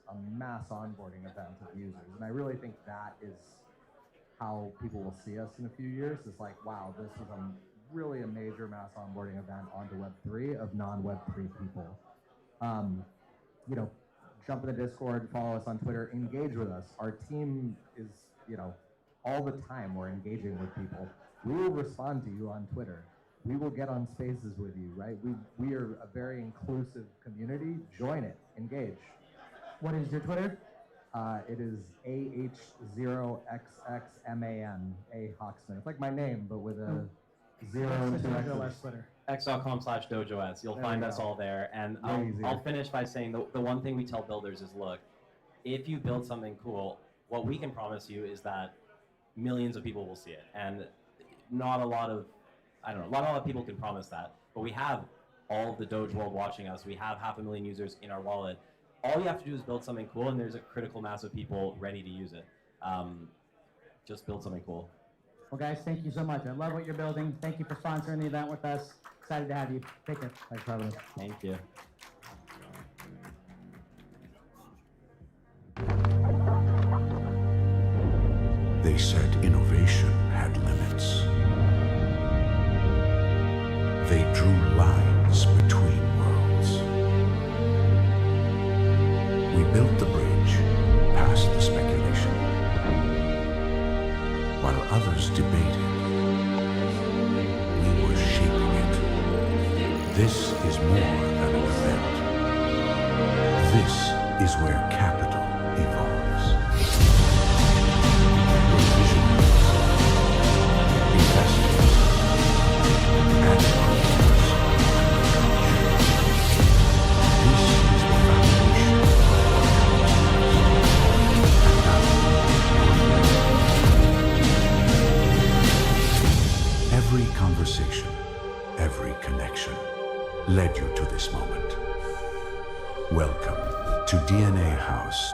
a mass onboarding event of users. And I really think that is how people will see us in a few years. Is like, wow, this is really a major mass onboarding event onto Web3 of non-Web3 people. Jump in the Discord, follow us on Twitter, engage with us. Our team is, all the time we're engaging with people. We will respond to you on Twitter. We will get on spaces with you, right? We are a very inclusive community. Join it, engage. What is your Twitter? It is AH0XXMAN, A Hawksman. It's like my name, but with a zero and two X's. Twitter. x.com/DogeOS. You'll There find we us go. all there. And Way easier. I'll finish by saying the one thing we tell builders is, look, if you build something cool, what we can promise you is that millions of people will see it. And not a lot of people can promise that. But we have all of the Doge world watching us. We have 500,000 users in our wallet. All you have to do is build something cool, and there's a critical mass of people ready to use it. Just build something cool. Well, guys, thank you so much. I love what you're building. Thank you for sponsoring the event with us. Excited to have you. Take care. Thanks for having us. Thank you. They said innovation had limits. They drew lines between worlds. We built the bridge past the speculation. While others debated, we were shaping it. This is more than an event. This is where capital evolves. Every conversation, every connection led you to this moment. Welcome to DNA House.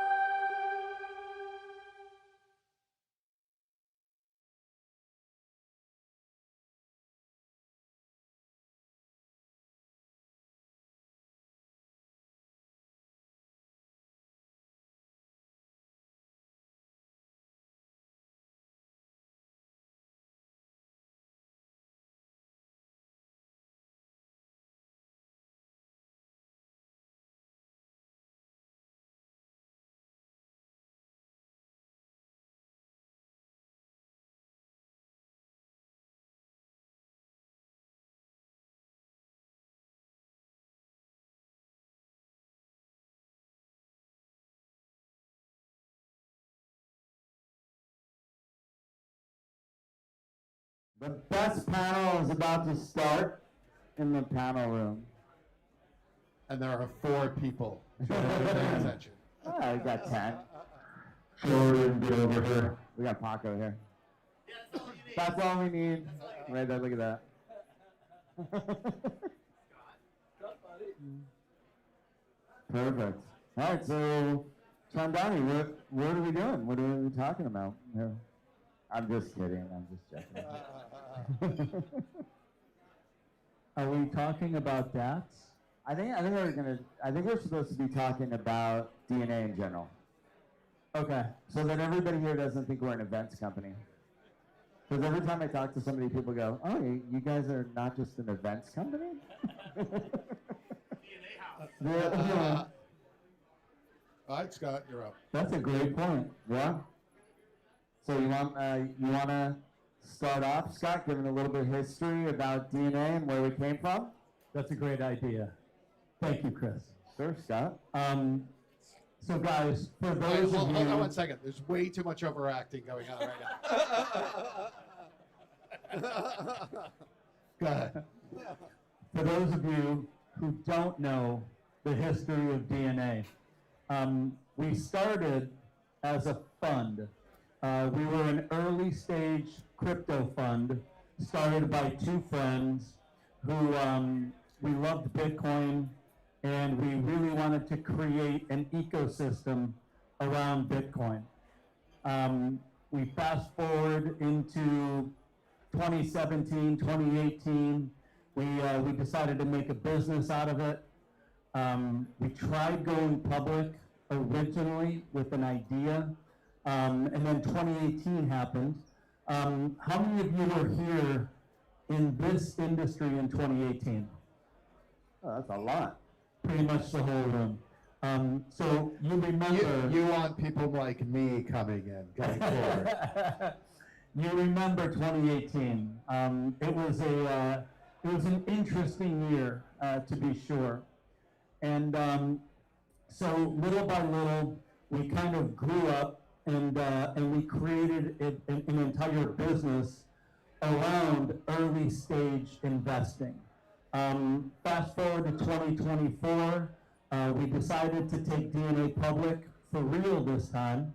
The best panel is about to start in the panel room. And there are 4 people paying attention. Oh, we got 10. Jordan, get over here. We got Paco here. That's all we need. Right there, look at that. Perfect. All right, so Chandani, what are we doing? What are we talking about here? I'm just kidding. I'm just joking. Are we talking about DATs? I think we're supposed to be talking about DNA in general. Okay. So that everybody here doesn't think we're an events company. Because every time I talk to somebody, people go, "Oh, you guys are not just an events company." All right, Scott, you're up. That's a great point. Yeah. So you want to start off, Scott, giving a little bit of history about DNA and where we came from? That's a great idea. Thank you, Chris. Sure, Scott. So guys, for Wait, those of hold you... on 1 second. There's way too much overacting going on right now. Go ahead. For those of you who don't know the history of DNA. We started as a fund. We were an early stage crypto fund started by two friends who we loved Bitcoin, and we really wanted to create an ecosystem around Bitcoin. We fast forward into 2017, 2018. We decided to make a business out of it. We tried going public originally with an idea, and then 2018 happened. How many of you were here in this industry in 2018? Oh, that's a lot. Pretty much the whole room. So you remember... You want people like me coming in, going forward. You remember 2018. It was an interesting year, to be sure. And so little by little, we kind of grew up, and we created an entire business around early stage investing. Fast forward to 2024, we decided to take DNA public for real this time.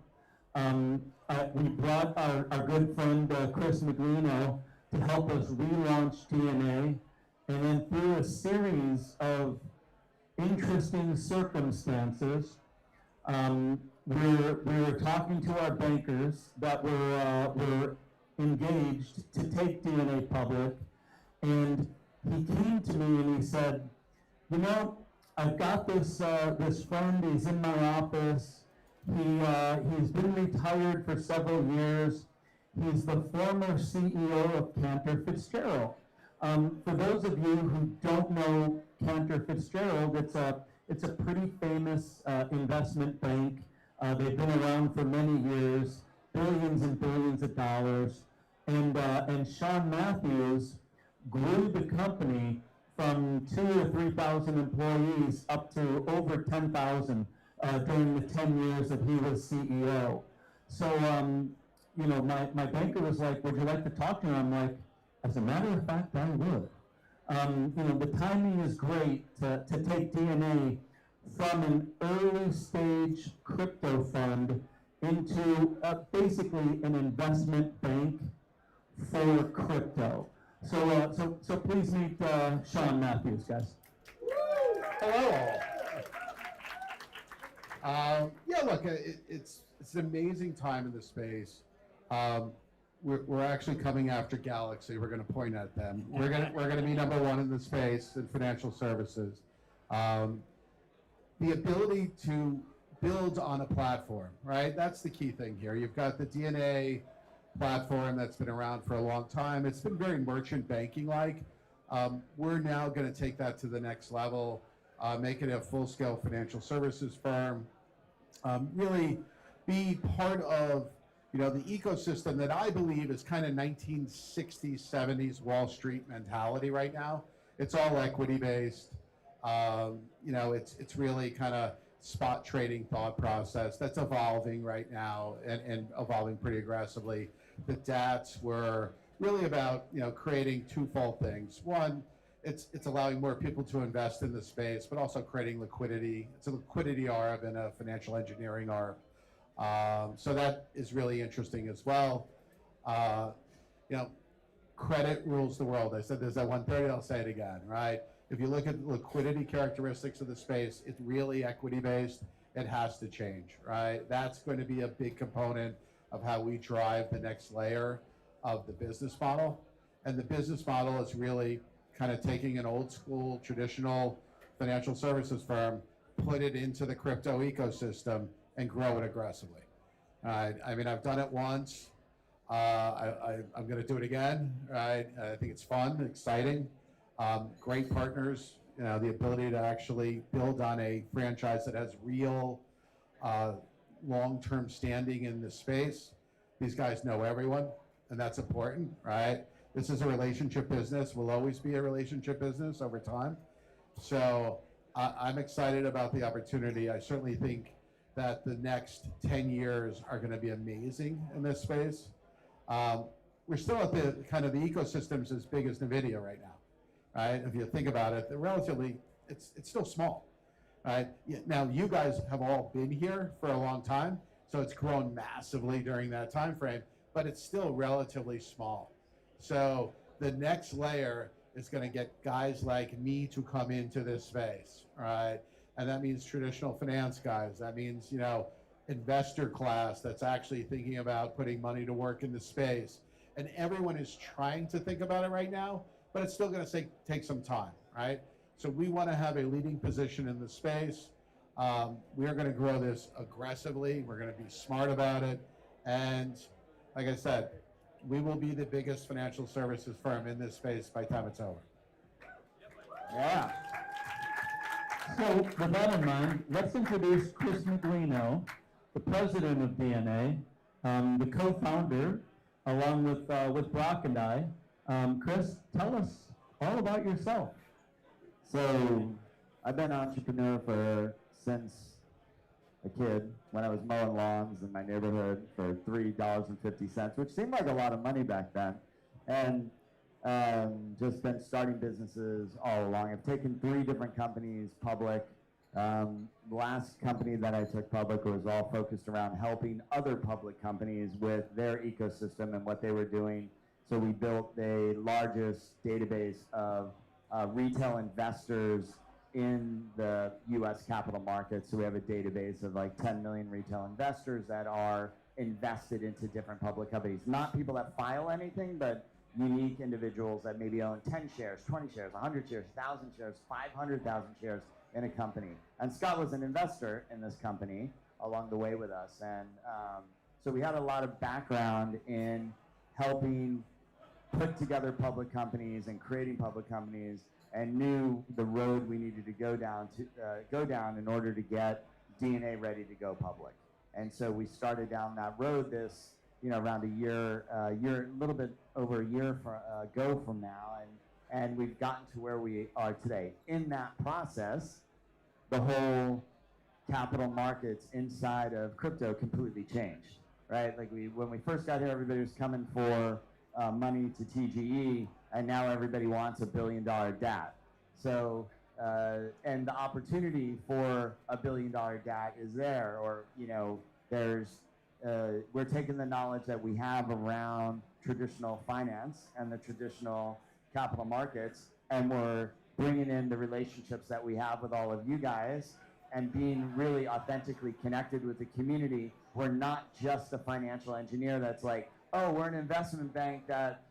We brought our good friend Chris Maglino to help us relaunch DNA, and then through a series of interesting circumstances, we were talking to our bankers that were engaged to take DNA public, and he came to me and he said, you know, I've got this friend, he's in my office, he's been retired for several years, he's the former CEO of Cantor Fitzgerald. For those of you who don't know Cantor Fitzgerald, it's a pretty famous investment bank. They've been around for many years, billions and billions of dollars, and Sean Matthews grew the company from 2,000 or 3,000 employees up to over 10,000 during the 10 years that he was CEO. So, you know, my banker was like, would you like to talk to him? I'm like, as a matter of fact, I would. You know, the timing is great to take DNA from an early stage crypto fund into basically an investment bank for crypto. So please meet Sean Matthews, guys. Hello. Yeah, look, it's an amazing time in the space. We're actually coming after Galaxy. We're going to point at them. We're going to be number one in the space in financial services. The ability to build on a platform, right? That's the key thing here. You've got the DNA platform that's been around for a long time. It's been very merchant banking-like. We're now going to take that to the next level, make it a full-scale financial services firm, really be part of, you know, the ecosystem that I believe is kind of 1960s, 70s Wall Street mentality right now. It's all equity-based. You know, it's really kind of spot trading thought process that's evolving right now and evolving pretty aggressively. The DATs were really about, you know, creating twofold things. One, it's allowing more people to invest in the space, but also creating liquidity. It's a liquidity arb and a financial engineering arb. So that is really interesting as well. You know, credit rules the world. I said this at 1:30, I'll say it again, right? If you look at the liquidity characteristics of the space, it's really equity-based. It has to change, right? That's going to be a big component of how we drive the next layer of the business model. And the business model is really kind of taking an old school, traditional financial services firm, put it into the crypto ecosystem, and grow it aggressively. I mean, I've done it once. I'm going to do it again, right? I think it's fun, exciting. Great partners, you know, the ability to actually build on a franchise that has real long-term standing in the space. These guys know everyone, and that's important, right? This is a relationship business, will always be a relationship business over time. So I'm excited about the opportunity. I certainly think that the next 10 years are going to be amazing in this space. We're still at the kind of the ecosystem's as big as NVIDIA right now. Right? If you think about it, they're relatively, it's still small. right? Now, you guys have all been here for a long time, so it's grown massively during that time frame, but it's still relatively small. So the next layer is going to get guys like me to come into this space, right? And that means traditional finance guys. That means, you know, investor class that's actually thinking about putting money to work in the space. And everyone is trying to think about it right now, but it's still going to take some time, right? So we want to have a leading position in the space. We are going to grow this aggressively. We're going to be smart about it. And like I said, we will be the biggest financial services firm in this space by the time it's over. Yeah. So with that in mind, let's introduce Chris Miglino, the president of DNA, the co-founder, along with Brock and I. Chris, tell us all about yourself. So I've been an entrepreneur since a kid, when I was mowing lawns in my neighborhood for $3.50, which seemed like a lot of money back then. And just been starting businesses all along. I've taken 3 different companies public. The last company that I took public was all focused around helping other public companies with their ecosystem and what they were doing. So we built the largest database of retail investors in the US capital markets. So we have a database of like 10 million retail investors that are invested into different public companies. Not people that file anything, but unique individuals that maybe own 10 shares, 20 shares, 100 shares, 1,000 shares, 500,000 shares in a company. And Scott was an investor in this company along the way with us. And so we had a lot of background in helping put together public companies and creating public companies, and knew the road we needed to go down in order to get DNA ready to go public. And so we started down that road this, you know, around a little bit over a year ago from now, and we've gotten to where we are today. In that process, the whole capital markets inside of crypto completely changed, right? Like when we first got here, everybody was coming for money to TGE, and now everybody wants $1 billion DAT. So, and the opportunity for $1 billion DAT is there, or, you know, we're taking the knowledge that we have around traditional finance and the traditional capital markets, and we're bringing in the relationships that we have with all of you guys and being really authentically connected with the community. We're not just a financial engineer that's like, oh, we're an investment bank that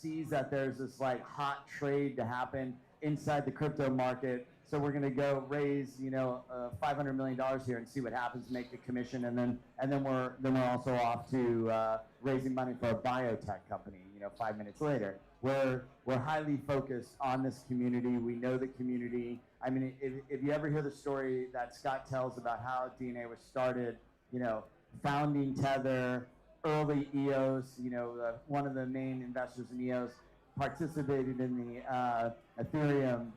sees that there's this like hot trade to happen inside the crypto market, so we're going to go raise, you know, $500 million here and see what happens, make the commission, and then we're also off to raising money for a biotech company, you know, 5 minutes later. We're highly focused on this community. We know the community. I mean, if you ever hear the story that Scott tells about how DNA was started, you know, founding Tether, early EOS, you know, one of the main investors in EOS participated in the Ethereum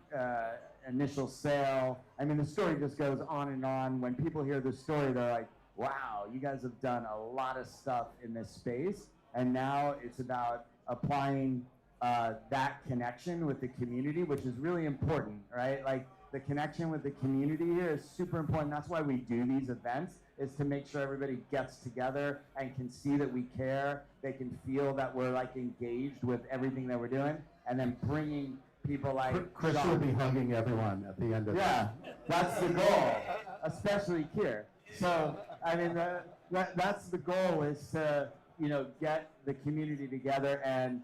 initial sale. I mean, the story just goes on and on. When people hear the story, they're like, wow, you guys have done a lot of stuff in this space. And now it's about applying that connection with the community, which is really important, right? Like, the connection with the community here is super important. That's why we do these events, is to make sure everybody gets together and can see that we care. They can feel that we're like engaged with everything that we're doing, and then bringing people like Chris will be hugging everyone at the end of yeah, that's the goal, especially here. So, I mean, that's the goal, is to, you know, get the community together and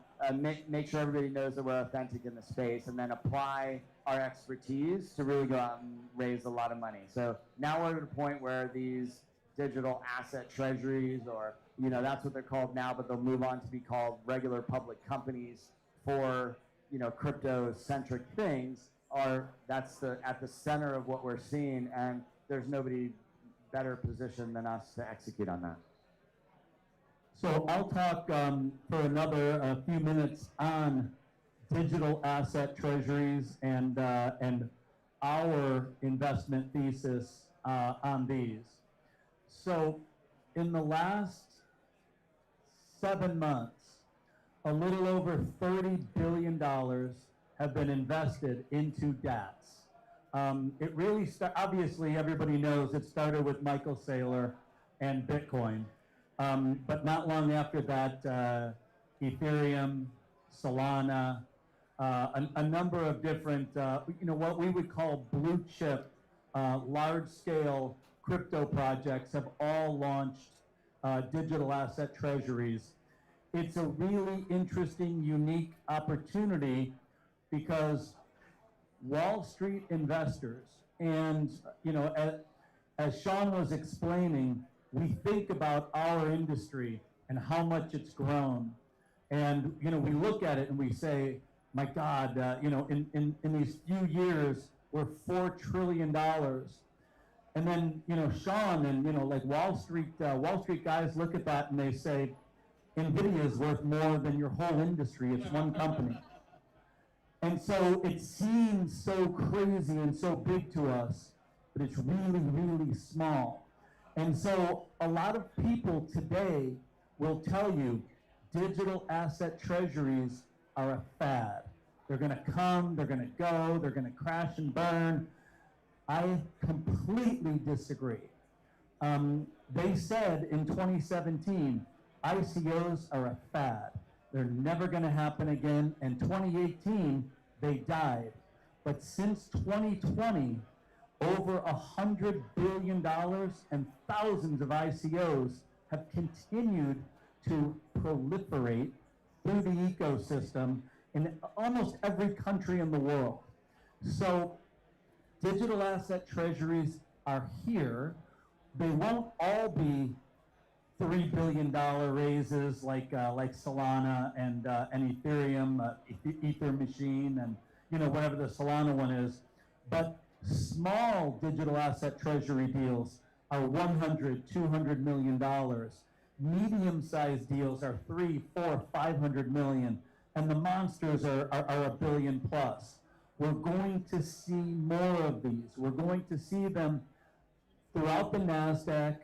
make sure everybody knows that we're authentic in the space, and then apply our expertise to really go out and raise a lot of money. So now we're at a point where these digital asset treasuries, or, you know, that's what they're called now, but they'll move on to be called regular public companies for, you know, crypto-centric things, that's at the center of what we're seeing, and there's nobody better positioned than us to execute on that. So I'll talk for another few minutes on digital asset treasuries and our investment thesis on these. So in the last 7 months, a little over $30 billion have been invested into DATs. It really obviously everybody knows it started with Michael Saylor and Bitcoin, but not long after that, Ethereum, Solana, a number of different, what we would call blue chip, large-scale crypto projects have all launched digital asset treasuries. It's a really interesting, unique opportunity because Wall Street investors, and as Sean was explaining, we think about our industry and how much it's grown, and we look at it and we say, my God, in these few years we're $4 trillion, and then Sean and like Wall Street guys look at that and they say, NVIDIA is worth more than your whole industry. It's one company. And so it seems so crazy and so big to us, but it's really, really small. And so a lot of people today will tell you digital asset treasuries are a fad. They're going to come, they're going to go, they're going to crash and burn. I completely disagree. They said in 2017, ICOs are a fad. They're never going to happen again. In 2018, they died. But since 2020, over $100 billion and thousands of ICOs have continued to proliferate through the ecosystem in almost every country in the world. So digital asset treasuries are here. They won't all be $3 billion raises like Solana and Ethereum, Ether Machine, and whatever the Solana one is. But small digital asset treasury deals are $100, $200 million. Medium-sized deals are $300, $400, $500 million, and the monsters are $1 billion plus. We're going to see more of these. We're going to see them throughout the NASDAQ.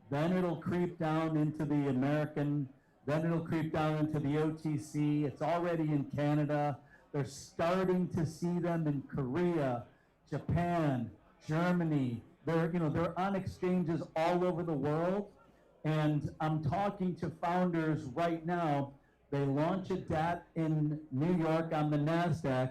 Then it'll creep down into the American, then it'll creep down into the OTC. It's already in Canada. They're starting to see them in Korea, Japan, Germany. They're on exchanges all over the world. And I'm talking to founders right now. They launch a DAT in New York on the NASDAQ.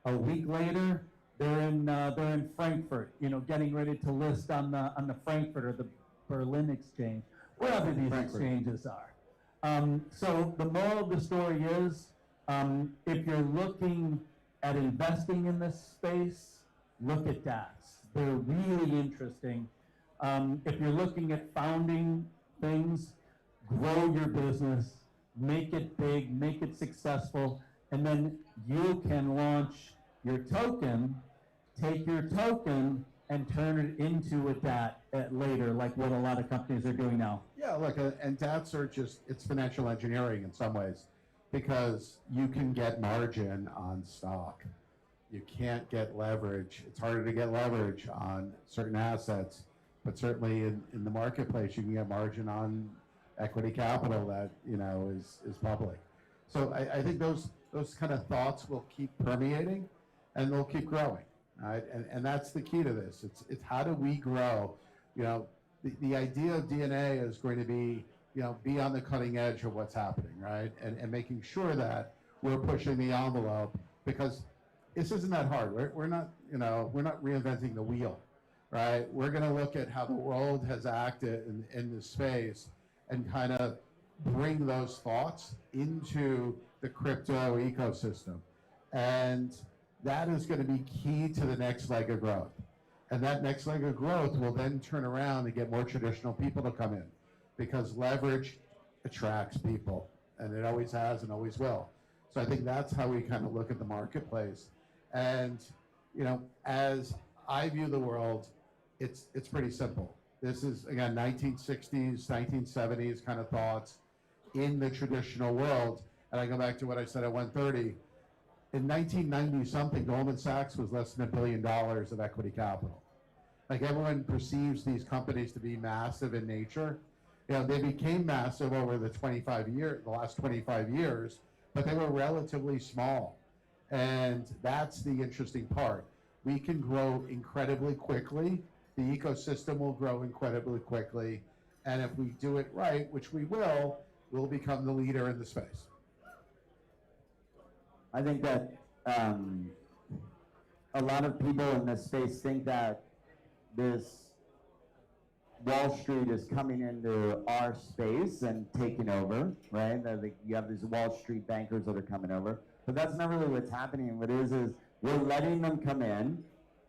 A week later, they're in Frankfurt, getting ready to list on the Frankfurt or the Berlin exchange, wherever these exchanges are. So the moral of the story is, if you're looking at investing in this space, look at DATs. They're really interesting. If you're looking at founding things, grow your business, make it big, make it successful, and then you can launch your token, take your token, and turn it into a DAT later, like what a lot of companies are doing now. Yeah, look, and DATs are it's financial engineering in some ways, because you can get margin on stock. You can't get leverage. It's harder to get leverage on certain assets, but certainly in the marketplace, you can get margin on equity capital that is public. So I think those kind of thoughts will keep permeating, and they'll keep growing. Right? And that's the key to this. It's how do we grow? The idea of DNA is going to be, be on the cutting edge of what's happening, right? And making sure that we're pushing the envelope, because this isn't that hard. We're not reinventing the wheel, right? We're going to look at how the world has acted in this space and kind of bring those thoughts into the crypto ecosystem. And that is going to be key to the next leg of growth. And that next leg of growth will then turn around and get more traditional people to come in, because leverage attracts people, and it always has and always will. So I think that's how we kind of look at the marketplace. And, as I view the world, it's pretty simple. This is, again, 1960s, 1970s kind of thoughts in the traditional world. And I go back to what I said at 1:30. In 1990-something, Goldman Sachs was less than $1 billion of equity capital. Like, everyone perceives these companies to be massive in nature. They became massive over the last 25 years, but they were relatively small. And that's the interesting part. we can grow incredibly quickly. The ecosystem will grow incredibly quickly. And if we do it right, which we will, we'll become the leader in the space. I think that a lot of people in this space think that this Wall Street is coming into our space and taking over, right? That you have these Wall Street bankers that are coming over. But that's not really what's happening. What it is we're letting them come in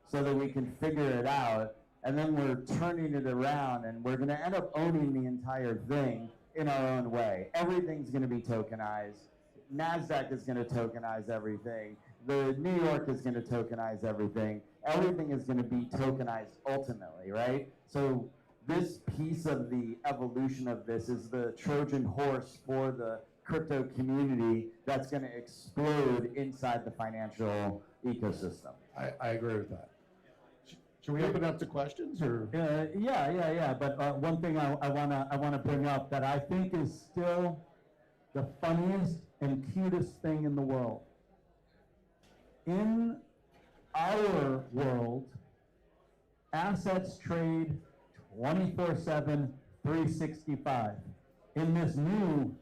so that we can figure it out, and then we're turning it around, and we're going to end up owning the entire thing in our own way. Everything's going to be tokenized. NASDAQ is going to tokenize everything. The New York is going to tokenize everything. Everything is going to be tokenized ultimately, right? So this piece of the evolution of this is the Trojan horse for the crypto community that's going to explode inside the financial ecosystem. I agree with that. Should we open up to questions, or? Yeah. But one thing I wanna bring up that I think is still the funniest and cutest thing in the world. In our world, assets trade 24/7, 365. In this new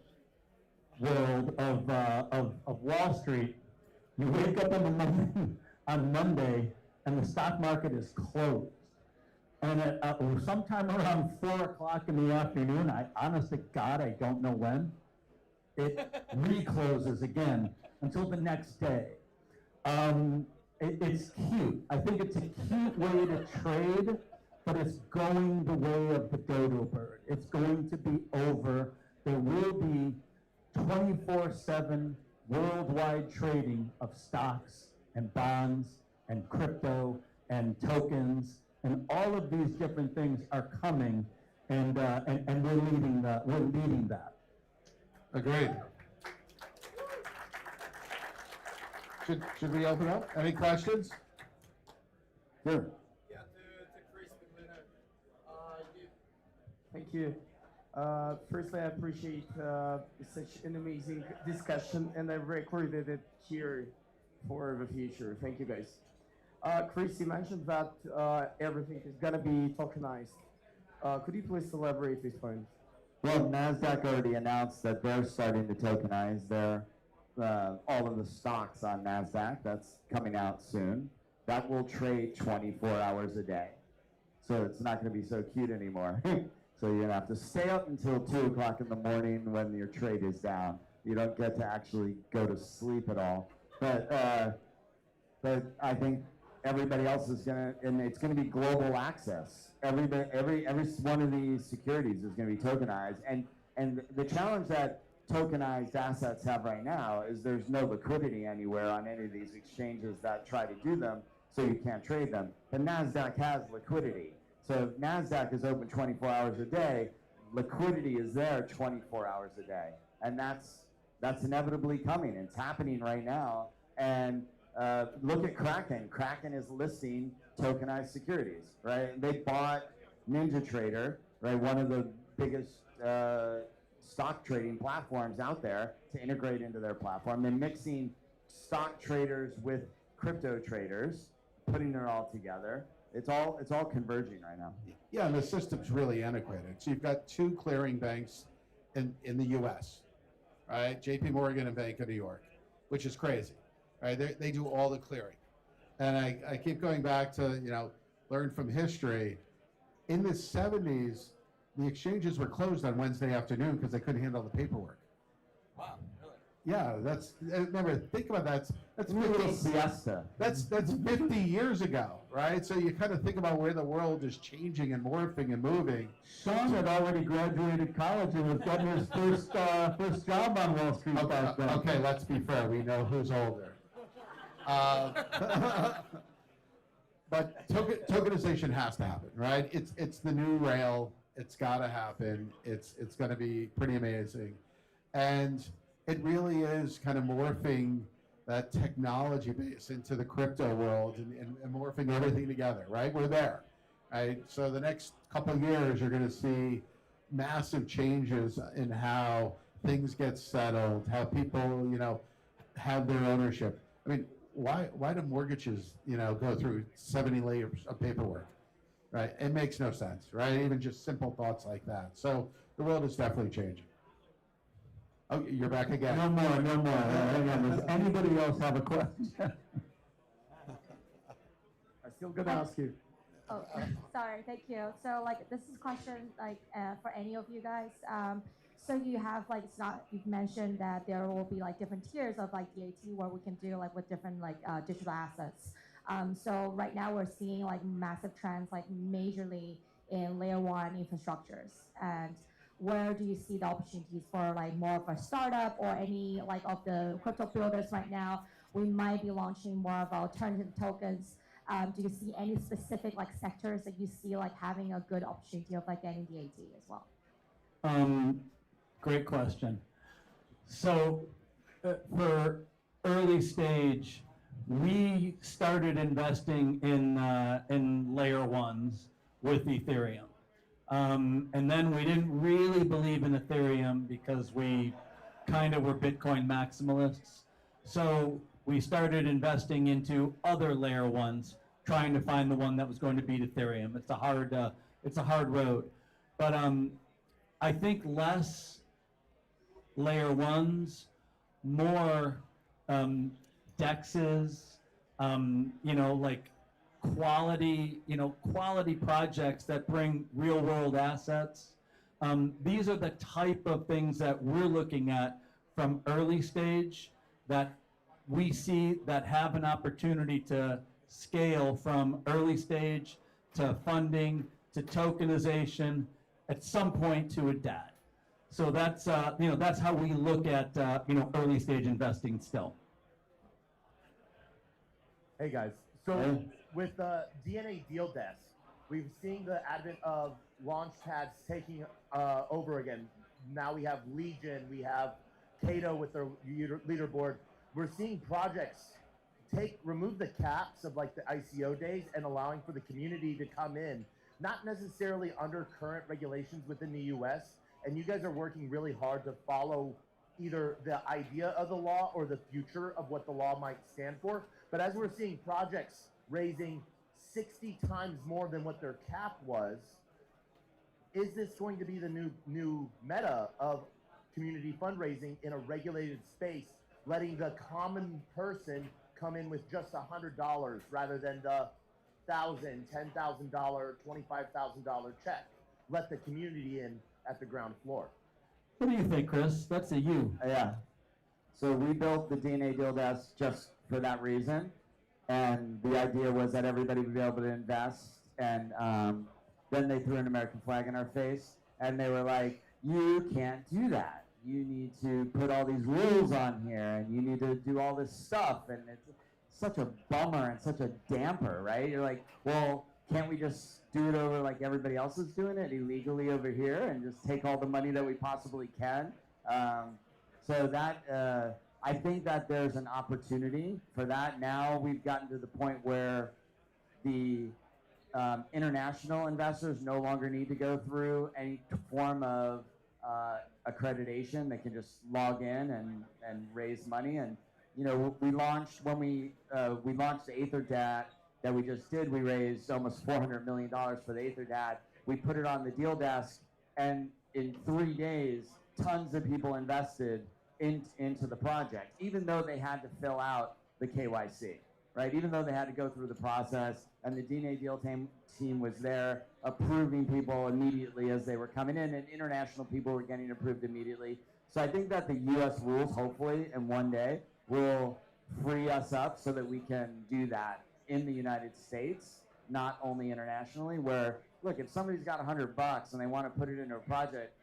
world of Wall Street, you wake up in the morning on Monday and the stock market is closed. And at sometime around 4 o'clock in the afternoon, honest to God, I don't know when, it recloses again until the next day. It's cute. I think it's a cute way to trade, but it's going the way of the dodo bird. It's going to be over. There will be 24/7 worldwide trading of stocks and bonds and crypto and tokens, and all of these different things are coming, and we're leading that. Agreed. Should we open up? Any questions? Sure. Thank you. Firstly, I appreciate such an amazing discussion, and I've recorded it here for the future. Thank you, guys. Chris, you mentioned that everything is going to be tokenized. Could you please elaborate this point? Well, NASDAQ already announced that they're starting to tokenize their all of the stocks on NASDAQ. That's coming out soon. That will trade 24 hours a day. So it's not going to be so cute anymore. So you're going to have to stay up until 2 o'clock in the morning when your trade is down. You don't get to actually go to sleep at all. But I think everybody else is going to, and it's going to be global access. Every one of these securities is going to be tokenized. And the challenge that tokenized assets have right now is there's no liquidity anywhere on any of these exchanges that try to do them, so you can't trade them. But NASDAQ has liquidity. So if NASDAQ is open 24 hours a day, liquidity is there 24 hours a day. And that's inevitably coming. It's happening right now. And look at Kraken. Kraken is listing tokenized securities, right? They bought NinjaTrader, right? One of the biggest stock trading platforms out there, to integrate into their platform. They're mixing stock traders with crypto traders, putting it all together. It's all converging right now. Yeah, and the system's really integrated. So you've got 2 clearing banks in the U.S., right? JP Morgan and Bank of New York, which is crazy, right? They do all the clearing. And I keep going back to, learn from history. In the 70s, the exchanges were closed on Wednesday afternoon because they couldn't handle the paperwork. Wow, really? Yeah, remember, think about that. That's A little 50, siesta. That's 50 years ago, right? So you kind of think about where the world is changing and morphing and moving. Sean had already graduated college and was getting his first job on Wall Street back then. Okay, let's be fair. We know who's older. But tokenization has to happen, right? It's the new rail. It's got to happen. It's going to be pretty amazing, and it really is kind of morphing that technology base into the crypto world and morphing everything together, right? We're there, right? So the next couple of years, you're going to see massive changes in how things get settled, how people, have their ownership. I mean, why do mortgages, go through 70 layers of paperwork, right? It makes no sense, right? Even just simple thoughts like that. So the world is definitely changing. Oh, you're back again. No more. Hang on. Does anybody else have a question? I'm still gonna ask you. Oh, sorry, thank you. So like this is a question like for any of you guys. So you have like you've mentioned that there will be like different tiers of like DAT where we can do like with different like digital assets. So right now we're seeing like massive trends like majorly in layer one infrastructures. And where do you see the opportunities for like more of a startup or any like of the crypto builders right now? We might be launching more of alternative tokens. Do you see any specific like sectors that you see like having a good opportunity of like getting DAT as well? Great question. So for early stage, we started investing in layer ones with Ethereum. And then we didn't really believe in Ethereum because we kind of were Bitcoin maximalists. So we started investing into other layer ones, trying to find the one that was going to beat Ethereum. It's a hard road. But I think less layer ones, more DEXs, like quality projects that bring real world assets. These are the type of things that we're looking at from early stage that we see that have an opportunity to scale from early stage to funding to tokenization at some point to a DAT. So that's that's how we look at early stage investing still. Hey guys, so with DNA Deal Desk, we've seen the advent of launch pads taking over again. Now we have Legion, we have Cato with their leaderboard. We're seeing projects remove the caps of like the ICO days and allowing for the community to come in, not necessarily under current regulations within the US. And you guys are working really hard to follow either the idea of the law or the future of what the law might stand for. But as we're seeing projects raising 60 times more than what their cap was, is this going to be the new meta of community fundraising in a regulated space, letting the common person come in with just $100 rather than the $1,000, $10,000, $25,000 check? Let the community in at the ground floor. What do you think, Chris? That's a you. Yeah. So we built the DNA Deal Desk just for that reason. And the idea was that everybody would be able to invest. And then they threw an American flag in our face. And they were like, you can't do that. You need to put all these rules on here. And you need to do all this stuff. And it's such a bummer and such a damper, right? You're like, well, can't we just do it over like everybody else is doing it illegally over here and just take all the money that we possibly can? So that, I think that there's an opportunity for that. Now we've gotten to the point where the international investors no longer need to go through any form of accreditation. They can just log in and raise money. And we launched when we launched the AetherDAT that we just did. We raised almost $400 million for the AetherDAT. We put it on the deal desk, and in 3 days, tons of people invested into the project, even though they had to fill out the KYC, right? Even though they had to go through the process, and the DNA Deal team was there approving people immediately as they were coming in, and international people were getting approved immediately. So I think that the US rules, hopefully, in one day, will free us up so that we can do that in the United States, not only internationally, where, look, if somebody's got $100 and they want to put it into a project,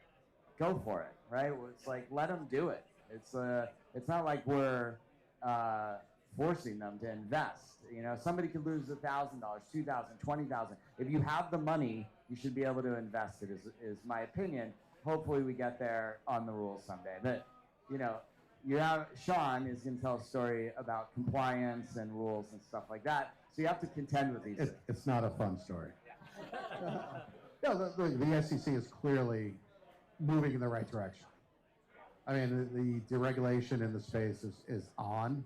go for it, right? It's like, let them do it. It's not like we're forcing them to invest. Somebody could lose $1,000, $2,000, $20,000. If you have the money, you should be able to invest it, is my opinion. Hopefully we get there on the rules someday. But, Sean is going to tell a story about compliance and rules and stuff like that. So you have to contend with these things. It's not a fun story. No, the SEC is clearly moving in the right direction. I mean, the deregulation in the space is on.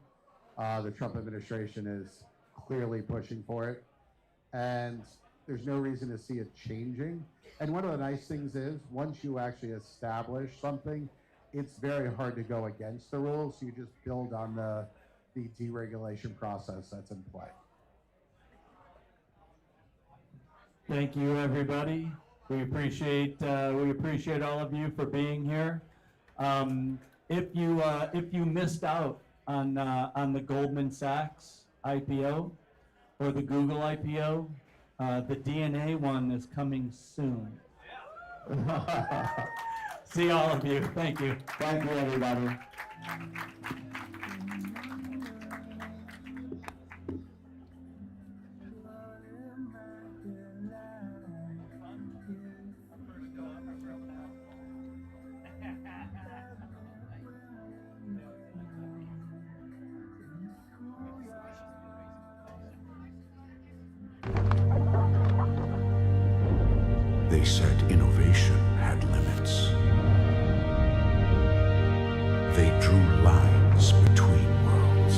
The Trump administration is clearly pushing for it, and there's no reason to see it changing. And one of the nice things is, once you actually establish something, it's very hard to go against the rules. You just build on the deregulation process that's in play. Thank you, everybody. We appreciate all of you for being here. If you missed out on the Goldman Sachs IPO or the Google IPO, the DNA one is coming soon. See all of you. Thank you. Thank you, everybody. They said innovation had limits. They drew lines between worlds.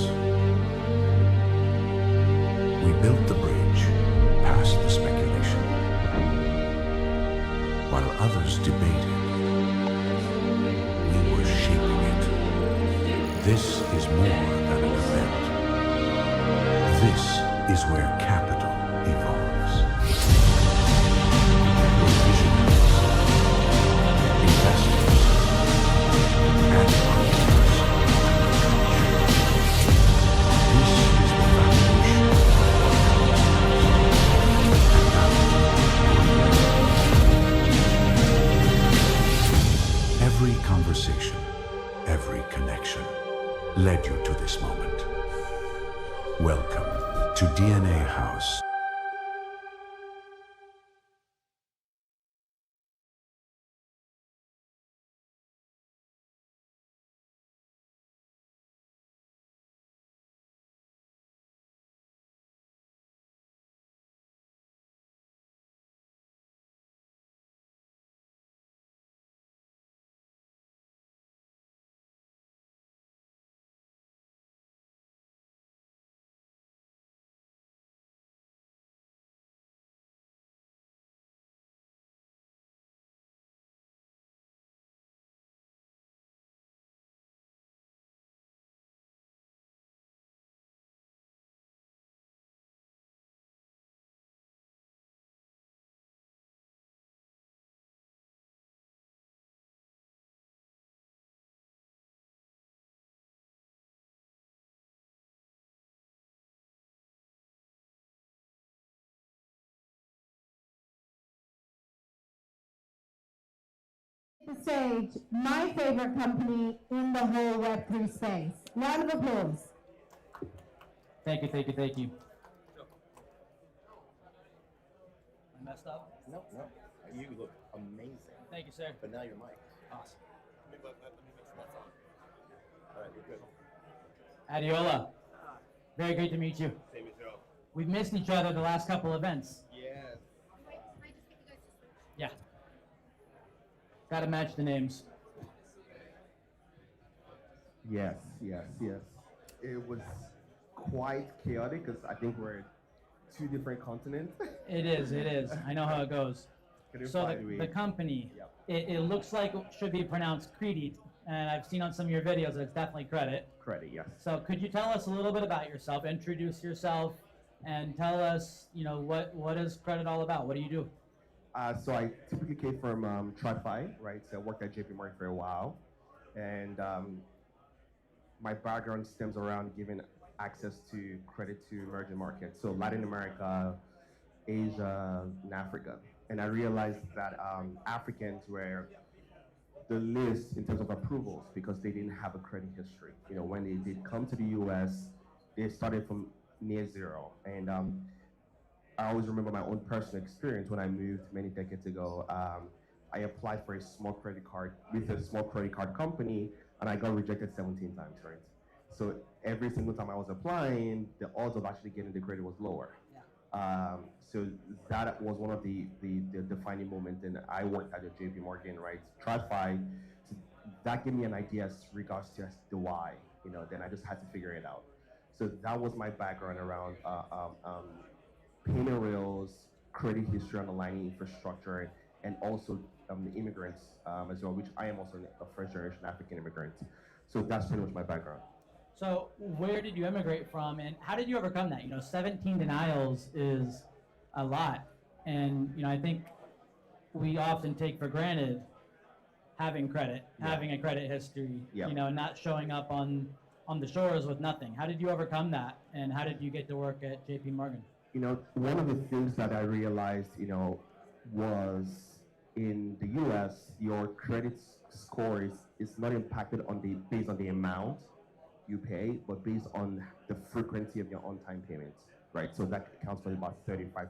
We built the bridge past the speculation. While others debated, we were shaping it. This is more than an event. This is where capital evolves. Every conversation, every connection led you to this moment. Welcome to DNA House. The stage, my favorite company in the whole Web3 space. Round of applause. Thank you, thank you, thank you. I messed up? No, no. You look amazing. Thank you, sir. But now you're Mike. Awesome. Let me make sure that's on. All right, you're good. Adiola. Very great to meet you. Same as you. We've missed each other the last couple events. Yes. Yeah. Gotta match the names. Yes, yes, yes. It was quite chaotic because I think we're two different continents. It is, it is. I know how it goes. So the company, it looks like it should be pronounced Credit, and I've seen on some of your videos that it's definitely credit. Credit, yes. So could you tell us a little bit about yourself, introduce yourself, and tell us, what is credit all about? What do you do? So I typically came from TradFi, right? So I worked at JP Morgan for a while, and my background stems around giving access to credit to emerging markets, so Latin America, Asia, and Africa. And I realized that Africans were the least in terms of approvals because they didn't have a credit history. When they did come to the US, they started from near zero. And I always remember my own personal experience when I moved many decades ago. I applied for a small credit card with a small credit card company, and I got rejected 17 times, right? So every single time I was applying, the odds of actually getting the credit was lower. So that was one of the defining moments, and I worked at the JP Morgan, right? TradFi, so that gave me an idea as regards to the why, then I just had to figure it out. So that was my background around payment rails, credit history underlying infrastructure, and also the immigrants as well, which I am also a first generation African immigrant. So that's pretty much my background. So where did you immigrate from, and how did you overcome that? 17 denials is a lot, and I think we often take for granted having credit, having a credit history, not showing up on the shores with nothing. How did you overcome that, and how did you get to work at JP Morgan? One of the things that I realized, was in the U.S., your credit score is not impacted based on the amount you pay, but based on the frequency of your on-time payments, right? So that accounts for about 35%.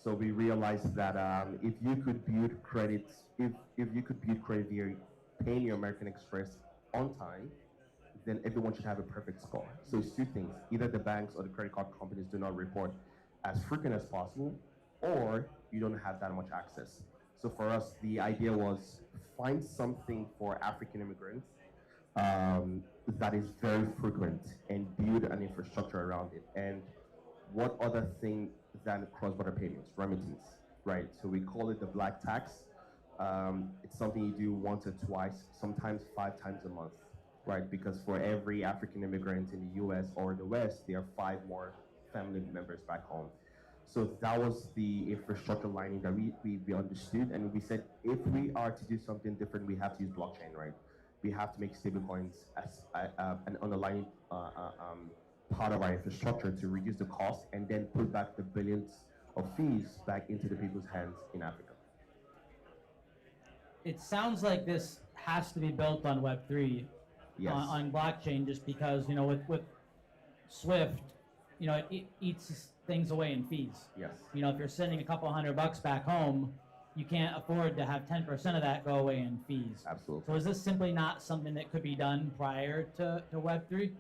So we realized that if you could build credit, if you could build credit via paying your American Express on time, then everyone should have a perfect score. So it's two things: either the banks or the credit card companies do not report as frequent as possible, or you don't have that much access. So for us, the idea was find something for African immigrants that is very frequent and build an infrastructure around it. And what other thing than cross-border payments, remittance, right? So we call it the black tax. It's something you do once or twice, sometimes 5 times a month, right? Because for every African immigrant in the US or the West, there are 5 more family members back home. So that was the infrastructure lining that we understood, and we said, if we are to do something different, we have to use blockchain, right? We have to make stablecoins as an underlying part of our infrastructure to reduce the cost and then put back the billions of fees back into the people's hands in Africa. It sounds like this has to be built on Web3, on blockchain, just because, with Swift, it eats things away in fees. Yes. If you're sending a couple $100 back home, you can't afford to have 10% of that go away in fees. Absolutely. So is this simply not something that could be done prior to Web3?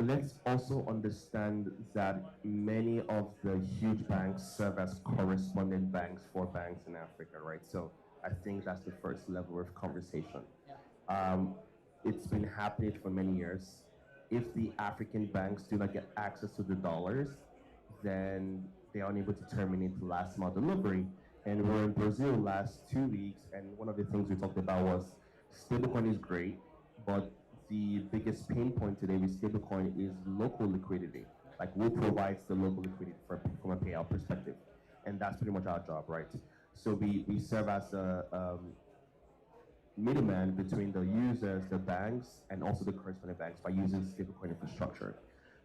Let's also understand that many of the huge banks serve as correspondent banks for banks in Africa, right? So I think that's the first level of conversation. It's been happening for many years. If the African banks do not get access to the dollars, then they are unable to terminate the last mile delivery. And we're in Brazil last 2 weeks, and one of the things we talked about was stablecoin is great, but the biggest pain point today with stablecoin is local liquidity. Like, who provides the local liquidity from a payout perspective? And that's pretty much our job, right? So we serve as a middleman between the users, the banks, and also the correspondent banks by using stablecoin infrastructure.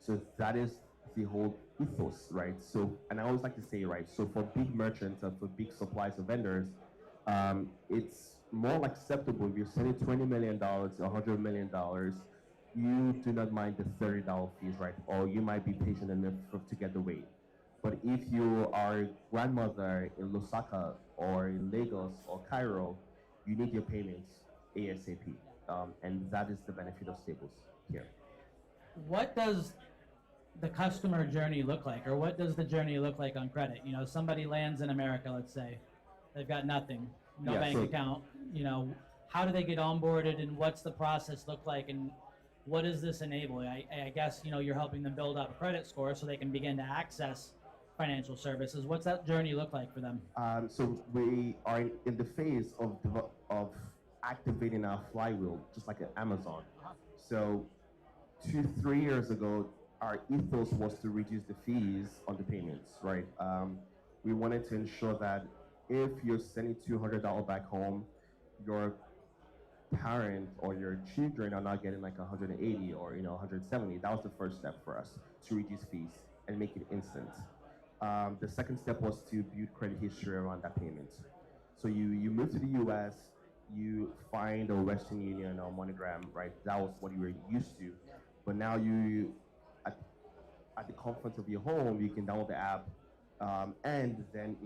So that is the whole ethos, right? So, and I always like to say, right, so for big merchants and for big suppliers and vendors, it's more like acceptable if you're sending $20 million, $100 million, you do not mind the $30 fees, right? Or you might be patient enough to get the wait. But if you are a grandmother in Lusaka or in Lagos or Cairo, you need your payments ASAP. And that is the benefit of stables here. What does the customer journey look like, or what does the journey look like on credit? Somebody lands in America, let's say, they've got nothing, no bank account. How do they get onboarded, and what's the process look like, and what does this enable? I guess you're helping them build up a credit score so they can begin to access financial services. What's that journey look like for them? So we are in the phase of activating our flywheel, just like at Amazon. So 2-3 years ago, our ethos was to reduce the fees on the payments, right? We wanted to ensure that if you're sending $200 back home, your parent or your children are not getting like 180 or 170. That was the first step for us, to reduce fees and make it instant. The second step was to build credit history around that payment. So you move to the US, you find a Western Union or MoneyGram, right? That was what you were used to. But now you, at the comfort of your home, you can download the app and then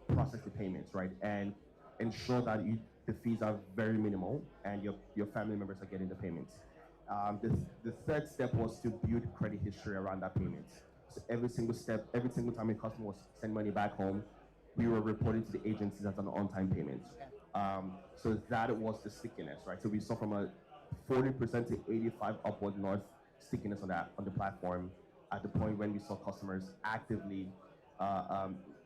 process the payments, right? And ensure that the fees are very minimal and your family members are getting the payments. The third step was to build credit history around that payment. So every single time a customer was sending money back home, we were reporting to the agencies as an on-time payment. So that was the stickiness, right? So we saw from a 40% to 85 upward north stickiness on the platform at the point when we saw customers actively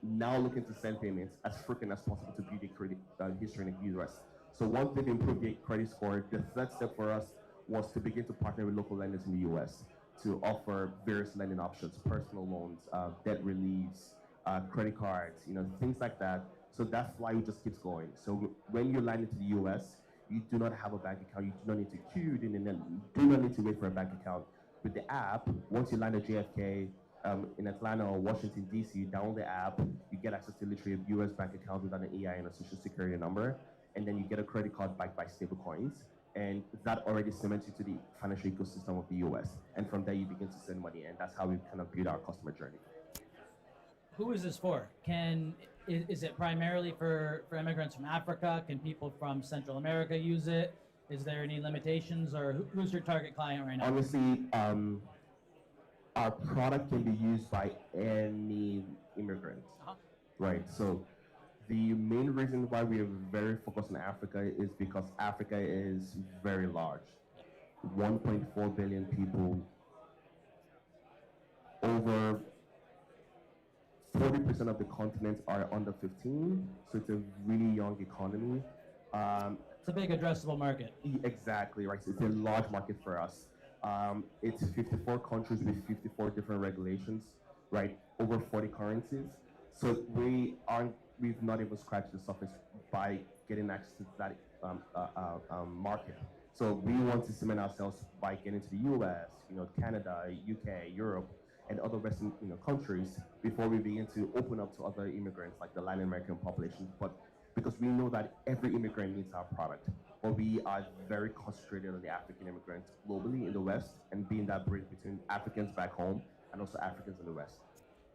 now looking to send payments as frequent as possible to build a credit history in the US. So once they've improved their credit score, the third step for us was to begin to partner with local lenders in the US to offer various lending options, personal loans, debt reliefs, credit cards, things like that. So that flywheel just keeps going. So when you land into the US, you do not have a bank account, you do not need to queue, you do not need to wait for a bank account. With the app, once you land at JFK, in Atlanta or Washington, D.C., you download the app, you get access to literally a US bank account without an EI and a social security number, and then you get a credit card backed by stablecoins, and that already cements you to the financial ecosystem of the US. And from there, you begin to send money, and that's how we kind of build our customer journey. Who is this for? Is it primarily for immigrants from Africa? Can people from Central America use it? Is there any limitations, or who's your target client right now? Honestly, our product can be used by any immigrant, right? So the main reason why we are very focused on Africa is because Africa is very large. 1.4 billion people, over 40% of the continent are under 15, so it's a really young economy. It's a big addressable market. Exactly, right. So it's a large market for us. It's 54 countries with 54 different regulations, right? Over 40 currencies. So we've not even scratched the surface by getting access to that market. So we want to cement ourselves by getting to the US, Canada, UK, Europe, and other Western countries before we begin to open up to other immigrants like the Latin American population. But because we know that every immigrant needs our product, but we are very concentrated on the African immigrants globally in the West and being that bridge between Africans back home and also Africans in the West.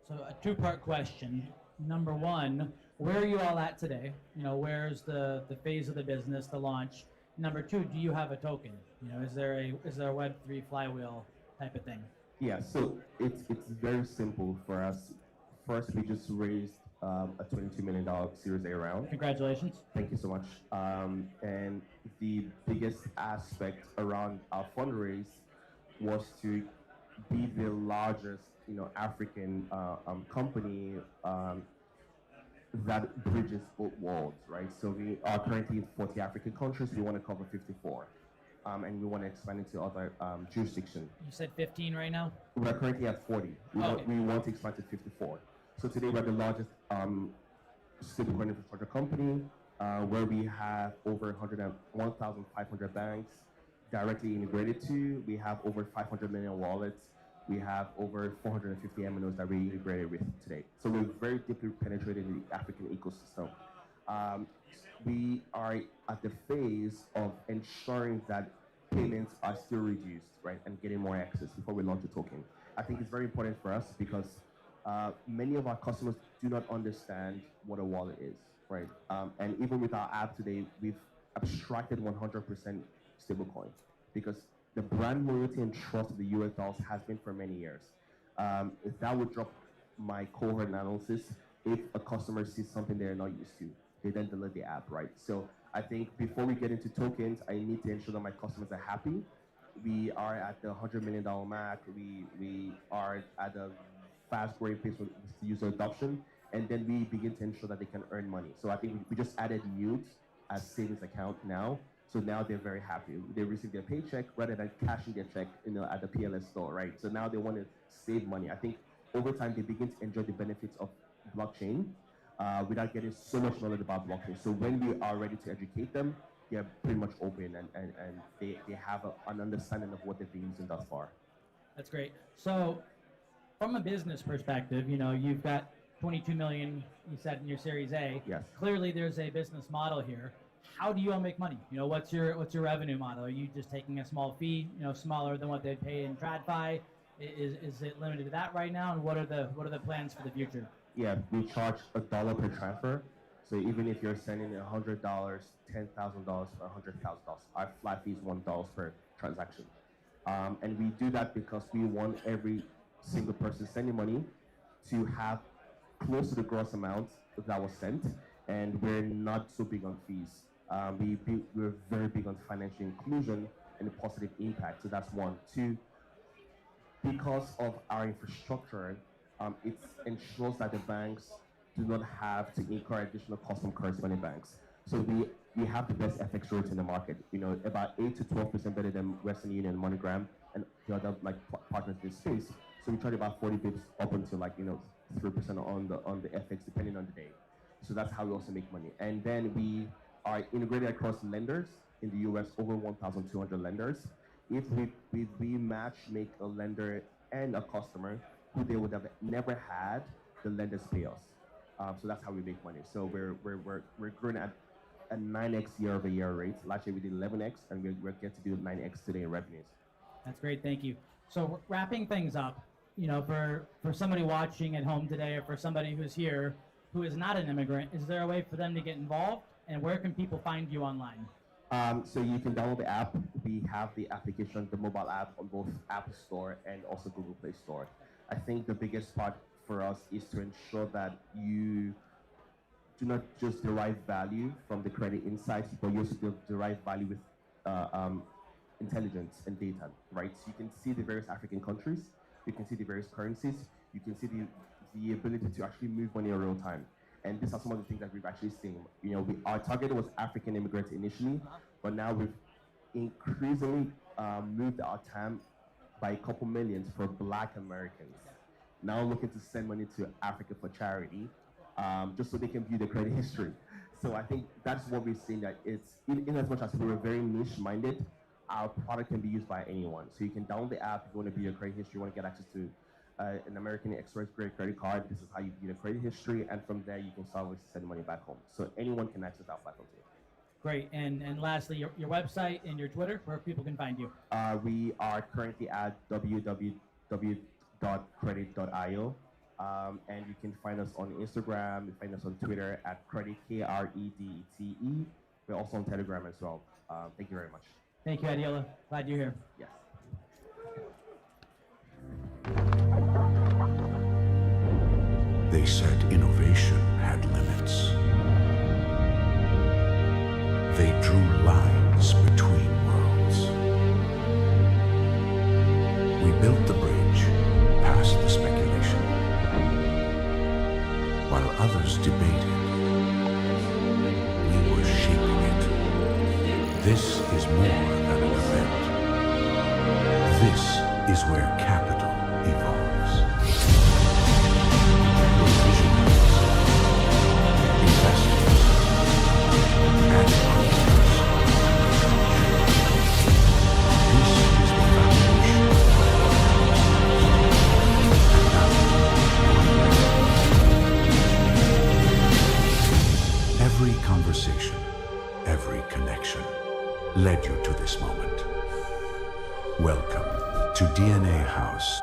So a two-part question. Number one, where are you all at today? Where's the phase of the business, the launch? Number two, do you have a token? Is there a Web3 flywheel type of thing? Yeah, so it's very simple for us. First, we just raised a $22 million Series A round. Congratulations. Thank you so much. And the biggest aspect around our fundraise was to be the largest, African company that bridges both worlds, right? So we are currently in 40 African countries. We want to cover 54. And we want to expand into other jurisdictions. You said 15 right now? We're currently at 40. We want to expand to 54. So today we're the largest stablecoin infrastructure company, where we have over 1,500 banks directly integrated to. We have over 500 million wallets. We have over 450 MNOs that we integrated with today. So we're very deeply penetrated in the African ecosystem. We are at the phase of ensuring that payments are still reduced, right, and getting more access before we launch a token. I think it's very important for us because many of our customers do not understand what a wallet is, right? And even with our app today, we've abstracted 100% stablecoin because the brand loyalty and trust of the US dollars has been for many years. If that would drop my cohort analysis, if a customer sees something they're not used to, they then delete the app, right? So I think before we get into tokens, I need to ensure that my customers are happy. We are at the $100 million mark. We are at a fast growing pace with user adoption, and then we begin to ensure that they can earn money. So I think we just added Mute as savings account now. So now they're very happy. They receive their paycheck rather than cashing their check, at the PLS store, right? So now they want to save money. I think over time they begin to enjoy the benefits of blockchain without getting so much knowledge about blockchain. So when we are ready to educate them, they're pretty much open and they have an understanding of what they've been using thus far. That's great. So from a business perspective, you've got 22 million, you said, in your Series A. Yes. Clearly there's a business model here. How do you all make money? What's your revenue model? Are you just taking a small fee, smaller than what they pay in TradFi? Is it limited to that right now? And what are the plans for the future? Yeah, we charge $1 per transfer. So even if you're sending $100, $10,000, or $100,000, our flat fee is $1 per transaction. And we do that because we want every single person sending money to have close to the gross amount that was sent, and we're not so big on fees. We're very big on financial inclusion and the positive impact. So that's one. Two, because of our infrastructure, it ensures that the banks do not have to incur additional costs from corresponding banks. So we have the best FX rates in the market. You know, about 8 to 12% better than Western Union, MoneyGram, and the other like partners in this space. So we charge about 40 bips up until 3% on the FX depending on the day. So that's how we also make money. And then we are integrated across lenders in the US, over 1,200 lenders. If we match make a lender and a customer who they would have never had, the lenders pay us. So that's how we make money. So we're growing at a 9x year-over-year rate. Last year we did 11x, and we're get to do 9x today in revenues. That's great, thank you. So wrapping things up, you know, for somebody watching at home today, or for somebody who's here who is not an immigrant, is there a way for them to get involved? And where can people find you online? So you can download the app. We have the application, the mobile app, on both App Store and also Google Play Store. I think the biggest part for us is to ensure that you do not just derive value from the credit insights, but you also derive value with intelligence and data, right? So you can see the various African countries, you can see the various currencies, you can see the ability to actually move money in real time. And these are some of the things that we've actually seen. You know, our target was African immigrants initially, but now we've increasingly moved our TAM by a couple millions for Black Americans. Now looking to send money to Africa for charity, just so they can view the credit history. So I think that's what we've seen, that it's, in as much as we were very niche-minded, our product can be used by anyone. So you can download the app if you want to view your credit history, you want to get access to an American Express credit card. This is how you view the credit history, and from there you can start with sending money back home. So anyone can access our platform too. Great, and lastly, your website and your Twitter, where people can find you. We are currently at www.credit.io. And you can find us on Instagram, you find us on Twitter at Credit, Kredete. We're also on Telegram as well. Thank you very much. Thank you, Adila. Glad you're here. Yes. They said innovation had limits. They drew lines between worlds. We built the bridge past the speculation. While others debated, we were shaping it. This is more than an event. This is where capital evolves. We're visionaries, investors, and hunters. This is the foundation of our every conversation, every connection led you to this moment. Welcome to DNA House.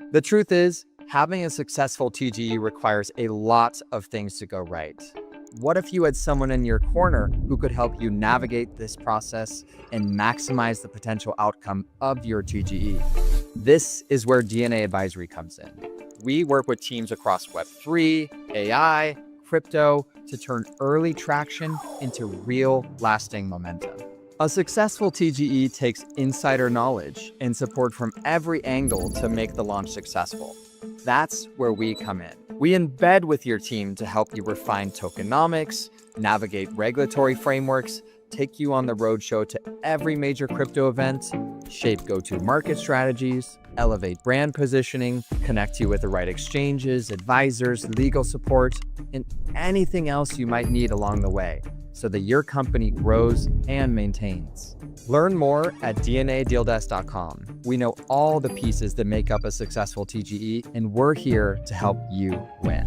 The truth is, having a successful TGE requires a lot of things to go right. What if you had someone in your corner who could help you navigate this process and maximize the potential outcome of your TGE? This is where DNA Advisory comes in. We work with teams across Web3, AI, crypto to turn early traction into real lasting momentum. A successful TGE takes insider knowledge and support from every angle to make the launch successful. That's where we come in. We embed with your team to help you refine tokenomics, navigate regulatory frameworks, take you on the roadshow to every major crypto event, shape go-to-market strategies, elevate brand positioning, connect you with the right exchanges, advisors, legal support, and anything else you might need along the way so that your company grows and maintains. Learn more at dnadealdesk.com. We know all the pieces that make up a successful TGE, and we're here to help you win.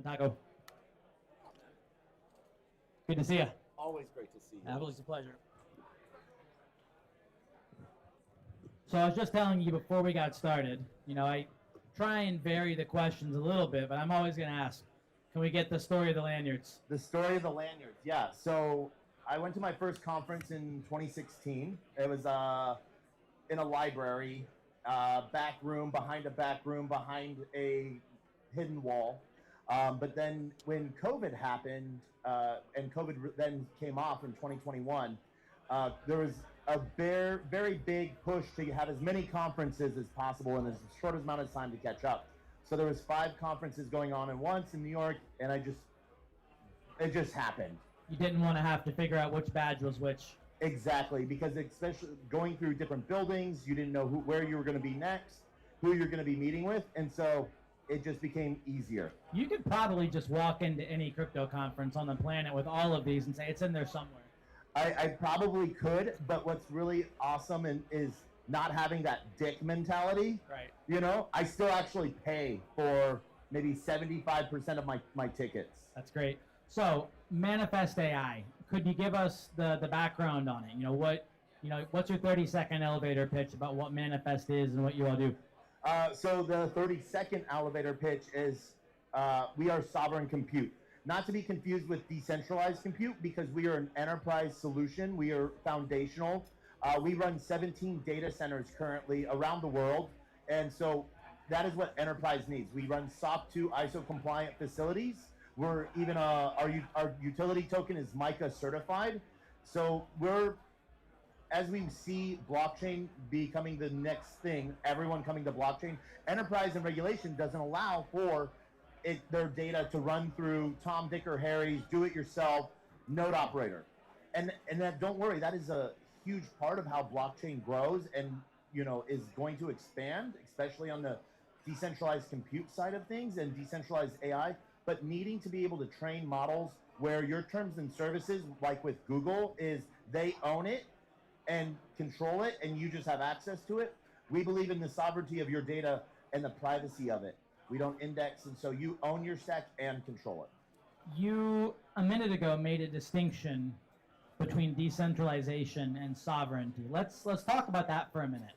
Taco. Good to see you. Always great to see you. Always a pleasure. So I was just telling you before we got started, I try and vary the questions a little bit, but I'm always going to ask, can we get the story of the lanyards? The story of the lanyards, yeah. So I went to my first conference in 2016. It was in a library, back room, behind a hidden wall. But then when COVID happened, and COVID then came off in 2021, there was a very big push to have as many conferences as possible in as short amount of time to catch up. So there was 5 conferences going on at once in New York, and it just happened. You didn't want to have to figure out which badge was which. Exactly, because especially going through different buildings, you didn't know where you were going to be next, who you're going to be meeting with, and so it just became easier. You could probably just walk into any crypto conference on the planet with all of these and say it's in there somewhere. I probably could, but what's really awesome is not having that dick mentality. Right. I still actually pay for maybe 75% of my tickets. That's great. So, Manifest AI, could you give us the background on it? What's your 30-second elevator pitch about what Manifest is and what you all do? So the 30-second elevator pitch is we are sovereign compute. Not to be confused with decentralized compute, because we are an enterprise solution. We are foundational. We run 17 data centers currently around the world. And so that is what enterprise needs. We run SOC 2 ISO compliant facilities. We're even, our utility token is MiCA certified. So as we see blockchain becoming the next thing, everyone coming to blockchain, enterprise and regulation doesn't allow for their data to run through Tom, Dick, or Harry's do-it-yourself node operator. And that, don't worry, that is a huge part of how blockchain grows and is going to expand, especially on the decentralized compute side of things and decentralized AI, but needing to be able to train models where your terms and services, like with Google, is they own it and control it, and you just have access to it. We believe in the sovereignty of your data and the privacy of it. We don't index, and so you own your stack and control it. You, a minute ago, made a distinction between decentralization and sovereignty. Let's talk about that for a minute.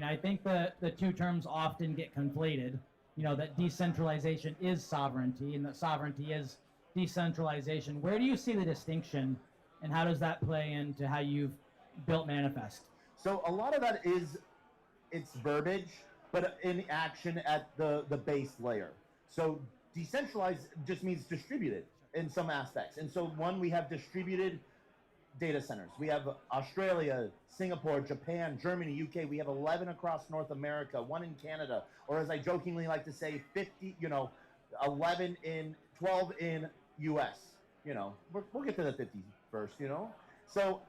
I think the two terms often get conflated. That decentralization is sovereignty and that sovereignty is decentralization. Where do you see the distinction, and how does that play into how you've built Manifest? So a lot of that it's verbiage, but in action at the base layer. So decentralized just means distributed in some aspects. And so we have distributed data centers. We have Australia, Singapore, Japan, Germany, UK. We have 11 across North America, 1 in Canada, or as I jokingly like to say, 12 in US. We'll get to the 50 first, So,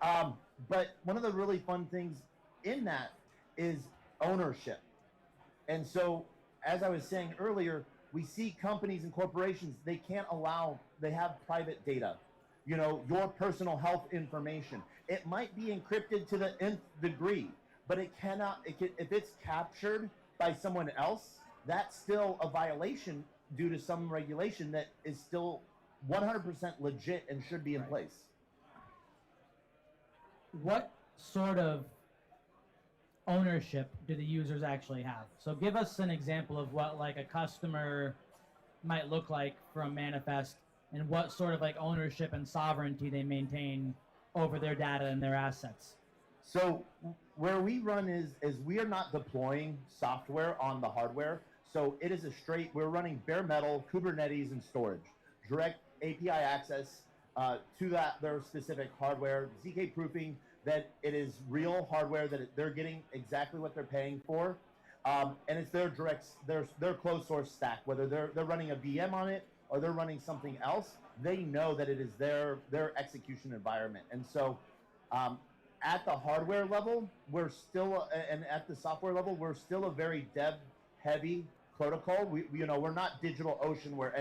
but one of the really fun things in that is ownership. And so, as I was saying earlier, we see companies and corporations, they have private data, your personal health information. It might be encrypted to the nth degree, but if it's captured by someone else, that's still a violation due to some regulation that is still 100% legit and should be in place. What sort of ownership do the users actually have? So give us an example of what like a customer might look like from Manifest, and what sort of like ownership and sovereignty they maintain over their data and their assets. So where we run is we are not deploying software on the hardware. So it is a straight, we're running bare metal, Kubernetes, and storage. Direct API access to their specific hardware, ZK proofing that it is real hardware, that they're getting exactly what they're paying for. And it's their closed source stack, whether they're running a VM on it or they're running something else, they know that it is their execution environment. And so at the hardware level, we're still, and at the software level, we're still a very dev heavy protocol. We're not DigitalOcean where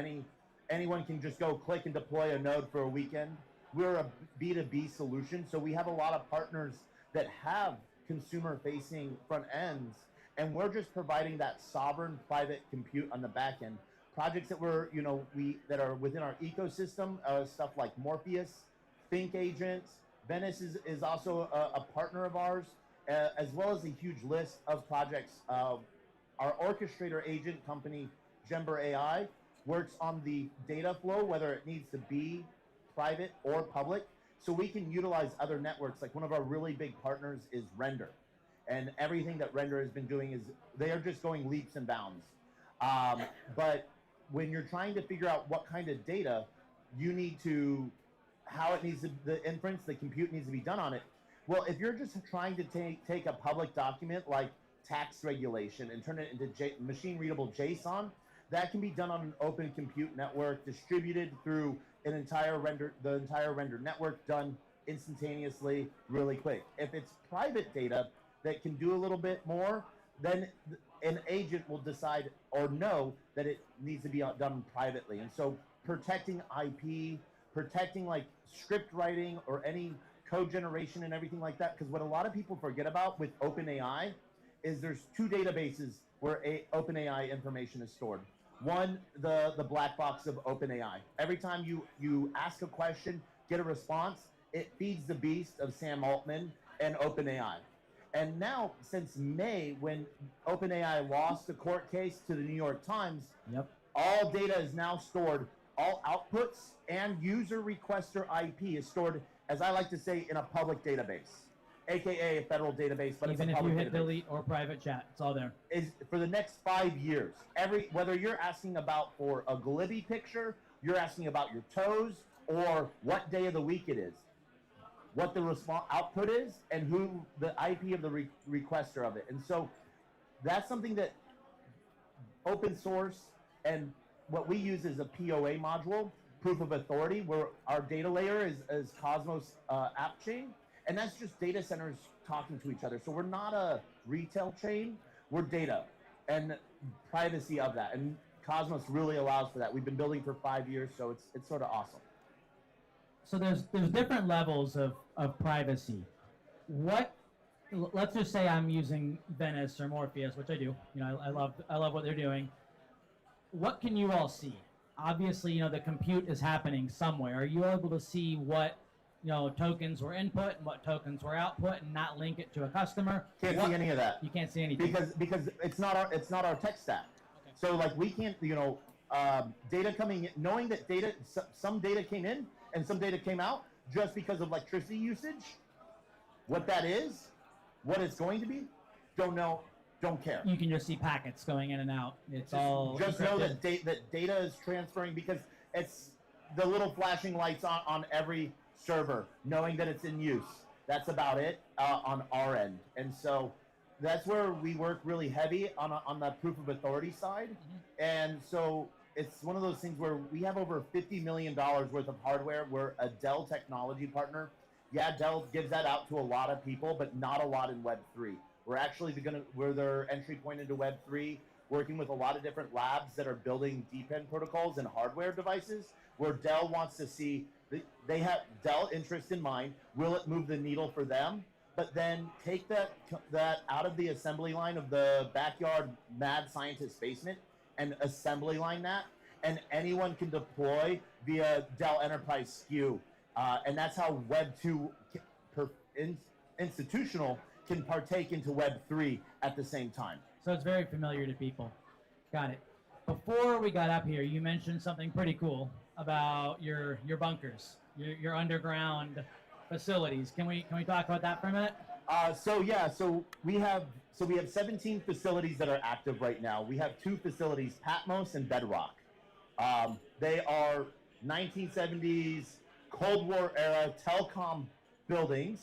anyone can just go click and deploy a node for a weekend. We're a B2B solution, so we have a lot of partners that have consumer-facing front ends, and we're just providing that sovereign private compute on the back end. Projects that that are within our ecosystem, stuff like Morpheus, Think Agents. Venice is also a partner of ours, as well as a huge list of projects. Our orchestrator agent company, Gember AI, works on the data flow, whether it needs to be private or public, so we can utilize other networks. Like one of our really big partners is Render, and everything that Render has been doing is they are just going leaps and bounds. But when you're trying to figure out what kind of data you need to, how it needs to, the inference, the compute needs to be done on it. Well, if you're just trying to take a public document like tax regulation and turn it into machine readable JSON, that can be done on an open compute network, distributed through the entire render network, done instantaneously, really quick. If it's private data that can do a little bit more, then an agent will decide or know that it needs to be done privately. And so protecting IP, protecting like script writing or any code generation and everything like that, because what a lot of people forget about with OpenAI is there's two databases where OpenAI information is stored. One, the black box of OpenAI. Every time you ask a question, get a response, it feeds the beast of Sam Altman and OpenAI. And now, since May, when OpenAI lost the court case to the New York Times, all data is now stored, all outputs and user requester IP is stored, as I like to say, in a public database, aka a federal database, but even it's a if you public hit database. delete or private chat, it's all there. Is for the next 5 years. Whether you're asking about for a Glibby picture, you're asking about your toes, or what day of the week it is, what the output is, and who the IP of the requester of it. And so that's something that open source, and what we use is a POA module, proof of authority, where our data layer is Cosmos app chain, and that's just data centers talking to each other. So we're not a retail chain, we're data and privacy of that. And Cosmos really allows for that. We've been building for 5 years, so it's sort of awesome. So there's different levels of privacy. Let's just say I'm using Venice or Morpheus, which I do. I love what they're doing. What can you all see? Obviously, the compute is happening somewhere. Are you able to see what tokens were input and what tokens were output, and not link it to a customer? Can't see any of that. You can't see anything because it's not our tech stack. Okay. So like we can't data coming in, knowing that some data came in and some data came out just because of electricity usage. What that is, what it's going to be, don't know, don't care. You can just see packets going in and out. It's all just know that data is transferring, because it's the little flashing lights on every server, knowing that it's in use. That's about it on our end. And so that's where we work really heavy on the proof of authority side. Mm-hmm. And so it's one of those things where we have over $50 million worth of hardware. We're a Dell technology partner. Yeah, Dell gives that out to a lot of people, but not a lot in Web3. We're actually we're their entry point into Web3, working with a lot of different labs that are building DePIN protocols and hardware devices, where Dell wants to see, they have Dell interest in mind. Will it move the needle for them? But then take that out of the assembly line of the backyard mad scientist basement and assembly line that and anyone can deploy via Dell Enterprise SKU. And that's how Web 2 institutional can partake into Web 3 at the same time. So it's very familiar to people. Got it. Before we got up here, you mentioned something pretty cool about your bunkers, your underground facilities. Can we talk about that for a minute? So we have 17 facilities that are active right now. We have 2 facilities, Patmos and Bedrock. They are 1970s Cold War era telecom buildings,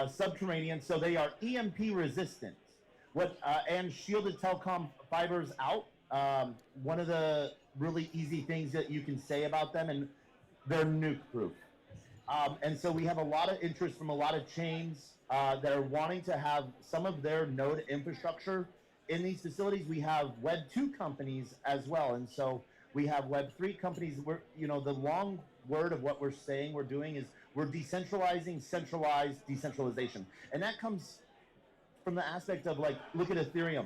subterranean, so they are EMP resistant. And shielded telecom fibers out. One of the really easy things that you can say about them, and they're nuke proof. And so we have a lot of interest from a lot of chains that are wanting to have some of their node infrastructure in these facilities. We have Web 2 companies as well, and so we have Web 3 companies. The long word of what we're saying we're doing is we're decentralizing centralized decentralization, and that comes from the aspect of, like, look at Ethereum.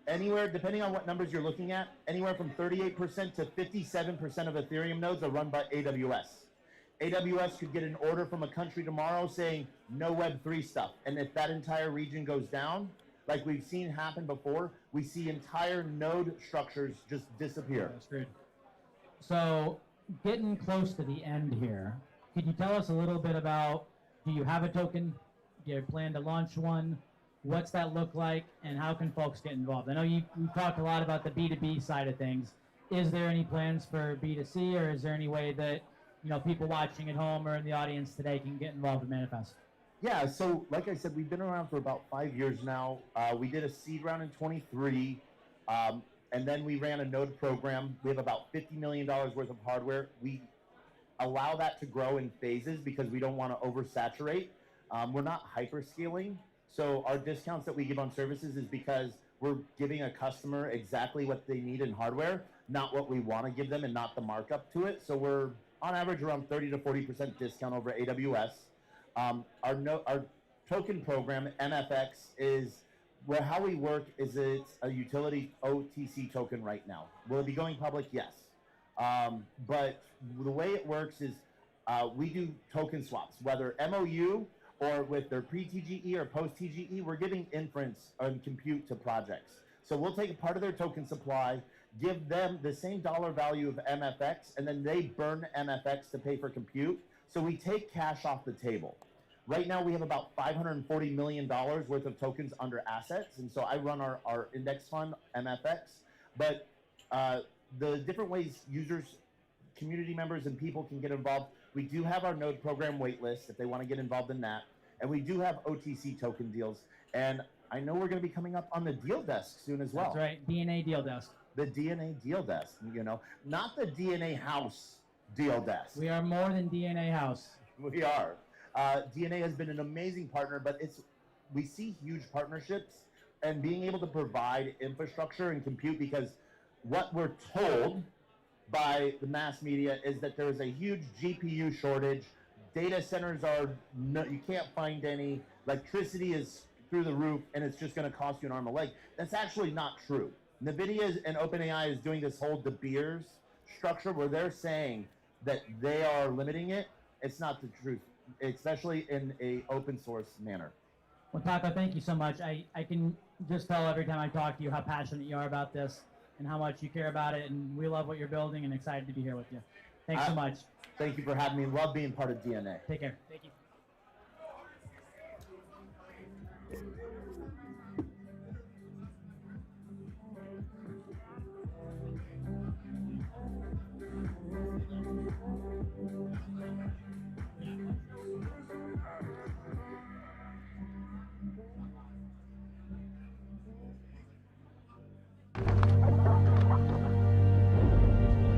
Anywhere, depending on what numbers you're looking at, anywhere from 38% to 57% of Ethereum nodes are run by AWS. AWS could get an order from a country tomorrow saying no Web3 stuff. And if that entire region goes down, like we've seen happen before, we see entire node structures just disappear. That's great. So getting close to the end here, could you tell us a little bit about, do you have a token? Do you plan to launch one? What's that look like, and how can folks get involved? I know you've talked a lot about the B2B side of things. Is there any plans for B2C, or is there any way that people watching at home or in the audience today can get involved with Manifest? Yeah, so like I said, we've been around for about 5 years now. We did a seed round in 23, and then we ran a node program. We have about $50 million worth of hardware. We allow that to grow in phases because we don't want to oversaturate. We're not hyperscaling. So our discounts that we give on services is because we're giving a customer exactly what they need in hardware, not what we want to give them and not the markup to it. So we're on average around 30 to 40% discount over AWS. Our token program, MFX, is how we work is it's a utility OTC token right now. Will it be going public? Yes. But the way it works is we do token swaps, whether MOU or with their pre-TGE or post-TGE, we're giving inference and compute to projects. So we'll take a part of their token supply, give them the same dollar value of MFX, and then they burn MFX to pay for compute. So we take cash off the table. Right now we have about $540 million worth of tokens under assets, and so I run our index fund, MFX. But the different ways users, community members, and people can get involved, we do have our node program waitlist if they want to get involved in that. And we do have OTC token deals. And I know we're going to be coming up on the deal desk soon as well. That's right, DNA deal desk. The DNA deal desk, not the DNA house deal desk. We are more than DNA house. We are. DNA has been an amazing partner, but we see huge partnerships and being able to provide infrastructure and compute, because what we're told by the mass media is that there is a huge GPU shortage. Data centers you can't find any. Electricity is through the roof, and it's just going to cost you an arm and a leg. That's actually not true. NVIDIA and OpenAI is doing this whole De Beers structure where they're saying that they are limiting it. It's not the truth, especially in a open source manner. Well, Taco, thank you so much. I can just tell every time I talk to you how passionate you are about this and how much you care about it, and we love what you're building and excited to be here with you. Thanks so much. Thank you for having me. Love being part of DNA. Take care. Thank you.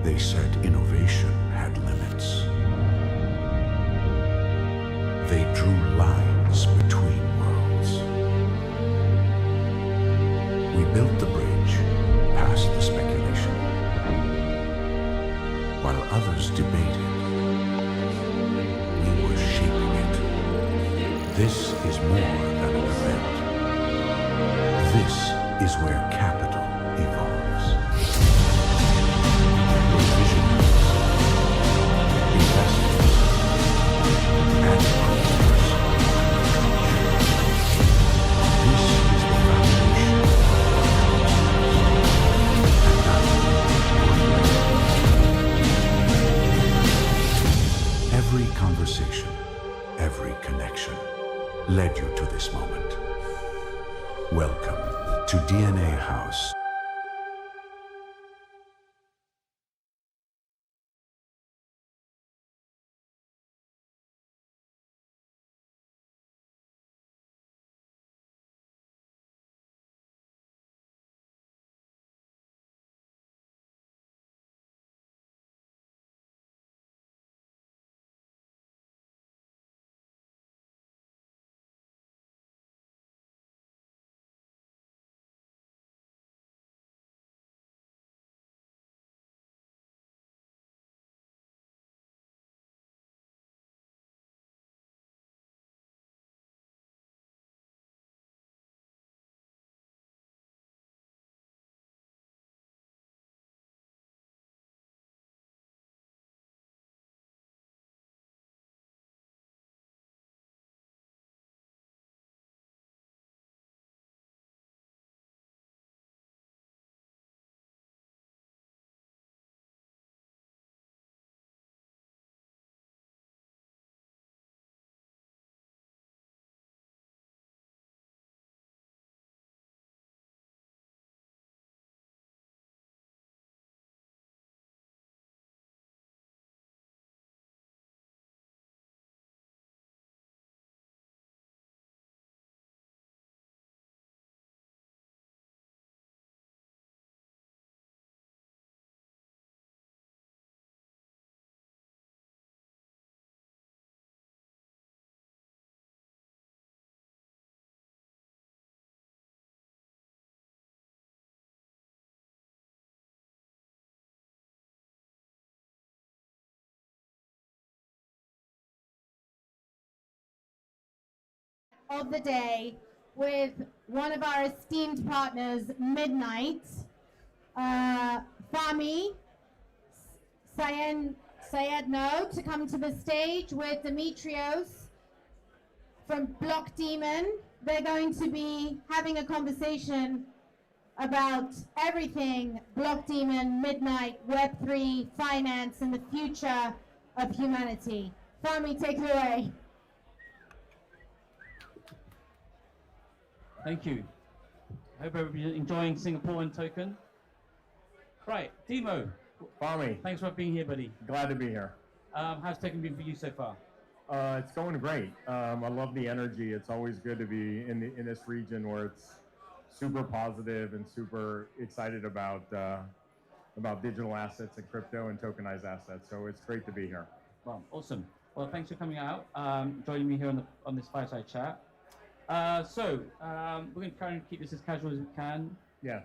They said innovation had limits. They drew lines between worlds. We built the bridge past the speculation. While others debated, we were shaping it. This is more than an event. This is where capital evolves. of the day with one of our esteemed partners, Midnight, Fahmi, Sayedno, to come to the stage with Demetrios from Block Demon. They're going to be having a conversation about everything Block Demon, Midnight, Web3, finance, and the future of humanity. Fahmi, take it away. Thank you. I hope everybody's enjoying Singapore and Token. Right, Demo. Fahmi. Thanks for being here, buddy. Glad to be here. How's Token been for you so far? It's going great. I love the energy. It's always good to be in this region where it's super positive and super excited about digital assets and crypto and tokenized assets. So it's great to be here. Well, awesome. Well, thanks for coming out, joining me here on this fireside chat. We're going to try and keep this as casual as we can. Yeah.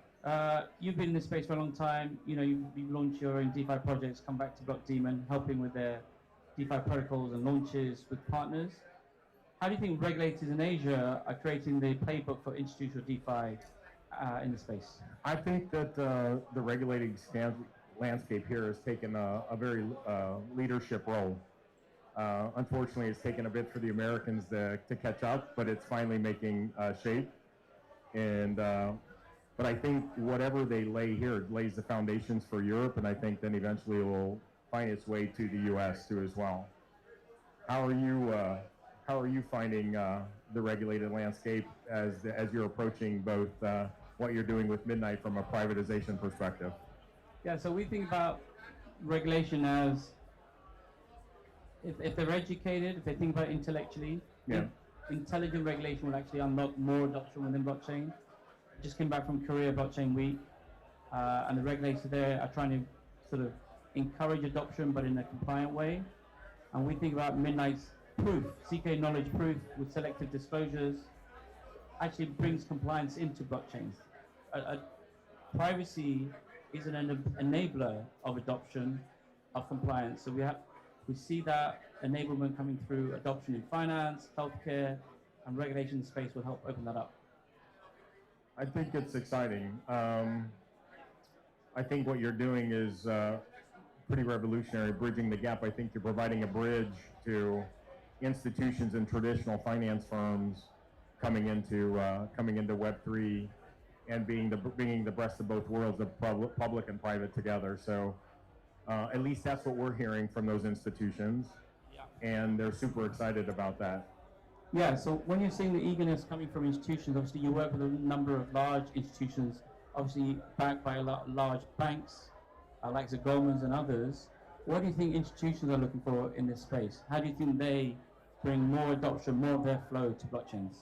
You've been in this space for a long time. You know, you've launched your own DeFi projects, come back to Block Demon, helping with their DeFi protocols and launches with partners. How do you think regulators in Asia are creating the playbook for institutional DeFi in the space? I think that the regulating landscape here has taken a very leadership role. Unfortunately, it's taken a bit for the Americans to catch up, but it's finally making shape. And but I think whatever they lay here lays the foundations for Europe, and I think then eventually it will find its way to the U.S. too as well. How are you finding the regulated landscape as you're approaching both what you're doing with Midnight from a privatization perspective? Yeah, so we think about regulation as if they're educated, if they think about it intellectually, yeah, intelligent regulation will actually unlock more adoption within blockchain. Just came back from Korea Blockchain Week, and the regulators there are trying to sort of encourage adoption, but in a compliant way. And we think about Midnight's proof, CK knowledge proof with selective disclosures, actually brings compliance into blockchains. Privacy is an enabler of adoption of compliance. So we see that enablement coming through adoption in finance, healthcare, and regulation space will help open that up. I think it's exciting. I think what you're doing is pretty revolutionary, bridging the gap. I think you're providing a bridge to institutions and traditional finance firms coming into Web3 and bringing the best of both worlds of public and private together. So at least that's what we're hearing from those institutions, and they're super excited about that. Yeah, so when you're seeing the eagerness coming from institutions, obviously you work with a number of large institutions, obviously backed by a lot large banks, like the Goldmans and others. What do you think institutions are looking for in this space? How do you think they bring more adoption, more of their flow to blockchains?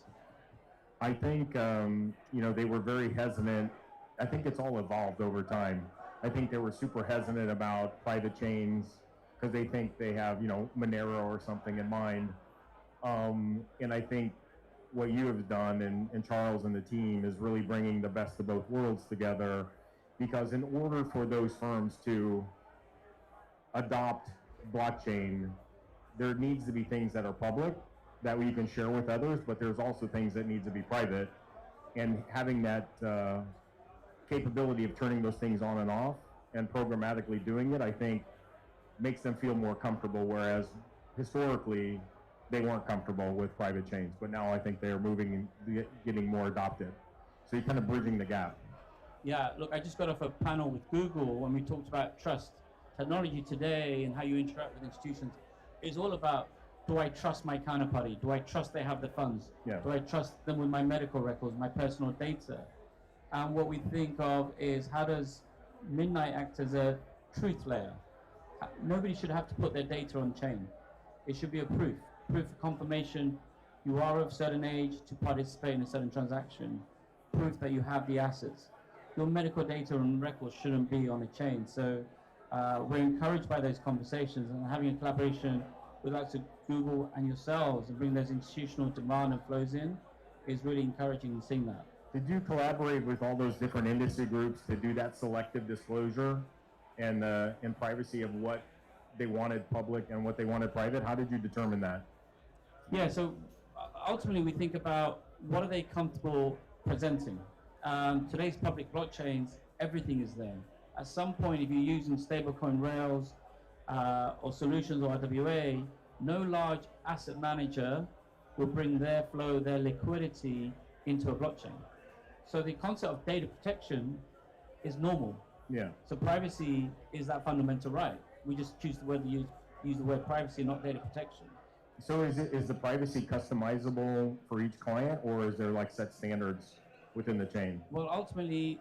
I think, they were very hesitant. I think it's all evolved over time. I think they were super hesitant about private chains because they think they have, Monero or something in mind. And I think what you have done and Charles and the team is really bringing the best of both worlds together, because in order for those firms to adopt blockchain, there needs to be things that are public that we can share with others, but there's also things that need to be private, and having that capability of turning those things on and off and programmatically doing it, I think makes them feel more comfortable, whereas historically they weren't comfortable with private chains, but now I think they're moving and getting more adopted. So you're kind of bridging the gap. Yeah, look, I just got off a panel with Google when we talked about trust. Technology today and how you interact with institutions is all about, do I trust my counterparty? Do I trust they have the funds? Yeah. Do I trust them with my medical records, my personal data? And what we think of is, how does Midnight act as a truth layer? Nobody should have to put their data on chain. It should be a proof of confirmation you are of a certain age to participate in a certain transaction, proof that you have the assets. Your medical data and records shouldn't be on a chain. So we're encouraged by those conversations, and having a collaboration with like Google and yourselves and bring those institutional demand and flows in is really encouraging in seeing that. Did you collaborate with all those different industry groups to do that selective disclosure and privacy of what they wanted public and what they wanted private? How did you determine that? Yeah, so ultimately, we think about what are they comfortable presenting. Today's public blockchains, everything is there. At some point, if you're using stablecoin rails or solutions or RWA, no large asset manager will bring their flow, their liquidity into a blockchain. So the concept of data protection is normal. Yeah. So privacy is that fundamental right. We just choose the word use the word privacy, not data protection. So is the privacy customizable for each client, or is there like set standards within the chain? Well, ultimately,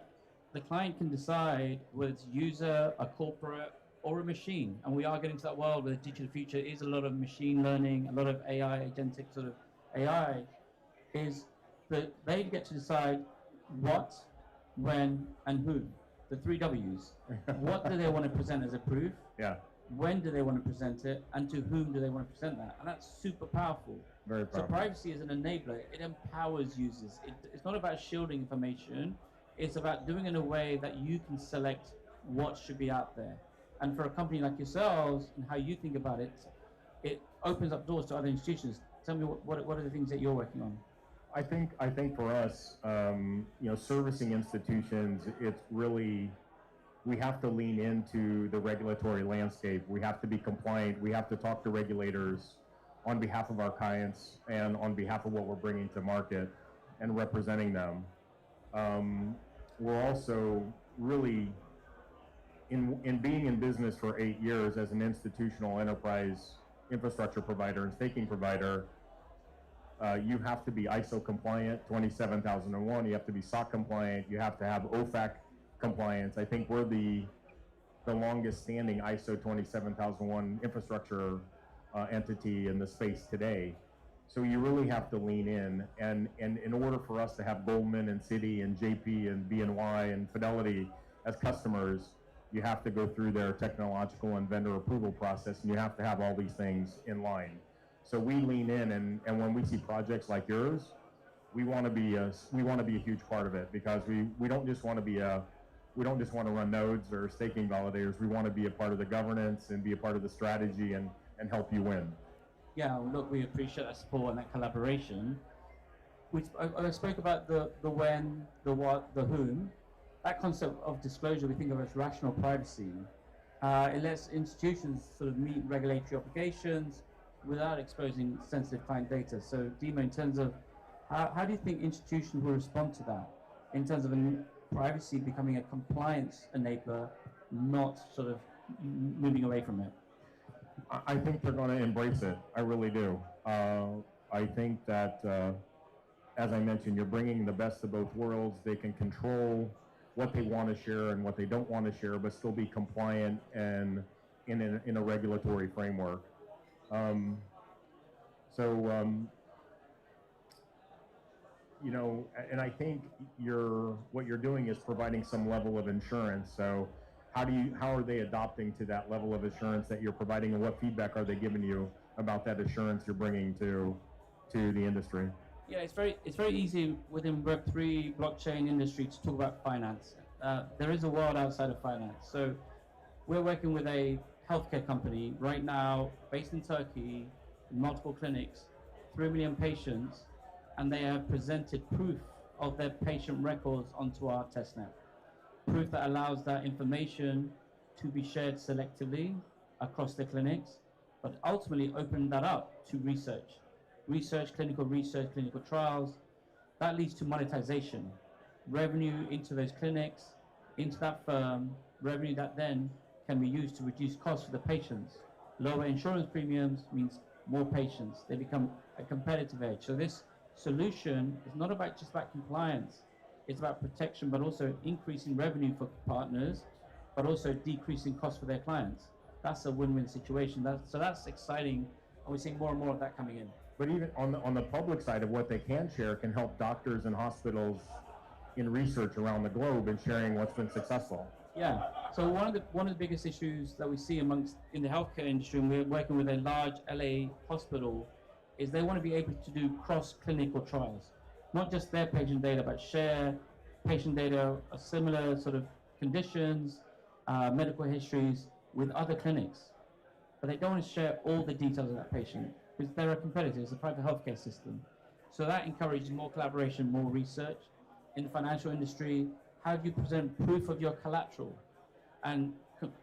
the client can decide whether it's user, a corporate, or a machine. And we are getting to that world where the digital future is a lot of machine learning, a lot of AI, agentic sort of AI, is that they get to decide what, when, and who. The 3 W's. What do they want to present as a proof? Yeah. When do they want to present it? And to whom do they want to present that? And that's super powerful. Very So powerful. privacy is an enabler. It empowers users. It's not about shielding information. It's about doing it in a way that you can select what should be out there. And for a company like yourselves and how you think about it, it opens up doors to other institutions. Tell me what are the things that you're working on? I think for us, servicing institutions, it's really, we have to lean into the regulatory landscape. We have to be compliant. We have to talk to regulators on behalf of our clients and on behalf of what we're bringing to market and representing them. We're also really, in being in business for 8 years as an institutional enterprise infrastructure provider and staking provider, you have to be ISO compliant, 27001. You have to be SOC compliant. You have to have OFAC compliance. I think we're the longest standing ISO 27001 infrastructure entity in the space today. So you really have to lean in. And in order for us to have Goldman and Citi and JP and BNY and Fidelity as customers, you have to go through their technological and vendor approval process, and you have to have all these things in line. So we lean in, and when we see projects like yours, we want to be a huge part of it, because we don't just want to run nodes or staking validators. We want to be a part of the governance and be a part of the strategy and help you win. Yeah, look, we appreciate that support and that collaboration. I spoke about the when, the what, the whom. That concept of disclosure we think of as rational privacy. It lets institutions sort of meet regulatory obligations without exposing sensitive client data. So, Dima, in terms of how do you think institutions will respond to that, in terms of privacy becoming a compliance enabler, not sort of moving away from it? I think they're going to embrace it. I really do. I think that, as I mentioned, you're bringing the best of both worlds. They can control what they want to share and what they don't want to share, but still be compliant and in a regulatory framework. And I think what you're doing is providing some level of insurance. So how are they adopting to that level of assurance that you're providing, and what feedback are they giving you about that assurance you're bringing to the industry? Yeah, it's very easy within Web3 blockchain industry to talk about finance. There is a world outside of finance. So we're working with a healthcare company right now based in Turkey, multiple clinics, 3 million patients, and they have presented proof of their patient records onto our testnet. Proof that allows that information to be shared selectively across the clinics, but ultimately open that up to research, clinical trials. That leads to monetization, revenue into those clinics, into that firm, revenue that then can be used to reduce costs for the patients. Lower insurance premiums means more patients. They become a competitive edge. So this solution is not just about compliance. It's about protection, but also increasing revenue for partners, but also decreasing costs for their clients. That's a win-win situation. That's exciting, and we're seeing more and more of that coming in. But even on the public side of what they can share can help doctors and hospitals in research around the globe and sharing what's been successful. Yeah. So one of the biggest issues that we see in the healthcare industry, and we're working with a large LA hospital, is they want to be able to do cross-clinical trials. Not just their patient data, but share patient data of similar sort of conditions, medical histories with other clinics. But they don't want to share all the details of that patient, because they're a competitor. It's a private healthcare system. So that encourages more collaboration, more research. In the financial industry, how do you present proof of your collateral and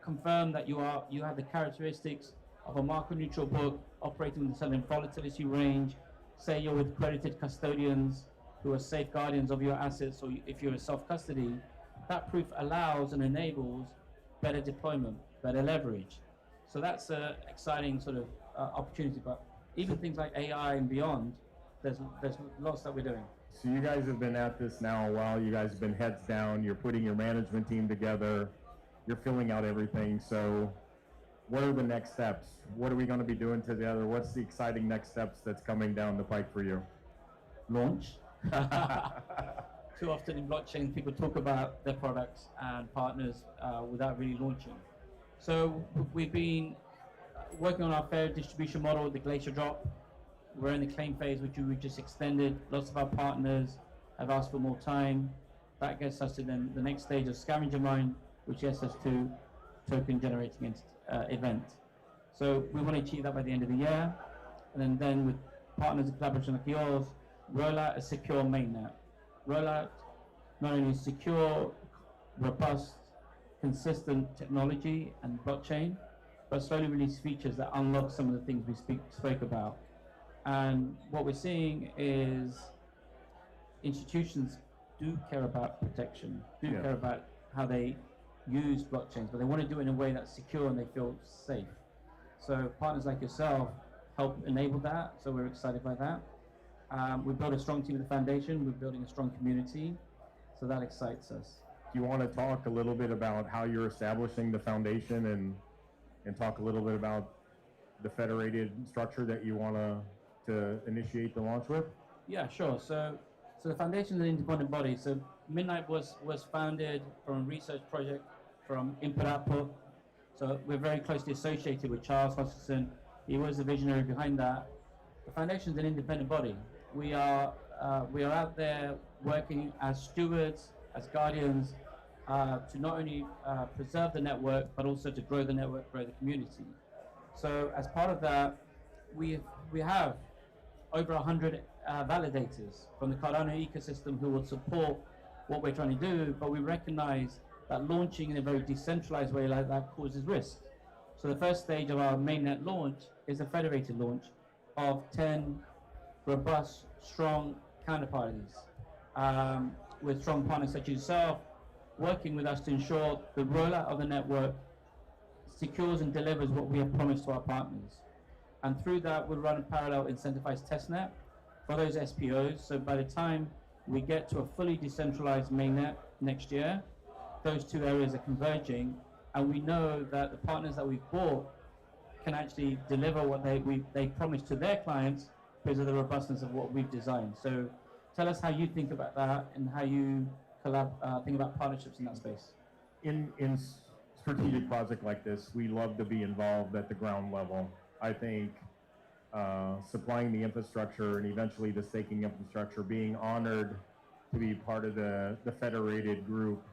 confirm that you have the characteristics of a market neutral book operating in the certain volatility range? Say you're with credited custodians who are safeguardians of your assets, or if you're a self-custody, that proof allows and enables better deployment, better leverage. So that's an exciting sort of opportunity. But even things like AI and beyond, there's lots that we're doing. So you guys have been at this now a while. You guys have been heads down. You're putting your management team together. You're filling out everything. So what are the next steps? What are we going to be doing together? What's the exciting next steps that's coming down the pike for you? Launch. Too often in blockchain, people talk about their products and partners without really launching. So we've been working on our fair distribution model, the Glacier Drop. We're in the claim phase, which we just extended. Lots of our partners have asked for more time. That gets us to then the next stage of scavenger mine, which gets us to token generating event. So we want to achieve that by the end of the year. And then with partners and collaboration like yours, roll out a secure mainnet. Roll out not only secure, robust, consistent technology and blockchain, but slowly release features that unlock some of the things we spoke about. And what we're seeing is institutions do care about protection, care about how they use blockchains, but they want to do it in a way that's secure and they feel safe. So partners like yourself help enable that, so we're excited by that. We've built a strong team at the foundation, we're building a strong community, so that excites us. Do you want to talk a little bit about how you're establishing the foundation and talk a little bit about the federated structure that you want to initiate the launch with? Yeah, sure. So the foundation is an independent body. So Midnight was founded from a research project from Input Output. So we're very closely associated with Charles Hoskinson. He was the visionary behind that. The foundation is an independent body. We are out there working as stewards, as guardians, to not only preserve the network, but also to grow the network, grow the community. So as part of that, we have over 100 validators from the Cardano ecosystem who will support what we're trying to do, but we recognize that launching in a very decentralized way like that causes risk. So the first stage of our mainnet launch is a federated launch of 10 robust, strong counterparties, with strong partners such as yourself, working with us to ensure the rollout of the network secures and delivers what we have promised to our partners. And through that, we'll run a parallel incentivized testnet for those SPOs. So by the time we get to a fully decentralized mainnet next year, those two areas are converging, and we know that the partners that we've bought can actually deliver what they promised to their clients because of the robustness of what we've designed. So tell us how you think about that and how you think about partnerships in that space. In strategic project like this, we love to be involved at the ground level. I think supplying the infrastructure and eventually the staking infrastructure, being honored to be part of the federated group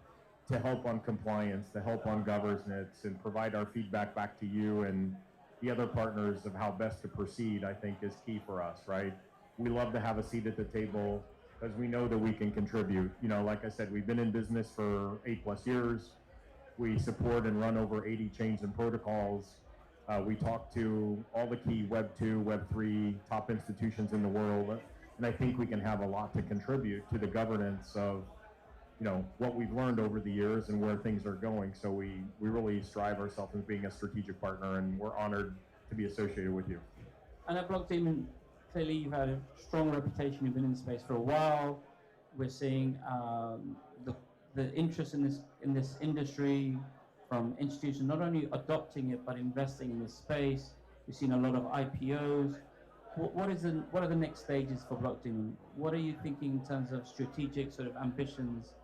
to help on compliance, to help on governance, and provide our feedback back to you and the other partners of how best to proceed, I think is key for us, right? We love to have a seat at the table because we know that we can contribute. You know, like I said, we've been in business for 8+ years. We support and run over 80 chains and protocols. We talk to all the key Web 2, Web 3 top institutions in the world, and I think we can have a lot to contribute to the governance of, you know, what we've learned over the years and where things are going. So we really strive ourselves as being a strategic partner, and we're honored to be associated with you. And at Blockchain, clearly you've had a strong reputation, you've been in the space for a while. We're seeing the interest in this industry from institutions not only adopting it but investing in this space. We've seen a lot of IPOs. What are the next stages for Blockchain? What are you thinking in terms of strategic sort of ambitions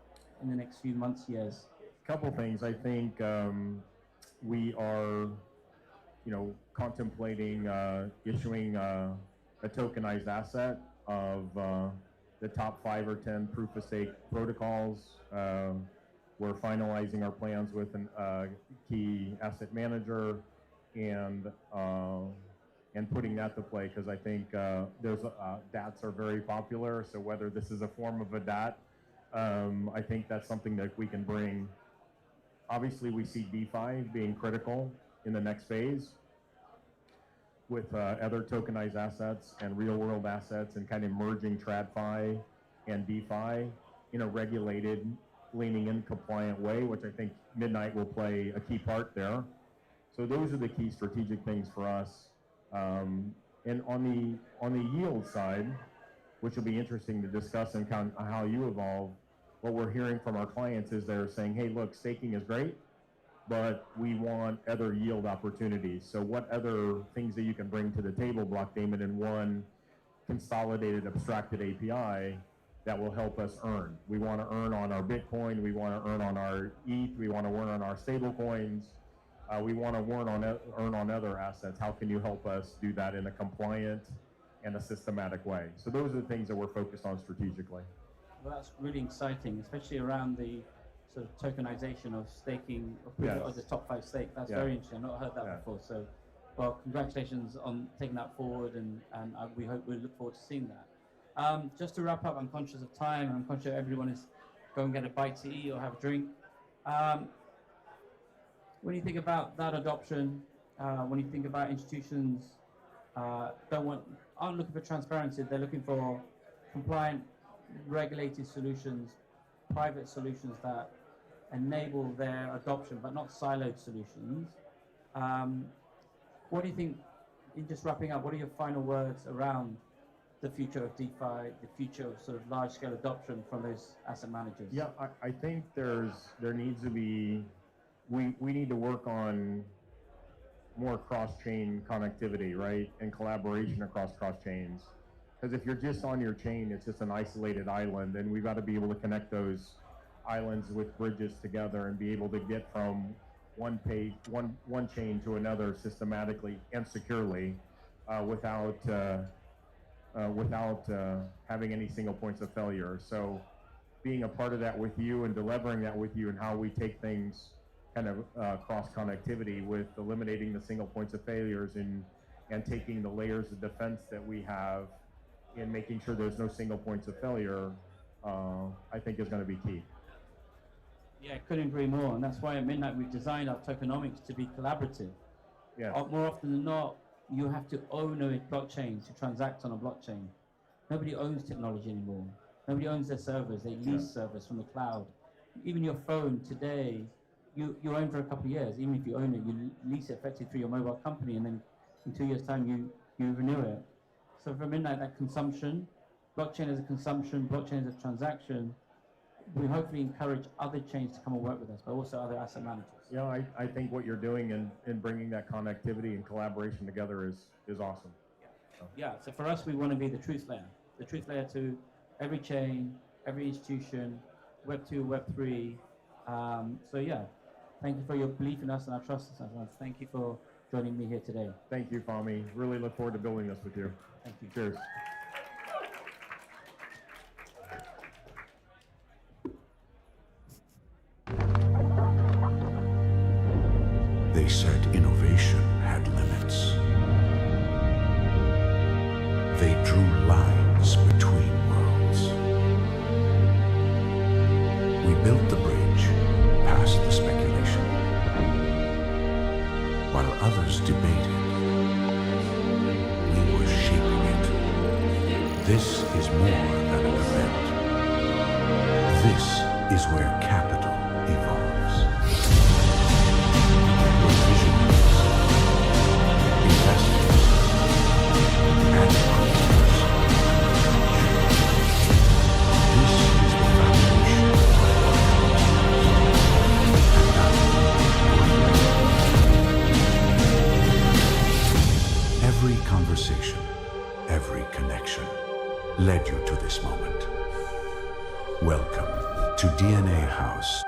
in the next few months, years? Couple things. I think we are, you know, contemplating issuing a tokenized asset of the top 5 or 10 proof of stake protocols. We're finalizing our plans with a key asset manager and and putting that to play, because I think there's DATs are very popular. So whether this is a form of a DAT, I think that's something that we can bring. Obviously, we see DeFi being critical in the next phase with other tokenized assets and real-world assets, and kind of merging TradFi and DeFi in a regulated, leaning in compliant way, which I think Midnight will play a key part there. So those are the key strategic things for us. And on the yield side, which will be interesting to discuss and how you evolve, what we're hearing from our clients is they're saying, hey, look, staking is great, but we want other yield opportunities. So what other things that you can bring to the table, Blockdaemon, in one consolidated, abstracted API that will help us earn? We want to earn on our Bitcoin, we want to earn on our ETH, we want to earn on our stable coins, we want to earn on other assets. How can you help us do that in a compliant and a systematic way? So those are the things that we're focused on strategically. Well, that's really exciting, especially around the sort of tokenization of staking of the top 5 stake. That's very interesting. I've not heard that before. So, well, congratulations on taking that forward, and we look forward to seeing that. Just to wrap up, I'm conscious of time. I'm conscious everyone is going to get a bite to eat or have a drink. When you think about that adoption, when you think about institutions aren't looking for transparency, they're looking for compliant, regulated solutions, private solutions that enable their adoption, but not siloed solutions. What do you think, in just wrapping up, what are your final words around the future of DeFi, the future of sort of large-scale adoption from those asset managers? Yeah, I think there needs to be, we need to work on more cross-chain connectivity, right, and collaboration across cross-chains. Because if you're just on your chain, it's just an isolated island, and we've got to be able to connect those islands with bridges together and be able to get from one chain to another systematically and securely without having any single points of failure. So being a part of that with you and delivering that with you, and how we take things kind of cross connectivity with eliminating the single points of failures and taking the layers of defense that we have in making sure there's no single points of failure, I think is going to be key. Yeah, I couldn't agree more, and that's why at Midnight we've designed our tokenomics to be collaborative. Yeah. More often than not, you have to own a blockchain to transact on a blockchain. Nobody owns technology anymore. Nobody owns their servers. They lease servers from the cloud. Even your phone today, you own for a couple of years. Even if you own it, you lease it effectively through your mobile company, and then in 2 years' time you renew it. So for Midnight, that consumption, blockchain as a consumption, blockchain as a transaction, we hopefully encourage other chains to come and work with us, but also other asset managers. Yeah, I think what you're doing in bringing that connectivity and collaboration together is awesome. Yeah, so for us, we want to be the truth layer to every chain, every institution, Web 2, Web 3. So yeah, thank you for your belief in us and our trust in us. Thank you for joining me here today. Thank you, Fahmi. Really look forward to building this with you. Thank you. Cheers. They said innovation had limits. They drew lines between worlds. We built the bridge past the speculation. While others debated, we were shaping it. This is more than an event. This is where capital evolves. Where visionaries, investors, and creators this is the foundation of and now every conversation, every connection led you to this moment. Welcome to DNA House.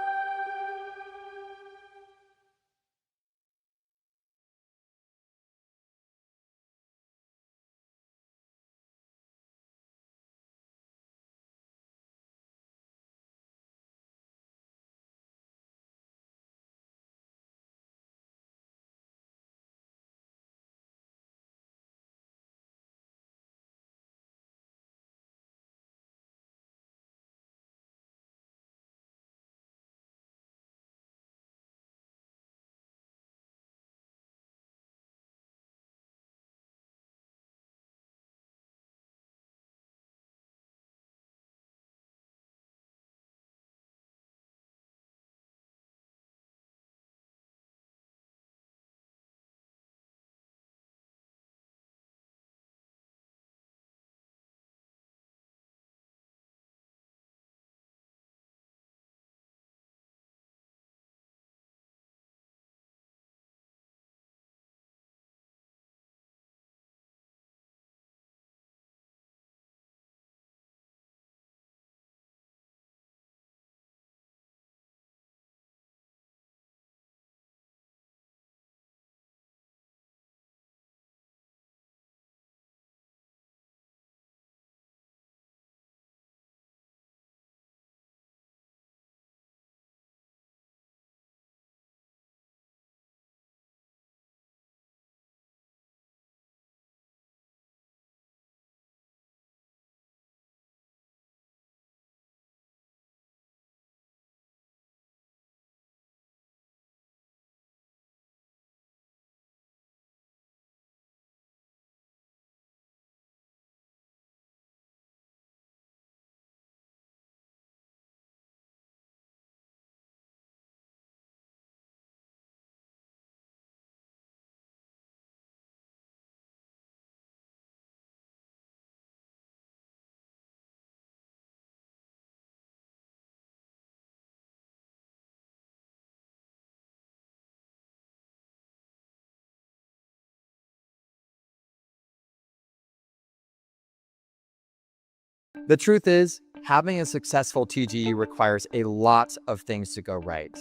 The truth is, having a successful TGE requires a lot of things to go right.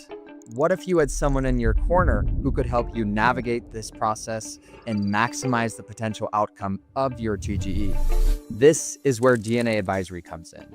What if you had someone in your corner who could help you navigate this process and maximize the potential outcome of your TGE? This is where DNA Advisory comes in.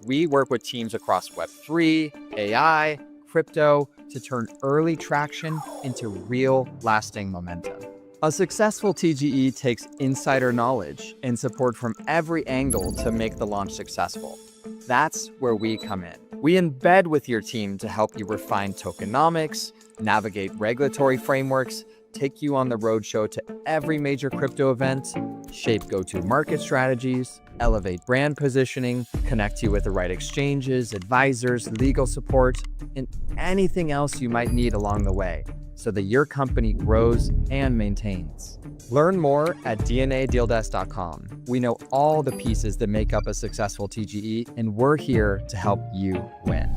We work with teams across Web3, AI, crypto to turn early traction into real lasting momentum. A successful TGE takes insider knowledge and support from every angle to make the launch successful. That's where we come in. We embed with your team to help you refine tokenomics, navigate regulatory frameworks, take you on the roadshow to every major crypto event, shape go-to-market strategies, elevate brand positioning, connect you with the right exchanges, advisors, legal support, and anything else you might need along the way so that your company grows and maintains. Learn more at dnadealdesk.com. We know all the pieces that make up a successful TGE, and we're here to help you win.